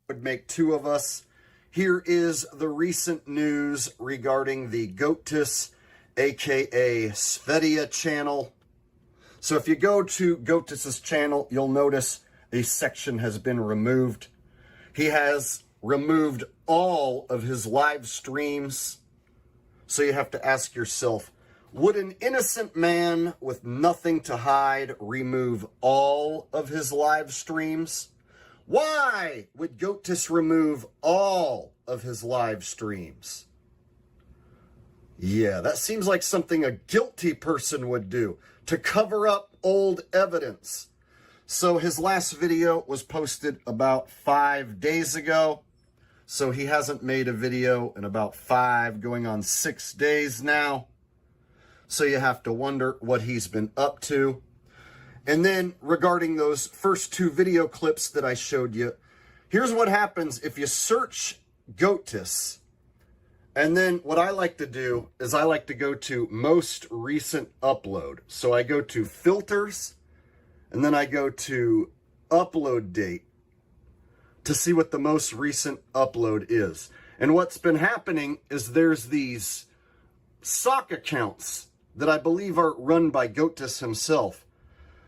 would make two of us. Here is the recent news regarding the Goatus, aka Svedia channel. So if you go to Goatus's channel, you'll notice a section has been removed. He has removed all of his live streams. So you have to ask yourself, would an innocent man with nothing to hide remove all of his live streams? Why would Goatus remove all of his live streams? Yeah, that seems like something a guilty person would do, to cover up old evidence. So his last video was posted about 5 days ago. So he hasn't made a video in about 5, going on 6 days now. So you have to wonder what he's been up to. And then regarding those first 2 video clips that I showed you, here's what happens if you search Goatus. And then what I like to do is I like to go to most recent upload. So I go to filters, and then I go to upload date to see what the most recent upload is. And what's been happening is there's these sock accounts that I believe are run by Goatus himself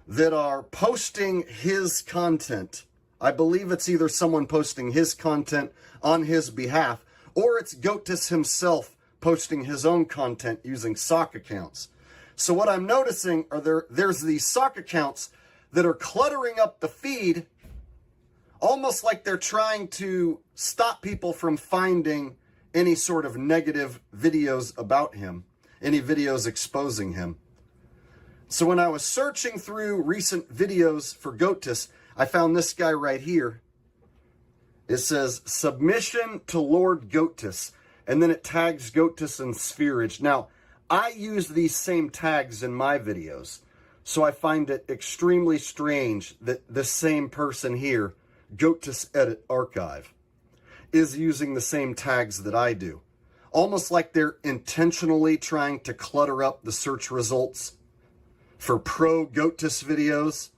that are posting his content. I believe it's either someone posting his content on his behalf, or it's Goatus himself posting his own content using sock accounts. So what I'm noticing are there's these sock accounts that are cluttering up the feed, almost like they're trying to stop people from finding any sort of negative videos about him, any videos exposing him. So when I was searching through recent videos for Goatus, I found this guy right here. It says, submission to Lord Goatus, and then it tags Goatus and Spherage. Now, I use these same tags in my videos, so I find it extremely strange that the same person here, Goatus Edit Archive, is using the same tags that I do. Almost like they're intentionally trying to clutter up the search results for pro-Goatus videos.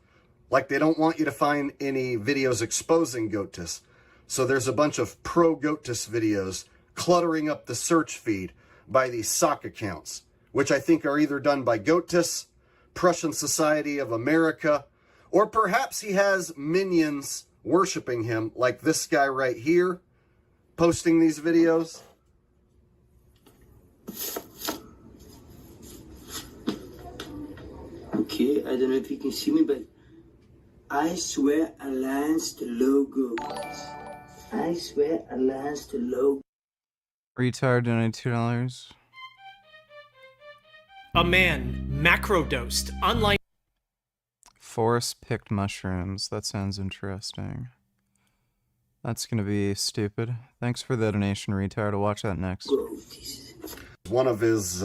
Like they don't want you to find any videos exposing Goatus. So there's a bunch of pro-Goatus videos cluttering up the search feed by these sock accounts, which I think are either done by Goatus, Prussian Society of America, or perhaps he has minions worshiping him, like this guy right here, posting these videos. Okay, I don't know if you can see me, but I swear alliance to logos. I swear alliance to logos. Retard donated $2. A man macrodosed online. Forest picked mushrooms. That sounds interesting. That's gonna be stupid. Thanks for the donation, retard. I'll watch that next. One of his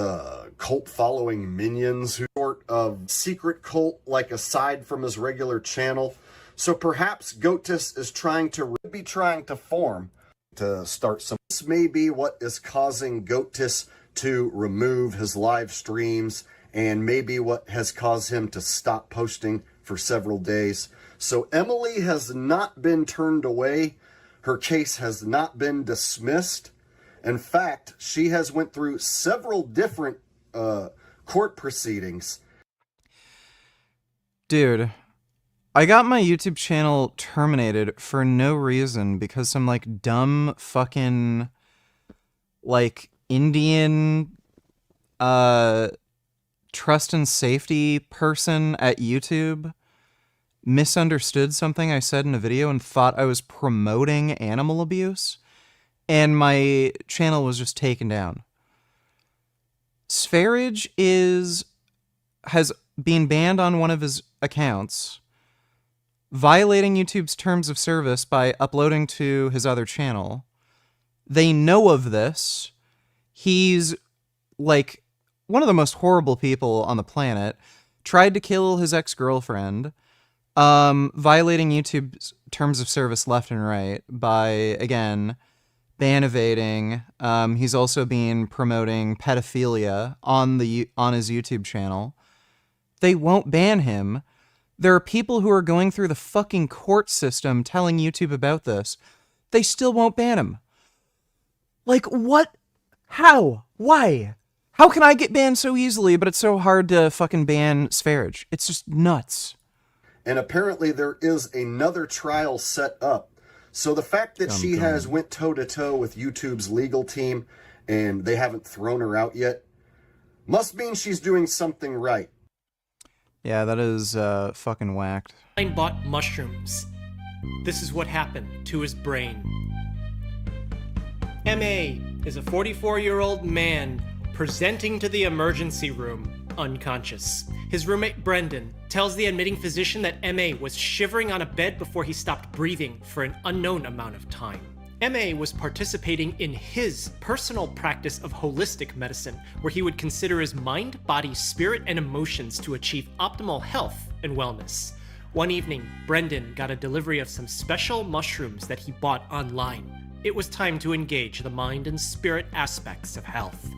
cult following minions, who sort of secret cult, like aside from his regular channel. So perhaps Gotis is trying to form to start some. This may be what is causing Gotis to remove his live streams, and maybe what has caused him to stop posting for several days. So Emily has not been turned away. Her case has not been dismissed. In fact, she has went through several different court proceedings. Dude, I got my YouTube channel terminated for no reason because some like dumb fucking like Indian trust and safety person at YouTube misunderstood something I said in a video and thought I was promoting animal abuse, and my channel was just taken down. Sverige has been banned on one of his accounts, violating YouTube's terms of service by uploading to his other channel. They know of this. He's like one of the most horrible people on the planet. Tried to kill his ex-girlfriend, violating YouTube's terms of service left and right by, again, ban evading. He's also been promoting pedophilia on his YouTube channel. They won't ban him. There are people who are going through the fucking court system telling YouTube about this. They still won't ban him. Like, what? How? Why? How can I get banned so easily, but it's so hard to fucking ban Sverige? It's just nuts. And apparently there is another trial set up. So the fact that she has went toe-to-toe with YouTube's legal team and they haven't thrown her out yet must mean she's doing something right. Yeah, that is fucking whacked. Bought mushrooms. This is what happened to his brain. M.A. is a 44-year-old man presenting to the emergency room, unconscious. His roommate Brendan tells the admitting physician that M.A. was shivering on a bed before he stopped breathing for an unknown amount of time. M.A. was participating in his personal practice of holistic medicine, where he would consider his mind, body, spirit, and emotions to achieve optimal health and wellness. One evening, Brendan got a delivery of some special mushrooms that he bought online. It was time to engage the mind and spirit aspects of health.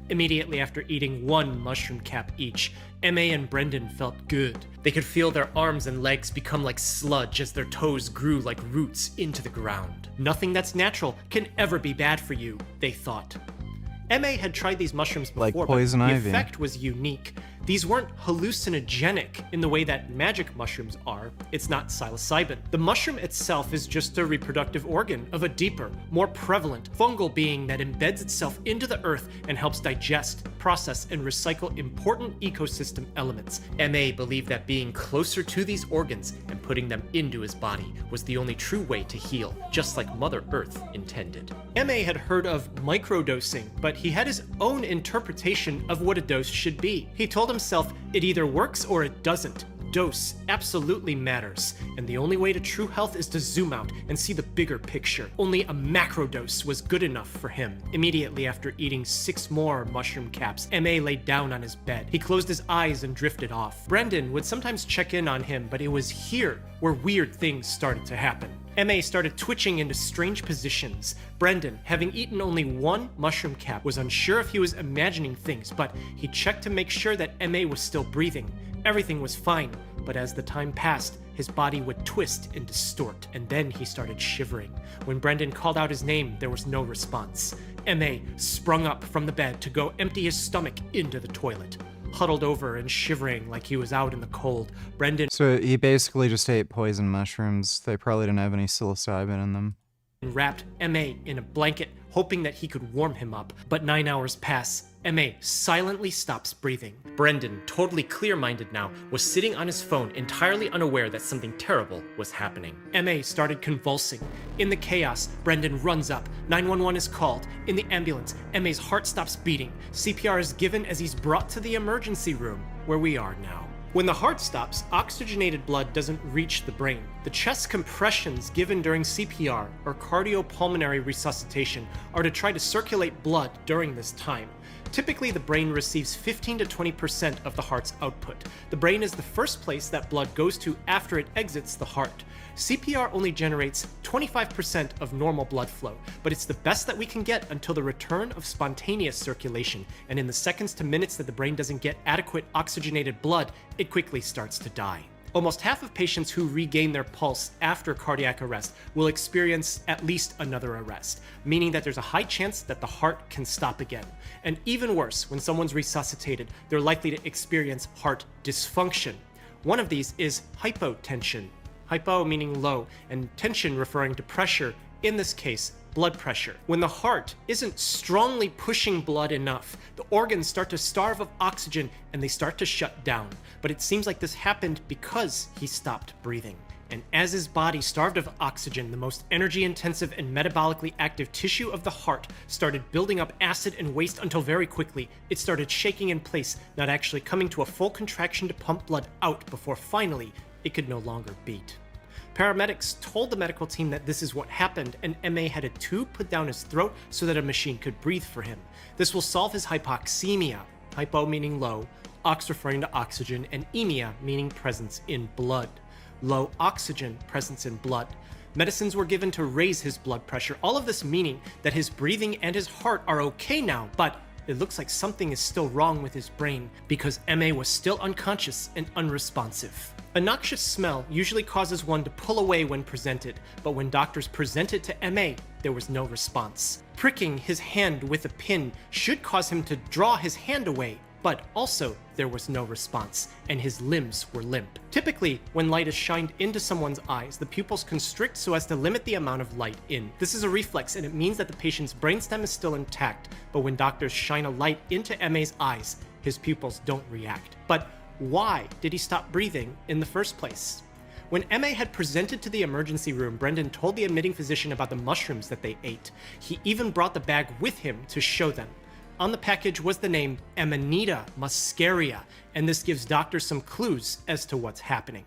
Immediately after eating one mushroom cap each, M.A. and Brendan felt good. They could feel their arms and legs become like sludge as their toes grew like roots into the ground. Nothing that's natural can ever be bad for you, they thought. M.A. had tried these mushrooms before, like poison but the ivy. effect was unique. These weren't hallucinogenic in the way that magic mushrooms are. It's not psilocybin. The mushroom itself is just a reproductive organ of a deeper, more prevalent fungal being that embeds itself into the earth and helps digest, process, and recycle important ecosystem elements. M.A. believed that being closer to these organs and putting them into his body was the only true way to heal, just like Mother Earth intended. M.A. had heard of microdosing, but he had his own interpretation of what a dose should be. He told himself it either works or it doesn't. Dose absolutely matters, and the only way to true health is to zoom out and see the bigger picture. Only a macro dose was good enough for him. Immediately after eating 6 more mushroom caps, M.A. laid down on his bed. He closed his eyes and drifted off. Brendan would sometimes check in on him, but it was here where weird things started to happen. M.A. started twitching into strange positions. Brendan, having eaten only 1 mushroom cap, was unsure if he was imagining things, but he checked to make sure that M.A. was still breathing. Everything was fine, but as the time passed, his body would twist and distort, and then he started shivering. When Brendan called out his name, there was no response. M.A. sprung up from the bed to go empty his stomach into the toilet. Huddled over and shivering like he was out in the cold, Brendan... So he basically just ate poison mushrooms. They probably didn't have any psilocybin in them. Wrapped M.A. in a blanket, hoping that he could warm him up. But 9 hours pass. M.A. silently stops breathing. Brendan, totally clear-minded now, was sitting on his phone, entirely unaware that something terrible was happening. M.A. started convulsing. In the chaos, Brendan runs up. 911 is called. In the ambulance, M.A.'s heart stops beating. CPR is given as he's brought to the emergency room, where we are now. When the heart stops, oxygenated blood doesn't reach the brain. The chest compressions given during CPR, or cardiopulmonary resuscitation, are to try to circulate blood during this time. Typically, the brain receives 15 to 20% of the heart's output. The brain is the first place that blood goes to after it exits the heart. CPR only generates 25% of normal blood flow, but it's the best that we can get until the return of spontaneous circulation, and in the seconds to minutes that the brain doesn't get adequate oxygenated blood, it quickly starts to die. Almost half of patients who regain their pulse after cardiac arrest will experience at least another arrest, meaning that there's a high chance that the heart can stop again. And even worse, when someone's resuscitated, they're likely to experience heart dysfunction. One of these is hypotension. Hypo meaning low, and tension referring to pressure, in this case, blood pressure. When the heart isn't strongly pushing blood enough, the organs start to starve of oxygen and they start to shut down. But it seems like this happened because he stopped breathing. And as his body starved of oxygen, the most energy-intensive and metabolically active tissue of the heart started building up acid and waste until very quickly it started shaking in place, not actually coming to a full contraction to pump blood out before finally it could no longer beat. Paramedics told the medical team that this is what happened, and M.A. had a tube put down his throat so that a machine could breathe for him. This will solve his hypoxemia, hypo meaning low, ox referring to oxygen, and emia meaning presence in blood. Low oxygen, presence in blood. Medicines were given to raise his blood pressure, all of this meaning that his breathing and his heart are okay now, but it looks like something is still wrong with his brain because M.A. was still unconscious and unresponsive. A noxious smell usually causes one to pull away when presented, but when doctors presented to M.A., there was no response. Pricking his hand with a pin should cause him to draw his hand away, but also there was no response, and his limbs were limp. Typically, when light is shined into someone's eyes, the pupils constrict so as to limit the amount of light in. This is a reflex, and it means that the patient's brainstem is still intact, but when doctors shine a light into M.A.'s eyes, his pupils don't react. But why did he stop breathing in the first place? When M.A. had presented to the emergency room, Brendan told the admitting physician about the mushrooms that they ate. He even brought the bag with him to show them. On the package was the name Amanita muscaria, and this gives doctors some clues as to what's happening.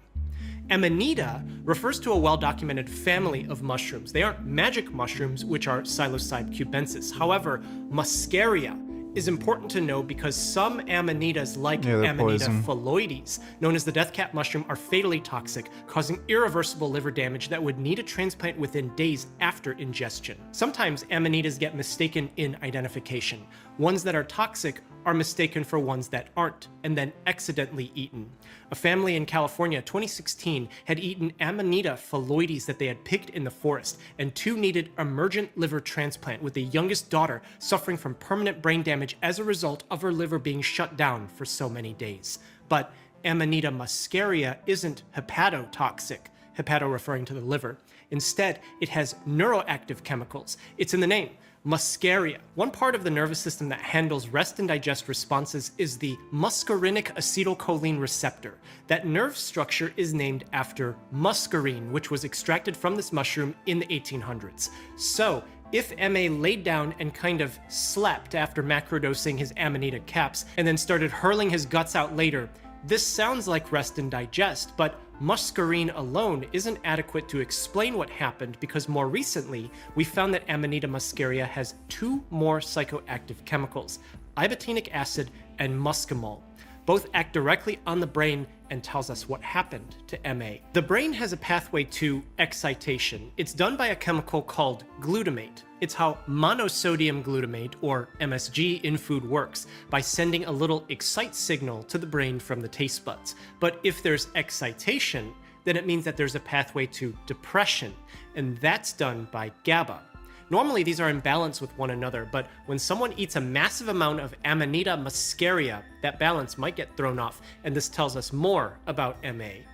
Amanita refers to a well-documented family of mushrooms. They aren't magic mushrooms, which are Psilocybe cubensis. However, muscaria is important to know because some amanitas, like Amanita phalloides, known as the death cap mushroom, are fatally toxic, causing irreversible liver damage that would need a transplant within days after ingestion. Sometimes amanitas get mistaken in identification. Ones that are toxic are mistaken for ones that aren't, and then accidentally eaten. A family in California, 2016, had eaten Amanita phalloides that they had picked in the forest, and 2 needed emergent liver transplant, with the youngest daughter suffering from permanent brain damage as a result of her liver being shut down for so many days. But Amanita muscaria isn't hepatotoxic, hepato referring to the liver. Instead, it has neuroactive chemicals. It's in the name. Muscaria. One part of the nervous system that handles rest and digest responses is the muscarinic acetylcholine receptor. That nerve structure is named after muscarine, which was extracted from this mushroom in the 1800s. So, if M.A. laid down and kind of slept after macrodosing his Amanita caps and then started hurling his guts out later, this sounds like rest and digest, but muscarine alone isn't adequate to explain what happened because more recently, we found that Amanita muscaria has 2 more psychoactive chemicals, ibotenic acid and muscimol. Both act directly on the brain and tells us what happened to M.A. The brain has a pathway to excitation. It's done by a chemical called glutamate. It's how monosodium glutamate, or MSG, in food works, by sending a little excite signal to the brain from the taste buds. But if there's excitation, then it means that there's a pathway to depression, and that's done by GABA. Normally these are in balance with one another, but when someone eats a massive amount of Amanita muscaria, that balance might get thrown off, and this tells us more about M.A.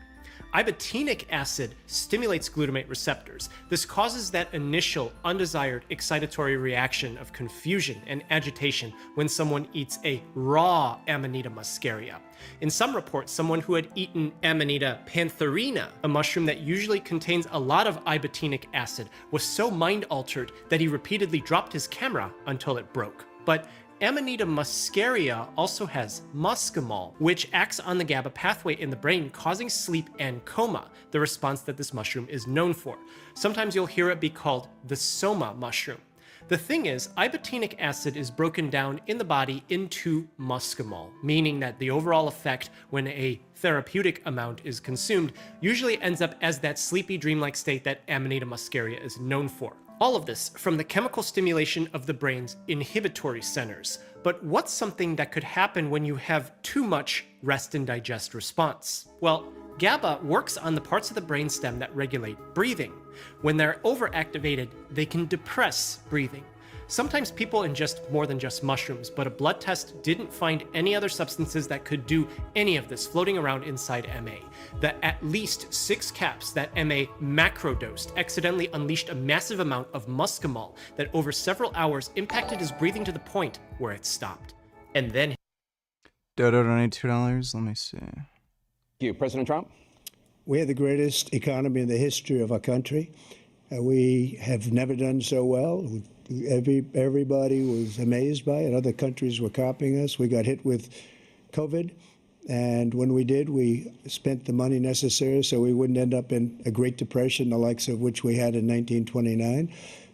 Ibotenic acid stimulates glutamate receptors. This causes that initial undesired excitatory reaction of confusion and agitation when someone eats a raw Amanita muscaria. In some reports, someone who had eaten Amanita pantherina, a mushroom that usually contains a lot of ibotenic acid, was so mind-altered that he repeatedly dropped his camera until it broke. But Amanita muscaria also has muscimol, which acts on the GABA pathway in the brain, causing sleep and coma, the response that this mushroom is known for. Sometimes you'll hear it be called the soma mushroom. The thing is, ibotenic acid is broken down in the body into muscimol, meaning that the overall effect when a therapeutic amount is consumed usually ends up as that sleepy dreamlike state that Amanita muscaria is known for. All of this from the chemical stimulation of the brain's inhibitory centers. But what's something that could happen when you have too much rest and digest response? Well, GABA works on the parts of the brainstem that regulate breathing. When they're overactivated, they can depress breathing. Sometimes people ingest more than just mushrooms, but a blood test didn't find any other substances that could do any of this floating around inside MA. The at least 6 caps that MA macrodosed accidentally unleashed a massive amount of muscimol that over several hours impacted his breathing to the point where it stopped. And then Dodo donated $2. Let me see. Thank you, President Trump. We have the greatest economy in the history of our country. We have never done so well. Everybody was amazed by it. Other countries were copying us. We got hit with COVID, and when we did, we spent the money necessary so we wouldn't end up in a Great Depression, the likes of which we had in 1929.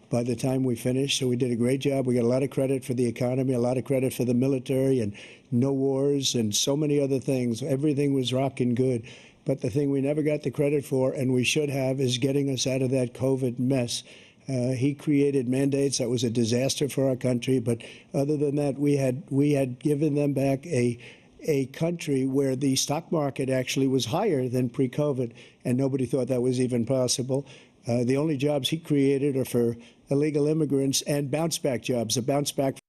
By the time we finished, so we did a great job. We got a lot of credit for the economy, a lot of credit for the military, and no wars, and so many other things. Everything was rocking good. But the thing we never got the credit for, and we should have, is getting us out of that COVID mess. He created mandates that was a disaster for our country. But other than that, we had given them back a country where the stock market actually was higher than pre-COVID, and nobody thought that was even possible. The only jobs he created are for illegal immigrants and bounce-back jobs. A bounce-back.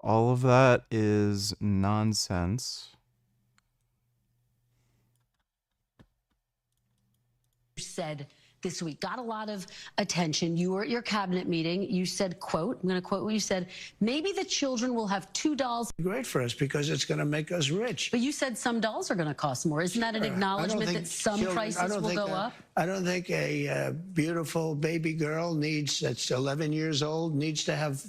All of that is nonsense. Said this week got a lot of attention. You were at your cabinet meeting. You said, quote, I'm going to quote what you said, maybe the children will have $2. Great for us because it's going to make us rich. But you said some dolls are going to cost more. Isn't that an acknowledgement that some prices will go up? I don't think a beautiful baby girl that's 11 years old needs to have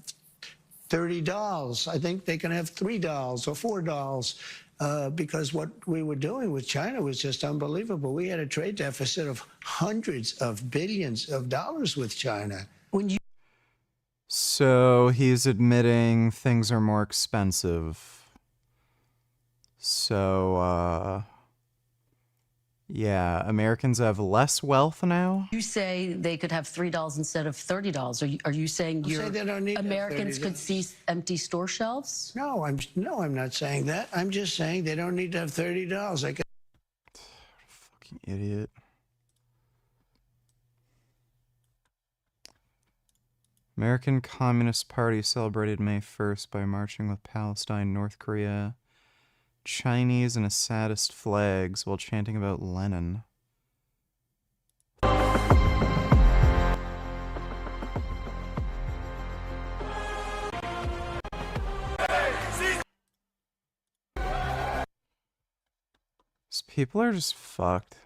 30 dolls. I think they can have 3 dolls or 4 dolls. Because what we were doing with China was just unbelievable. We had a trade deficit of hundreds of billions of dollars with China. So he's admitting things are more expensive. So, yeah, Americans have less wealth now? You say they could have $3 instead of $30. Are you saying Americans could see empty store shelves? No, I'm not saying that. I'm just saying they don't need to have $30. Fucking idiot. American Communist Party celebrated May 1st by marching with Palestine, North Korea, Chinese and Assadist flags while chanting about Lenin. These people are just fucked.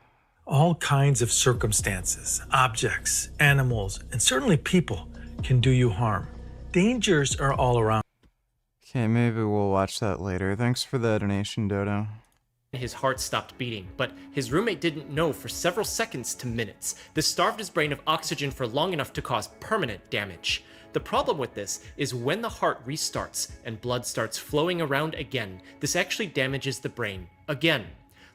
All kinds of circumstances, objects, animals, and certainly people can do you harm. Dangers are all around. Okay, maybe we'll watch that later. Thanks for the donation, Dodo. His heart stopped beating, but his roommate didn't know for several seconds to minutes. This starved his brain of oxygen for long enough to cause permanent damage. The problem with this is when the heart restarts and blood starts flowing around again, this actually damages the brain again.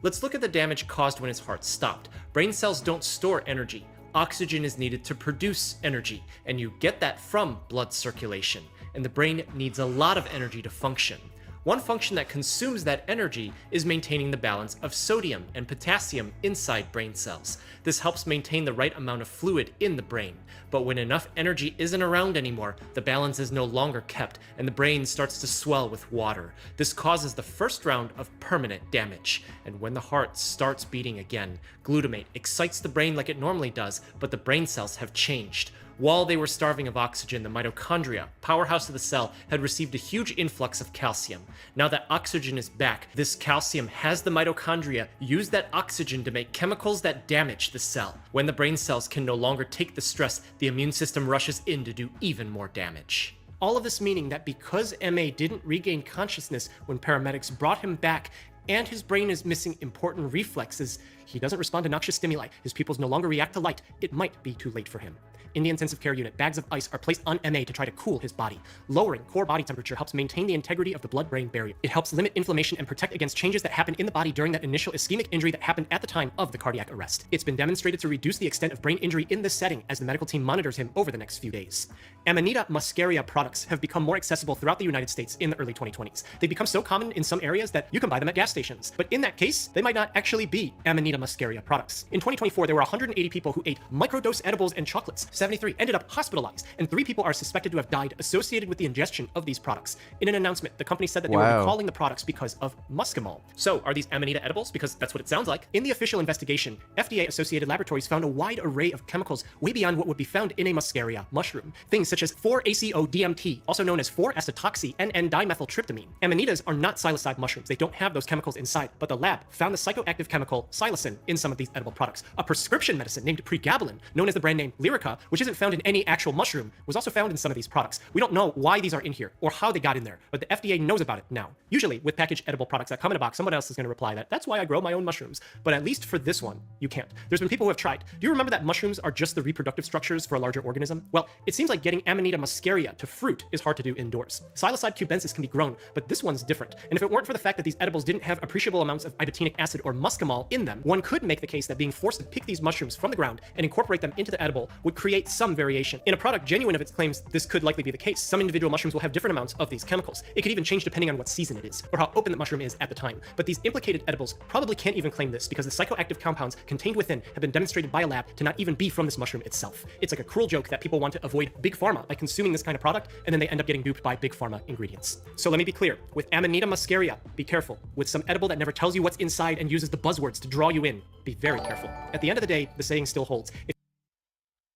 Let's look at the damage caused when his heart stopped. Brain cells don't store energy. Oxygen is needed to produce energy, and you get that from blood circulation. And the brain needs a lot of energy to function. One function that consumes that energy is maintaining the balance of sodium and potassium inside brain cells. This helps maintain the right amount of fluid in the brain. But when enough energy isn't around anymore, the balance is no longer kept, and the brain starts to swell with water. This causes the first round of permanent damage. And when the heart starts beating again, glutamate excites the brain like it normally does, but the brain cells have changed. While they were starving of oxygen, the mitochondria, powerhouse of the cell, had received a huge influx of calcium. Now that oxygen is back, this calcium has the mitochondria use that oxygen to make chemicals that damage the cell. When the brain cells can no longer take the stress, the immune system rushes in to do even more damage. All of this meaning that because MA didn't regain consciousness when paramedics brought him back, and his brain is missing important reflexes, he doesn't respond to noxious stimuli, his pupils no longer react to light, it might be too late for him. In the intensive care unit, bags of ice are placed on MA to try to cool his body. Lowering core body temperature helps maintain the integrity of the blood-brain barrier. It helps limit inflammation and protect against changes that happen in the body during that initial ischemic injury that happened at the time of the cardiac arrest. It's been demonstrated to reduce the extent of brain injury in this setting as the medical team monitors him over the next few days. Amanita muscaria products have become more accessible throughout the United States in the early 2020s. They've become so common in some areas that you can buy them at gas stations. But in that case, they might not actually be Amanita muscaria products. In 2024, there were 180 people who ate microdose edibles and chocolates. 73 ended up hospitalized, and 3 people are suspected to have died associated with the ingestion of these products. In an announcement, the company said that they were recalling the products because of muscimol. So, are these Amanita edibles? Because that's what it sounds like. In the official investigation, FDA-associated laboratories found a wide array of chemicals way beyond what would be found in a muscaria mushroom. Things such as 4-ACO-DMT, also known as 4-acetoxy-N-dimethyltryptamine. Amanitas are not psilocybe mushrooms. They don't have those chemicals inside, but the lab found the psychoactive chemical psilocin in some of these edible products. A prescription medicine named pregabalin, known as the brand name Lyrica, which isn't found in any actual mushroom, was also found in some of these products. We don't know why these are in here or how they got in there, but the FDA knows about it now. Usually, with packaged edible products that come in a box, someone else is going to reply that that's why I grow my own mushrooms. But at least for this one, you can't. There's been people who have tried. Do you remember that mushrooms are just the reproductive structures for a larger organism? Well, it seems like getting Amanita muscaria to fruit is hard to do indoors. Psilocybe cubensis can be grown, but this one's different. And if it weren't for the fact that these edibles didn't have appreciable amounts of ibotenic acid or muscimol in them, one could make the case that being forced to pick these mushrooms from the ground and incorporate them into the edible would create some variation. In a product genuine of its claims, this could likely be the case. Some individual mushrooms will have different amounts of these chemicals. It could even change depending on what season it is, or how open the mushroom is at the time. But these implicated edibles probably can't even claim this because the psychoactive compounds contained within have been demonstrated by a lab to not even be from this mushroom itself. It's like a cruel joke that people want to avoid big pharma by consuming this kind of product, and then they end up getting duped by big pharma ingredients. So let me be clear, with Amanita muscaria, be careful. With some edible that never tells you what's inside and uses the buzzwords to draw you in, be very careful. At the end of the day, the saying still holds.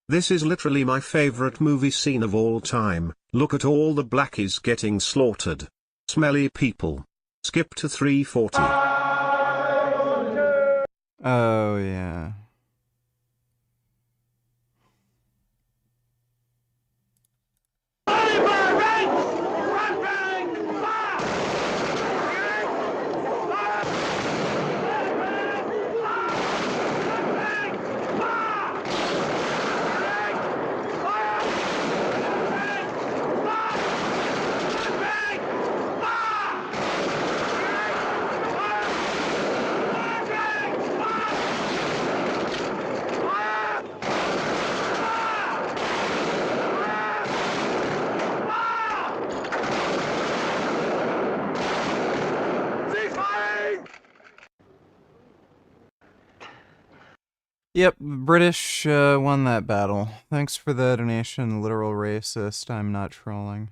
This is literally my favorite movie scene of all time. Look at all the blackies getting slaughtered. Smelly people. Skip to 340. Oh, yeah. Yep, British won that battle. Thanks for the donation, literal racist. I'm not trolling.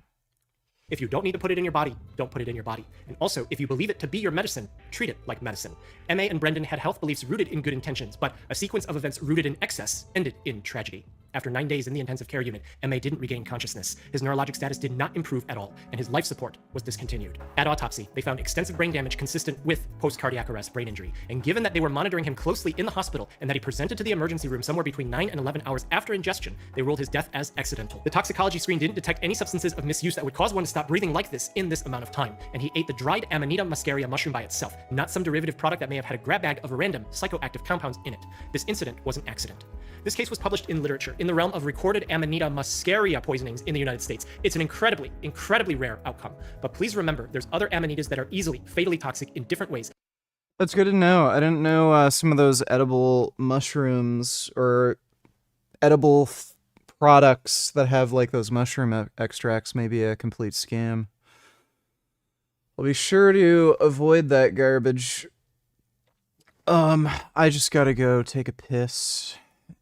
If you don't need to put it in your body, don't put it in your body. And also, if you believe it to be your medicine, treat it like medicine. MA and Brendan had health beliefs rooted in good intentions, but a sequence of events rooted in excess ended in tragedy. After 9 days in the intensive care unit, MA didn't regain consciousness. His neurologic status did not improve at all, and his life support was discontinued. At autopsy, they found extensive brain damage consistent with post-cardiac arrest brain injury. And given that they were monitoring him closely in the hospital and that he presented to the emergency room somewhere between 9 and 11 hours after ingestion, they ruled his death as accidental. The toxicology screen didn't detect any substances of misuse that would cause one to stop breathing like this in this amount of time. And he ate the dried Amanita muscaria mushroom by itself, not some derivative product that may have had a grab bag of random psychoactive compounds in it. This incident was an accident. This case was published in literature in the realm of recorded Amanita muscaria poisonings in the United States. It's an incredibly, incredibly rare outcome. But please remember, there's other Amanitas that are easily fatally toxic in different ways. That's good to know. I didn't know some of those edible mushrooms or edible products that have like those mushroom extracts may be a complete scam. I'll be sure to avoid that garbage. I just gotta go take a piss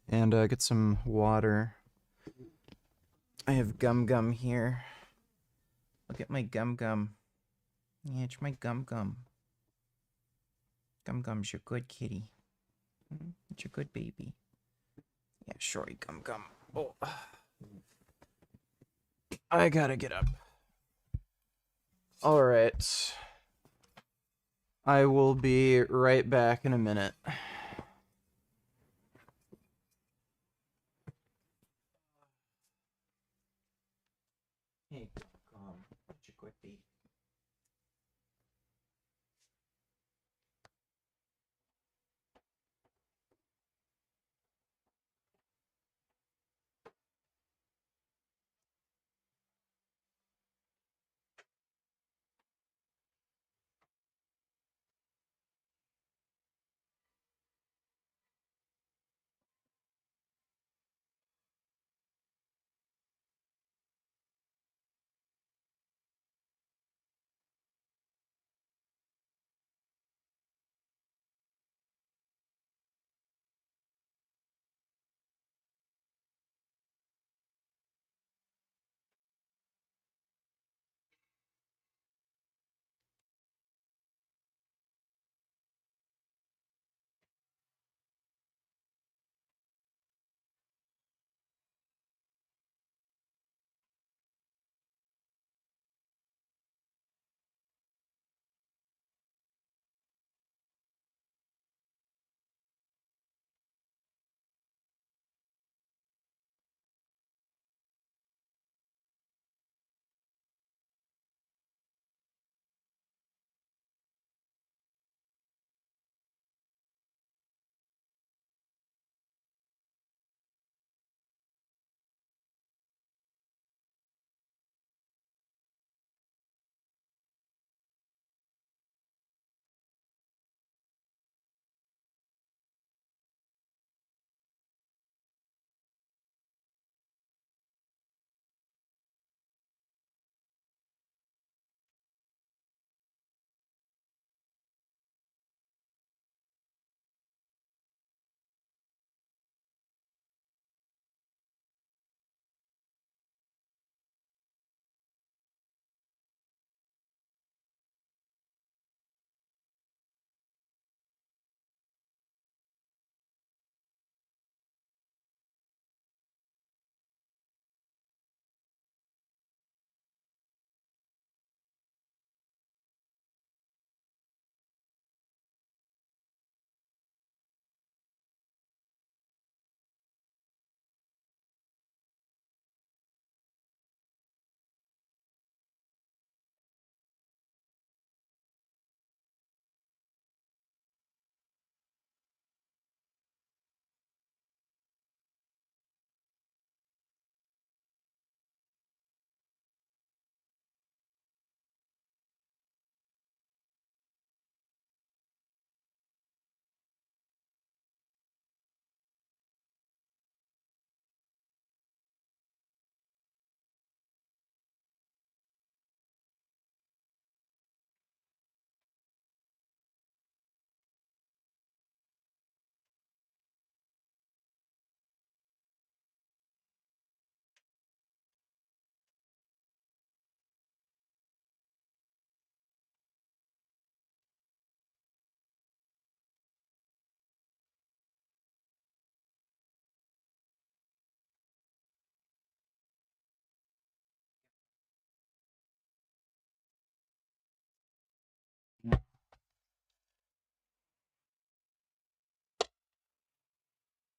and get some water. I have gum here. Look at my gum. Yeah, it's my gum. Gum's your good kitty. It's your good baby. Yeah, shorty gum. Oh. I gotta get up. Alright. I will be right back in a minute. Hey, it's your good baby.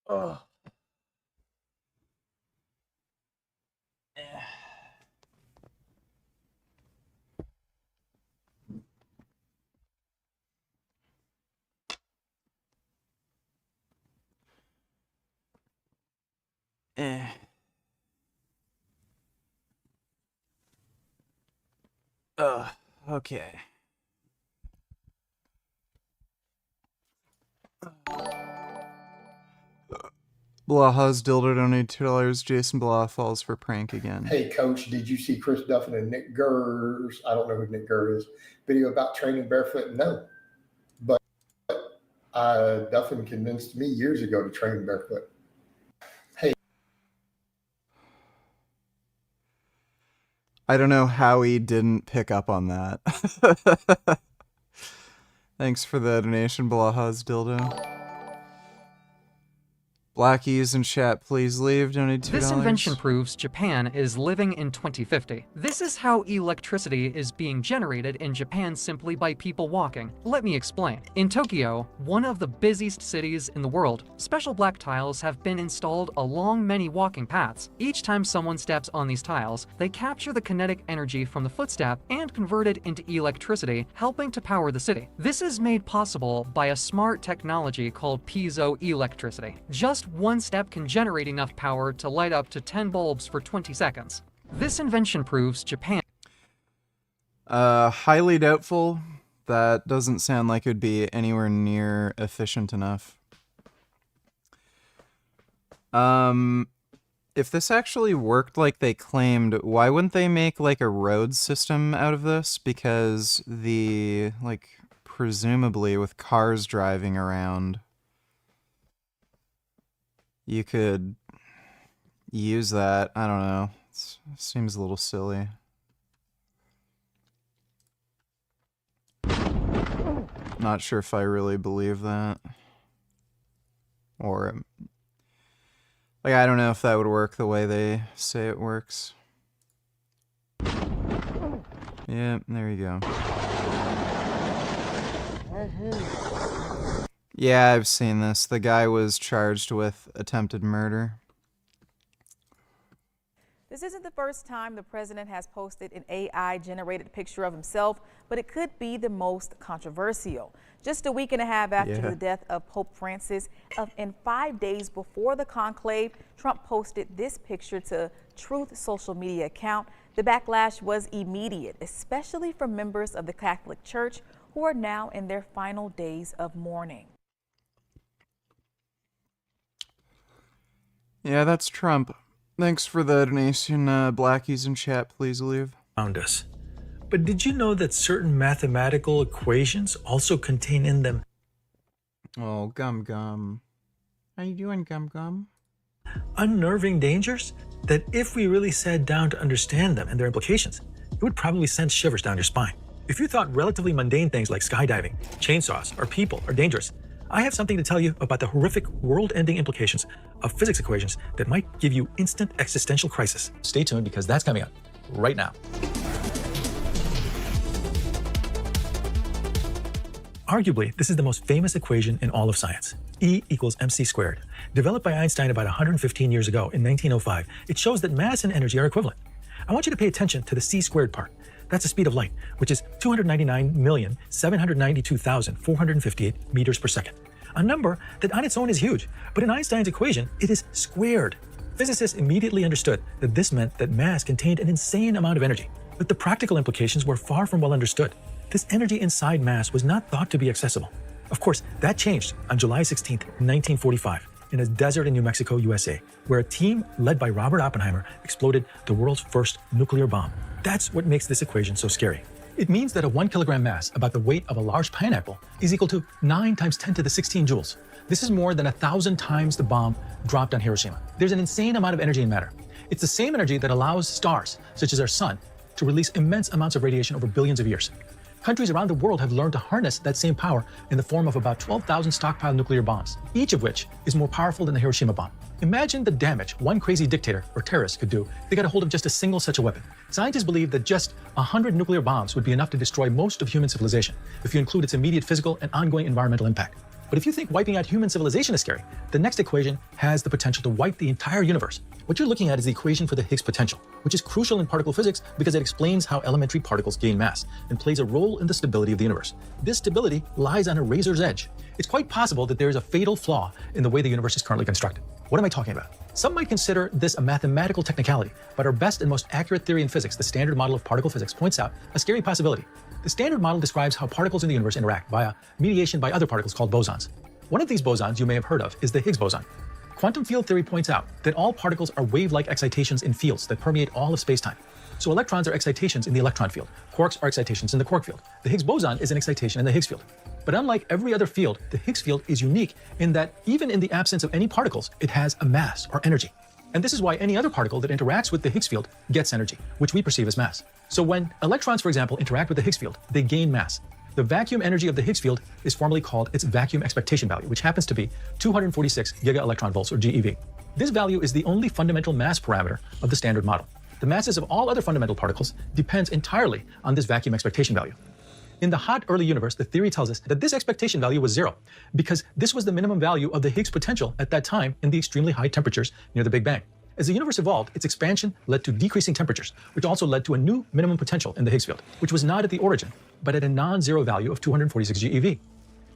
Oh. Okay. Blaha's dildo donated $2. Jason Blaha falls for prank again. Hey, Coach, did you see Chris Duffin and Nick Gurr's, I don't know who Nick Gurr is, video about training barefoot? No. But Duffin convinced me years ago to train barefoot. Hey. I don't know how he didn't pick up on that. Thanks for the donation, Blaha's dildo. Blackies in chat, please leave. Donate $2. This invention proves Japan is living in 2050. This is how electricity is being generated in Japan simply by people walking. Let me explain. In Tokyo, one of the busiest cities in the world, special black tiles have been installed along many walking paths. Each time someone steps on these tiles, they capture the kinetic energy from the footstep and convert it into electricity, helping to power the city. This is made possible by a smart technology called piezoelectricity. Just one step can generate enough power to light up to 10 bulbs for 20 seconds. This invention proves Japan... Highly doubtful. That doesn't sound like it would be anywhere near efficient enough. If this actually worked like they claimed, why wouldn't they make like a road system out of this? Because presumably with cars driving around, you could use that. I don't know. It seems a little silly. Not sure if I really believe that. Or, I don't know if that would work the way they say it works. Yeah, there you go. Yeah, I've seen this. The guy was charged with attempted murder. This isn't the first time the president has posted an AI-generated picture of himself, but it could be the most controversial. Just a week and a half after the death of Pope Francis, and 5 days before the conclave, Trump posted this picture to Truth social media account. The backlash was immediate, especially from members of the Catholic Church who are now in their final days of mourning. Yeah, that's Trump. Thanks for the donation, Blackies in chat, please leave. Around us. But did you know that certain mathematical equations also contain in them... Oh, Gum Gum. How you doing, Gum Gum? ...unnerving dangers that if we really sat down to understand them and their implications, it would probably send shivers down your spine. If you thought relatively mundane things like skydiving, chainsaws, or people are dangerous, I have something to tell you about the horrific world-ending implications of physics equations that might give you instant existential crisis. Stay tuned because that's coming up right now. Arguably, this is the most famous equation in all of science. E equals mc squared. Developed by Einstein about 115 years ago in 1905, it shows that mass and energy are equivalent. I want you to pay attention to the c squared part. That's the speed of light, which is 299,792,458 meters per second. A number that on its own is huge, but in Einstein's equation, it is squared. Physicists immediately understood that this meant that mass contained an insane amount of energy, but the practical implications were far from well understood. This energy inside mass was not thought to be accessible. Of course, that changed on July 16, 1945, in a desert in New Mexico, USA, where a team led by Robert Oppenheimer exploded the world's first nuclear bomb. That's what makes this equation so scary. It means that a 1 kilogram mass, about the weight of a large pineapple, is equal to 9 times 10 to the 16 joules. This is more than 1,000 times the bomb dropped on Hiroshima. There's an insane amount of energy in matter. It's the same energy that allows stars, such as our sun, to release immense amounts of radiation over billions of years. Countries around the world have learned to harness that same power in the form of about 12,000 stockpiled nuclear bombs, each of which is more powerful than the Hiroshima bomb. Imagine the damage one crazy dictator or terrorist could do if they got a hold of just a single such a weapon. Scientists believe that just 100 nuclear bombs would be enough to destroy most of human civilization, if you include its immediate physical and ongoing environmental impact. But if you think wiping out human civilization is scary, the next equation has the potential to wipe the entire universe. What you're looking at is the equation for the Higgs potential, which is crucial in particle physics because it explains how elementary particles gain mass and plays a role in the stability of the universe. This stability lies on a razor's edge. It's quite possible that there is a fatal flaw in the way the universe is currently constructed. What am I talking about? Some might consider this a mathematical technicality, but our best and most accurate theory in physics, the standard model of particle physics, points out a scary possibility. The standard model describes how particles in the universe interact via mediation by other particles called bosons. One of these bosons you may have heard of is the Higgs boson. Quantum field theory points out that all particles are wave-like excitations in fields that permeate all of spacetime. So electrons are excitations in the electron field. Quarks are excitations in the quark field. The Higgs boson is an excitation in the Higgs field. But unlike every other field, the Higgs field is unique in that even in the absence of any particles, it has a mass or energy. And this is why any other particle that interacts with the Higgs field gets energy, which we perceive as mass. So when electrons, for example, interact with the Higgs field, they gain mass. The vacuum energy of the Higgs field is formally called its vacuum expectation value, which happens to be 246 giga-electron-volts, or GeV. This value is the only fundamental mass parameter of the Standard Model. The masses of all other fundamental particles depends entirely on this vacuum expectation value. In the hot early universe, the theory tells us that this expectation value was 0, because this was the minimum value of the Higgs potential at that time in the extremely high temperatures near the Big Bang. As the universe evolved, its expansion led to decreasing temperatures, which also led to a new minimum potential in the Higgs field, which was not at the origin, but at a non-zero value of 246 GeV.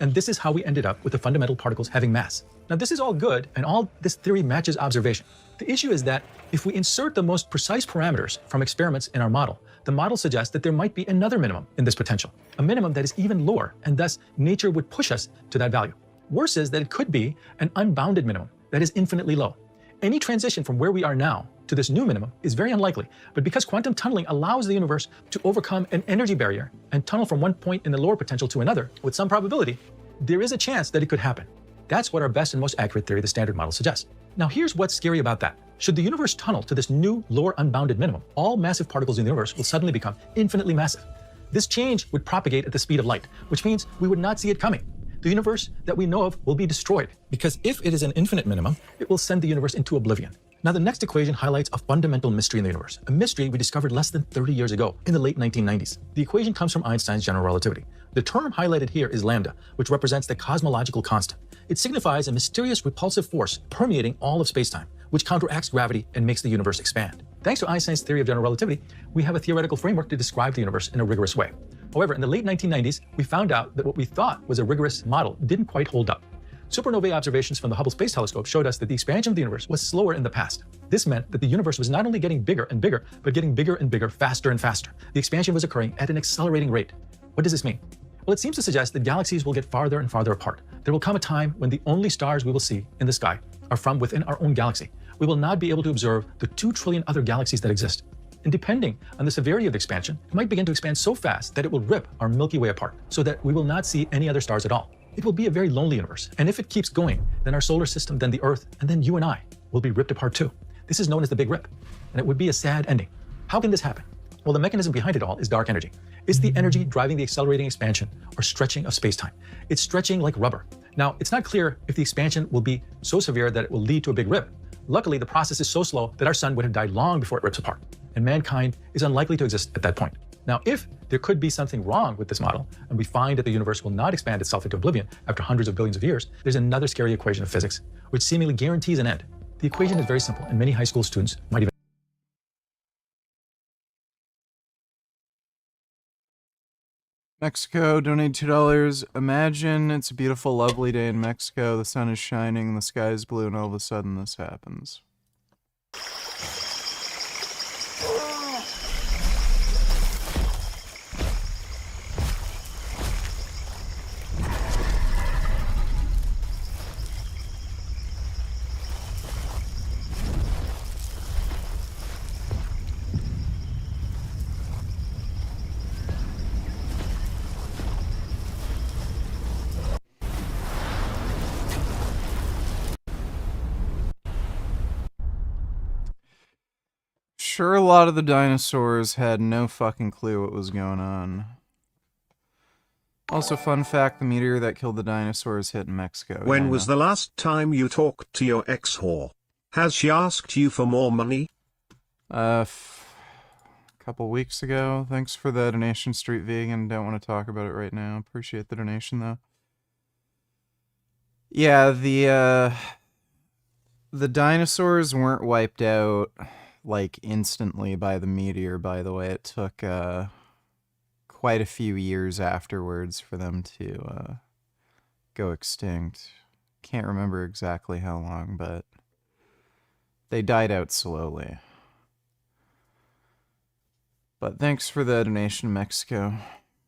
And this is how we ended up with the fundamental particles having mass. Now, this is all good, and all this theory matches observation. The issue is that if we insert the most precise parameters from experiments in our model, the model suggests that there might be another minimum in this potential, a minimum that is even lower, and thus nature would push us to that value. Worse is that it could be an unbounded minimum that is infinitely low. Any transition from where we are now to this new minimum is very unlikely, but because quantum tunneling allows the universe to overcome an energy barrier and tunnel from one point in the lower potential to another with some probability, there is a chance that it could happen. That's what our best and most accurate theory, the Standard Model, suggests. Now here's what's scary about that. Should the universe tunnel to this new lower unbounded minimum, all massive particles in the universe will suddenly become infinitely massive. This change would propagate at the speed of light, which means we would not see it coming. The universe that we know of will be destroyed, because if it is an infinite minimum, it will send the universe into oblivion. Now, the next equation highlights a fundamental mystery in the universe, a mystery we discovered less than 30 years ago in the late 1990s. The equation comes from Einstein's general relativity. The term highlighted here is lambda, which represents the cosmological constant. It signifies a mysterious repulsive force permeating all of spacetime, which counteracts gravity and makes the universe expand. Thanks to Einstein's theory of general relativity, we have a theoretical framework to describe the universe in a rigorous way. However, in the late 1990s, we found out that what we thought was a rigorous model didn't quite hold up. Supernovae observations from the Hubble Space Telescope showed us that the expansion of the universe was slower in the past. This meant that the universe was not only getting bigger and bigger, but getting bigger and bigger, faster and faster. The expansion was occurring at an accelerating rate. What does this mean? Well, it seems to suggest that galaxies will get farther and farther apart. There will come a time when the only stars we will see in the sky are from within our own galaxy. We will not be able to observe the 2 trillion other galaxies that exist. And depending on the severity of the expansion, it might begin to expand so fast that it will rip our Milky Way apart, so that we will not see any other stars at all. It will be a very lonely universe. And if it keeps going, then our solar system, then the Earth, and then you and I will be ripped apart too. This is known as the Big Rip, and it would be a sad ending. How can this happen? Well, the mechanism behind it all is dark energy. It's the energy driving the accelerating expansion or stretching of spacetime. It's stretching like rubber. Now, it's not clear if the expansion will be so severe that it will lead to a big rip. Luckily, the process is so slow that our sun would have died long before it rips apart, and mankind is unlikely to exist at that point. Now, if there could be something wrong with this model, and we find that the universe will not expand itself into oblivion after hundreds of billions of years, there's another scary equation of physics, which seemingly guarantees an end. The equation is very simple, and many high school students might even Mexico, donate $2. Imagine it's a beautiful, lovely day in Mexico. The sun is shining, the sky is blue, and all of a sudden this happens. Sure, a lot of the dinosaurs had no fucking clue what was going on. Also, fun fact, the meteor that killed the dinosaurs hit in Mexico. When was the last time you talked to your ex-whore? Has she asked you for more money? A couple weeks ago. Thanks for the donation, Street Vegan. Don't want to talk about it right now. Appreciate the donation, though. Yeah, the dinosaurs weren't wiped out like instantly by the meteor, by the way. It took quite a few years afterwards for them to go extinct. Can't remember exactly how long, but they died out slowly. But thanks for the donation, Mexico.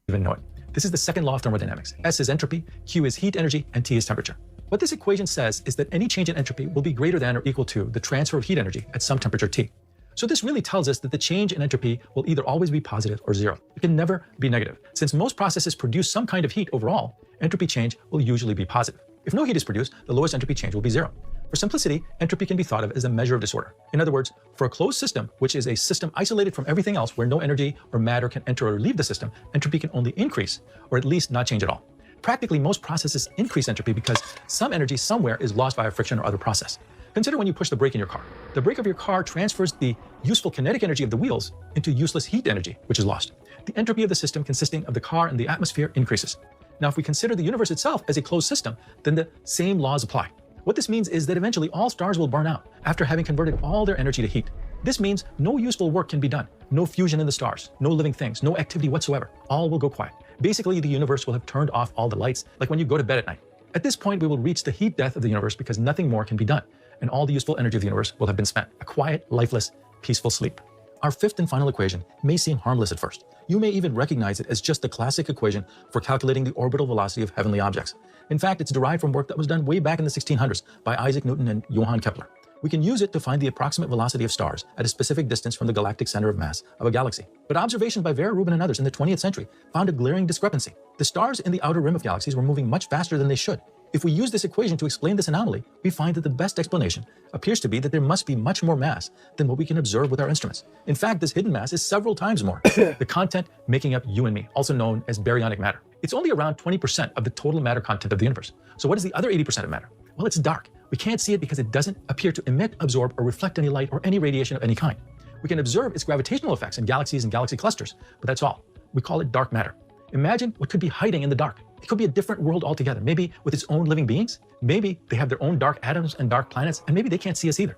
even know it. This is the second law of thermodynamics. S is entropy, Q is heat energy, and T is temperature. What this equation says is that any change in entropy will be greater than or equal to the transfer of heat energy at some temperature T. So this really tells us that the change in entropy will either always be positive or zero. It can never be negative. Since most processes produce some kind of heat overall, entropy change will usually be positive. If no heat is produced, the lowest entropy change will be zero. For simplicity, entropy can be thought of as a measure of disorder. In other words, for a closed system, which is a system isolated from everything else where no energy or matter can enter or leave the system, entropy can only increase, or at least not change at all. Practically, most processes increase entropy because some energy somewhere is lost by a friction or other process. Consider when you push the brake in your car. The brake of your car transfers the useful kinetic energy of the wheels into useless heat energy, which is lost. The entropy of the system consisting of the car and the atmosphere increases. Now, if we consider the universe itself as a closed system, then the same laws apply. What this means is that eventually all stars will burn out after having converted all their energy to heat. This means no useful work can be done, no fusion in the stars, no living things, no activity whatsoever. All will go quiet. Basically, the universe will have turned off all the lights, like when you go to bed at night. At this point, we will reach the heat death of the universe because nothing more can be done, and all the useful energy of the universe will have been spent. A quiet, lifeless, peaceful sleep. Our fifth and final equation may seem harmless at first. You may even recognize it as just the classic equation for calculating the orbital velocity of heavenly objects. In fact, it's derived from work that was done way back in the 1600s by Isaac Newton and Johann Kepler. We can use it to find the approximate velocity of stars at a specific distance from the galactic center of mass of a galaxy. But observations by Vera Rubin and others in the 20th century found a glaring discrepancy. The stars in the outer rim of galaxies were moving much faster than they should. If we use this equation to explain this anomaly, we find that the best explanation appears to be that there must be much more mass than what we can observe with our instruments. In fact, this hidden mass is several times more. The content making up you and me, also known as baryonic matter. It's only around 20% of the total matter content of the universe. So what is the other 80% of matter? Well, it's dark. We can't see it because it doesn't appear to emit, absorb, or reflect any light or any radiation of any kind. We can observe its gravitational effects in galaxies and galaxy clusters, but that's all. We call it dark matter. Imagine what could be hiding in the dark. It could be a different world altogether, maybe with its own living beings. Maybe they have their own dark atoms and dark planets, and maybe they can't see us either.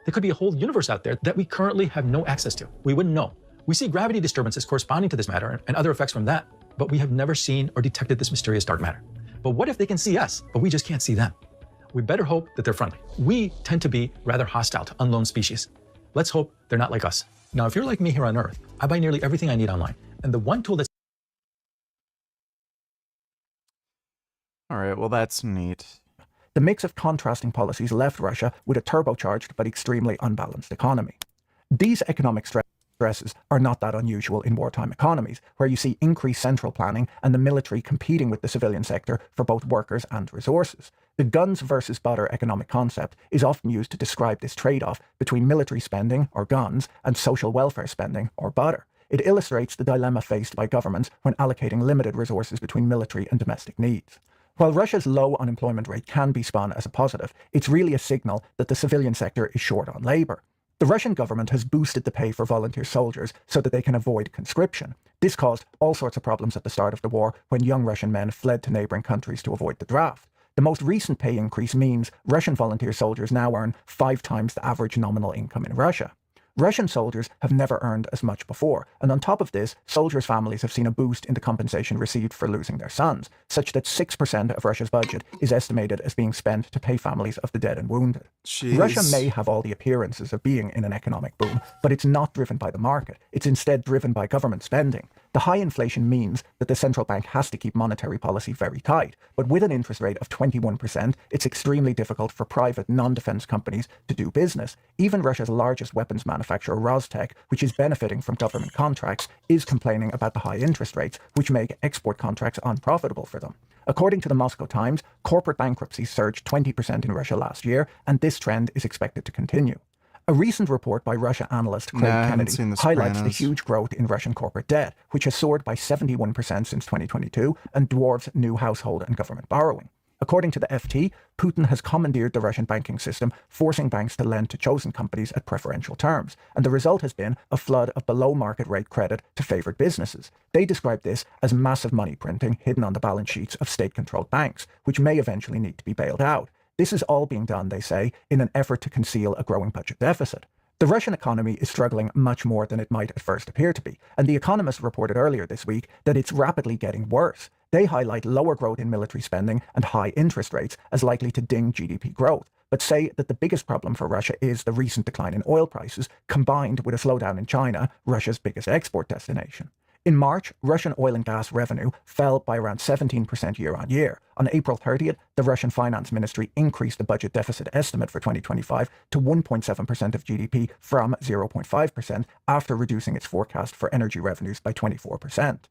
There could be a whole universe out there that we currently have no access to. We wouldn't know. We see gravity disturbances corresponding to this matter and other effects from that, but we have never seen or detected this mysterious dark matter. But what if they can see us, but we just can't see them? We better hope that they're friendly. We tend to be rather hostile to unknown species. Let's hope they're not like us. Now, if you're like me here on Earth, I buy nearly everything I need online. And the one tool that's All right, well, that's neat. The mix of contrasting policies left Russia with a turbocharged but extremely unbalanced economy. These economic stresses are not that unusual in wartime economies, where you see increased central planning and the military competing with the civilian sector for both workers and resources. The guns versus butter economic concept is often used to describe this trade-off between military spending, or guns, and social welfare spending, or butter. It illustrates the dilemma faced by governments when allocating limited resources between military and domestic needs. While Russia's low unemployment rate can be spun as a positive, it's really a signal that the civilian sector is short on labour. The Russian government has boosted the pay for volunteer soldiers so that they can avoid conscription. This caused all sorts of problems at the start of the war when young Russian men fled to neighbouring countries to avoid the draft. The most recent pay increase means Russian volunteer soldiers now earn 5 times the average nominal income in Russia. Russian soldiers have never earned as much before, and on top of this, soldiers' families have seen a boost in the compensation received for losing their sons, such that 6% of Russia's budget is estimated as being spent to pay families of the dead and wounded. Jeez. Russia may have all the appearances of being in an economic boom, but it's not driven by the market. It's instead driven by government spending. The high inflation means that the central bank has to keep monetary policy very tight, but with an interest rate of 21%, it's extremely difficult for private non-defense companies to do business. Even Russia's largest weapons manufacturer, Rostec, which is benefiting from government contracts, is complaining about the high interest rates, which make export contracts unprofitable for them. According to the Moscow Times, corporate bankruptcies surged 20% in Russia last year, and this trend is expected to continue. A recent report by Russia analyst Craig Kennedy highlights the huge growth in Russian corporate debt, which has soared by 71% since 2022 and dwarfs new household and government borrowing. According to the FT, Putin has commandeered the Russian banking system, forcing banks to lend to chosen companies at preferential terms, and the result has been a flood of below-market rate credit to favoured businesses. They describe this as massive money printing hidden on the balance sheets of state-controlled banks, which may eventually need to be bailed out. This is all being done, they say, in an effort to conceal a growing budget deficit. The Russian economy is struggling much more than it might at first appear to be, and The Economist reported earlier this week that it's rapidly getting worse. They highlight lower growth in military spending and high interest rates as likely to ding GDP growth, but say that the biggest problem for Russia is the recent decline in oil prices, combined with a slowdown in China, Russia's biggest export destination. In March, Russian oil and gas revenue fell by around 17% year on year. On April 30th, the Russian Finance Ministry increased the budget deficit estimate for 2025 to 1.7% of GDP from 0.5% after reducing its forecast for energy revenues by 24%.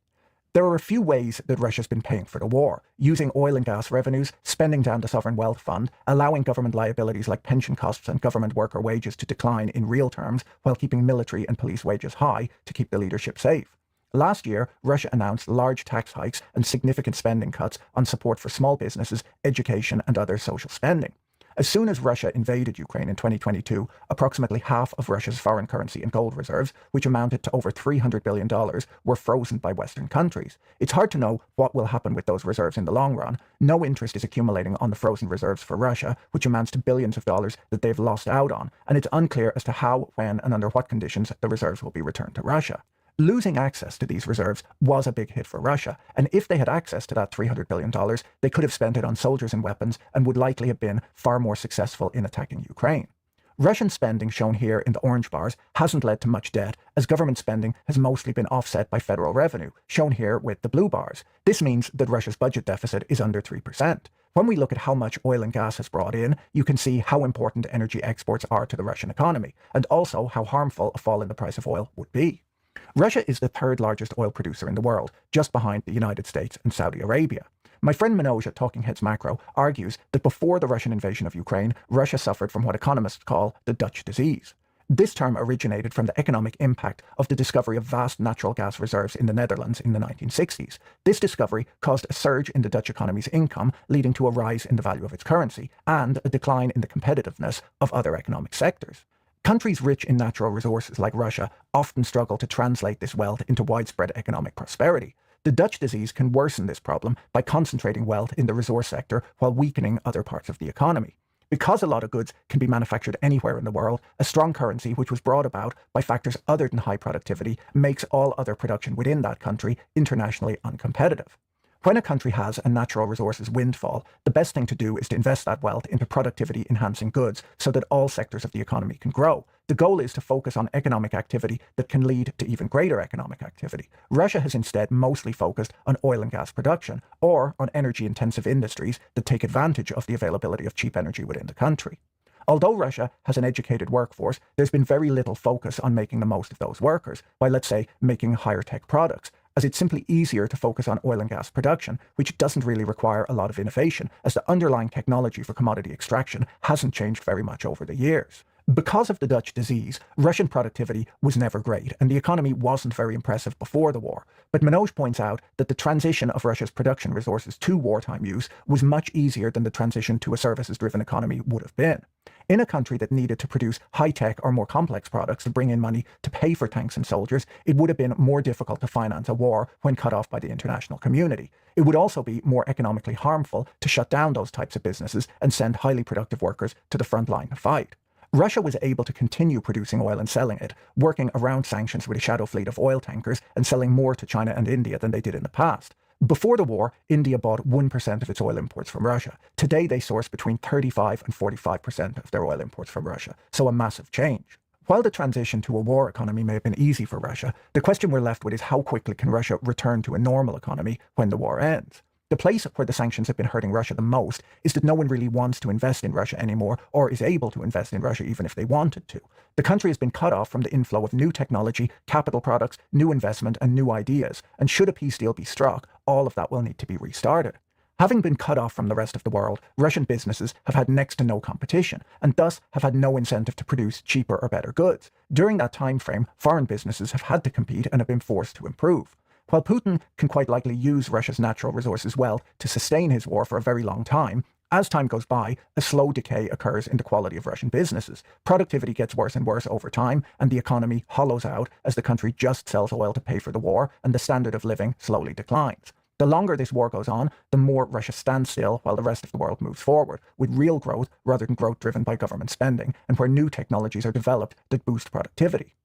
There are a few ways that Russia's been paying for the war, using oil and gas revenues, spending down the sovereign wealth fund, allowing government liabilities like pension costs and government worker wages to decline in real terms while keeping military and police wages high to keep the leadership safe. Last year, Russia announced large tax hikes and significant spending cuts on support for small businesses, education, and other social spending. As soon as Russia invaded Ukraine in 2022, approximately half of Russia's foreign currency and gold reserves, which amounted to over $300 billion, were frozen by Western countries. It's hard to know what will happen with those reserves in the long run. No interest is accumulating on the frozen reserves for Russia, which amounts to billions of dollars that they've lost out on, and it's unclear as to how, when, and under what conditions the reserves will be returned to Russia. Losing access to these reserves was a big hit for Russia, and if they had access to that $300 billion, they could have spent it on soldiers and weapons and would likely have been far more successful in attacking Ukraine. Russian spending, shown here in the orange bars, hasn't led to much debt, as government spending has mostly been offset by federal revenue, shown here with the blue bars. This means that Russia's budget deficit is under 3%. When we look at how much oil and gas has brought in, you can see how important energy exports are to the Russian economy, and also how harmful a fall in the price of oil would be. Russia is the third largest oil producer in the world, just behind the United States and Saudi Arabia. My friend Manoj at Talking Heads Macro argues that before the Russian invasion of Ukraine, Russia suffered from what economists call the Dutch disease. This term originated from the economic impact of the discovery of vast natural gas reserves in the Netherlands in the 1960s. This discovery caused a surge in the Dutch economy's income, leading to a rise in the value of its currency, and a decline in the competitiveness of other economic sectors. Countries rich in natural resources like Russia often struggle to translate this wealth into widespread economic prosperity. The Dutch disease can worsen this problem by concentrating wealth in the resource sector while weakening other parts of the economy. Because a lot of goods can be manufactured anywhere in the world, a strong currency which was brought about by factors other than high productivity makes all other production within that country internationally uncompetitive. When a country has a natural resources windfall, the best thing to do is to invest that wealth into productivity-enhancing goods so that all sectors of the economy can grow. The goal is to focus on economic activity that can lead to even greater economic activity. Russia has instead mostly focused on oil and gas production, or on energy-intensive industries that take advantage of the availability of cheap energy within the country. Although Russia has an educated workforce, there's been very little focus on making the most of those workers by, let's say, making higher tech products, as it's simply easier to focus on oil and gas production, which doesn't really require a lot of innovation, as the underlying technology for commodity extraction hasn't changed very much over the years. Because of the Dutch disease, Russian productivity was never great, and the economy wasn't very impressive before the war. But Manoj points out that the transition of Russia's production resources to wartime use was much easier than the transition to a services-driven economy would have been. In a country that needed to produce high-tech or more complex products to bring in money to pay for tanks and soldiers, it would have been more difficult to finance a war when cut off by the international community. It would also be more economically harmful to shut down those types of businesses and send highly productive workers to the front line to fight. Russia was able to continue producing oil and selling it, working around sanctions with a shadow fleet of oil tankers and selling more to China and India than they did in the past. Before the war, India bought 1% of its oil imports from Russia. Today, they source between 35 and 45% of their oil imports from Russia, so a massive change. While the transition to a war economy may have been easy for Russia, the question we're left with is how quickly can Russia return to a normal economy when the war ends? The place where the sanctions have been hurting Russia the most is that no one really wants to invest in Russia anymore, or is able to invest in Russia even if they wanted to. The country has been cut off from the inflow of new technology, capital products, new investment, and new ideas, and should a peace deal be struck, all of that will need to be restarted. Having been cut off from the rest of the world, Russian businesses have had next to no competition, and thus have had no incentive to produce cheaper or better goods. During that time frame, foreign businesses have had to compete and have been forced to improve. While Putin can quite likely use Russia's natural resources well to sustain his war for a very long time, as time goes by, a slow decay occurs in the quality of Russian businesses. Productivity gets worse and worse over time, and the economy hollows out as the country just sells oil to pay for the war, and the standard of living slowly declines. The longer this war goes on, the more Russia stands still while the rest of the world moves forward, with real growth rather than growth driven by government spending, and where new technologies are developed that boost productivity.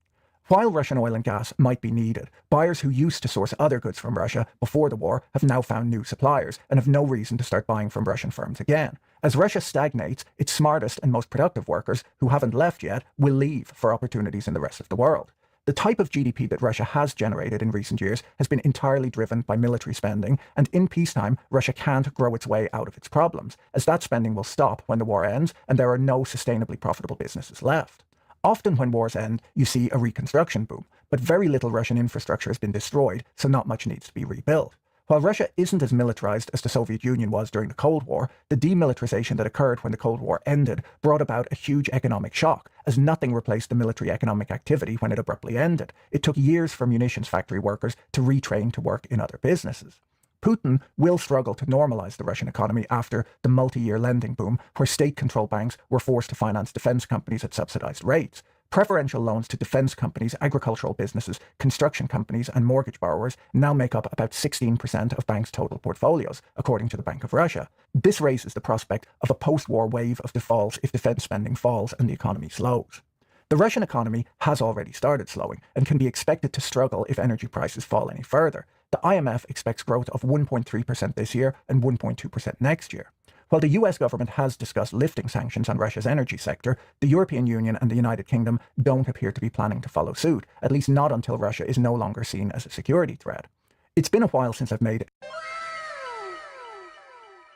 While Russian oil and gas might be needed, buyers who used to source other goods from Russia before the war have now found new suppliers and have no reason to start buying from Russian firms again. As Russia stagnates, its smartest and most productive workers, who haven't left yet, will leave for opportunities in the rest of the world. The type of GDP that Russia has generated in recent years has been entirely driven by military spending, and in peacetime, Russia can't grow its way out of its problems, as that spending will stop when the war ends and there are no sustainably profitable businesses left. Often when wars end, you see a reconstruction boom, but very little Russian infrastructure has been destroyed, so not much needs to be rebuilt. While Russia isn't as militarized as the Soviet Union was during the Cold War, the demilitarization that occurred when the Cold War ended brought about a huge economic shock, as nothing replaced the military economic activity when it abruptly ended. It took years for munitions factory workers to retrain to work in other businesses. Putin will struggle to normalize the Russian economy after the multi-year lending boom, where state-controlled banks were forced to finance defense companies at subsidized rates. Preferential loans to defense companies, agricultural businesses, construction companies, and mortgage borrowers now make up about 16% of banks' total portfolios, according to the Bank of Russia. This raises the prospect of a post-war wave of defaults if defense spending falls and the economy slows. The Russian economy has already started slowing and can be expected to struggle if energy prices fall any further. The IMF expects growth of 1.3% this year and 1.2% next year. While the US government has discussed lifting sanctions on Russia's energy sector, the European Union and the United Kingdom don't appear to be planning to follow suit, at least not until Russia is no longer seen as a security threat. It's been a while since I've made...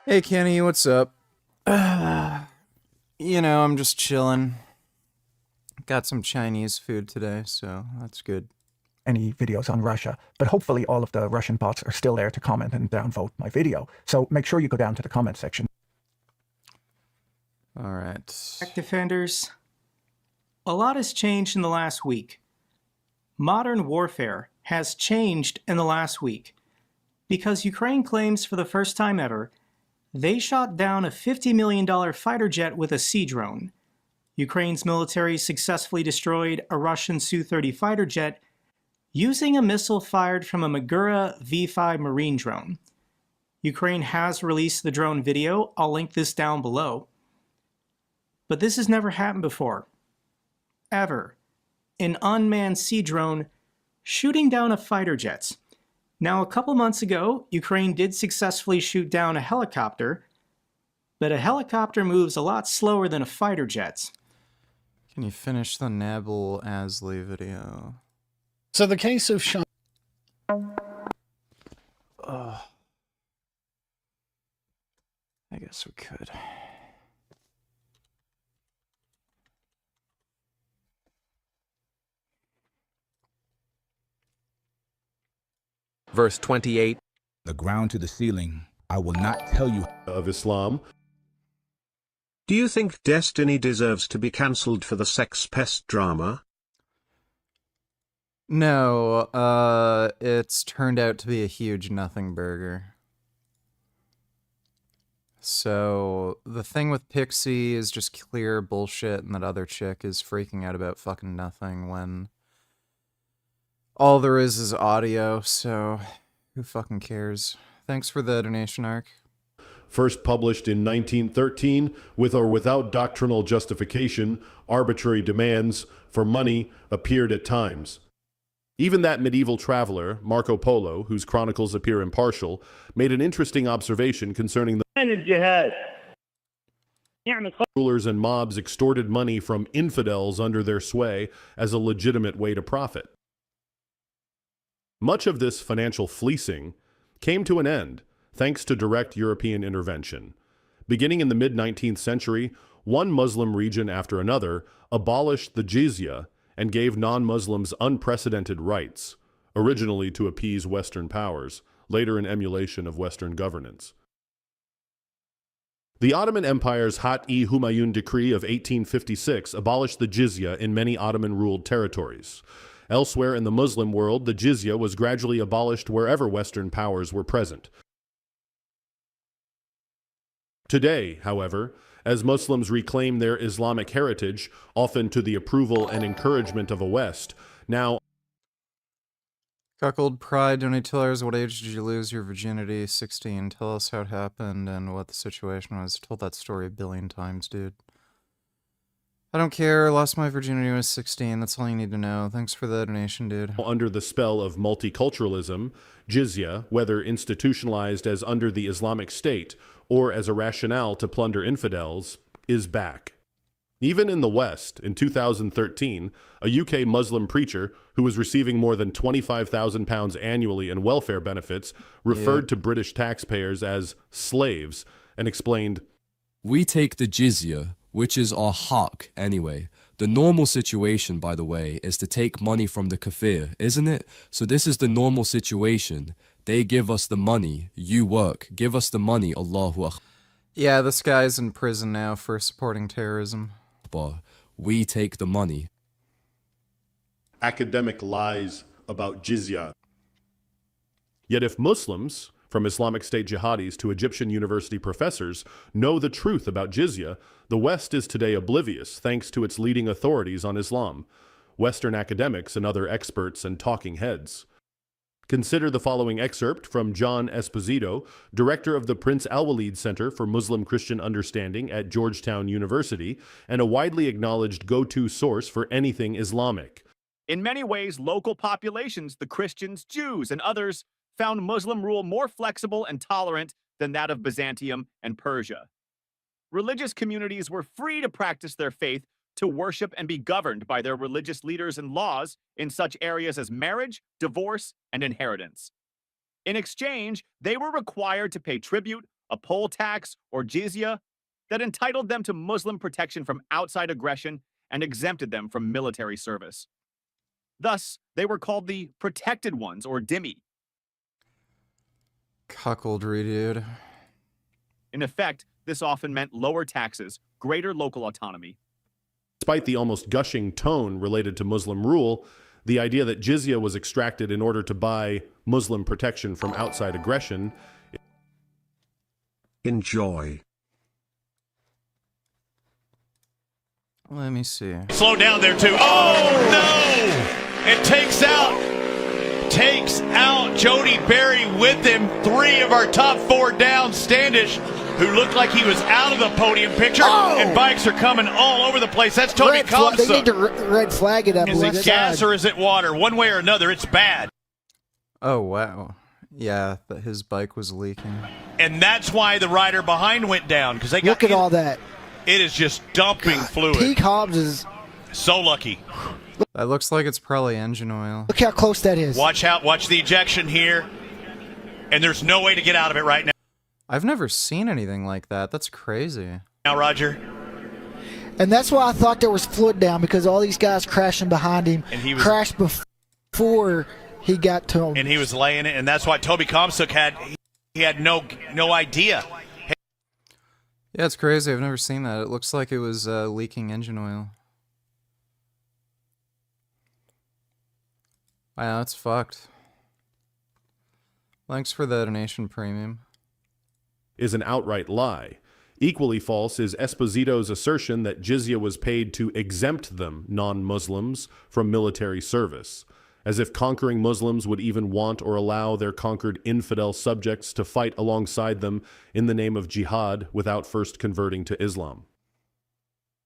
Hey Kenny, what's up? You know, I'm just chilling. Got some Chinese food today, so that's good. Any videos on Russia, but hopefully all of the Russian bots are still there to comment and downvote my video. So make sure you go down to the comment section. All right. Defenders, a lot has changed in the last week. Modern warfare has changed in the last week because Ukraine claims for the first time ever they shot down a $50 million fighter jet with a sea drone. Ukraine's military successfully destroyed a Russian Su-30 fighter jet using a missile fired from a Magura V-5 Marine drone. Ukraine has released the drone video. I'll link this down below. But this has never happened before. Ever. An unmanned sea drone shooting down a fighter jet. Now, a couple months ago, Ukraine did successfully shoot down a helicopter, but a helicopter moves a lot slower than a fighter jet. Can you finish the Nabil Asley video? So the case of Sean... I guess we could. Verse 28. The ground to the ceiling. I will not tell you of Islam. Do you think Destiny deserves to be cancelled for the sex pest drama? No, it's turned out to be a huge nothing burger. So, the thing with Pixie is just clear bullshit, and that other chick is freaking out about fucking nothing when all there is audio, so who fucking cares? Thanks for the donation, Ark. First published in 1913, with or without doctrinal justification, arbitrary demands for money appeared at times. Even that medieval traveler, Marco Polo, whose chronicles appear impartial, made an interesting observation concerning the rulers and mobs extorted money from infidels under their sway as a legitimate way to profit. Much of this financial fleecing came to an end thanks to direct European intervention. Beginning in the mid-19th century, one Muslim region after another abolished the jizya and gave non-Muslims unprecedented rights, originally to appease Western powers, later in emulation of Western governance. The Ottoman Empire's Hat-i-Humayun decree of 1856 abolished the jizya in many Ottoman-ruled territories. Elsewhere in the Muslim world, the jizya was gradually abolished wherever Western powers were present. Today, however, as Muslims reclaim their Islamic heritage, often to the approval and encouragement of a West, now... Cuckold Pride, $20. What age did you lose your virginity? 16. Tell us how it happened and what the situation was. I told that story a billion times, dude. I don't care. Lost my virginity when I was 16. That's all you need to know. Thanks for the donation, dude. Under the spell of multiculturalism, jizya, whether institutionalized as under the Islamic State or as a rationale to plunder infidels, is back. Even in the West, in 2013, a UK Muslim preacher who was receiving more than £25,000 annually in welfare benefits referred to British taxpayers as slaves and explained, "We take the jizya, which is our haq anyway. The normal situation, by the way, is to take money from the kafir, isn't it? So this is the normal situation. They give us the money, you work, give us the money, Allahu Akbar. Yeah, this guy's in prison now for supporting terrorism. We take the money." Academic lies about jizya. Yet if Muslims, from Islamic State jihadis to Egyptian university professors, know the truth about jizya, the West is today oblivious thanks to its leading authorities on Islam, Western academics and other experts and talking heads. Consider the following excerpt from John Esposito, director of the Prince Al-Walid Center for Muslim-Christian Understanding at Georgetown University, and a widely acknowledged go-to source for anything Islamic. In many ways, local populations, the Christians, Jews, and others, found Muslim rule more flexible and tolerant than that of Byzantium and Persia. Religious communities were free to practice their faith, to worship and be governed by their religious leaders and laws in such areas as marriage, divorce, and inheritance. In exchange, they were required to pay tribute, a poll tax, or jizya that entitled them to Muslim protection from outside aggression and exempted them from military service. Thus, they were called the protected ones, or dhimmi. Cuckoldry, dude. In effect, this often meant lower taxes, greater local autonomy. Despite the almost gushing tone related to Muslim rule, the idea that jizya was extracted in order to buy Muslim protection from outside aggression. Enjoy. Let me see. Slow down there, too. Oh, no! It takes out Jody Berry with him. 3 of our top 4 down. Standish, who looked like he was out of the podium picture, and bikes are coming all over the place. That's Toby Comstock. They need to red flag it up. Is it gas or is it water? One way or another, it's bad. Oh, wow. Yeah, but his bike was leaking. And that's why the rider behind went down, because they got. Look at all that. It is just dumping fluid. Peak Hobbs is so lucky. That looks like it's probably engine oil. Look how close that is. Watch the ejection here. And there's no way to get out of it right now. I've never seen anything like that. That's crazy. Now, Roger. And that's why I thought there was fluid down, because all these guys crashing behind him and he was, crashed before he got to him. And he was laying it, and that's why Toby Comstock had no idea. Yeah, it's crazy. I've never seen that. It looks like it was leaking engine oil. Wow, that's fucked. Thanks for the donation premium. Is an outright lie. Equally false is Esposito's assertion that jizya was paid to exempt them, non-Muslims, from military service, as if conquering Muslims would even want or allow their conquered infidel subjects to fight alongside them in the name of jihad without first converting to Islam.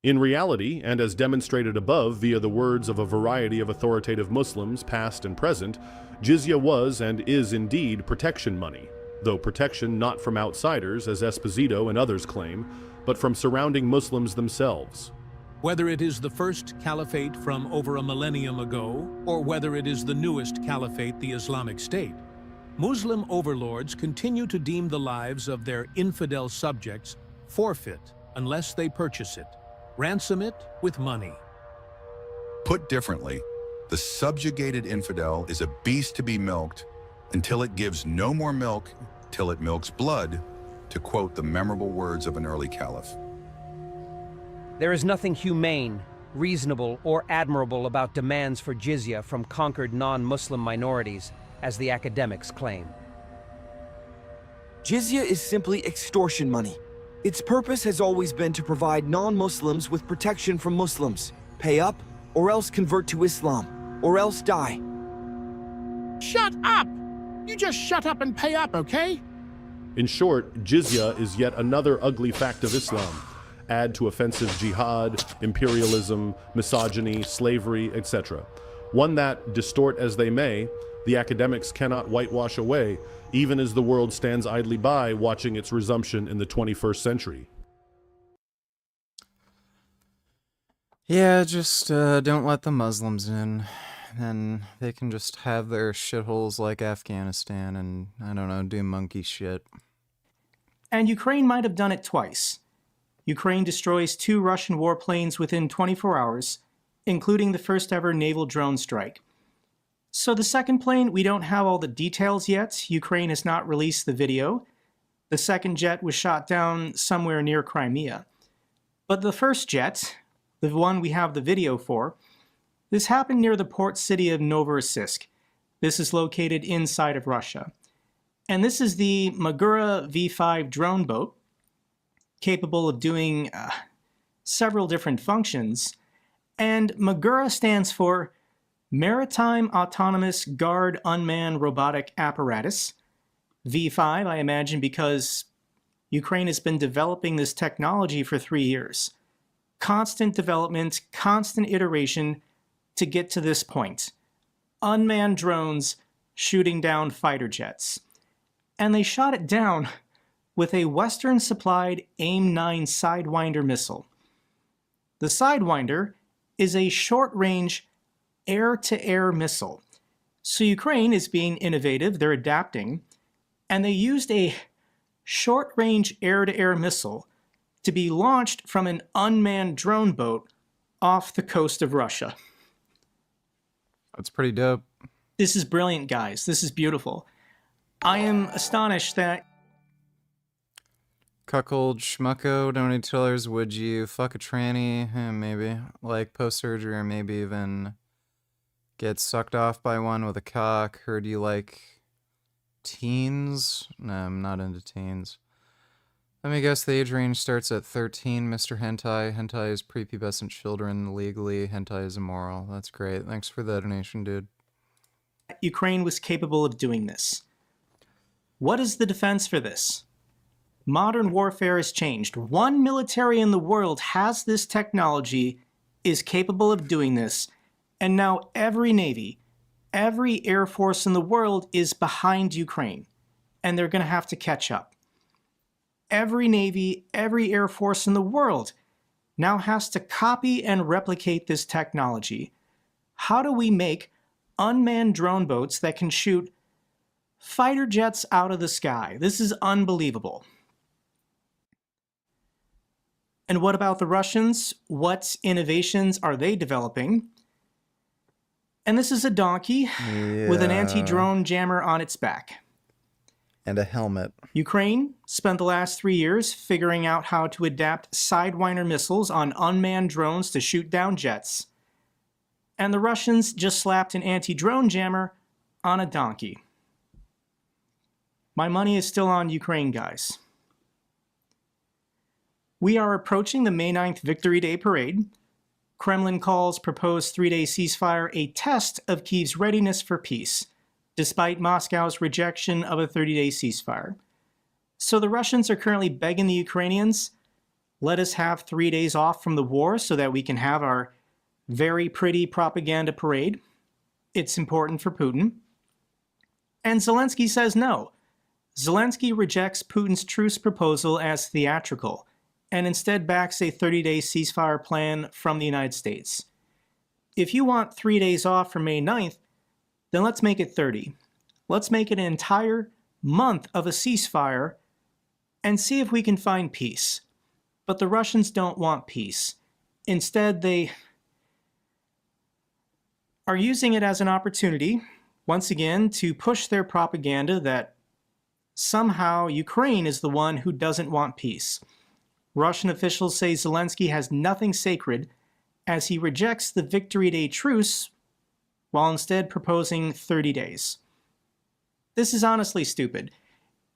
In reality, and as demonstrated above via the words of a variety of authoritative Muslims, past and present, jizya was and is indeed protection money, though protection not from outsiders, as Esposito and others claim, but from surrounding Muslims themselves. Whether it is the first caliphate from over a millennium ago, or whether it is the newest caliphate, the Islamic State, Muslim overlords continue to deem the lives of their infidel subjects forfeit unless they purchase it, ransom it with money. Put differently, the subjugated infidel is a beast to be milked until it gives no more milk till it milks blood, to quote the memorable words of an early caliph. There is nothing humane, reasonable, or admirable about demands for jizya from conquered non-Muslim minorities, as the academics claim. Jizya is simply extortion money. Its purpose has always been to provide non-Muslims with protection from Muslims. Pay up, or else convert to Islam, or else die. Shut up! You just shut up and pay up, okay? In short, jizya is yet another ugly fact of Islam. Add to offensive jihad, imperialism, misogyny, slavery, etc. One that, distort as they may, the academics cannot whitewash away, even as the world stands idly by watching its resumption in the 21st century. Yeah, just don't let the Muslims in. And they can just have their shitholes like Afghanistan and, I don't know, do monkey shit. And Ukraine might have done it twice. Ukraine destroys 2 Russian warplanes within 24 hours, including the first ever naval drone strike. So the second plane, we don't have all the details yet. Ukraine has not released the video. The second jet was shot down somewhere near Crimea. But the first jet, the one we have the video for, this happened near the port city of Novorossiysk. This is located inside of Russia. And this is the Magura V5 drone boat, capable of doing several different functions. And Magura stands for Maritime Autonomous Guard Unmanned Robotic Apparatus. V5, I imagine, because Ukraine has been developing this technology for 3 years. Constant development, constant iteration to get to this point. Unmanned drones shooting down fighter jets. And they shot it down with a Western-supplied AIM-9 Sidewinder missile. The Sidewinder is a short-range air-to-air missile. So Ukraine is being innovative, they're adapting, and they used a short-range air-to-air missile to be launched from an unmanned drone boat off the coast of Russia. That's pretty dope. This is brilliant, guys. This is beautiful. I am astonished that... Cuckold Schmucko, donated $2. Would you fuck a tranny? Maybe. Like post-surgery, or maybe even get sucked off by one with a cock. Heard you like teens? No, I'm not into teens. Let me guess, the age range starts at 13, Mr. Hentai. Hentai is prepubescent children legally. Hentai is immoral. That's great. Thanks for the donation, dude. Ukraine was capable of doing this. What is the defense for this? Modern warfare has changed. One military in the world has this technology, is capable of doing this, and now every navy, every air force in the world is behind Ukraine, and they're going to have to catch up. Every navy, every air force in the world now has to copy and replicate this technology. How do we make unmanned drone boats that can shoot fighter jets out of the sky? This is unbelievable. And what about the Russians? What innovations are they developing? And this is a donkey with an anti-drone jammer on its back. And a helmet. Ukraine spent the last 3 years figuring out how to adapt Sidewinder missiles on unmanned drones to shoot down jets. And the Russians just slapped an anti-drone jammer on a donkey. My money is still on Ukraine, guys. We are approaching the May 9th Victory Day parade. Kremlin calls proposed 3-day ceasefire a test of Kyiv's readiness for peace, despite Moscow's rejection of a 30-day ceasefire. So the Russians are currently begging the Ukrainians, let us have 3 days off from the war so that we can have our very pretty propaganda parade. It's important for Putin. And Zelensky says no. Zelensky rejects Putin's truce proposal as theatrical, and instead backs a 30-day ceasefire plan from the United States. If you want 3 days off for May 9th, then let's make it 30. Let's make it an entire month of a ceasefire and see if we can find peace. But the Russians don't want peace. Instead, they are using it as an opportunity, once again, to push their propaganda that somehow Ukraine is the one who doesn't want peace. Russian officials say Zelensky has nothing sacred as he rejects the Victory Day truce while instead proposing 30 days. This is honestly stupid.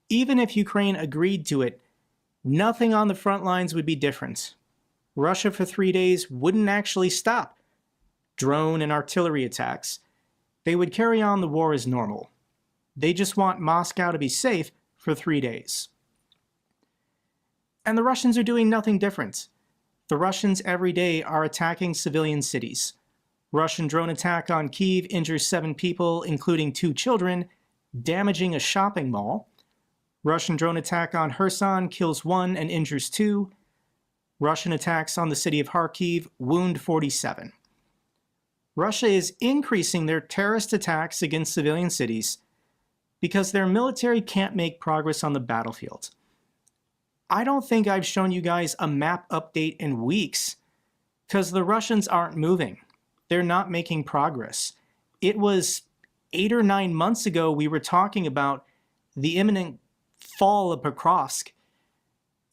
Even if Ukraine agreed to it, nothing on the front lines would be different. Russia for 3 days wouldn't actually stop drone and artillery attacks. They would carry on the war as normal. They just want Moscow to be safe for 3 days. And the Russians are doing nothing different. The Russians every day are attacking civilian cities. Russian drone attack on Kyiv injures 7 people, including 2 children, damaging a shopping mall. Russian drone attack on Kherson kills 1 and injures 2. Russian attacks on the city of Kharkiv wound 47. Russia is increasing their terrorist attacks against civilian cities because their military can't make progress on the battlefield. I don't think I've shown you guys a map update in weeks because the Russians aren't moving. They're not making progress. It was 8 or 9 months ago we were talking about the imminent fall of Pokrovsk,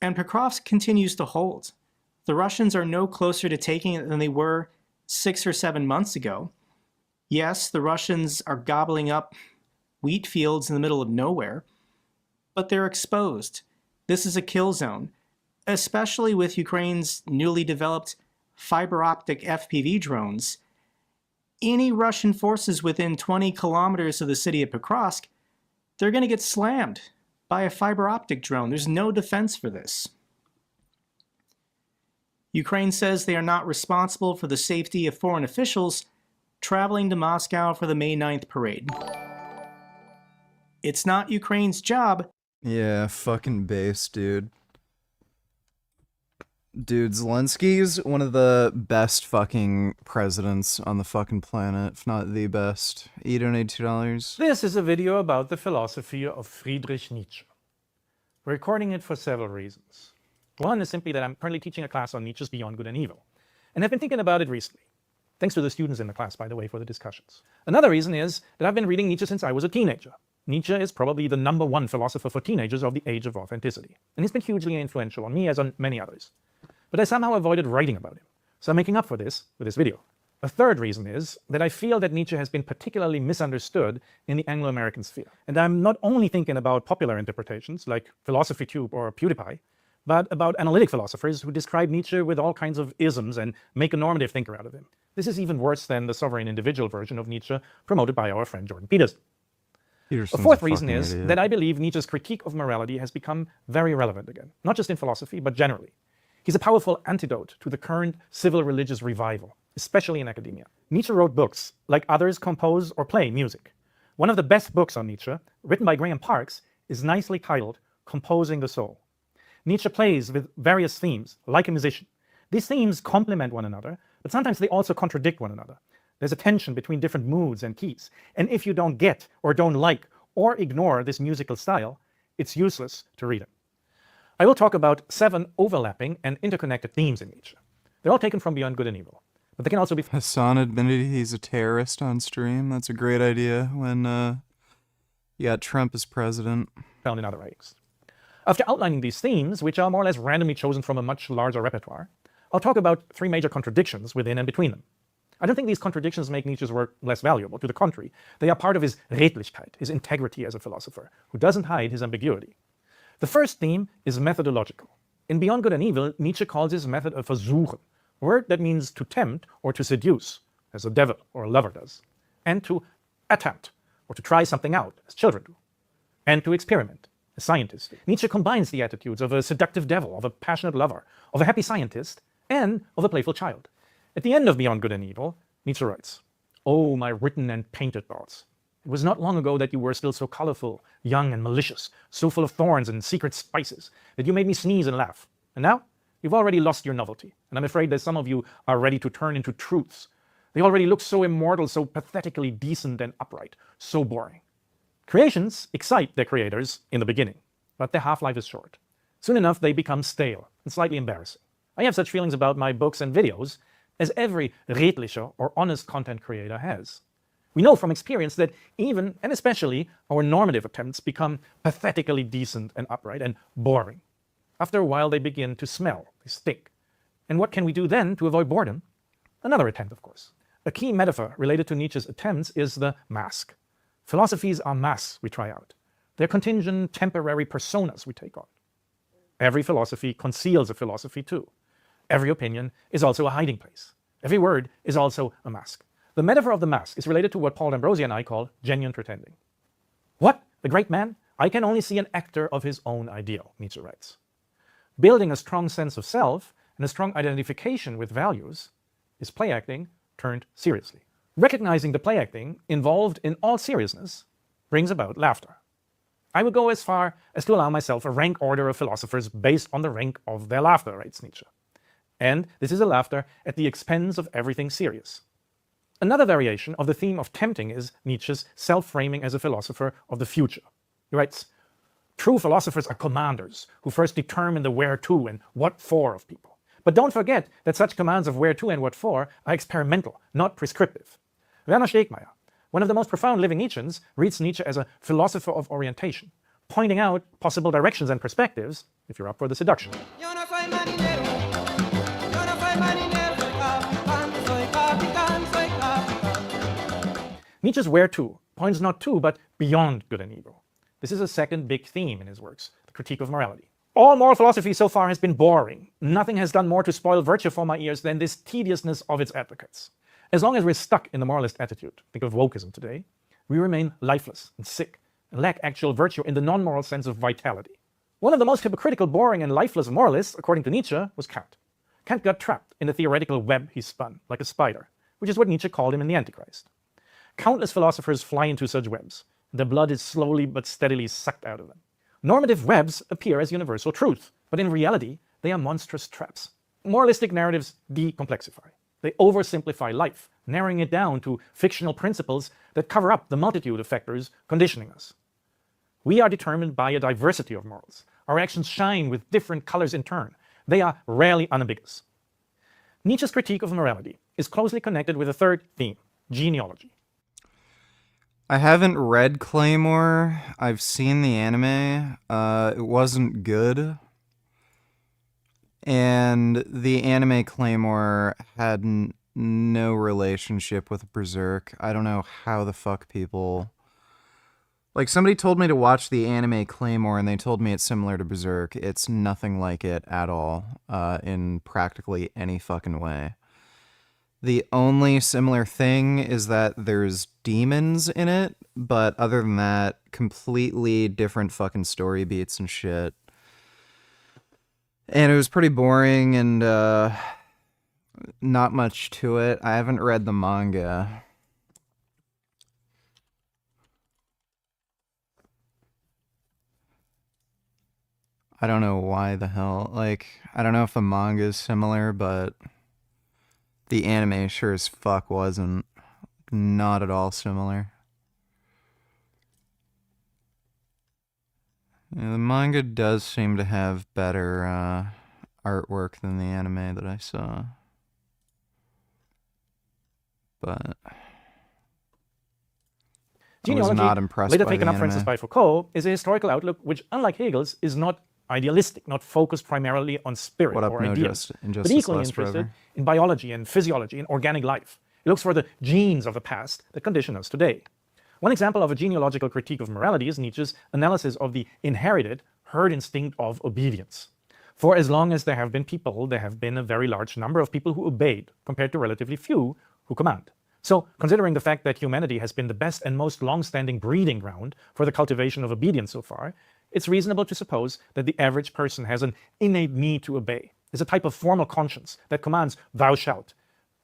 and Pokrovsk continues to hold. The Russians are no closer to taking it than they were 6 or 7 months ago. Yes, the Russians are gobbling up wheat fields in the middle of nowhere, but they're exposed. This is a kill zone, especially with Ukraine's newly developed fiber optic FPV drones. Any Russian forces within 20 kilometers of the city of Pokrovsk, they're going to get slammed by a fiber optic drone. There's no defense for this. Ukraine says they are not responsible for the safety of foreign officials traveling to Moscow for the May 9th parade. It's not Ukraine's job. Yeah, fucking base, dude. Dude, Zelensky's one of the best fucking presidents on the fucking planet, if not the best. You donate $2. This is a video about the philosophy of Friedrich Nietzsche. We're recording it for several reasons. One is simply that I'm currently teaching a class on Nietzsche's Beyond Good and Evil, and I've been thinking about it recently. Thanks to the students in the class, by the way, for the discussions. Another reason is that I've been reading Nietzsche since I was a teenager. Nietzsche is probably the #1 philosopher for teenagers of the age of authenticity, and he's been hugely influential on me as on many others. But I somehow avoided writing about him, so I'm making up for this with this video. A third reason is that I feel that Nietzsche has been particularly misunderstood in the Anglo-American sphere. And I'm not only thinking about popular interpretations like Philosophy Tube or PewDiePie, but about analytic philosophers who describe Nietzsche with all kinds of isms and make a normative thinker out of him. This is even worse than the sovereign individual version of Nietzsche promoted by our friend Jordan Peterson. A fourth reason is that I believe Nietzsche's critique of morality has become very relevant again, not just in philosophy, but generally. He's a powerful antidote to the current civil religious revival, especially in academia. Nietzsche wrote books, like others compose or play music. One of the best books on Nietzsche, written by Graham Parks, is nicely titled Composing the Soul. Nietzsche plays with various themes, like a musician. These themes complement one another, but sometimes they also contradict one another. There's a tension between different moods and keys, and if you don't get or don't like or ignore this musical style, it's useless to read it. I will talk about 7 overlapping and interconnected themes in Nietzsche. They're all taken from Beyond Good and Evil, but they can also be Hassan admitted he's a terrorist on stream. That's a great idea when you got Trump as president. Found in other writings. After outlining these themes, which are more or less randomly chosen from a much larger repertoire, I'll talk about 3 major contradictions within and between them. I don't think these contradictions make Nietzsche's work less valuable. To the contrary, they are part of his Redlichkeit, his integrity as a philosopher, who doesn't hide his ambiguity. The first theme is methodological. In Beyond Good and Evil, Nietzsche calls his method a versuchen, a word that means to tempt or to seduce, as a devil or a lover does, and to attempt, or to try something out, as children do, and to experiment, as scientists do. Nietzsche combines the attitudes of a seductive devil, of a passionate lover, of a happy scientist, and of a playful child. At the end of Beyond Good and Evil, Nietzsche writes, "Oh, my written and painted thoughts. It was not long ago that you were still so colorful, young and malicious, so full of thorns and secret spices, that you made me sneeze and laugh. And now, you've already lost your novelty, and I'm afraid that some of you are ready to turn into truths. They already look so immortal, so pathetically decent and upright, so boring. Creations excite their creators in the beginning, but their half-life is short. Soon enough, they become stale and slightly embarrassing. I have such feelings about my books and videos as every redliche or honest content creator has. We know from experience that even, and especially, our normative attempts become pathetically decent and upright and boring. After a while, they begin to smell, they stink. And what can we do then to avoid boredom? Another attempt, of course. A key metaphor related to Nietzsche's attempts is the mask. Philosophies are masks we try out. They're contingent, temporary personas we take on. Every philosophy conceals a philosophy too. Every opinion is also a hiding place. Every word is also a mask. The metaphor of the mask is related to what Paul D'Ambrosi and I call genuine pretending. What? The great man? I can only see an actor of his own ideal, Nietzsche writes. Building a strong sense of self and a strong identification with values is play acting turned seriously. Recognizing the play acting involved in all seriousness brings about laughter. I would go as far as to allow myself a rank order of philosophers based on the rank of their laughter, writes Nietzsche. And this is a laughter at the expense of everything serious. Another variation of the theme of tempting is Nietzsche's self-framing as a philosopher of the future. He writes, "True philosophers are commanders who first determine the where to and what for of people. But don't forget that such commands of where to and what for are experimental, not prescriptive." Werner Stegmaier, one of the most profound living Nietzscheans, reads Nietzsche as a philosopher of orientation, pointing out possible directions and perspectives if you're up for the seduction. Nietzsche's where to points not to, but beyond good and evil. This is a second big theme in his works, the critique of morality. All moral philosophy so far has been boring. Nothing has done more to spoil virtue for my ears than this tediousness of its advocates. As long as we're stuck in the moralist attitude, think of wokeism today, we remain lifeless and sick and lack actual virtue in the non-moral sense of vitality. One of the most hypocritical, boring, and lifeless moralists, according to Nietzsche, was Kant. Kant got trapped in the theoretical web he spun, like a spider, which is what Nietzsche called him in the Antichrist. Countless philosophers fly into such webs. Their blood is slowly but steadily sucked out of them. Normative webs appear as universal truth, but in reality, they are monstrous traps. Moralistic narratives decomplexify. They oversimplify life, narrowing it down to fictional principles that cover up the multitude of factors conditioning us. We are determined by a diversity of morals. Our actions shine with different colors in turn. They are rarely unambiguous. Nietzsche's critique of morality is closely connected with a third theme, genealogy. I haven't read Claymore. I've seen the anime. It wasn't good. And the anime Claymore had no relationship with Berserk. I don't know how the fuck people... Like, somebody told me to watch the anime Claymore, and they told me it's similar to Berserk. It's nothing like it at all, in practically any fucking way. The only similar thing is that there's demons in it, but other than that, completely different fucking story beats and shit. And it was pretty boring and not much to it. I haven't read the manga. I don't know why the hell. Like, I don't know if the manga is similar, but the anime sure as fuck wasn't. Not at all similar. Yeah, the manga does seem to have better artwork than the anime that I saw. But I was not impressed later by taken the up, for anime. instance, by Foucault, is a historical outlook which, unlike Hegel's, is not idealistic, not focused primarily on spirit What up, or no ideas, but Injustice equally Less interested Forever? in biology and physiology and organic life. It looks for the genes of the past that condition us today. One example of a genealogical critique of morality is Nietzsche's analysis of the inherited herd instinct of obedience. For as long as there have been people, there have been a very large number of people who obeyed, compared to relatively few who command. So, considering the fact that humanity has been the best and most long-standing breeding ground for the cultivation of obedience so far, it's reasonable to suppose that the average person has an innate need to obey. It's a type of formal conscience that commands, "Thou shalt."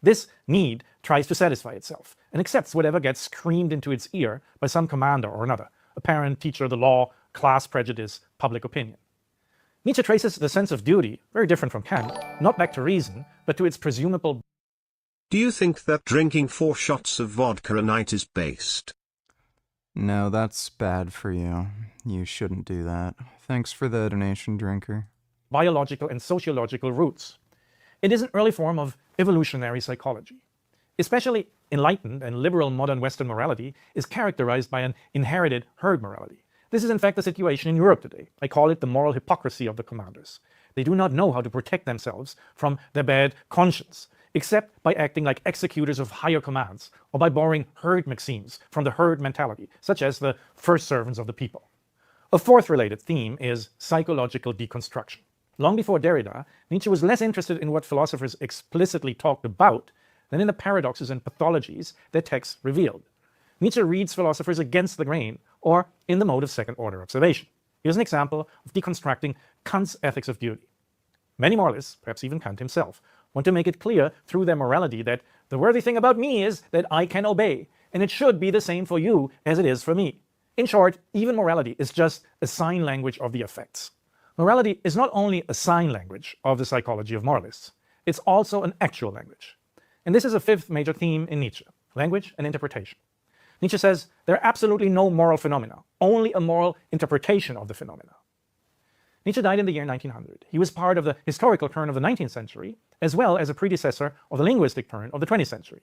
This need tries to satisfy itself and accepts whatever gets screamed into its ear by some commander or another, a parent, teacher, the law, class prejudice, public opinion. Nietzsche traces the sense of duty, very different from Kant, not back to reason, but to its presumable. Do you think that drinking 4 shots of vodka a night is based? No, that's bad for you. You shouldn't do that. Thanks for the donation, drinker. Biological and sociological roots. It is an early form of evolutionary psychology. Especially enlightened and liberal modern Western morality is characterized by an inherited herd morality. This is in fact the situation in Europe today. I call it the moral hypocrisy of the commanders. They do not know how to protect themselves from their bad conscience, except by acting like executors of higher commands, or by borrowing herd maximes from the herd mentality, such as the first servants of the people. A fourth related theme is psychological deconstruction. Long before Derrida, Nietzsche was less interested in what philosophers explicitly talked about than in the paradoxes and pathologies their texts revealed. Nietzsche reads philosophers against the grain, or in the mode of second-order observation. Here's an example of deconstructing Kant's ethics of duty. Many moralists, perhaps even Kant himself, want to make it clear through their morality that the worthy thing about me is that I can obey, and it should be the same for you as it is for me. In short, even morality is just a sign language of the affects. Morality is not only a sign language of the psychology of moralists, it's also an actual language. And this is a fifth major theme in Nietzsche: language and interpretation. Nietzsche says there are absolutely no moral phenomena, only a moral interpretation of the phenomena. Nietzsche died in the year 1900. He was part of the historical turn of the 19th century, as well as a predecessor of the linguistic turn of the 20th century.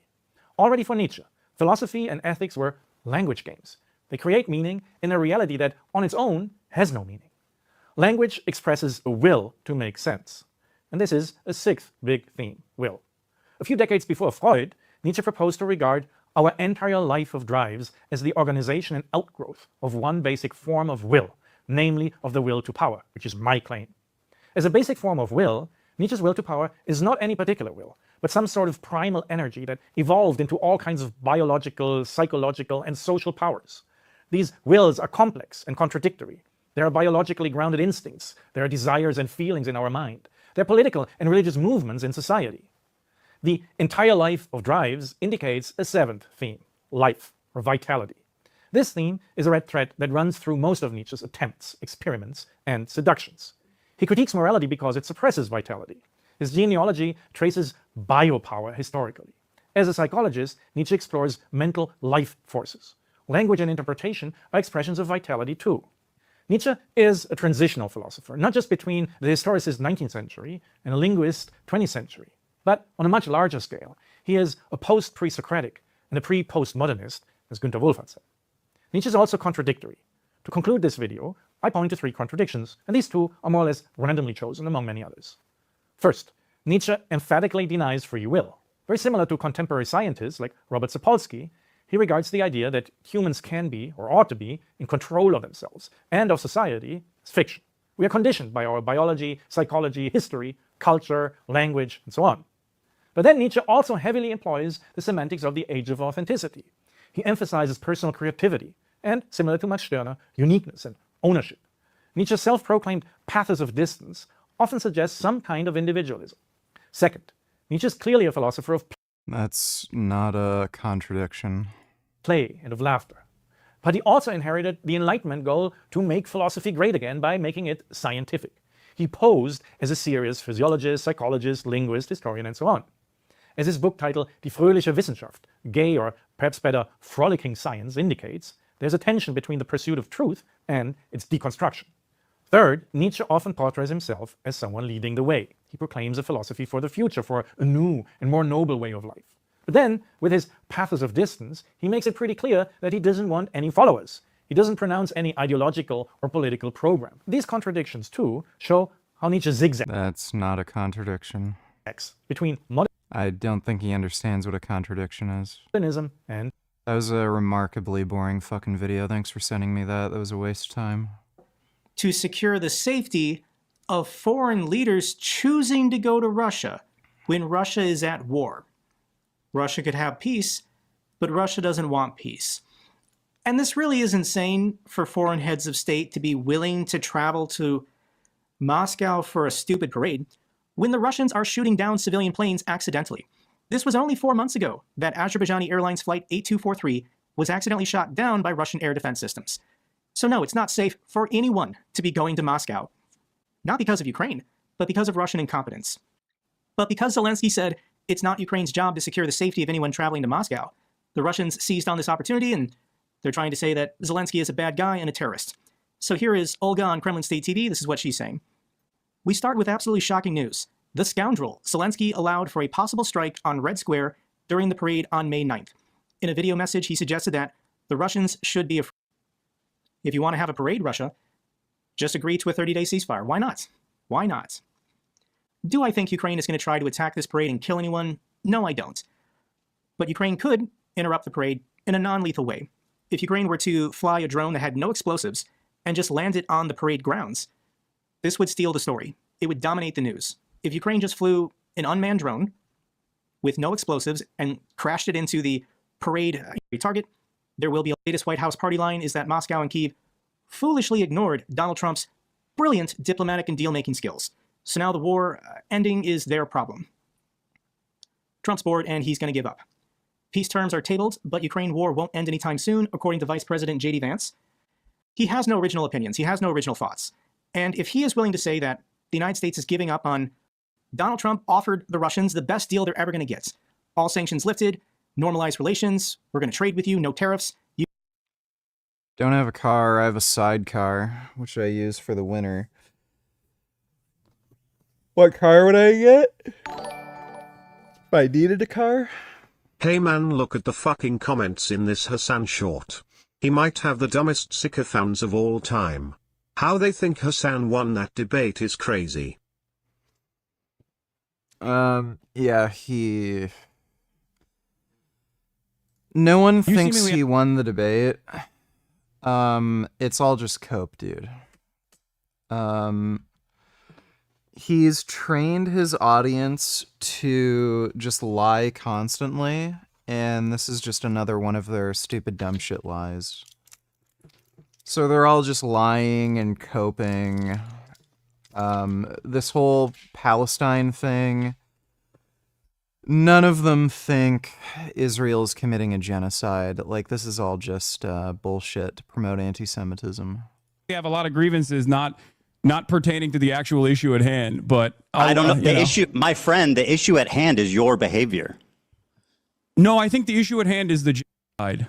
Already for Nietzsche, philosophy and ethics were language games. They create meaning in a reality that on its own has no meaning. Language expresses a will to make sense. And this is a sixth big theme: will. A few decades before Freud, Nietzsche proposed to regard our entire life of drives as the organization and outgrowth of one basic form of will, namely of the will to power, which is my claim. As a basic form of will, Nietzsche's will to power is not any particular will, but some sort of primal energy that evolved into all kinds of biological, psychological, and social powers. These wills are complex and contradictory. There are biologically grounded instincts. There are desires and feelings in our mind. There are political and religious movements in society. The entire life of drives indicates a seventh theme: life, or vitality. This theme is a red thread that runs through most of Nietzsche's attempts, experiments, and seductions. He critiques morality because it suppresses vitality. His genealogy traces biopower historically. As a psychologist, Nietzsche explores mental life forces. Language and interpretation are expressions of vitality too. Nietzsche is a transitional philosopher, not just between the historicist 19th century and a linguist 20th century, but on a much larger scale. He is a post-pre-Socratic and a pre-postmodernist, as Günter Wolf had said. Nietzsche is also contradictory. To conclude this video, I point to three contradictions, and these two are more or less randomly chosen among many others. First, Nietzsche emphatically denies free will. Very similar to contemporary scientists like Robert Sapolsky, he regards the idea that humans can be, or ought to be, in control of themselves and of society as fiction. We are conditioned by our biology, psychology, history, culture, language, and so on. But then Nietzsche also heavily employs the semantics of the age of authenticity. He emphasizes personal creativity and, similar to Max Stirner, uniqueness and ownership. Nietzsche's self-proclaimed pathos of distance often suggests some kind of individualism. Second, Nietzsche is clearly a philosopher of That's not a contradiction. play and of laughter. But he also inherited the Enlightenment goal to make philosophy great again by making it scientific. He posed as a serious physiologist, psychologist, linguist, historian, and so on. As his book title, Die fröhliche Wissenschaft, gay or perhaps better, frolicking science, indicates, there's a tension between the pursuit of truth and its deconstruction. Third, Nietzsche often portrays himself as someone leading the way. He proclaims a philosophy for the future, for a new and more noble way of life. But then, with his pathos of distance, he makes it pretty clear that he doesn't want any followers. He doesn't pronounce any ideological or political program. These contradictions, too, show how Nietzsche zigzags. That's not a contradiction. Between I don't think he understands what a contradiction is. modernism and... That was a remarkably boring fucking video. Thanks for sending me that. That was a waste of time. To secure the safety of foreign leaders choosing to go to Russia when Russia is at war. Russia could have peace, but Russia doesn't want peace. And this really is insane for foreign heads of state to be willing to travel to Moscow for a stupid parade when the Russians are shooting down civilian planes accidentally. This was only 4 months ago that Azerbaijani Airlines Flight 8243 was accidentally shot down by Russian air defense systems. So no, it's not safe for anyone to be going to Moscow. Not because of Ukraine, but because of Russian incompetence. But because Zelensky said it's not Ukraine's job to secure the safety of anyone traveling to Moscow, the Russians seized on this opportunity and they're trying to say that Zelensky is a bad guy and a terrorist. So here is Olga on Kremlin State TV. This is what she's saying. We start with absolutely shocking news. The scoundrel, Zelensky, allowed for a possible strike on Red Square during the parade on May 9th. In a video message, he suggested that the Russians should be afraid. If you want to have a parade, Russia, just agree to a 30-day ceasefire. Why not? Why not? Do I think Ukraine is going to try to attack this parade and kill anyone? No, I don't. But Ukraine could interrupt the parade in a non-lethal way. If Ukraine were to fly a drone that had no explosives and just land it on the parade grounds, this would steal the story. It would dominate the news. If Ukraine just flew an unmanned drone with no explosives and crashed it into the parade target, there will be a latest White House party line is that Moscow and Kyiv foolishly ignored Donald Trump's brilliant diplomatic and deal-making skills. So now the war ending is their problem. Trump's bored and he's going to give up. Peace terms are tabled, but Ukraine war won't end anytime soon, according to Vice President J.D. Vance. He has no original opinions. He has no original thoughts. And if he is willing to say that the United States is giving up on Donald Trump offered the Russians the best deal they're ever going to get. All sanctions lifted, normalized relations, we're going to trade with you, no tariffs. Don't have a car, I have a sidecar, which I use for the winter. What car would I get? If I needed a car? Hey man, look at the fucking comments in this Hassan short. He might have the dumbest sycophants of all time. How they think Hassan won that debate is crazy. Yeah, he... No one thinks he won the debate. It's all just cope, dude. He's trained his audience to just lie constantly, and this is just another one of their stupid dumb shit lies. So they're all just lying and coping. This whole Palestine thing, none of them think Israel's committing a genocide. Like, this is all just bullshit to promote anti-Semitism. We have a lot of grievances not pertaining to the actual issue at hand, but I don't know. The issue, my friend, the issue at hand is your behavior. No, I think the issue at hand is the genocide.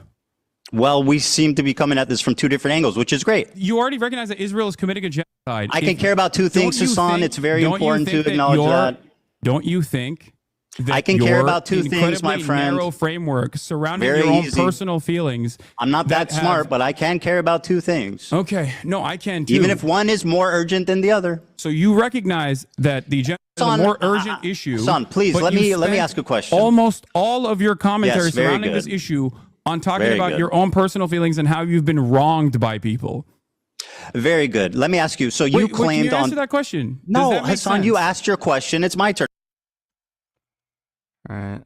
Well, we seem to be coming at this from two different angles, which is great. You already recognize that Israel is committing a genocide. I can care about two things, Hassan. It's very important to acknowledge that. Don't you think that I can care about two things, my friend. Narrow framework surrounding Very your own easy. personal feelings. I'm not that smart, but I can care about two things. Okay, no, I can too. Even if one is more urgent than the other. So you recognize that the genocide is a more urgent issue. Son, please, but let you me ask a question. Almost all of your commentary Yes, very surrounding this good. issue on talking Very about good. your own personal feelings and how you've been wronged by people. Very good. Let me ask you. So you Wait, claimed can you on. answer that question? Does No, that make Hassan, you sense? asked your question. It's my turn. All right.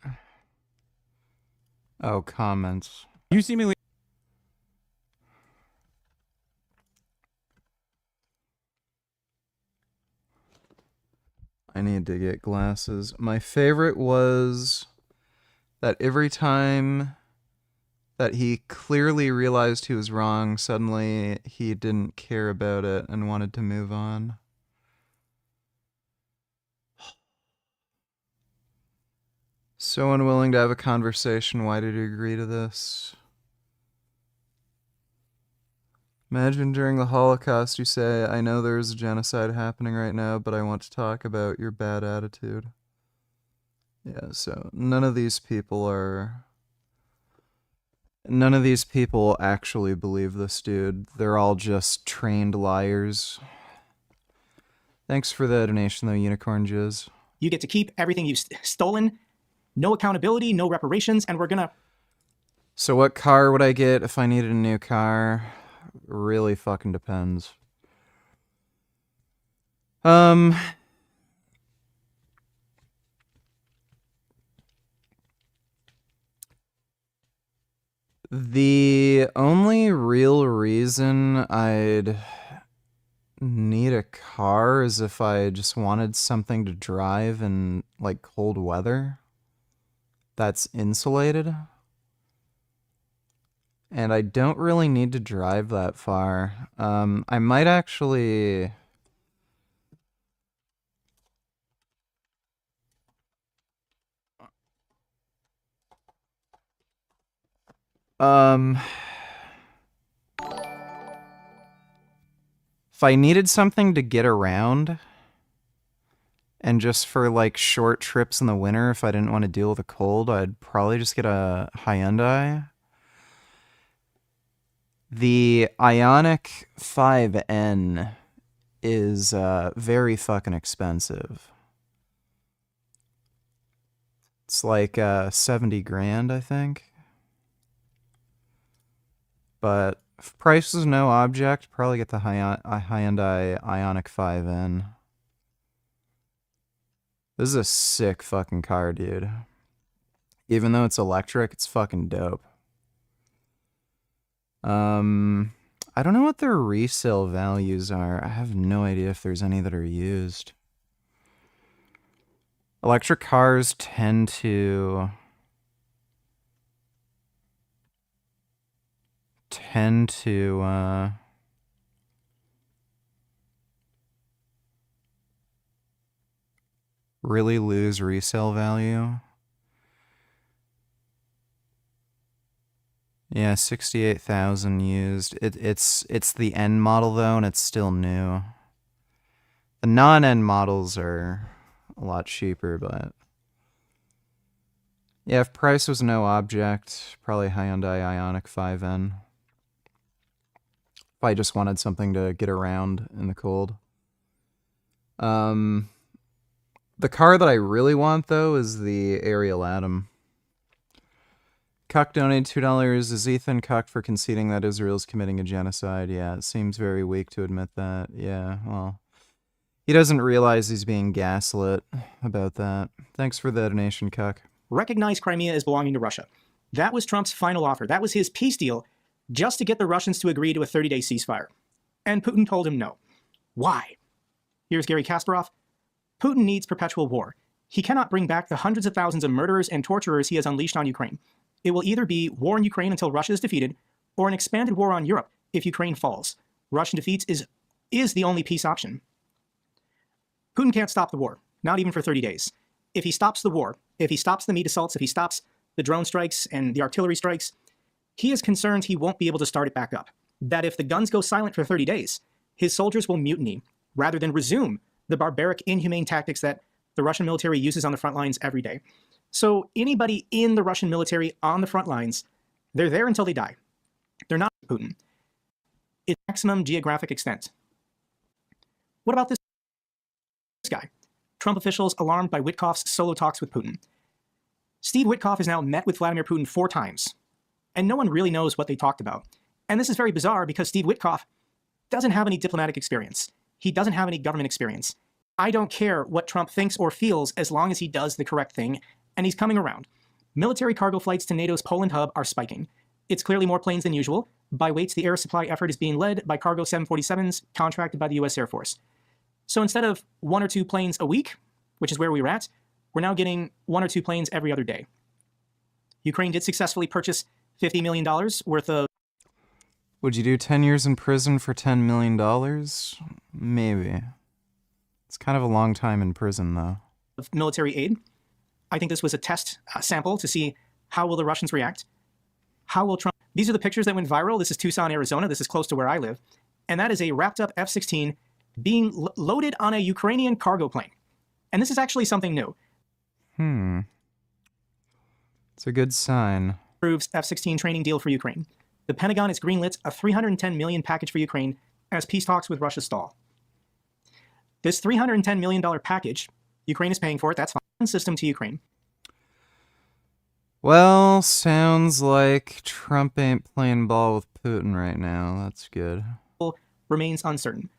Oh, comments. You seemingly. I need to get glasses. My favorite was that every time that he clearly realized he was wrong, suddenly he didn't care about it and wanted to move on. So unwilling to have a conversation. Why did you agree to this? Imagine during the Holocaust you say, I know there's a genocide happening right now, but I want to talk about your bad attitude. Yeah, so none of these people actually believe this dude. They're all just trained liars. Thanks for the donation though, Unicorn Jizz. You get to keep everything you've stolen. No accountability, no reparations, and we're gonna... So what car would I get if I needed a new car? Really fucking depends. The only real reason I'd need a car is if I just wanted something to drive in like cold weather that's insulated. And I don't really need to drive that far. I might actually... If I needed something to get around, and just for like short trips in the winter, if I didn't want to deal with the cold, I'd probably just get a Hyundai. The Ioniq 5N is very fucking expensive. It's like 70 grand, I think. But if price is no object, probably get the Hyundai Ioniq 5N. This is a sick fucking car, dude. Even though it's electric, it's fucking dope. I don't know what their resale values are. I have no idea if there's any that are used. Electric cars tend to really lose resale value. Yeah, 68,000 used. It's the N model though, and it's still new. The non-N models are a lot cheaper, but yeah, if price was no object, probably Hyundai Ioniq 5N. If I just wanted something to get around in the cold. The car that I really want though is the Ariel Atom. Cuck donated $2. Is Ethan cucked for conceding that Israel's committing a genocide? Yeah, it seems very weak to admit that. Yeah, well, he doesn't realize he's being gaslit about that. Thanks for the donation, Cuck. Recognize Crimea as belonging to Russia. That was Trump's final offer. That was his peace deal just to get the Russians to agree to a 30-day ceasefire. And Putin told him no. Why? Here's Gary Kasparov. Putin needs perpetual war. He cannot bring back the hundreds of thousands of murderers and torturers he has unleashed on Ukraine. It will either be war in Ukraine until Russia is defeated, or an expanded war on Europe if Ukraine falls. Russian defeats is the only peace option. Putin can't stop the war, not even for 30 days. If he stops the war, if he stops the meat assaults, if he stops the drone strikes and the artillery strikes, he is concerned he won't be able to start it back up. That if the guns go silent for 30 days, his soldiers will mutiny rather than resume the barbaric, inhumane tactics that the Russian military uses on the front lines every day. So anybody in the Russian military on the front lines, they're there until they die. They're not Putin. It's maximum geographic extent. What about this guy? Trump officials alarmed by Witkoff's solo talks with Putin. Steve Witkoff has now met with Vladimir Putin 4 times, and no one really knows what they talked about. And this is very bizarre because Steve Witkoff doesn't have any diplomatic experience. He doesn't have any government experience. I don't care what Trump thinks or feels as long as he does the correct thing, and he's coming around. Military cargo flights to NATO's Poland hub are spiking. It's clearly more planes than usual. By weights, the air supply effort is being led by cargo 747s contracted by the US Air Force. So instead of 1 or 2 planes a week, which is where we were at, we're now getting 1 or 2 planes every other day. Ukraine did successfully purchase $50 million worth of... Would you do 10 years in prison for $10 million? Maybe. It's kind of a long time in prison, though. ...of military aid. I think this was a test sample to see how will the Russians react. How will Trump... These are the pictures that went viral. This is Tucson, Arizona. This is close to where I live. And that is a wrapped-up F-16 being loaded on a Ukrainian cargo plane. And this is actually something new. It's a good sign. Proves F-16 training deal for Ukraine. The Pentagon has greenlit a $310 million package for Ukraine as peace talks with Russia stall. This $310 million package, Ukraine is paying for it. That's fine. System to Ukraine. Well, sounds like Trump ain't playing ball with Putin right now. That's good. Remains uncertain.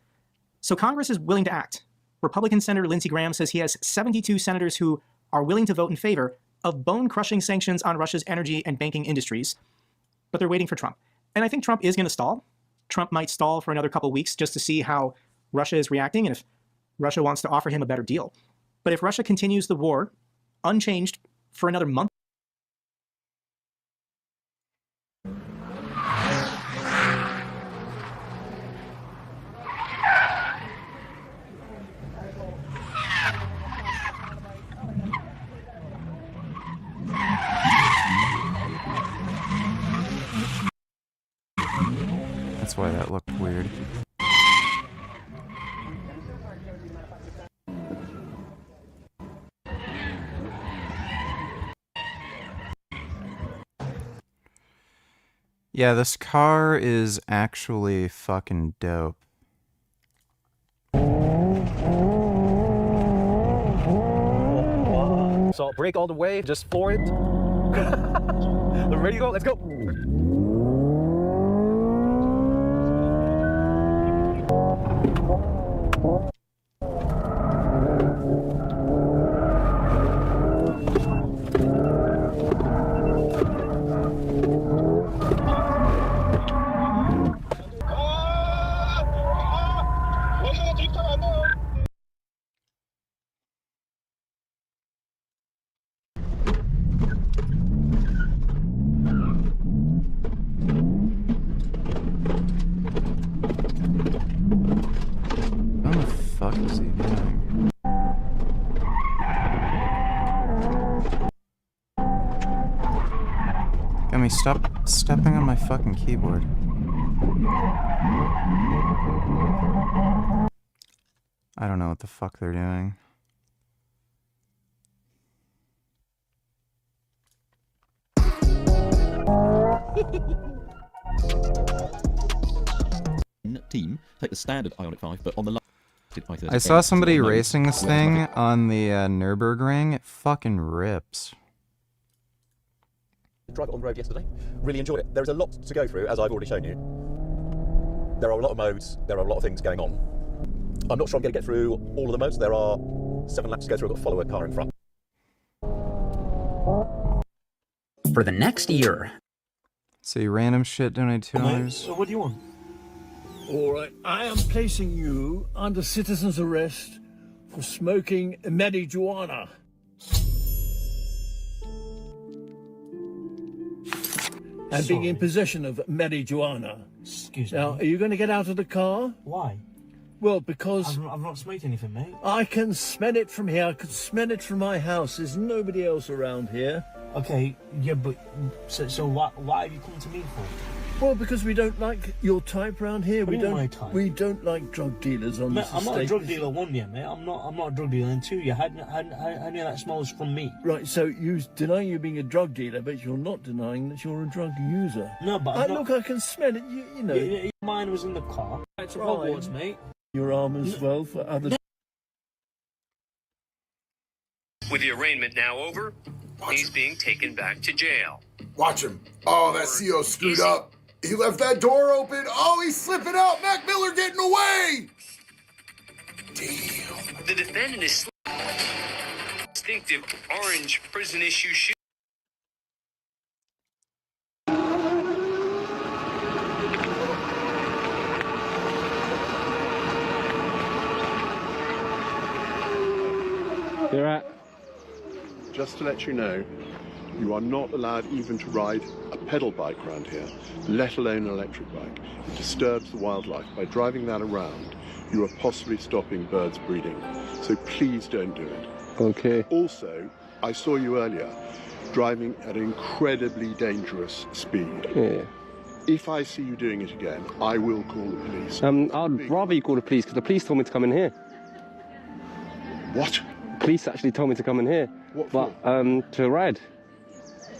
So Congress is willing to act. Republican Senator Lindsey Graham says he has 72 senators who are willing to vote in favor of bone-crushing sanctions on Russia's energy and banking industries, but they're waiting for Trump. And I think Trump is going to stall. Trump might stall for another couple weeks just to see how Russia is reacting and if Russia wants to offer him a better deal. But if Russia continues the war unchanged for another month, that's why that looked weird. Yeah, this car is actually fucking dope. So brake all the way, just floor it. Ready to go? Let's go. How the Tommy, stop stepping on my fucking keyboard. I don't know what the fuck they're doing. Team take the standard Ionic 5, but on the I saw somebody racing this thing on the Nürburgring. It fucking rips. Drive it on the road yesterday. Really enjoyed it. There is a lot to go through, as I've already shown you. There are a lot of modes. There are a lot of things going on. I'm not sure I'm going to get through all of the modes. There are 7 laps to go through. I've got to follow a car in front. For the next year. See, random shit, donate $2. So what do you want? All right, I am placing you under citizen's arrest for smoking marijuana. And being in possession of marijuana. Excuse me. Now, are you going to get out of the car? Why? Well, because... I've not smoked anything, mate. I can smell it from here. I can smell it from my house. There's nobody else around here. Okay, yeah, but... So why have you come to me for? Well, because we don't like your type around here. What do you mean my type? We don't like drug dealers on Mate, this I'm not a estate. drug dealer, one, yeah, mate. I'm not a drug dealer, and two, yeah, how any of that smells from me? Right, so you deny you being a drug dealer, but you're not denying that you're a drug user. No, but I'm not... Look, I can smell it. You know. Yeah, mine was in the car. It's a Hogwarts, mate. Your arm as well for other. With the arraignment now over, he's being taken back to jail. Watch him. Oh, that CO screwed up. He left that door open. Oh, he's slipping out. Mac Miller getting away. Damn. The defendant is distinctive orange prison issue shoe. You're right. Just to let you know, you are not allowed even to ride a pedal bike around here, let alone an electric bike. It disturbs the wildlife. By driving that around, you are possibly stopping birds breeding. So please don't do it. Okay. Also, I saw you earlier driving at an incredibly dangerous speed. Yeah. If I see you doing it again, I will call the police. I'd rather you call the police, because the police told me to come in here. What? Police actually told me to come in here. What for? But, to ride.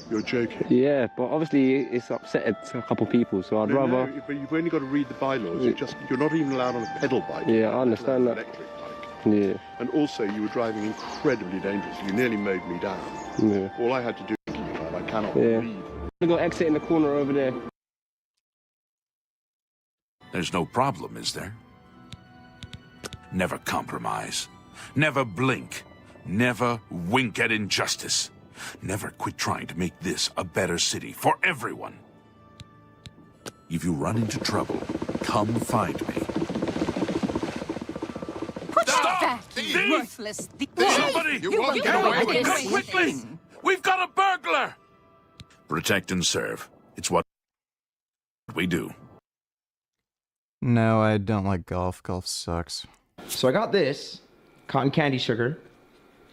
You're joking? Yeah, but obviously it's upset a couple people, so I'd rather... No, but you've only got to read the bylaws. You're not even allowed on a pedal bike. Yeah, I understand that. Electric bike. Yeah. And also, you were driving incredibly dangerously. You nearly mowed me down. Yeah. All I had to do was keep you I cannot Yeah. believe. We got exit in the corner over there. There's no problem, is there? Never compromise. Never blink. Never wink at injustice. Never quit trying to make this a better city for everyone. If you run into trouble, come find me. Put that worthless thief! Somebody! You won't get away with Come this. quickly! We've got a burglar! Protect and serve. It's what we do. No, I don't like golf. Golf sucks. So I got this cotton candy sugar.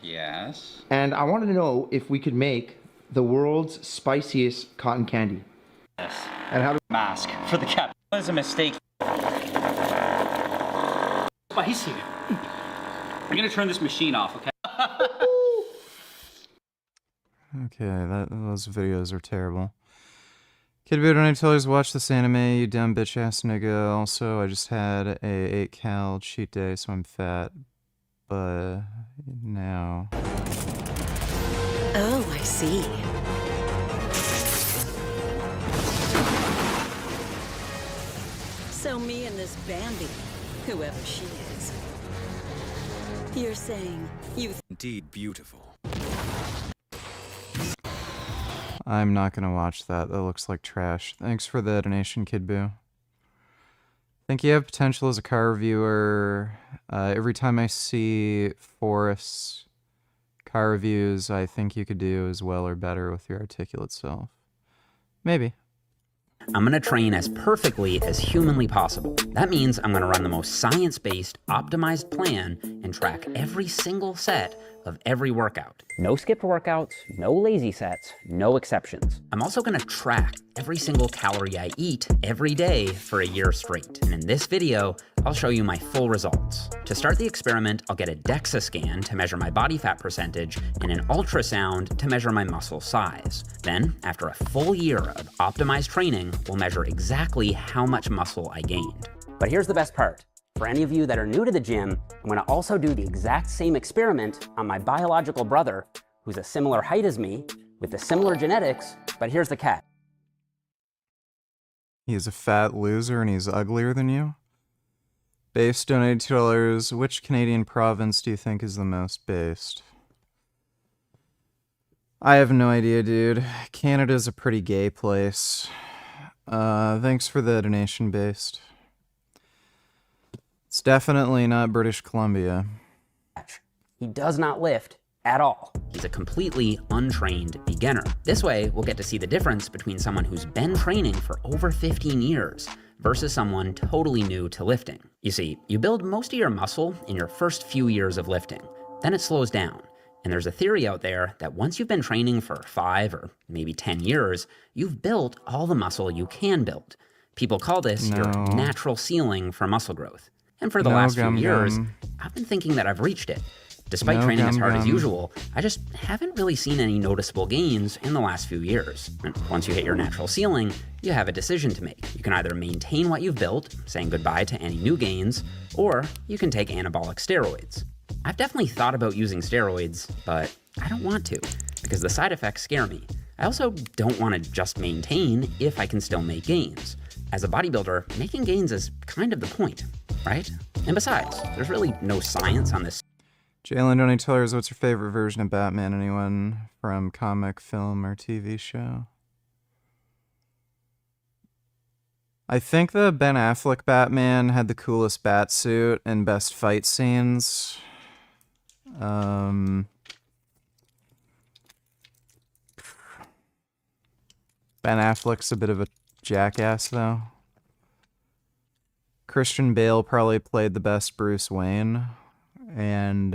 Yes. And I wanted to know if we could make the world's spiciest cotton candy. Yes. And how to mask for the cap. It was a mistake. Spicy. I'm gonna turn this machine off, okay? Okay, those videos are terrible. Kid Boo, don't I tell you to watch this anime, you dumb bitch ass nigga. Also, I just had a 8 cal cheat day, so I'm fat. But now. Oh, I see. So me and this Bambi, whoever she is, you're saying you... Indeed beautiful. I'm not gonna watch that. That looks like trash. Thanks for the donation, Kid Boo. Think you have potential as a car reviewer. Every time I see Forrest's car reviews, I think you could do as well or better with your articulate self. Maybe. I'm gonna train as perfectly as humanly possible. That means I'm gonna run the most science-based, optimized plan and track every single set of every workout. No skipped workouts, no lazy sets, no exceptions. I'm also gonna track every single calorie I eat every day for a year straight. And in this video, I'll show you my full results. To start the experiment, I'll get a DEXA scan to measure my body fat percentage and an ultrasound to measure my muscle size. Then, after a full year of optimized training, we'll measure exactly how much muscle I gained. But here's the best part. For any of you that are new to the gym, I'm gonna also do the exact same experiment on my biological brother, who's a similar height as me, with the similar genetics, but here's the catch. He's a fat loser and he's uglier than you? Base donated $2. Which Canadian province do you think is the most based? I have no idea, dude. Canada's a pretty gay place. Thanks for the donation, Based. It's definitely not British Columbia. He does not lift at all. He's a completely untrained beginner. This way, we'll get to see the difference between someone who's been training for over 15 years versus someone totally new to lifting. You see, you build most of your muscle in your first few years of lifting. Then it slows down. And there's a theory out there that once you've been training for 5 or maybe 10 years, you've built all the muscle you can build. People call this your natural ceiling for muscle growth. And for the last few years, I've been thinking that I've reached it. Despite training as hard as usual, I just haven't really seen any noticeable gains in the last few years. And once you hit your natural ceiling, you have a decision to make. You can either maintain what you've built, saying goodbye to any new gains, or you can take anabolic steroids. I've definitely thought about using steroids, but I don't want to, because the side effects scare me. I also don't want to just maintain if I can still make gains. As a bodybuilder, making gains is kind of the point, right? And besides, there's really no science on this. Jalen, don't tell us what's your favorite version of Batman? Anyone from comic, film, or TV show? I think the Ben Affleck Batman had the coolest bat suit and best fight scenes. Ben Affleck's a bit of a jackass, though. Christian Bale probably played the best Bruce Wayne. And,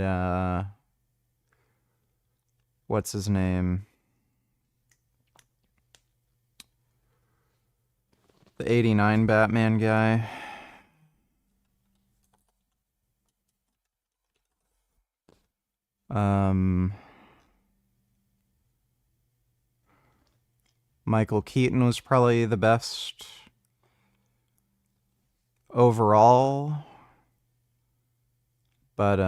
what's his name? The 89 Batman guy. Michael Keaton was probably the best overall. But,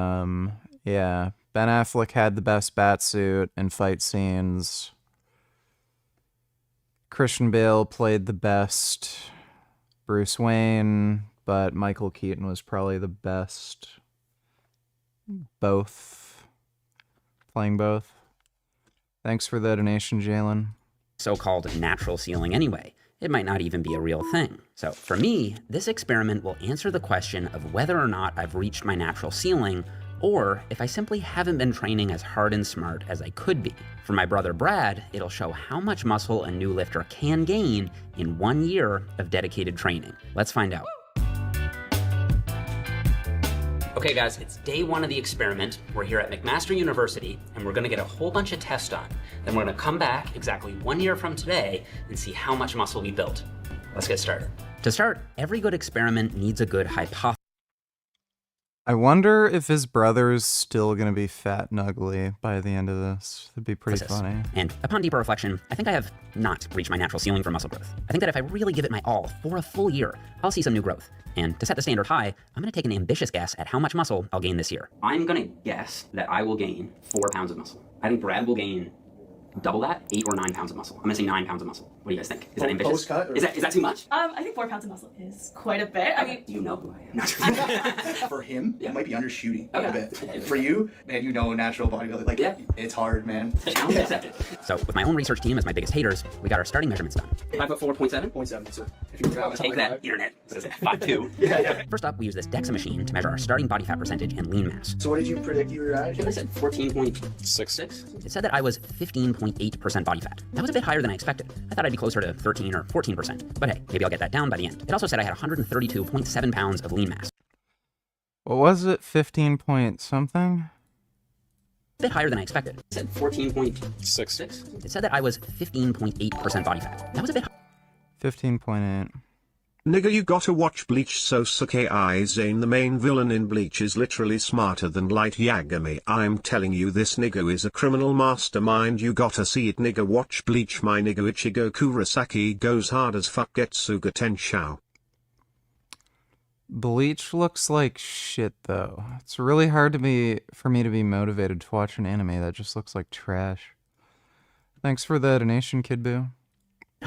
yeah, Ben Affleck had the best bat suit and fight scenes. Christian Bale played the best Bruce Wayne, but Michael Keaton was probably the best playing both. Thanks for the donation, Jalen. So-called natural ceiling anyway. It might not even be a real thing. So for me, this experiment will answer the question of whether or not I've reached my natural ceiling, or if I simply haven't been training as hard and smart as I could be. For my brother Brad, it'll show how much muscle a new lifter can gain in 1 year of dedicated training. Let's find out. Okay guys, it's day 1 of the experiment. We're here at McMaster University, and we're gonna get a whole bunch of tests done. Then we're gonna come back exactly 1 year from today and see how much muscle we built. Let's get started. To start, every good experiment needs a good hypothesis. I wonder if his brother's still gonna be fat and ugly by the end of this. That'd be pretty funny. And upon deeper reflection, I think I have not reached my natural ceiling for muscle growth. I think that if I really give it my all for a full year, I'll see some new growth. And to set the standard high, I'm gonna take an ambitious guess at how much muscle I'll gain this year. I'm gonna guess that I will gain 4 pounds of muscle. I think Brad will gain double that, 8 or 9 pounds of muscle. I'm gonna say 9 pounds of muscle. What do you guys think? Is that ambitious? Is that too much? I think 4 pounds of muscle is quite a bit. I mean, you know who I am. For him, it might be undershooting a bit. For you, man, you know natural bodybuilding. Like, it's hard, man. Challenge accepted. So with my own research team as my biggest haters, we got our starting measurements done. 5'4", 0.7? So if you take that, internet. 5'2". First up, we use this DEXA machine to measure our starting body fat percentage and lean mass. So what did you predict you were at? I said 14.66. It said that I was 15.6 15.8% body fat. That was a bit higher than I expected. I thought I'd be closer to 13 or 14%. But hey, maybe I'll get that down by the end. It also said I had 132.7 pounds of lean mass. What was it? 15 point something? A bit higher than I expected. It said 14.6. It said that I was 15.8% body fat. That was a bit 15.8. Nigga, you gotta watch Bleach. So Sasuke Zane, the main villain in Bleach, is literally smarter than Light Yagami. I'm telling you, this nigga is a criminal mastermind. You gotta see it, nigga. Watch Bleach, my nigga. Ichigo Kurosaki goes hard as fuck. Getsuga Tenshou. Bleach looks like shit, though. It's really hard for me to be motivated to watch an anime that just looks like trash. Thanks for the donation, Kid Boo.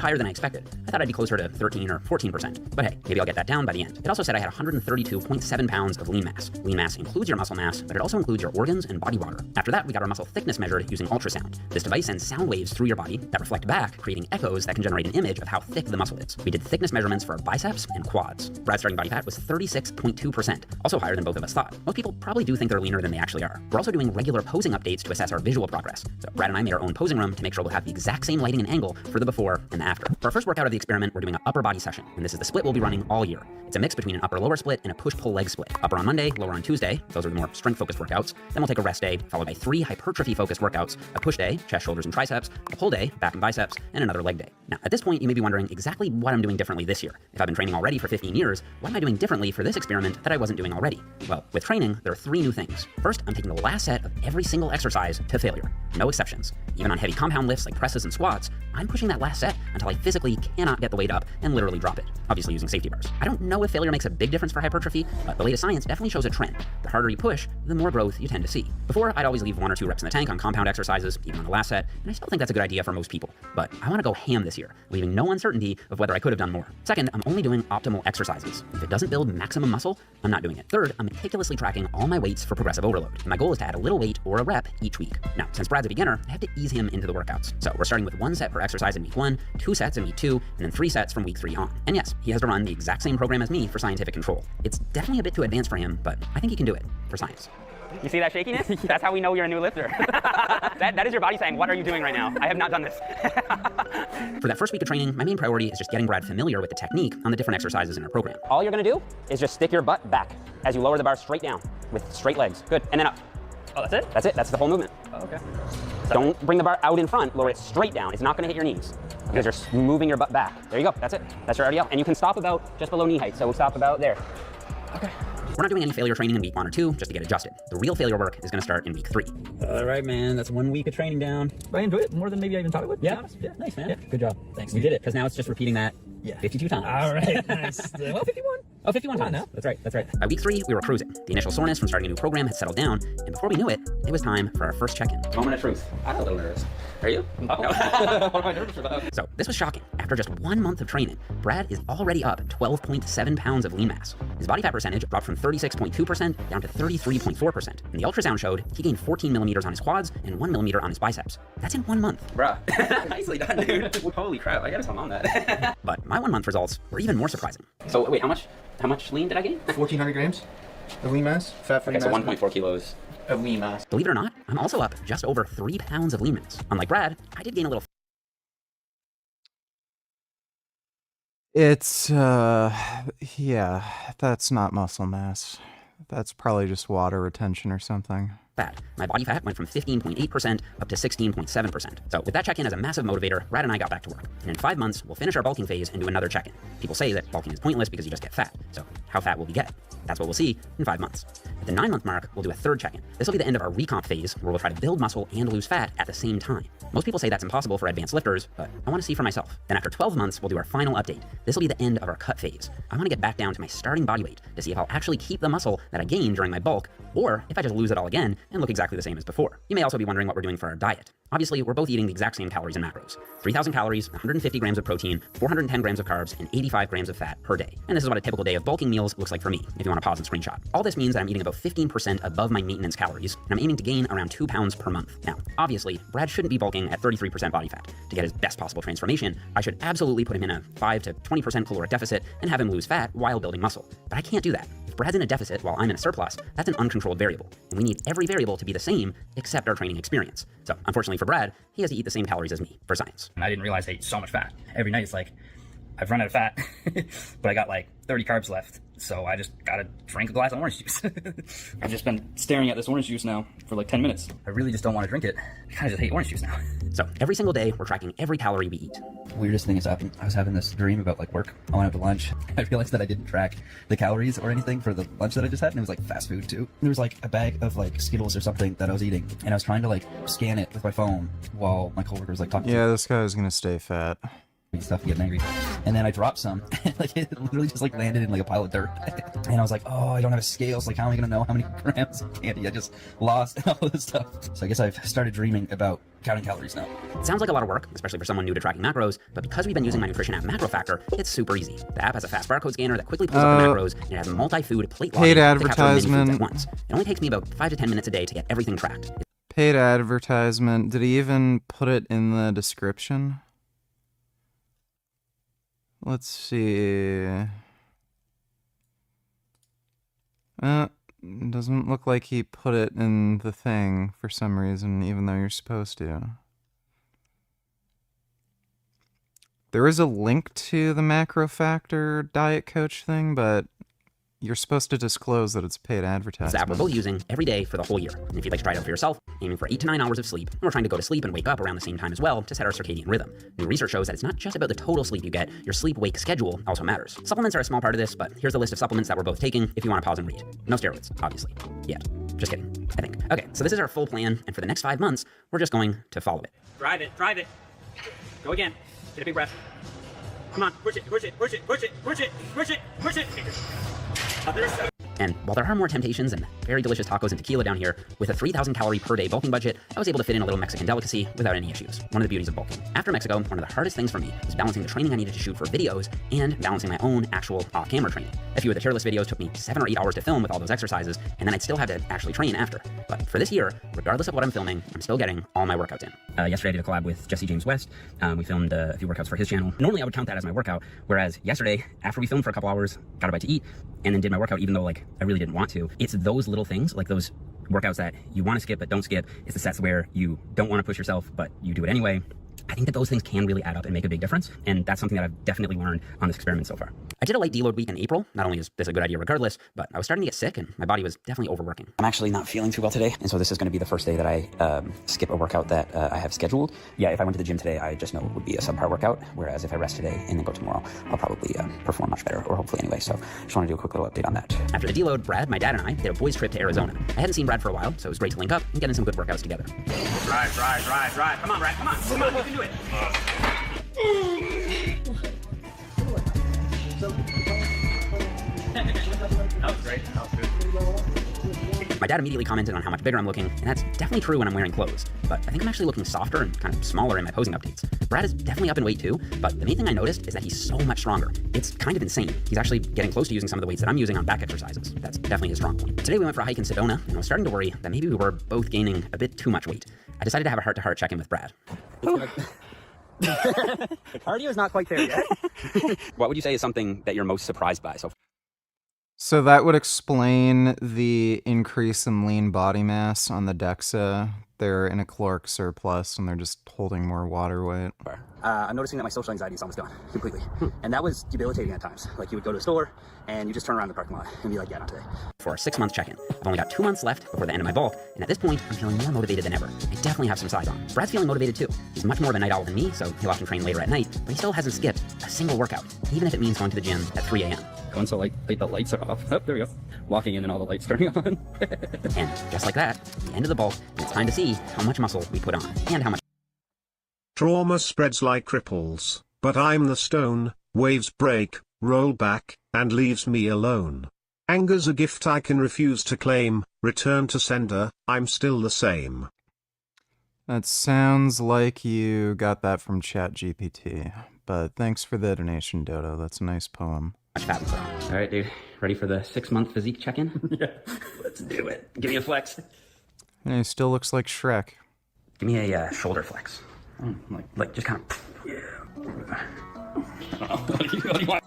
higher than I expected. I thought I'd be closer to 13 or 14%. But hey, maybe I'll get that down by the end. It also said I had 132.7 pounds of lean mass. Lean mass includes your muscle mass, but it also includes your organs and body water. After that, we got our muscle thickness measured using ultrasound. This device sends sound waves through your body that reflect back, creating echoes that can generate an image of how thick the muscle is. We did thickness measurements for our biceps and quads. Brad's starting body fat was 36.2%, also higher than both of us thought. Most people probably do think they're leaner than they actually are. We're also doing regular posing updates to assess our visual progress. So Brad and I made our own posing room to make sure we'll have the exact same lighting and angle for the before and the after. For our first workout of the experiment, we're doing an upper body session, and this is the split we'll be running all year. It's a mix between an upper-lower split and a push-pull leg split. Upper on Monday, lower on Tuesday. Those are the more strength-focused workouts. Then we'll take a rest day, followed by 3 hypertrophy-focused workouts, a push day, chest, shoulders, and triceps, a pull day, back and biceps, and another leg day. Now, at this point, you may be wondering exactly what I'm doing differently this year. If I've been training already for 15 years, what am I doing differently for this experiment that I wasn't doing already? Well, with training, there are 3 new things. First, I'm taking the last set of every single exercise to failure. No exceptions. Even on heavy compound lifts like presses and squats, I'm pushing that last set until I physically cannot get the weight up and literally drop it, obviously using safety bars. I don't know if failure makes a big difference for hypertrophy, but the latest science definitely shows a trend. The harder you push, the more growth you tend to see. Before, I'd always leave 1 or 2 reps in the tank on compound exercises, even on the last set, and I still think that's a good idea for most people. But I want to go ham this year, leaving no uncertainty of whether I could have done more. Second, I'm only doing optimal exercises. If it doesn't build maximum muscle, I'm not doing it. Third, I'm meticulously tracking all my weights for progressive overload. And my goal is to add a little weight or a rep each week. Now, since Brad's a beginner, I have to ease him into the workouts. So we're starting with 1 set per exercise in week 1, 2 sets in week 2, and then 3 sets from week 3 on. And yes, he has to run the exact same program as me for scientific control. It's definitely a bit too advanced for him, but I think he can do it for science. You see that shakiness? That's how we know you're a new lifter. that is your body saying, what are you doing right now? I have not done this. For that first week of training, my main priority is just getting Brad familiar with the technique on the different exercises in our program. All you're gonna do is just stick your butt back as you lower the bar straight down with straight legs. Good, and then up. Oh, that's it? That's it, that's the whole movement. Oh, okay. Don't bring the bar out in front, lower it straight down. It's not gonna hit your knees because you're moving your butt back. There you go, that's it. That's your RDL. And you can stop about just below knee height, so we'll stop about there. Okay. We're not doing any failure training in week 1 or 2 just to get adjusted. The real failure work is going to start in week 3. All right, man. That's 1 week of training down. I enjoyed it more than maybe I even thought it would. Yeah. Yeah. Nice, man. Yeah. Good job. Thanks. We did it, because now it's just repeating that 52 times. All right. Nice. Well, 51. Oh, 51 times. No. That's right. That's right. By week 3, we were cruising. The initial soreness from starting a new program had settled down, and before we knew it, it was time for our first check-in. Moment of truth. I'm a little nervous. Are you? Oh, no. What am I nervous about? So this was shocking. After just 1 month of training, Brad is already up 12.7 pounds of lean mass. His body fat percentage dropped from 36.2% down to 33.4%. And the ultrasound showed he gained 14 millimeters on his quads and 1 millimeter on his biceps. That's in 1 month. Bruh. Nicely done, dude. Holy crap, I gotta tell Mom that. But my 1 month results were even more surprising. So wait, how much lean did I gain? 1,400 grams of lean mass, fat-free Okay, so mass. 1.4 kilos of lean mass. Believe it or not, I'm also up just over 3 pounds of lean mass. Unlike Brad, I did gain a little. It's, yeah, that's not muscle mass. That's probably just water retention or something. Fat. My body fat went from 15.8% up to 16.7%. So with that check-in as a massive motivator, Brad and I got back to work. And in 5 months, we'll finish our bulking phase and do another check-in. People say that bulking is pointless because you just get fat. So how fat will we get? That's what we'll see in 5 months. At the 9-month mark, we'll do a 3rd check-in. This will be the end of our recomp phase, where we'll try to build muscle and lose fat at the same time. Most people say that's impossible for advanced lifters, but I want to see for myself. Then after 12 months, we'll do our final update. This will be the end of our cut phase. I want to get back down to my starting body weight to see if I'll actually keep the muscle that I gained during my bulk, or if I just lose it all again and look exactly the same as before. You may also be wondering what we're doing for our diet. Obviously, we're both eating the exact same calories and macros. 3,000 calories, 150 grams of protein, 410 grams of carbs, and 85 grams of fat per day. And this is what a typical day of bulking meals looks like for me, if you want to pause and screenshot. All this means that I'm eating about 15% above my maintenance calories, and I'm aiming to gain around 2 pounds per month. Now, obviously, Brad shouldn't be bulking tracking at 33% body fat. To get his best possible transformation, I should absolutely put him in a 5 to 20% caloric deficit and have him lose fat while building muscle. But I can't do that. If Brad's in a deficit while I'm in a surplus, that's an uncontrolled variable. And we need every variable to be the same except our training experience. So unfortunately for Brad, he has to eat the same calories as me for science. I didn't realize I ate so much fat. Every night it's like, I've run out of fat, but I got like 30 carbs left. So I just gotta drink a glass of orange juice. I've just been staring at this orange juice now for like 10 minutes. I really just don't want to drink it. I kind of just hate orange juice now. So every single day, we're tracking every calorie we eat. Weirdest thing has happened. I was having this dream about like work. I went out to lunch. I realized that I didn't track the calories or anything for the lunch that I just had, and it was like fast food too. There was like a bag of like Skittles or something that I was eating, and I was trying to like scan it with my phone while my coworker was like talking. Yeah, this guy's gonna stay fat. Stuff, getting angry, and then I dropped some. Like it literally just like landed in like a pile of dirt, and I was like, oh, I don't have a scale, so like how am I gonna know how many grams of candy I just lost and all this stuff? So I guess I've started dreaming about counting calories now. It sounds like a lot of work, especially for someone new to tracking macros, but because we've been using my nutrition app Macro Factor, it's super easy. The app has a fast barcode scanner that quickly pulls up the macros, and it has a multi-food plate logging paid to capture many foods advertisement. at once. It only takes me about 5 to 10 minutes a day to get everything tracked. Paid advertisement. Did he even put it in the description? Let's see. Doesn't look like he put it in the thing for some reason, even though you're supposed to. There is a link to the Macro Factor diet coach thing, but you're supposed to disclose that it's paid advertisement. This app we're both using every day for the whole year. And if you'd like to try it out for yourself, aiming for 8 to 9 hours of sleep, and we're trying to go to sleep and wake up around the same time as well to set our circadian rhythm. New research shows that it's not just about the total sleep you get, your sleep-wake schedule also matters. Supplements are a small part of this, but here's the list of supplements that we're both taking if you want to pause and read. No steroids, obviously. Yet. Just kidding, I think. Okay, so this is our full plan, and for the next 5 months, we're just going to follow it. Drive it, drive it. Go again. Get a big breath. Come on, push it, push it, push it, push it, push it, push it, push it. Others. And while there are more temptations and very delicious tacos and tequila down here, with a 3,000 calorie per day bulking budget, I was able to fit in a little Mexican delicacy without any issues. One of the beauties of bulking. After Mexico, one of the hardest things for me was balancing the training I needed to shoot for videos and balancing my own actual off-camera training. A few of the tier list videos took me 7 or 8 hours to film with all those exercises, and then I'd still have to actually train after. But for this year, regardless of what I'm filming, I'm still getting all my workouts in. Yesterday I did a collab with Jesse James West. We filmed a few workouts for his channel. Normally I would count that as my workout, whereas yesterday, after we filmed for a couple hours, got a bite to eat, and then did my workout even though like I really didn't want to. It's those little things, like those workouts that you want to skip but don't skip. It's the sets where you don't want to push yourself but you do it anyway. I think that those things can really add up and make a big difference, and that's something that I've definitely learned on this experiment so far. I did a light deload week in April. Not only is this a good idea regardless, but I was starting to get sick and my body was definitely overworking. I'm actually not feeling too well today, and so this is going to be the first day that I skip a workout that I have scheduled. Yeah, if I went to the gym today, I just know it would be a subpar workout, whereas if I rest today and then go tomorrow, I'll probably perform much better, or hopefully anyway, so just want to do a quick little update on that. After the deload, Brad, my dad, and I did a boys trip to Arizona. I hadn't seen Brad for a while, so it was great to link up and get in some good workouts together. Drive, drive, drive, drive. Come on, Brad, come on, come on, you can do it. That was great. That was good. My dad immediately commented on how much bigger I'm looking, and that's definitely true when I'm wearing clothes. But I think I'm actually looking softer and kind of smaller in my posing updates. Brad is definitely up in weight too, but the main thing I noticed is that he's so much stronger. It's kind of insane. He's actually getting close to using some of the weights that I'm using on back exercises. That's definitely his strong point. Today we went for a hike in Sedona, and I was starting to worry that maybe we were both gaining a bit too much weight. I decided to have a heart-to-heart check-in with Brad. The cardio is not quite there yet. What would you say is something that you're most surprised by so far? So that would explain the increase in lean body mass on the DEXA. They're in a caloric surplus and they're just holding more water weight. I'm noticing that my social anxiety is almost gone completely. And that was debilitating at times. Like you would go to the store and you just turn around the parking lot and be like, yeah, not today. For a 6-month check-in. I've only got 2 months left before the end of my bulk, and at this point, I'm feeling more motivated than ever. I definitely have some size on. Brad's feeling motivated too. He's much more of a night owl than me, so he'll often train later at night, but he still hasn't skipped a single workout, even if it means going to the gym at 3 a.m. Once the lights are off. Oh, there we go. Walking in and all the lights turning on. And just like that, the end of the bulk, and it's time to see how much muscle we put on, and how much. Trauma spreads like ripples, but I'm the stone, waves break, roll back, and leaves me alone. Anger's a gift I can refuse to claim, return to sender, I'm still the same. That sounds like you got that from ChatGPT, but thanks for the donation, Dodo. That's a nice poem. All right, dude. Ready for the 6-month physique check-in? Yeah, let's do it. Give me a flex. And he still looks like Shrek. Give me a shoulder flex. Like just kind of. What do you want?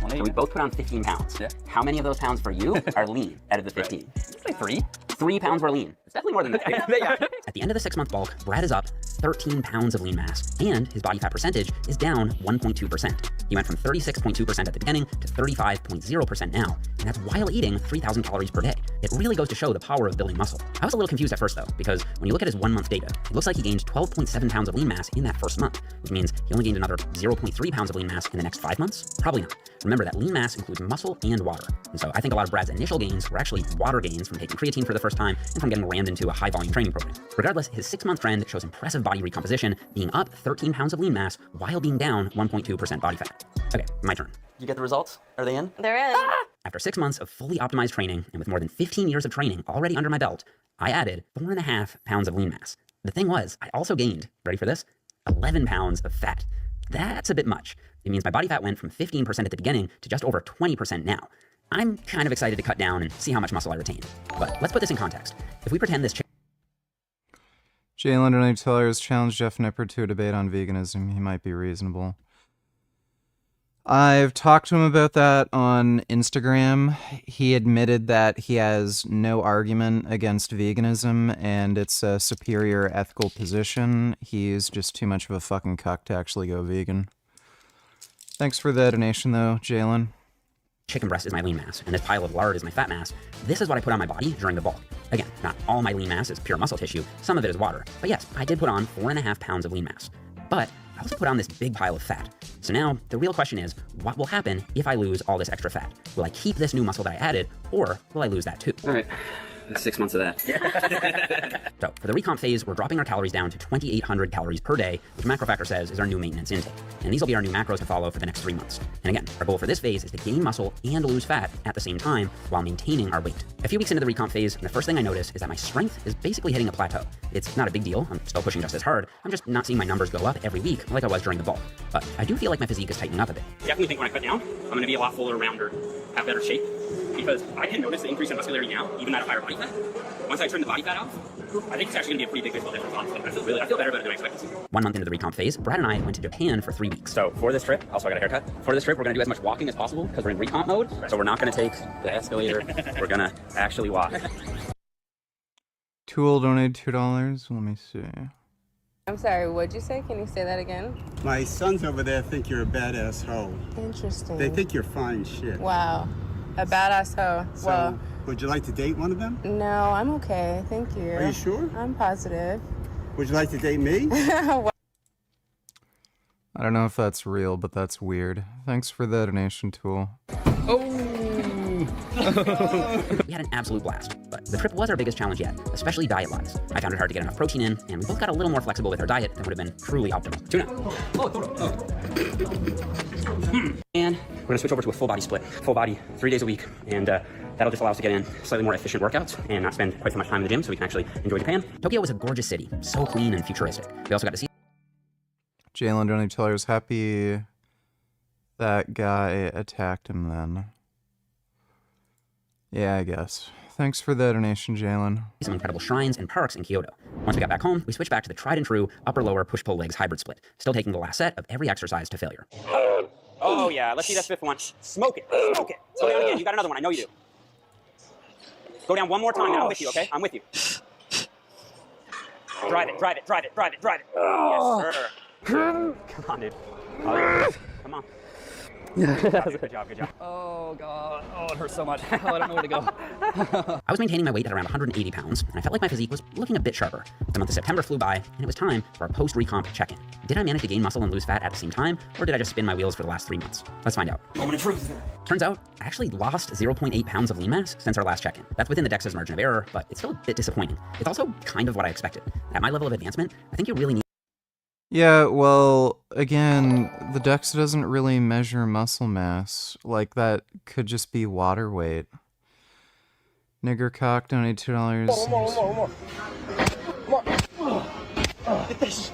So we both put on 15 pounds. Yeah. How many of those pounds for you are lean out of the 15? It's like 3. 3 pounds were lean. It's definitely more than that. Yeah. At the end of the 6-month bulk, Brad is up 13 pounds of lean mass, and his body fat percentage is down 1.2%. He went from 36.2% at the beginning to 35.0% now, and that's while eating 3,000 calories per day. It really goes to show the power of building muscle. I was a little confused at first though, because when you look at his 1-month data, it looks like he gained 12.7 pounds of lean mass in that first month, which means he only gained another 0.3 pounds of lean mass in the next 5 months? Probably not. Remember that lean mass includes muscle and water. And so I think a lot of Brad's initial gains were actually water gains from taking creatine for the first time and from getting rammed into a high volume training program. Regardless, his 6-month trend shows impressive body recomposition, being up 13 pounds of lean mass while being down 1.2% body fat. Okay, my turn. You get the results? Are they in? They're in. After 6 months of fully optimized training and with more than 15 years of training already under my belt, I added 4.5 pounds of lean mass. The thing was, I also gained, ready for this? 11 pounds of fat. That's a bit much. It means my body fat went from 15% at the beginning to just over 20% now. I'm kind of excited to cut down and see how much muscle I retain. But let's put this in context. If we pretend this Jalen $20 challenged Jeff Nipper to a debate on veganism. He might be reasonable. I've talked to him about that on Instagram. He admitted that he has no argument against veganism and it's a superior ethical position. He's just too much of a fucking cuck to actually go vegan. Thanks for the donation though, Jalen. chicken breast is my lean mass, and this pile of lard is my fat mass, this is what I put on my body during the bulk. Again, not all my lean mass is pure muscle tissue, some of it is water. But yes, I did put on 4.5 pounds of lean mass. But I also put on this big pile of fat. So now, the real question is, what will happen if I lose all this extra fat? Will I keep this new muscle that I added, or will I lose that too? All right. 6 months of that. So for the recomp phase, we're dropping our calories down to 2,800 calories per day, which MacroFactor says is our new maintenance intake. And these will be our new macros to follow for the next 3 months. And again, our goal for this phase is to gain muscle and lose fat at the same time while maintaining our weight. A few weeks into the recomp phase, the first thing I notice is that my strength is basically hitting a plateau. It's not a big deal. I'm still pushing just as hard. I'm just not seeing my numbers go up every week like I was during the bulk. But I do feel like my physique is tightening up a bit. Definitely think when I cut down, I'm going to be a lot fuller, rounder, have better shape. Because I can notice the increase in muscularity now, even at a higher body fat. Once I turn the body fat off, I think it's actually going to be a pretty big visual difference, honestly. I feel better about it than I expected. 1 month into the recomp phase, Brad and I went to Japan for 3 weeks. So for this trip, also I got a haircut. For this trip, we're going to do as much walking as possible because we're in recomp mode. So we're not going to take the escalator. We're going to actually walk. Tool donated $2. Let me see. I'm sorry, what'd you say? Can you say that again? My sons over there think you're a badass hoe. Interesting. They think you're fine shit. Wow. A badass hoe. So, well, would you like to date one of them? no, I'm okay. Thank you. Are you sure? I'm positive. Would you like to date me? I don't know if that's real, but that's weird. Thanks for the donation, Tool. We had an absolute blast, but the trip was our biggest challenge yet, especially diet-wise. I found it hard to get enough protein in, and we both got a little more flexible with our diet than would have been truly optimal. Tuna. And we're gonna switch over to a full body split. Full body, 3 days a week, and that'll just allow us to get in slightly more efficient workouts and not spend quite so much time in the gym so we can actually enjoy Japan. Tokyo was a gorgeous city, so clean and futuristic. We also got to see Jalen donated $2. Happy that guy attacked him then. Yeah, I guess. Thanks for the donation, Jalen. some incredible shrines and parks in Kyoto. Once we got back home, we switched back to the tried and true upper-lower push-pull legs hybrid split, still taking the last set of every exercise to failure. Oh yeah, let's see that fifth one. Smoke it, smoke it. Go down again, you got another one, I know you do. Go down one more time, and I'm with you, okay? I'm with you. Drive it, drive it, drive it, drive it, drive it. Yes, sir. Come on, dude. Oh, come on. Good job, good job. Oh, God. Oh, it hurts so much. Oh, I don't know where to go. I was maintaining my weight at around 180 pounds, and I felt like my physique was looking a bit sharper. The month of September flew by, and it was time for our post-recomp check-in. Did I manage to gain muscle and lose fat at the same time, or did I just spin my wheels for the last 3 months? Let's find out. Moment of truth. Turns out, I actually lost 0.8 pounds of lean mass since our last check-in. That's within the DEXA's margin of error, but it's still a bit disappointing. It's also kind of what I expected. At my level of advancement, I think you really need Yeah, well, again, the DEXA doesn't really measure muscle mass. Like, that could just be water weight. Nigger Cock donated $2. More. Get this.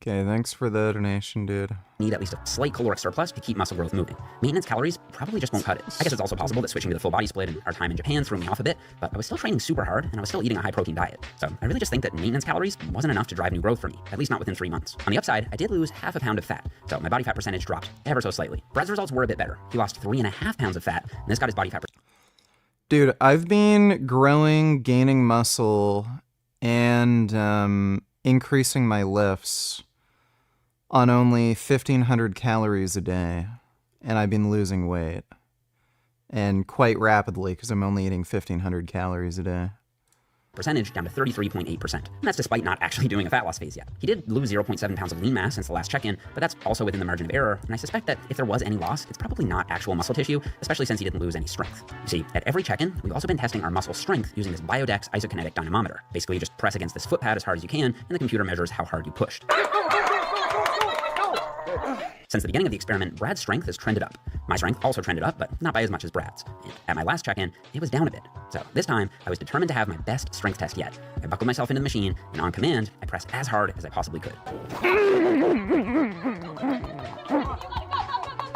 Okay, thanks for the donation, dude. Need at least a slight caloric surplus to keep muscle growth moving. Maintenance calories probably just won't cut it. I guess it's also possible that switching to the full body split and our time in Japan threw me off a bit, but I was still training super hard and I was still eating a high protein diet. So I really just think that maintenance calories wasn't enough to drive new growth for me, at least not within 3 months. On the upside, I did lose half a pound of fat, so my body fat percentage dropped ever so slightly. Brad's results were a bit better. He lost 3.5 pounds of fat, and this got his body fat percentage. Dude, I've been growing, gaining muscle, and increasing my lifts on only 1,500 calories a day, and I've been losing weight, and quite rapidly because I'm only eating 1,500 calories a day. Percentage down to 33.8%. And that's despite not actually doing a fat loss phase yet. He did lose 0.7 pounds of lean mass since the last check-in, but that's also within the margin of error, and I suspect that if there was any loss, it's probably not actual muscle tissue, especially since he didn't lose any strength. You see, at every check-in, we've also been testing our muscle strength using this Biodex isokinetic dynamometer. Basically, you just press against this foot pad as hard as you can, and the computer measures how hard you pushed. Since the beginning of the experiment, Brad's strength has trended up. My strength also trended up, but not by as much as Brad's. And at my last check-in, it was down a bit. So this time, I was determined to have my best strength test yet. I buckled myself into the machine, and on command, I pressed as hard as I possibly could.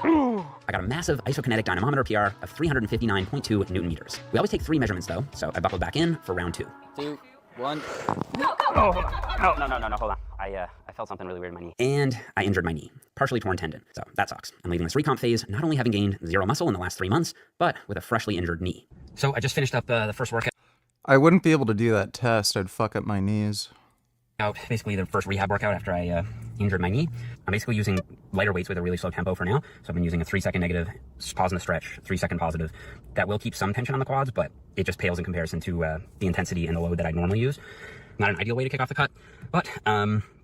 I got a massive isokinetic dynamometer PR of 359.2 Newton meters. We always take 3 measurements though, so I buckled back in for round 2. 2, 1. Oh, no, hold on. I felt something really weird in my knee. And I injured my knee, partially torn tendon. So that sucks. I'm leaving this recomp phase not only having gained 0 muscle in the last 3 months, but with a freshly injured knee. So I just finished up the first workout. I wouldn't be able to do that test. I'd fuck up my knees. Basically the first rehab workout after I injured my knee. I'm basically using lighter weights with a really slow tempo for now. So I've been using a 3-second negative, pause in the stretch, 3-second positive. That will keep some tension on the quads, but it just pales in comparison to the intensity and the load that I normally use. Not an ideal way to kick off the cut, but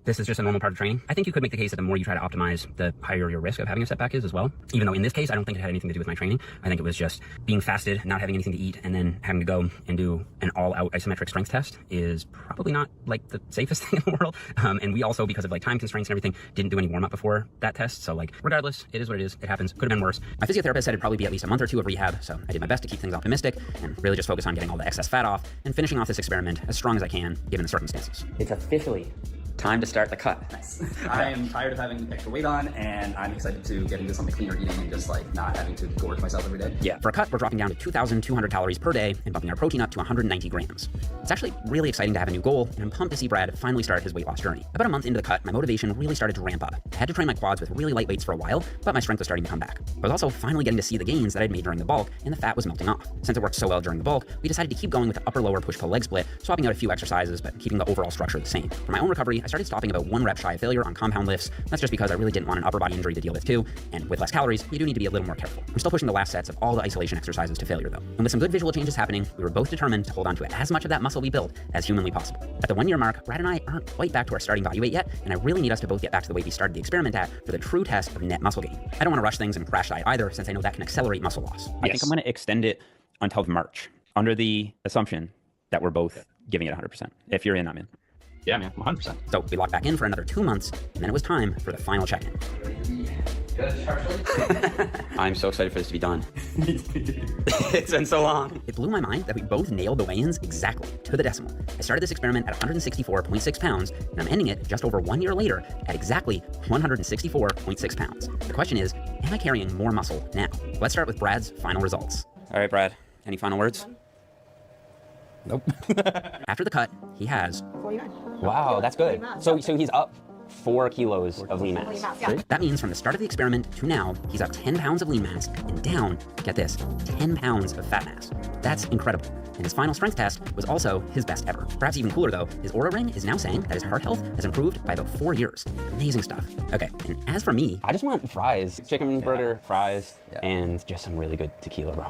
this is just a normal part of training. I think you could make the case that the more you try to optimize, the higher your risk of having a setback is as well. Even though in this case, I don't think it had anything to do with my training. I think it was just being fasted, not having anything to eat, and then having to go and do an all-out isometric strength test is probably not like the safest thing in the world. And we also, because of like time constraints and everything, didn't do any warm-up before that test. So like, regardless, it is what it is. It happens. Could have been worse. My physiotherapist said it'd probably be at least a month or 2 of rehab. So I did my best to keep things optimistic and really just focus on getting all the excess fat off and finishing off this experiment as strong as I can, given the circumstances. It's officially time to start the cut. Nice. I am tired of having extra weight on, and I'm excited to get into something cleaner eating and just like not having to gorge myself every day. Yeah, for a cut, we're dropping down to 2,200 calories per day and bumping our protein up to 190 grams. It's actually really exciting to have a new goal, and I'm pumped to see Brad finally start his weight loss journey. About a month into the cut, my motivation really started to ramp up. I had to train my quads with really light weights for a while, but my strength was starting to come back. I was also finally getting to see the gains that I'd made during the bulk, and the fat was melting off. Since it worked so well during the bulk, we decided to keep going with the upper-lower push-pull leg split, swapping out a few exercises, but keeping the overall structure the same. For my own recovery, I started stopping about 1 rep shy of failure on compound lifts. That's just because I really didn't want an upper body injury to deal with too, and with less calories, you do need to be a little more careful. I'm still pushing the last sets of all the isolation exercises to failure though. And with some good visual changes happening, we were both determined to hold on to as much of that muscle we built as humanly possible. At the 1-year mark, Brad and I aren't quite back to our starting body weight yet, and I really need us to both get back to the weight we started the experiment at for the true test of net muscle gain. I don't want to rush things and crash diet either, since I know that can accelerate muscle loss. I think I'm going to extend it until March, under the assumption that we're both giving it 100%. If you're in, I'm in. Yeah, man, 100%. So we locked back in for another 2 months, and then it was time for the final check-in. I'm so excited for this to be done. It's been so long. It blew my mind that we both nailed the weigh-ins exactly to the decimal. I started this experiment at 164.6 pounds, and I'm ending it just over 1 year later at exactly 164.6 pounds. The question is, am I carrying more muscle now? Let's start with Brad's final results. All right, Brad, any final words? Nope. After the cut, he has... Wow, that's good. So he's up 4 kilos of lean mass. That means from the start of the experiment to now, he's up 10 pounds of lean mass and down, get this, 10 pounds of fat mass. That's incredible. And his final strength test was also his best ever. Perhaps even cooler though, his Oura Ring is now saying that his heart health has improved by about 4 years. Amazing stuff. Okay, and as for me... I just want fries. Chicken burger, fries, and just some really good tequila, bro.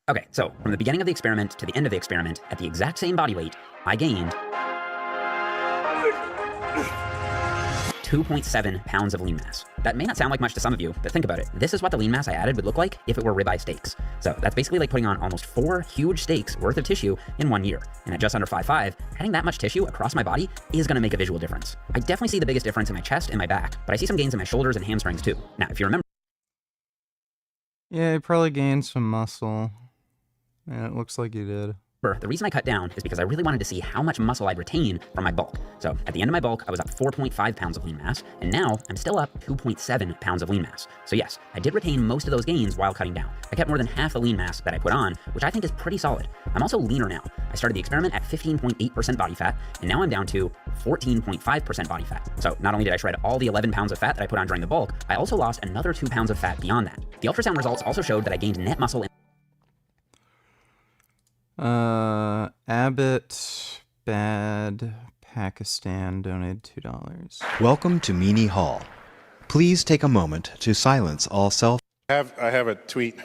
Okay, so from the beginning of the experiment to the end of the experiment, at the exact same body weight, I gained 2.7 pounds of lean mass. That may not sound like much to some of you, but think about it. This is what the lean mass I added would look like if it were ribeye steaks. So that's basically like putting on almost 4 huge steaks worth of tissue in 1 year. And at just under 5'5", adding that much tissue across my body is gonna make a visual difference. I definitely see the biggest difference in my chest and my back, but I see some gains in my shoulders and hamstrings too. Now, if you remember... Yeah, he probably gained some muscle. Yeah, it looks like he did. The reason I cut down is because I really wanted to see how much muscle I'd retain from my bulk. So at the end of my bulk, I was up 4.5 pounds of lean mass, and now I'm still up 2.7 pounds of lean mass. So yes, I did retain most of those gains while cutting down. I kept more than half the lean mass that I put on, which I think is pretty solid. I'm also leaner now. I started the experiment at 15.8% body fat, and now I'm down to 14.5% body fat. So not only did I shred all the 11 pounds of fat that I put on during the bulk, I also lost another 2 pounds of fat beyond that. The ultrasound results also showed that I gained net muscle in Abbott Bad Pakistan donated $2. Welcome to Meanie Hall. Please take a moment to silence all self. I have a tweet.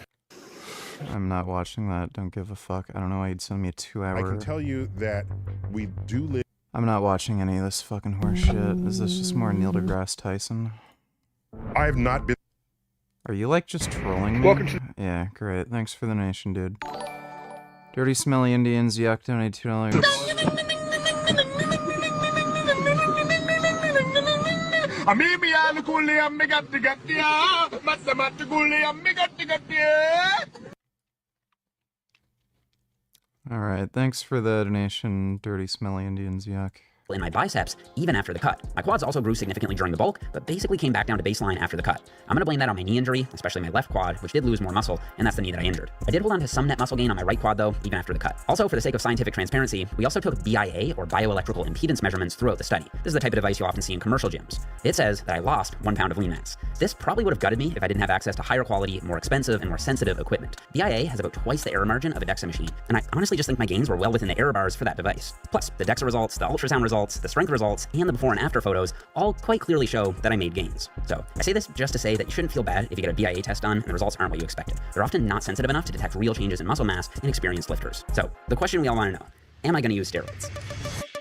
I'm not watching that. Don't give a fuck. I don't know why you'd send me a 2-hour. I can tell you that we do live. I'm not watching any of this fucking horse shit. Is this just more Neil deGrasse Tyson? I have not been. Are you like just trolling me? Welcome to. Yeah, great. Thanks for the donation, dude. Dirty Smelly Indians, yuck, donate $2. Alright, thanks for the donation, Dirty Smelly Indians, yuck. in my biceps even after the cut. My quads also grew significantly during the bulk, but basically came back down to baseline after the cut. I'm gonna blame that on my knee injury, especially my left quad, which did lose more muscle, and that's the knee that I injured. I did hold on to some net muscle gain on my right quad though, even after the cut. Also, for the sake of scientific transparency, we also took BIA, or bioelectrical impedance measurements, throughout the study. This is the type of device you'll often see in commercial gyms. It says that I lost 1 pound of lean mass. This probably would have gutted me if I didn't have access to higher quality, more expensive, and more sensitive equipment. BIA has about twice the error margin of a DEXA machine, and I honestly just think my gains were well within the error bars for that device. Plus, the DEXA results, the ultrasound results, the strength results, and the before and after photos all quite clearly show that I made gains. So, I say this just to say that you shouldn't feel bad if you get a BIA test done and the results aren't what you expected. They're often not sensitive enough to detect real changes in muscle mass in experienced lifters. So, the question we all want to know, am I going to use steroids?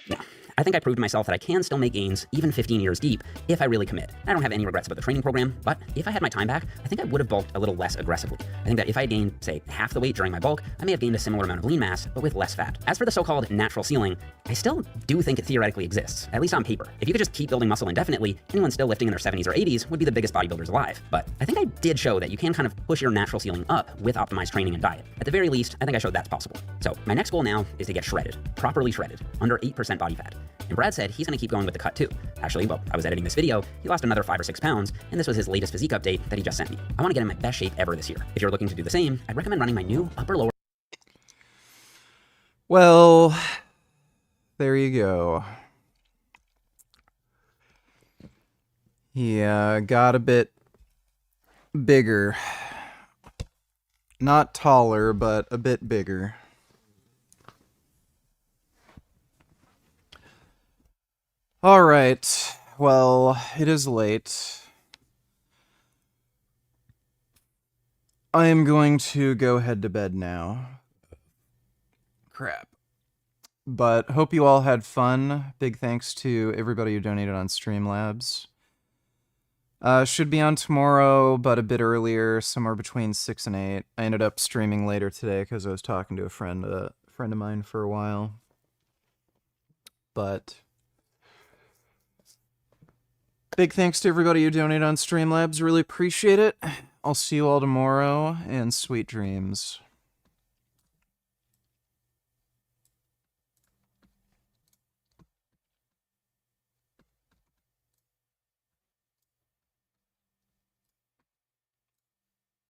No. I think I proved to myself that I can still make gains, even 15 years deep, if I really commit. I don't have any regrets about the training program, but if I had my time back, I think I would have bulked a little less aggressively. I think that if I had gained, say, half the weight during my bulk, I may have gained a similar amount of lean mass, but with less fat. As for the so-called natural ceiling, I still do think it theoretically exists, at least on paper. If you could just keep building muscle indefinitely, anyone still lifting in their 70s or 80s would be the biggest bodybuilders alive. But I think I did show that you can kind of push your natural ceiling up with optimized training and diet. At the very least, I think I showed that's possible. So my next goal now is to get shredded, properly shredded, under 8% body fat. And Brad said he's going to keep going with the cut too. Actually, while I was editing this video, he lost another 5 or 6 pounds, and this was his latest physique update that he just sent me. I want to get in my best shape ever this year. If you're looking to do the same, I'd recommend running my new upper-lower. Well, there you go. Yeah, got a bit bigger. Not taller, but a bit bigger. All right, well, it is late. I am going to go head to bed now. Crap. But hope you all had fun. Big thanks to everybody who donated on Streamlabs. Should be on tomorrow, but a bit earlier, somewhere between 6 and 8. I ended up streaming later today because I was talking to a friend of mine for a while. But big thanks to everybody who donated on Streamlabs. Really appreciate it. I'll see you all tomorrow, and sweet dreams.